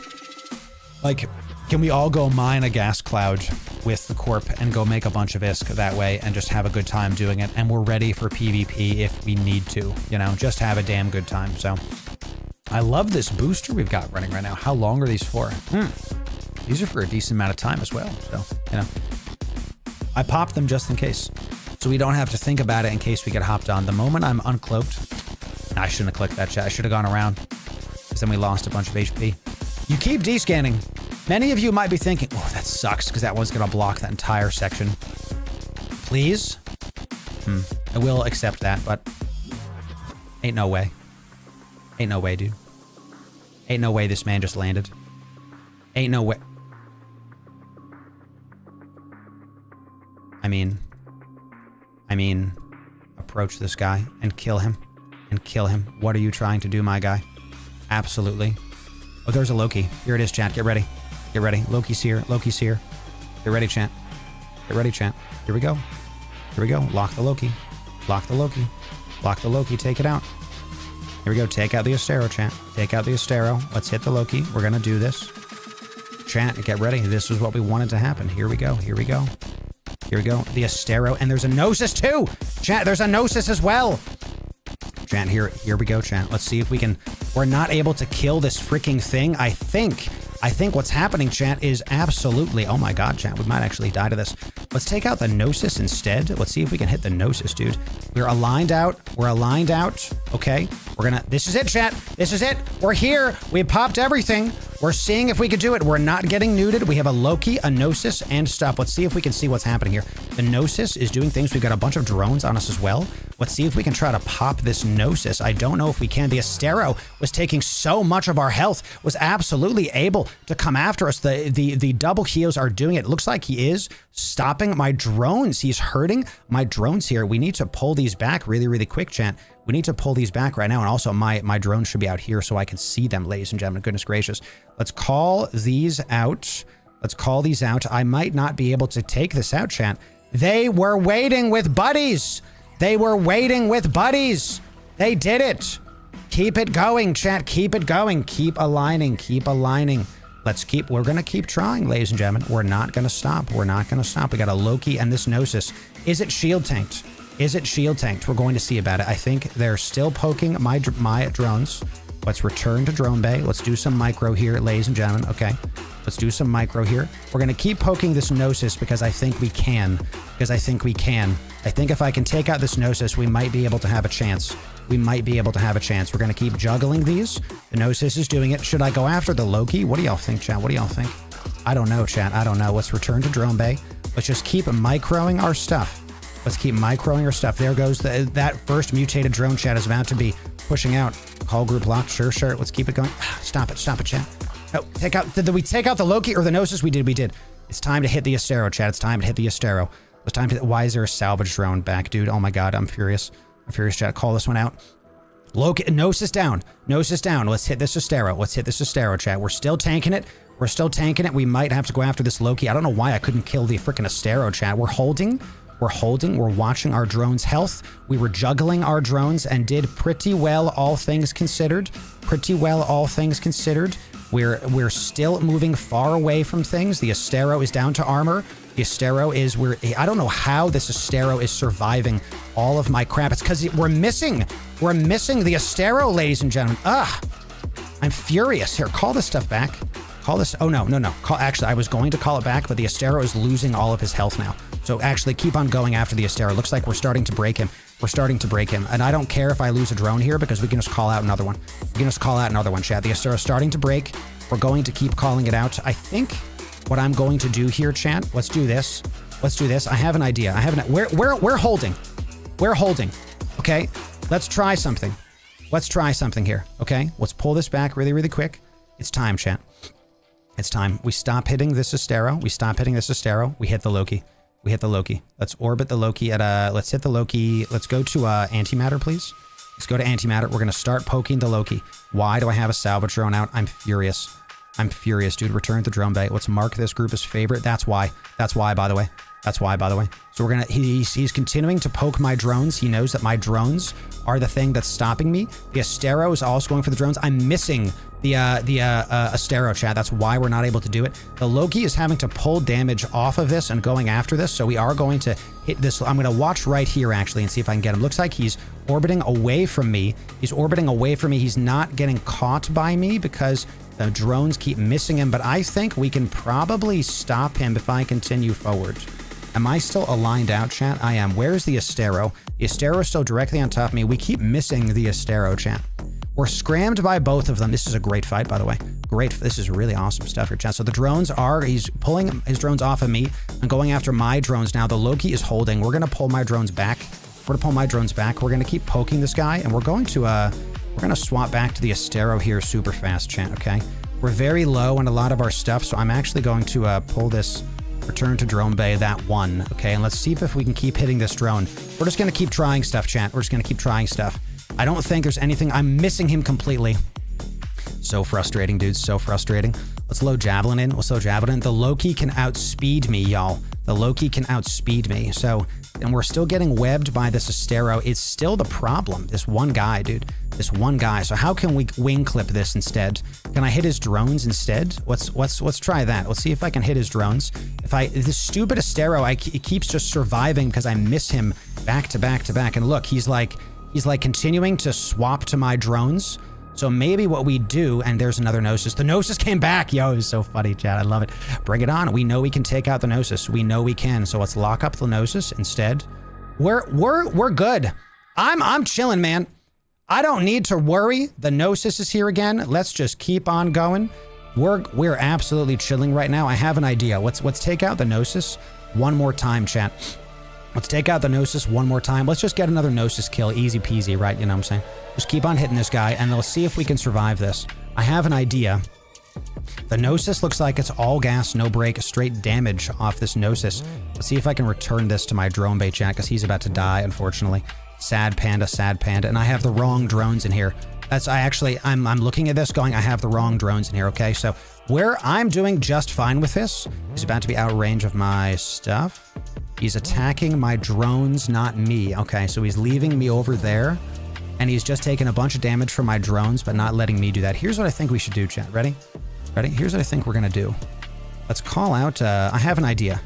Like, can we all go mine a gas cloud with the Corp and go make a bunch of ISK that way and just have a good time doing it? And we're ready for PvP if we need to, you know, just have a damn good time. So I love this booster we've got running right now. How long are these for? These are for a decent amount of time as well. So, you know, I popped them just in case. So we don't have to think about it in case we get hopped on. The moment I'm uncloaked, I shouldn't have clicked that chat. I should have gone around because then we lost a bunch of HP. You keep descanning. Many of you might be thinking, oh, that sucks because that one's going to block that entire section. Please? I will accept that, but ain't no way. Ain't no way, dude. Ain't no way this man just landed. Ain't no way. I mean, approach this guy and kill him. What are you trying to do, my guy? Absolutely. Oh, there's a Loki. Here it is, chat. Get ready. Get ready. Loki's here. Loki's here. Get ready, chat. Get ready, chat. Here we go. Here we go. Lock the Loki. Lock the Loki. Lock the Loki. Take it out. Here we go. Take out the Estero, chat. Take out the Estero. Let's hit the Loki. We're going to do this. Chat, get ready. This is what we wanted to happen. Here we go. Here we go. Here we go. The Estero. And there's a Gnosis too. Chat, there's a Gnosis as well. Chat, here we go, chat. Let's see if we can... We're not able to kill this freaking thing. I think what's happening, chat, is absolutely... Oh my god, chat, we might actually die to this. Let's take out the Gnosis instead. Let's see if we can hit the Gnosis, dude. We're aligned out. We're aligned out. Okay. We're gonna... This is it, chat. This is it. We're here. We popped everything. We're seeing if we could do it. We're not getting neuted. We have a Loki, a Gnosis, and stuff. Let's see if we can see what's happening here. The Gnosis is doing things. We've got a bunch of drones on us as well. Let's see if we can try to pop this Gnosis. I don't know if we can. The Estero was taking so much of our health, was absolutely able to come after us. The double heals are doing it. It looks like he is stopping my drones. He's hurting my drones here. We need to pull these back really, really quick, chat. We need to pull these back right now. And also my drones should be out here so I can see them, ladies and gentlemen. Goodness gracious. Let's call these out. Let's call these out. I might not be able to take this out, chat. They were waiting with buddies. They were waiting with buddies. They did it. Keep it going, chat. Keep it going. Keep aligning. Keep aligning. We're going to keep trying, ladies and gentlemen. We're not going to stop. We're not going to stop. We got a Loki and this Gnosis. Is it shield tanked? Is it shield tanked? We're going to see about it. I think they're still poking my drones. Let's return to drone bay. Let's do some micro here, ladies and gentlemen. Okay. Let's do some micro here. We're going to keep poking this Gnosis because I think we can. I think if I can take out this Gnosis, we might be able to have a chance. We're going to keep juggling these. The Gnosis is doing it. Should I go after the Loki? What do y'all think, chat? What do y'all think? I don't know, chat. I don't know. Let's return to drone bay. Let's just keep microing our stuff. There goes that first mutated drone, chat, is about to be pushing out. Call group locked. Sure. Let's keep it going. Stop it, chat. Oh, did we take out the Loki or the Gnosis? We did. It's time to hit the Estero, chat. It's time to hit the Estero. Why is there a salvage drone back, dude? Oh my god, I'm furious. Chat. Call this one out. Loki, Gnosis down. Let's hit this Estero, chat. We're still tanking it. We might have to go after this Loki. I don't know why I couldn't kill the freaking Estero, chat. We're holding. We're watching our drones' health. We were juggling our drones and did pretty well, all things considered. We're still moving far away from things. The Estero is down to armor. I don't know how this Estero is surviving all of my crap. It's because we're missing the Estero, ladies and gentlemen. I'm furious. Here, call this stuff back. Oh, no. Actually, I was going to call it back, but the Estero is losing all of his health now. So actually keep on going after the Estero. Looks like we're starting to break him. And I don't care if I lose a drone here because we can just call out another one. Chat. The Estero is starting to break. We're going to keep calling it out. I think what I'm going to do here, chat, let's do this. I have an idea. We're holding. Okay? Let's try something. Here. Okay? Let's pull this back really, really quick. It's time, chat. It's time. We stop hitting this Estero. We hit the Loki. Let's orbit the Loki let's hit the Loki. Let's go to antimatter, please. Let's go to antimatter. We're going to start poking the Loki. Why do I have a salvage drone out? I'm furious, dude. Return to drone bay. Let's mark this group as favorite. That's why, by the way. So he's continuing to poke my drones. He knows that my drones are the thing that's stopping me. The Estero is also going for the drones. I'm missing the Estero, chat. That's why we're not able to do it. The Loki is having to pull damage off of this and going after this. So we are going to hit this. I'm going to watch right here actually and see if I can get him. Looks like he's orbiting away from me. He's not getting caught by me because the drones keep missing him. But I think we can probably stop him if I continue forward. Am I still aligned out, chat? I am. Where's the Estero? The Estero is still directly on top of me. We keep missing the Estero, chat. We're scrammed by both of them. This is a great fight, by the way. This is really awesome stuff here, chat. So the drones he's pulling his drones off of me and going after my drones now. The Loki is holding. We're going to pull my drones back. We're going to keep poking this guy, and we're going to swap back to the Estero here super fast, chat, okay? We're very low on a lot of our stuff, so I'm actually going to pull this return to drone bay, that one, okay? And let's see if we can keep hitting this drone. We're just going to keep trying stuff, chat. I don't think there's anything. I'm missing him completely. So frustrating, dude. So frustrating. Let's load Javelin in. Let's load Javelin in. The Loki can outspeed me, y'all. The Loki can outspeed me. So, and we're still getting webbed by this Estero. It's still the problem. This one guy, dude. This one guy. So how can we wing clip this instead? Can I hit his drones instead? Let's try that. Let's see if I can hit his drones. This stupid Estero, he keeps just surviving because I miss him back to back to back. And look, he's like continuing to swap to my drones. So maybe what we do, and there's another Gnosis. The Gnosis came back. Yo, it's so funny, chat. I love it. Bring it on. We know we can take out the Gnosis. We know we can. So let's lock up the Gnosis instead. We're good. I'm chilling, man. I don't need to worry. The Gnosis is here again. Let's just keep on going. We're absolutely chilling right now. I have an idea. Let's take out the Gnosis one more time, chat. Let's take out the Gnosis one more time. Let's just get another Gnosis kill. Easy peasy, right? You know what I'm saying? Just keep on hitting this guy, and let's see if we can survive this. I have an idea. The Gnosis looks like it's all gas, no break, straight damage off this Gnosis. Let's see if I can return this to my drone bait chat, because he's about to die, unfortunately. Sad panda, and I have the wrong drones in here. I'm looking at this going, I have the wrong drones in here, okay? So where I'm doing just fine with this, he's about to be out of range of my stuff. He's attacking my drones, not me. Okay, so he's leaving me over there, and he's just taking a bunch of damage from my drones, but not letting me do that. Here's what I think we should do, chat. Ready? Ready? Here's what I think we're gonna do. Let's call out, I have an idea.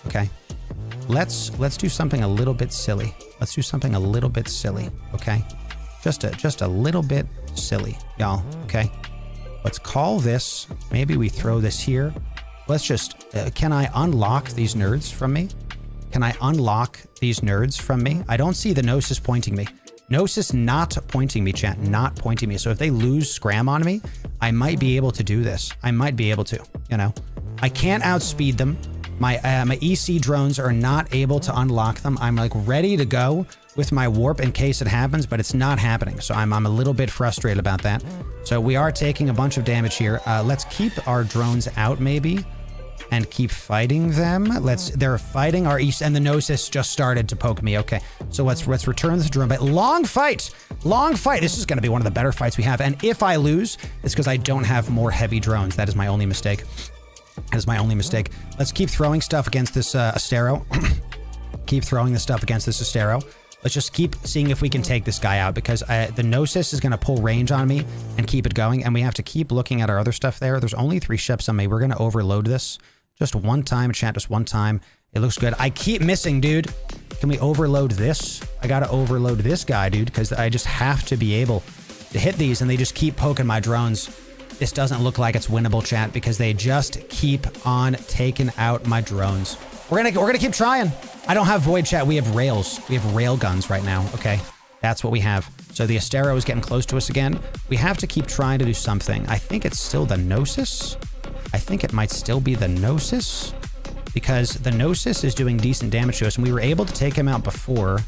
Okay? Let's do something a little bit silly. Okay? Just a little bit silly, y'all, okay? Let's call this, maybe we throw this here. Let's just, can I unlock these nerds from me? I don't see the Gnosis pointing me. Gnosis not pointing me, chat, not pointing me. So if they lose scram on me, I might be able to do this. I might be able to, you know. I can't outspeed them. My EC drones are not able to unlock them. I'm like ready to go with my warp in case it happens, but it's not happening. So I'm a little bit frustrated about that. So we are taking a bunch of damage here. Let's keep our drones out maybe and keep fighting them. They're fighting our east, and the Gnosis just started to poke me. Okay, so let's return this drone. But long fight. This is going to be one of the better fights we have. And if I lose, it's because I don't have more heavy drones. That is my only mistake. Let's keep throwing stuff against this Estero. Let's just keep seeing if we can take this guy out, because the Gnosis is going to pull range on me and keep it going. And we have to keep looking at our other stuff there. There's only 3 ships on me. We're going to overload this. Just one time, chat, just one time. It looks good. I keep missing, dude. Can we overload this? I got to overload this guy, dude, because I just have to be able to hit these, and they just keep poking my drones. This doesn't look like it's winnable, chat, because they just keep on taking out my drones. We're gonna keep trying. I don't have void, chat. We have rails. We have rail guns right now. Okay, that's what we have. So the Estero is getting close to us again. We have to keep trying to do something. I think it's still the Gnosis. I think it might still be the Gnosis, because the Gnosis is doing decent damage to us, and we were able to take him out before.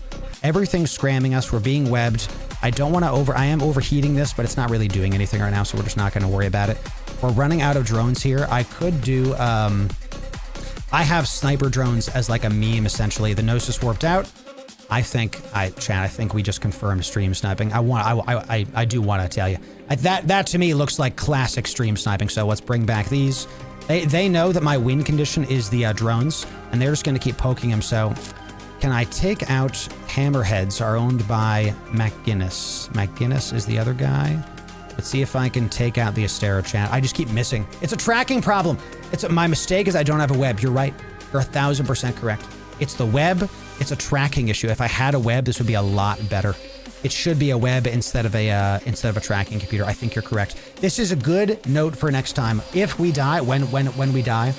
Everything's scramming us. We're being webbed. I am overheating this, but it's not really doing anything right now, so we're just not going to worry about it. We're running out of drones here. I could do, I have sniper drones as like a meme, essentially. The Gnosis warped out. I think we just confirmed stream sniping. I do want to tell you. That to me looks like classic stream sniping, so let's bring back these. They know that my win condition is the drones, and they're just going to keep poking them, so... Can I take out Hammerheads are owned by McGinnis. McGinnis is the other guy. Let's see if I can take out the Estero, chat. I just keep missing. It's a tracking problem. My mistake is I don't have a web. You're right. You're 1000% correct. It's the web. It's a tracking issue. If I had a web, this would be a lot better. It should be a web instead of a tracking computer. I think you're correct. This is a good note for next time. If we die, when we die,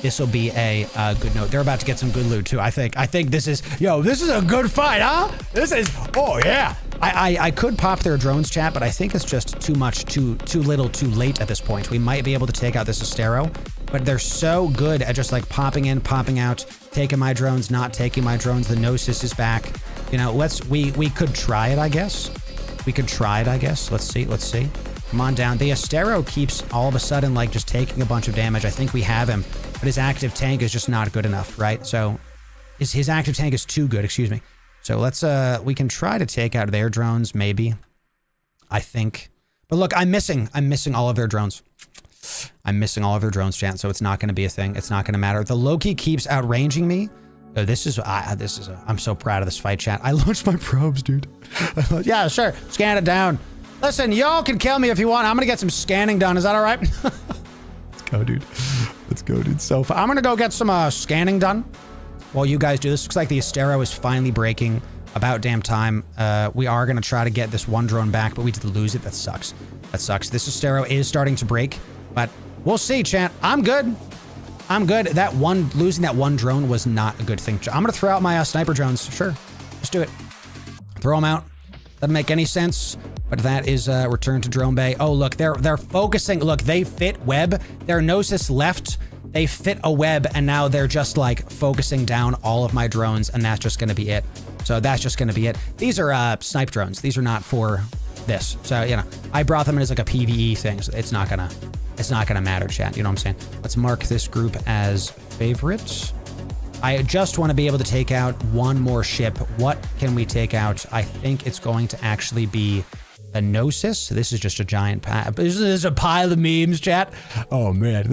this will be a good note. They're about to get some good loot too. I think this is a good fight, huh? Oh yeah. I could pop their drones, chat, but I think it's just too much, too little, too late at this point. We might be able to take out this Estero, but they're so good at just like popping in, popping out, taking my drones, not taking my drones. The Gnosis is back. You know, we could try it, I guess. Let's see. Come on down. The Estero keeps all of a sudden like just taking a bunch of damage. I think we have him, but his active tank is just not good enough, right? So his active tank is too good, excuse me. So let's we can try to take out their drones, maybe. I think. But look, I'm missing all of their drones. I'm missing all of their drones, chat, so it's not going to be a thing. It's not going to matter. The Loki keeps outranging me. I'm so proud of this fight, chat. I launched my probes, dude. Yeah, sure. Scan it down. Listen, y'all can kill me if you want. I'm going to get some scanning done. Is that all right? Let's go, dude. Let's go, dude. So I'm going to go get some scanning done while you guys do this. Looks like the Estero is finally breaking. About damn time. We are going to try to get this one drone back, but we did lose it. That sucks. That sucks. This Estero is starting to break, but we'll see, chat. I'm good. I'm good. Losing that one drone was not a good thing. I'm going to throw out my sniper drones. Sure. Let's do it. Throw them out. Doesn't make any sense, but that is return to drone bay. Oh, look, they're focusing. Look, they fit web. Their Gnosis left. They fit a web, and now they're just like focusing down all of my drones, and that's just going to be it. So that's just going to be it. These are snipe drones. These are not for this. So, you know, I brought them in as like a PvE thing. So it's not gonna matter, chat. You know what I'm saying? Let's mark this group as favorites. I just want to be able to take out one more ship. What can we take out? I think it's going to actually be a Gnosis. This is just a giant pile. This is a pile of memes, chat. Oh man,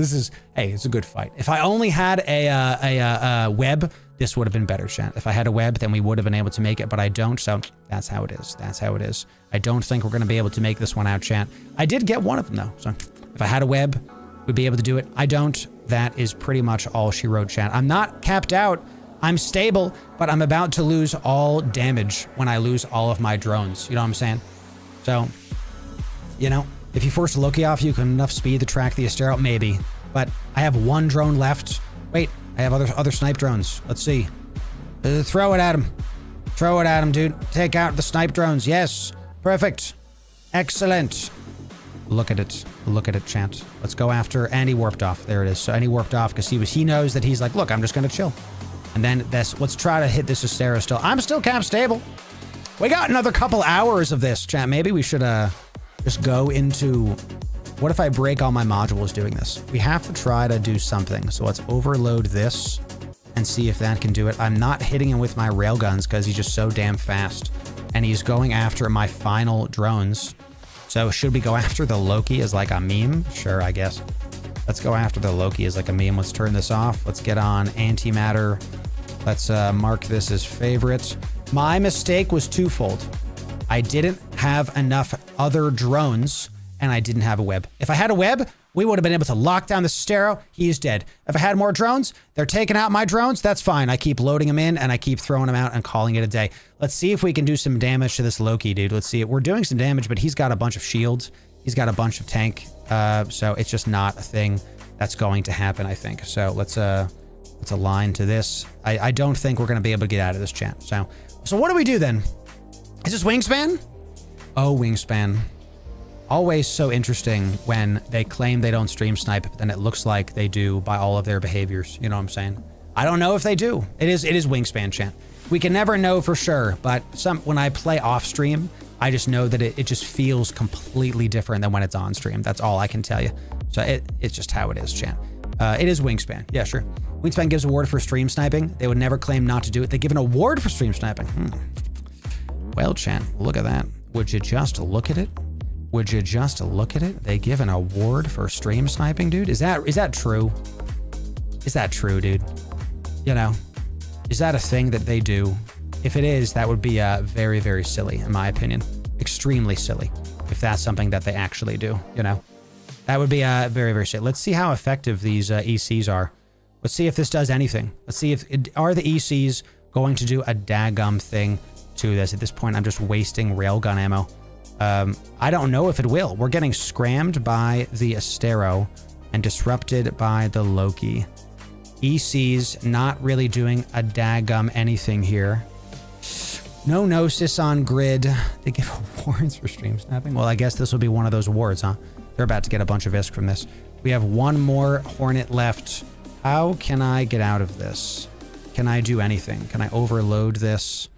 hey, it's a good fight. If I only had a web, this would have been better, chat. If I had a web, then we would have been able to make it, but I don't, so that's how it is. That's how it is. I don't think we're going to be able to make this one out, chat. I did get one of them, though, so if I had a web, we'd be able to do it. I don't. That is pretty much all she wrote, chat. I'm not capped out. I'm stable, but I'm about to lose all damage when I lose all of my drones. You know what I'm saying? So, you know, if you force Loki off, you can enough speed to track the Estero, maybe. But I have one drone left. Wait, I have other snipe drones. Let's see. Throw it at him. Throw it at him, dude. Take out the snipe drones. Yes. Perfect. Excellent. Look at it. Look at it, chat. Let's go after, and he warped off. There it is. So, and he warped off because he knows that he's like, look, I'm just going to chill. And then let's try to hit this Estero still. I'm still cap stable. We got another couple hours of this, chat. Maybe we should just go into... What if I break all my modules doing this? We have to try to do something. So let's overload this and see if that can do it. I'm not hitting him with my railguns because he's just so damn fast. And he's going after my final drones. So should we go after the Loki as like a meme? Sure, I guess. Let's go after the Loki as like a meme. Let's turn this off. Let's get on antimatter. Let's mark this as favorite. My mistake was twofold. I didn't have enough other drones and I didn't have a web. If I had a web, we would have been able to lock down the Estero. He's dead. If I had more drones, they're taking out my drones. That's fine. I keep loading them in and I keep throwing them out and calling it a day. Let's see if we can do some damage to this Loki, dude. Let's see it. We're doing some damage, but he's got a bunch of shields. He's got a bunch of tank. So it's just not a thing that's going to happen, I think. So let's align to this. I don't think we're going to be able to get out of this, chat. So what do we do then? Is this Wingspan? Oh, Wingspan. Always so interesting when they claim they don't stream snipe, but then it looks like they do by all of their behaviors. You know what I'm saying? I don't know if they do. It is Wingspan, chat. We can never know for sure, but when I play off stream, I just know that it just feels completely different than when it's on stream. That's all I can tell you. So it's just how it is, chat. It is Wingspan. Yeah, sure. Wingspan gives an award for stream sniping. They would never claim not to do it. They give an award for stream sniping. Well, chat, look at that. Would you just look at it? Would you just look at it? They give an award for stream sniping, dude? Is that true? Is that true, dude? You know, is that a thing that they do? If it is, that would be very, very silly, in my opinion. Extremely silly, if that's something that they actually do, you know? That would be very, very silly. Let's see how effective these ECs are. Let's see if this does anything. Let's see are the ECs going to do a daggum thing to this. At this point, I'm just wasting railgun ammo. I don't know if it will. We're getting scrammed by the Estero and disrupted by the Loki. EC's not really doing a daggum anything here. No Gnosis on grid. They give awards for stream snapping. Well, I guess this will be one of those awards, huh? They're about to get a bunch of ISK from this. We have one more Hornet left. How can I get out of this? Can I do anything? Can I overload this?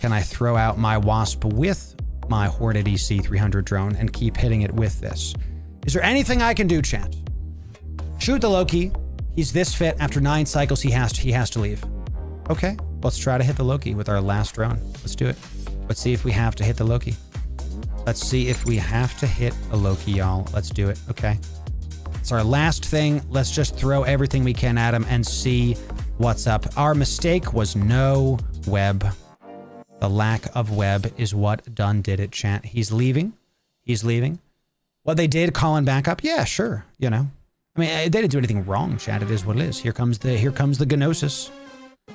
Can I throw out my Wasp with my Hornet EC 300 drone and keep hitting it with this? Is there anything I can do, chat? Shoot the Loki. He's this fit. After 9 cycles, he has to leave. Okay, let's try to hit the Loki with our last drone. Let's do it. Let's see if we have to hit the Loki. Let's see if we have to hit a Loki, y'all. Let's do it, okay? It's our last thing. Let's just throw everything we can at him and see what's up. Our mistake was no web. The lack of web is what done did it, chat. He's leaving. He's leaving. What they did, calling back up? Yeah, sure. You know, I mean, they didn't do anything wrong, chat. It is what it is. Here comes the Gnosis.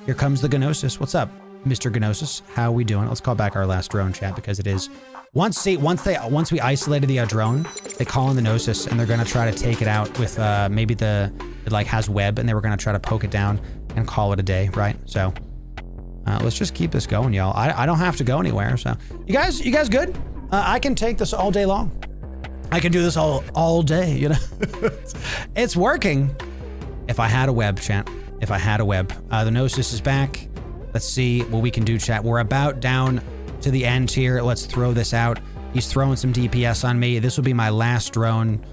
Here comes the Gnosis. What's up, Mr. Gnosis? How are we doing? Let's call back our last drone, chat, because it is once we isolated the drone, they call in the Gnosis and they're gonna try to take it out with maybe it like has web, and they were gonna try to poke it down and call it a day, right? So let's just keep this going, y'all. I don't have to go anywhere. So you guys good? I can take this all day long. I can do this all day, you know? It's working. If I had a web, chat. If I had a web. The Gnosis is back. Let's see what we can do, chat. We're about down to the end here. Let's throw this out. He's throwing some DPS on me. This will be my last drone.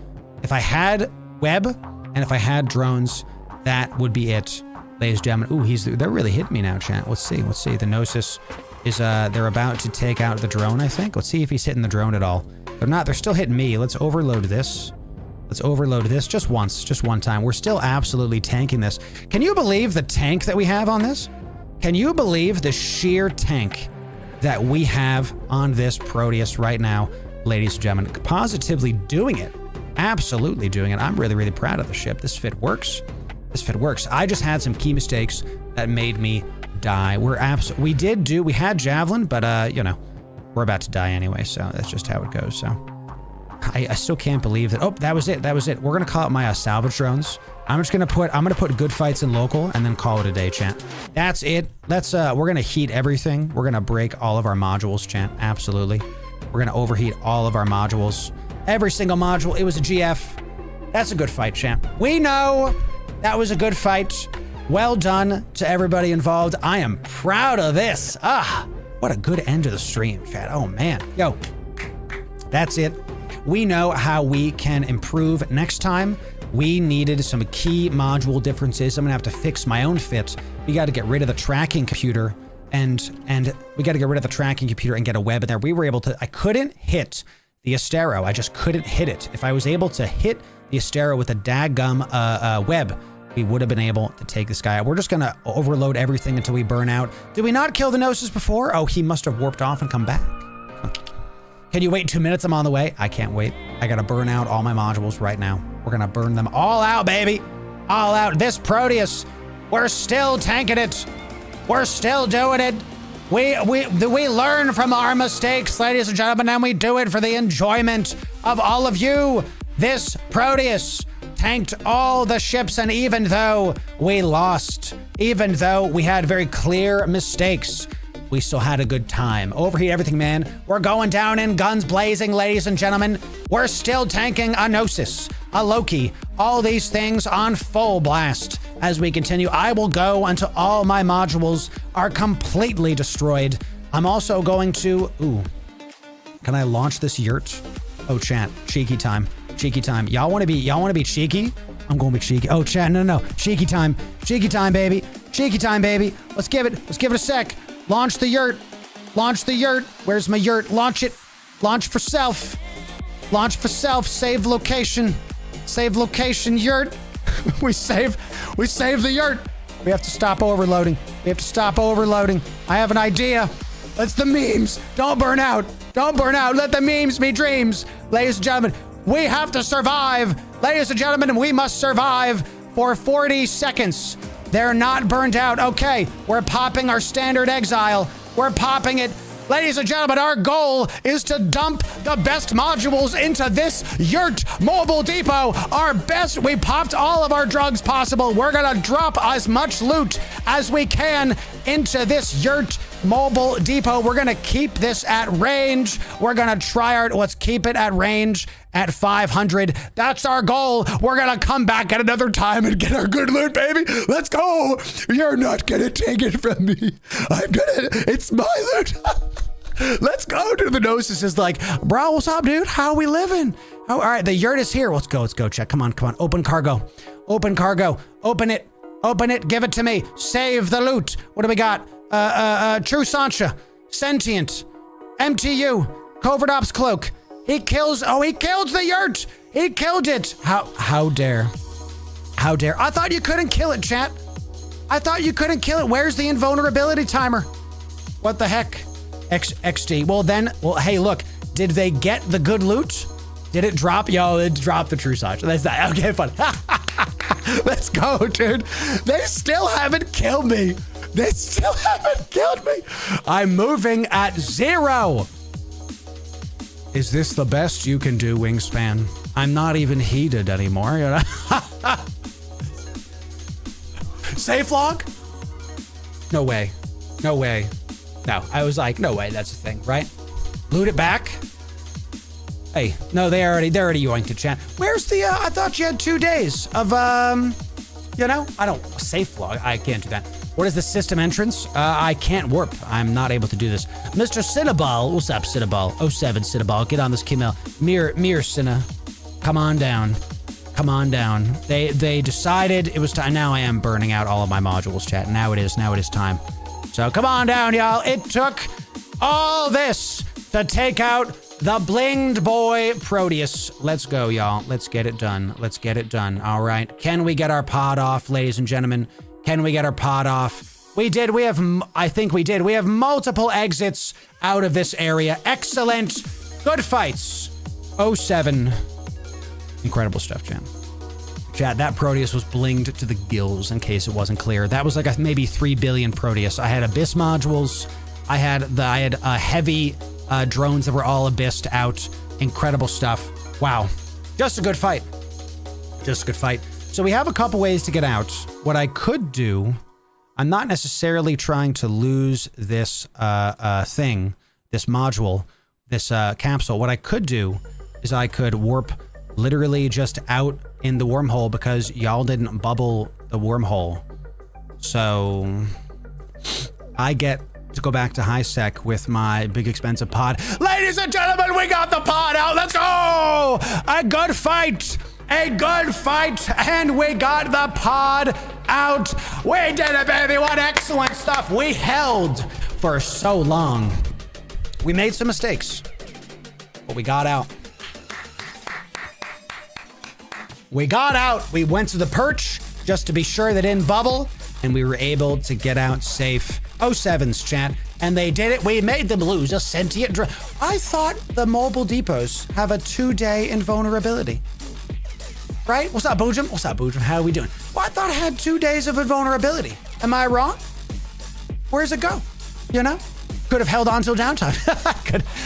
If I had web and if I had drones, that would be it, ladies and gentlemen. Ooh, they're really hitting me now, chat. Let's see. The Gnosis is, they're about to take out the drone, I think. Let's see if he's hitting the drone at all. They're not, they're still hitting me. Let's overload this. Let's overload this just once, just one time. We're still absolutely tanking this. Can you believe the tank that we have on this? Can you believe the sheer tank that we have on this Proteus right now, ladies and gentlemen? Positively doing it. Absolutely doing it. I'm really, really proud of the ship. This fit works. This fit works. I just had some key mistakes that made me die. We had Javelin, but you know, we're about to die anyway, so that's just how it goes. So I still can't believe that. Oh, that was it. We're gonna call it my salvage drones. I'm gonna put good fights in local and then call it a day, chat. That's it. We're gonna heat everything. We're gonna break all of our modules, chat. Absolutely. We're gonna overheat all of our modules. Every single module. It was a GF. That's a good fight, chat. We know that was a good fight. Well done to everybody involved. I am proud of this. What a good end to the stream, chat. Oh man. Yo, that's it. We know how we can improve next time. We needed some key module differences. I'm gonna have to fix my own fit. We got to get rid of the tracking computer and we got to get rid of the tracking computer and get a web in there. We were able to, I couldn't hit the Estero. I just couldn't hit it. If I was able to hit the Estero with a daggum web, we would have been able to take this guy out. We're just gonna overload everything until we burn out. Did we not kill the Gnosis before? Oh, he must have warped off and come back. Can you wait 2 minutes? I'm on the way. I can't wait. I gotta burn out all my modules right now. We're gonna burn them all out, baby. All out. This Proteus, we're still tanking it. We're still doing it. We learn from our mistakes, ladies and gentlemen, and we do it for the enjoyment of all of you. This Proteus tanked all the ships, and even though we lost, even though we had very clear mistakes, we still had a good time. Overheat everything, man. We're going down in guns blazing, ladies and gentlemen. We're still tanking a Gnosis, a Loki, all these things on full blast. As we continue, I will go until all my modules are completely destroyed. I'm also going to, can I launch this yurt? Oh, chat, cheeky time. Cheeky time. Y'all want to be cheeky? I'm going to be cheeky. Oh, chat, no. Cheeky time, baby. Cheeky time, baby. Let's give it a sec. Launch the yurt. Launch the yurt. Where's my yurt? Launch it. Launch for self. Launch for self. Save location. Save location yurt. we save the yurt. We have to stop overloading. I have an idea. It's the memes. Don't burn out. Let the memes be dreams. Ladies and gentlemen, we have to survive. Ladies and gentlemen, we must survive for 40 seconds. They're not burned out. Okay, we're popping our standard exile. We're popping it. Ladies and gentlemen, our goal is to dump the best modules into this yurt mobile depot. Our best, we popped all of our drugs possible. We're gonna drop as much loot as we can into this yurt mobile depot. We're gonna keep this at range. We're gonna try let's keep it at range at 500. That's our goal. We're gonna come back at another time and get our good loot, baby. Let's go. You're not gonna take it from me. It's my loot. Let's go, dude. The Gnosis is like, bro, what's up, dude? How are we living? All right, the yurt is here. Let's go, check. Come on. Open cargo. Open it. Give it to me. Save the loot. What do we got? True Sancha. Sentient. MTU. Covert Ops cloak. He kills the yurt. He killed it. How dare. How dare. I thought you couldn't kill it, chat. I thought you couldn't kill it. Where's the invulnerability timer? What the heck? XD. Well, hey, look. Did they get the good loot? Did it drop? Yo, it dropped the true size. That's that. Okay, fun. Let's go, dude. They still haven't killed me. They still haven't killed me. I'm moving at 0. Is this the best you can do, Wingspan? I'm not even heated anymore, you know? Safe log? No way. No way. No, I was like, no way, that's a thing, right? Loot it back. Hey, no, they're already yoinked it, chat. Where's the, I thought you had 2 days of, you know? I don't, safe log, I can't do that. What is the system entrance? I can't warp. I'm not able to do this. Mr. Cinnaball, what's up, Cinnaball? 07 Cinnaball, get on this Kimel. Mirror Cinna, come on down. Come on down. They decided it was time. Now I am burning out all of my modules, chat. Now it is time. So come on down, y'all. It took all this to take out the blinged boy Proteus. Let's go, y'all. Let's get it done. Let's get it done. All right. Can we get our pod off, ladies and gentlemen? Can we get our pod off? We did. I think we did. We have multiple exits out of this area. Excellent. Good fights. 07. Incredible stuff, chat. Chat, that Proteus was blinged to the gills, in case it wasn't clear. That was like maybe 3 billion Proteus. I had Abyss modules. I had heavy drones that were all Abyssed out. Incredible stuff. Wow. Just a good fight. Just a good fight. So we have a couple ways to get out. What I could do, I'm not necessarily trying to lose this thing, this module, this capsule. What I could do is I could warp literally just out in the wormhole because y'all didn't bubble the wormhole. So I get to go back to high sec with my big expensive pod. Ladies and gentlemen, we got the pod out. Let's go. A good fight. A good fight, and we got the pod out. We did it, baby. What excellent stuff. We held for so long. We made some mistakes, but we got out. We got out. We went to the perch just to be sure they didn't bubble, and we were able to get out safe. 07's chat, and they did it. We made them lose a sentient drone. I thought the mobile depots have a 2-day invulnerability. Right? What's up, Boojum? What's up, Boojum? How are we doing? Well, I thought it had 2 days of invulnerability. Am I wrong? Where's it go? You know? Could have held on till downtime.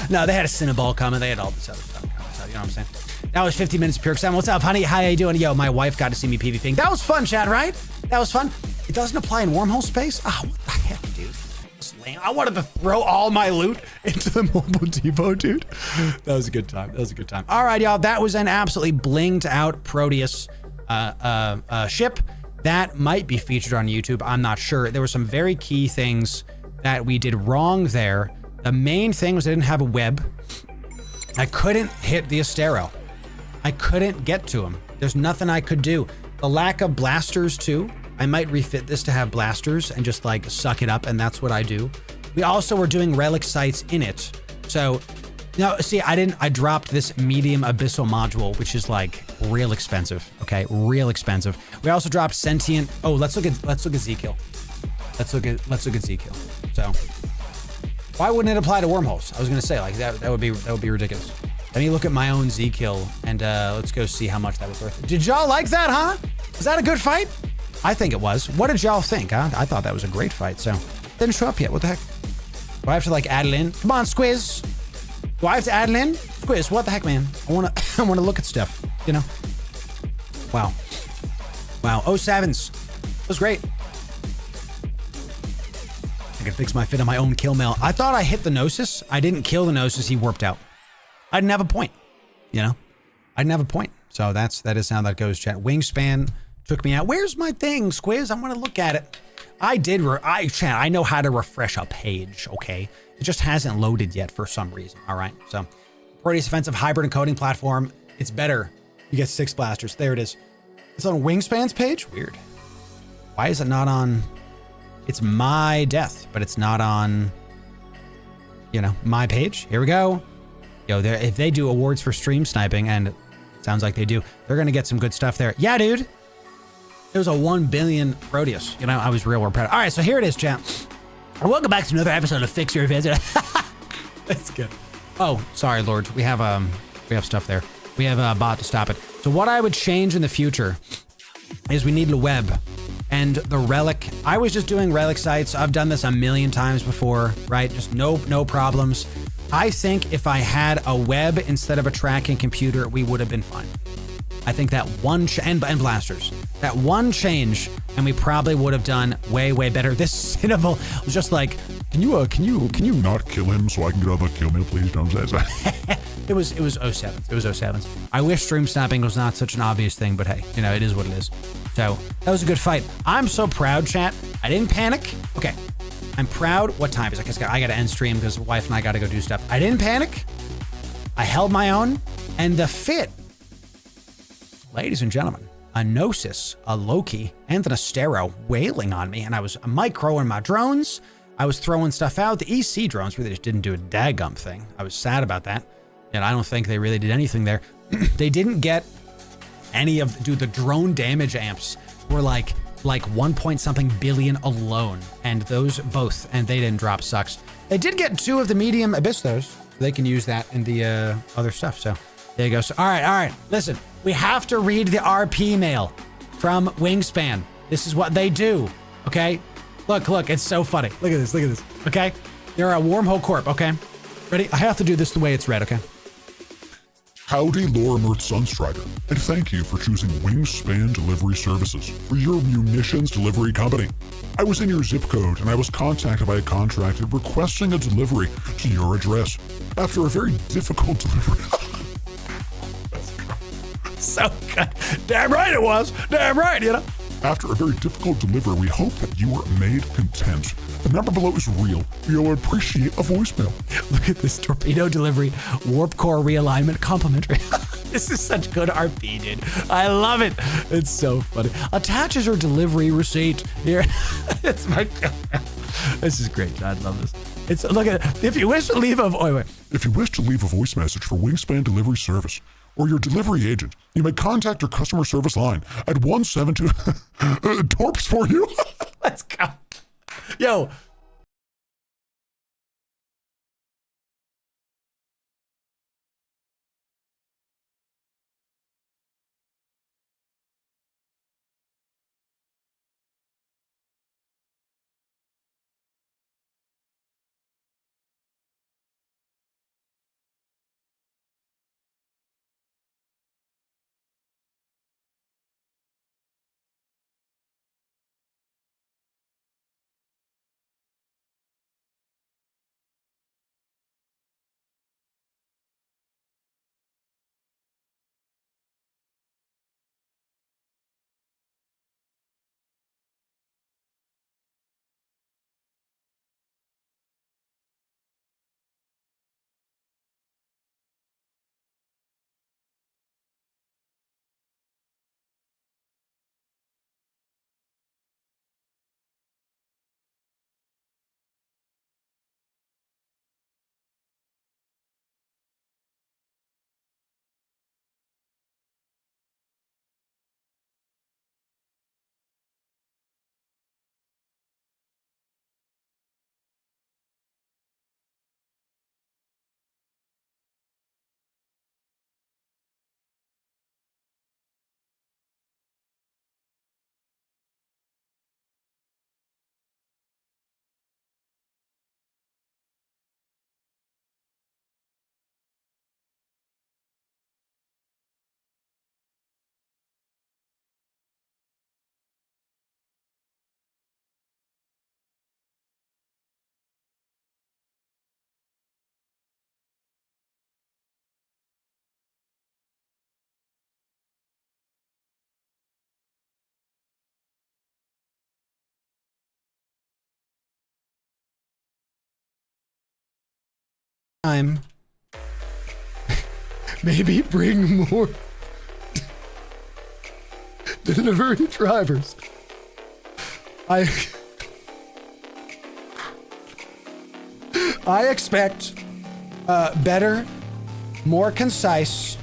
No, they had a Cinnaball coming. They had all this other stuff coming. So, you know what I'm saying? That was 50 minutes of pure exam. What's up, honey? How you doing? Yo, my wife got to see me PvPing. That was fun, chat, right? That was fun. It doesn't apply in Wormhole space? Oh, what the heck, dude? I wanted to throw all my loot into the mobile depot, dude. That was a good time. That was a good time. All right, y'all. That was an absolutely blinged out Proteus ship that might be featured on YouTube. I'm not sure. There were some very key things that we did wrong there. The main thing was I didn't have a web. I couldn't hit the Estero. I couldn't get to him. There's nothing I could do. The lack of blasters too. I might refit this to have blasters and just like suck it up, and that's what I do. We also were doing relic sites in it. So, no, see, I dropped this medium abyssal module, which is like real expensive. Okay, real expensive. We also dropped sentient. Oh, let's look at Z-Kill. Let's look at Z-Kill. So, why wouldn't it apply to wormholes? I was gonna say like that would be ridiculous. Let me look at my own Z-Kill and let's go see how much that was worth. Did y'all like that, huh? Was that a good fight? I think it was. What did y'all think, huh? I thought that was a great fight, so. Didn't show up yet, what the heck? Do I have to like add it in? Come on, Squiz. Do I have to add it in? Squiz, what the heck, man? I wanna look at stuff, you know? Wow. Wow, 07s. It was great. I can fix my fit on my own kill mail. I thought I hit the Gnosis. I didn't kill the Gnosis, he warped out. I didn't have a point, you know? I didn't have a point. So that is how that goes, chat. Wingspan took me out. Where's my thing, Squiz? I want to look at it. I know how to refresh a page, okay? It just hasn't loaded yet for some reason, all right? So, Proteus Offensive Hybrid Encoding Platform. It's better. You get 6 blasters. There it is. It's on Wingspan's page? Weird. Why is it not on... It's my death, but it's not on, you know, my page. Here we go. Yo, if they do awards for stream sniping, and it sounds like they do, they're gonna get some good stuff there. Yeah, dude. It was a 1 billion Proteus. You know, I was real proud. All right, so here it is, chat. Welcome back to another episode of Fix Your Visit. That's good. Oh, sorry, Lord. We have stuff there. We have a bot to stop it. So what I would change in the future is we need a web. And the relic, I was just doing relic sites. I've done this a million times before, right? Just no problems. I think if I had a web instead of a tracking computer, we would have been fine. I think that one, and blasters, that one change, and we probably would have done way better. This Cinnable was just like, Can you not kill him so I can get on the kill me, please? Don't say that. It was 07s. It was 07s. I wish stream snapping was not such an obvious thing, but hey, you know, it is what it is. So that was a good fight. I'm so proud, chat. I didn't panic. Okay. I'm proud. What time is it? I got to end stream because wife and I got to go do stuff. I didn't panic. I held my own, and the fit, ladies and gentlemen, a Gnosis, a Loki, and an Estero wailing on me, and I was microing my drones. I was throwing stuff out. The EC drones really just didn't do a daggum thing. I was sad about that, and I don't think they really did anything there. They didn't get any of, dude, the drone damage amps were like 1 point something billion alone, and those both, and they didn't drop, sucks. They did get 2 of the medium Abyssos. They can use that in the other stuff, so there you go. So, all right, listen, we have to read the RP mail from Wingspan. This is what they do, okay? Look, it's so funny. Look at this, okay? They're a Wormhole Corp, okay? Ready? I have to do this the way it's read, okay? Howdy, Loru Sunstrider, and thank you for choosing Wingspan Delivery Services for your munitions delivery company. I was in your zip code and I was contacted by a contractor requesting a delivery to your address. After a very difficult delivery... So good. Damn right it was. Damn right, you know? After a very difficult delivery, we hope that you are made content. The number below is real. We will appreciate a voicemail. Look at this torpedo delivery, warp core realignment complimentary. This is such good RP, dude. I love it. It's so funny. Attaches your delivery receipt here. It's my. This is great. I love this. It's look at it. If you wish to leave a If you wish to leave a voice message for Wingspan Delivery Service or your delivery agent, you may contact your customer service line at 172 Torps for you. Let's go. Yo. Time. Maybe bring more delivery drivers. I expect better more concise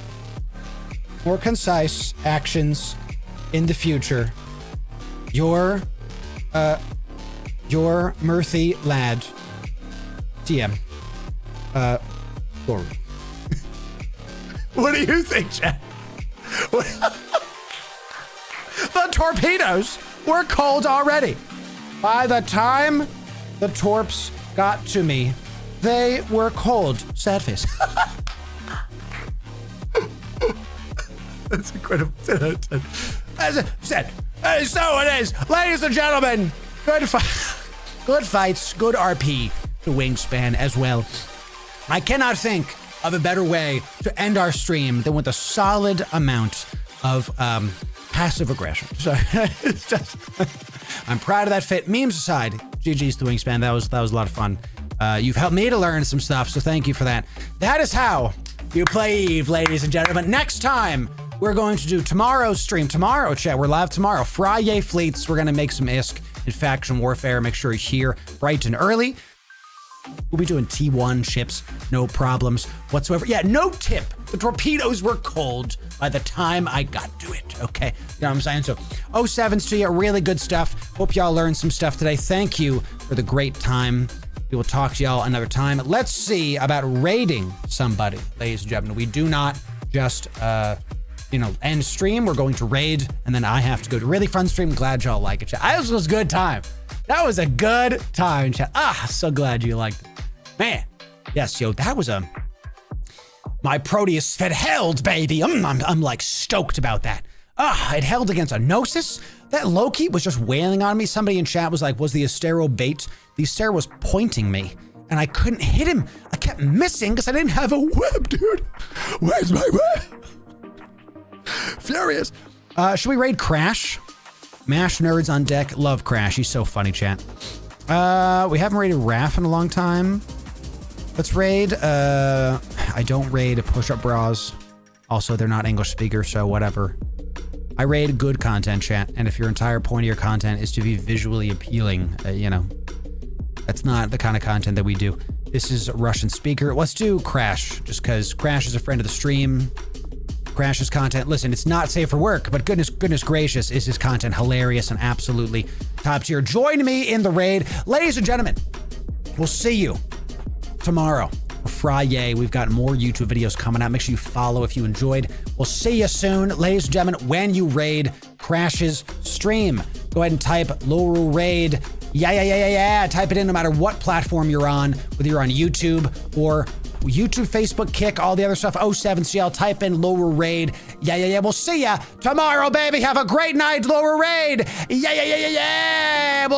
actions in the future. Your Murthy lad, TM, Loru. What do you think, Chad? The torpedoes were cold already. By the time the torps got to me, they were cold. Sad face. That's incredible. As I said, so it is. Ladies and gentlemen, good fights, good RP to Wingspan as well. I cannot think of a better way to end our stream than with a solid amount of passive aggression. So it's just, I'm proud of that fit. Memes aside, GG's to Wingspan. That was a lot of fun. You've helped me to learn some stuff, so thank you for that. That is how you play Eve, ladies and gentlemen. Next time, we're going to do tomorrow's stream. Tomorrow, chat, we're live tomorrow. Friday fleets. We're going to make some ISK and faction warfare. Make sure you're here bright and early. We'll be doing T1 ships, no problems whatsoever. Yeah, no tip. The torpedoes were cold by the time I got to it, okay? You know what I'm saying? So, 07s to you, really good stuff. Hope y'all learned some stuff today. Thank you for the great time. We will talk to y'all another time. Let's see about raiding somebody, ladies and gentlemen. We do not just, end stream. We're going to raid, and then I have to go to really fun stream. Glad y'all like it, chat. This was a good time. That was a good time, chat. So glad you liked it. Man, yes, yo, that was my Proteus fed held, baby. I'm like stoked about that. It held against a Gnosis. That Loki was just wailing on me. Somebody in chat was like, was the Estero bait? The Estero was pointing me, and I couldn't hit him. I kept missing because I didn't have a web, dude. Where's my web? Furious. Should we raid Crash? Mash nerds on deck. Love Crash. He's so funny, chat. We haven't raided Raph in a long time. Let's raid. I don't raid push-up bras. Also, they're not English speakers, so whatever. I raid good content, chat. And if your entire point of your content is to be visually appealing, that's not the kind of content that we do. This is a Russian speaker. Let's do Crash, just because Crash is a friend of the stream. Crash's content, listen, it's not safe for work, but goodness gracious, is his content hilarious and absolutely top tier. Join me in the raid. Ladies and gentlemen, we'll see you tomorrow, Friday. We've got more YouTube videos coming out. Make sure you follow if you enjoyed. We'll see you soon, ladies and gentlemen, when you raid Crash's stream. Go ahead and type Loru raid. Yeah. Type it in no matter what platform you're on, whether you're on YouTube or YouTube, Facebook, Kick, all the other stuff. 07CL, type in Loru raid. Yeah. We'll see ya tomorrow, baby. Have a great night, Loru raid. Yeah.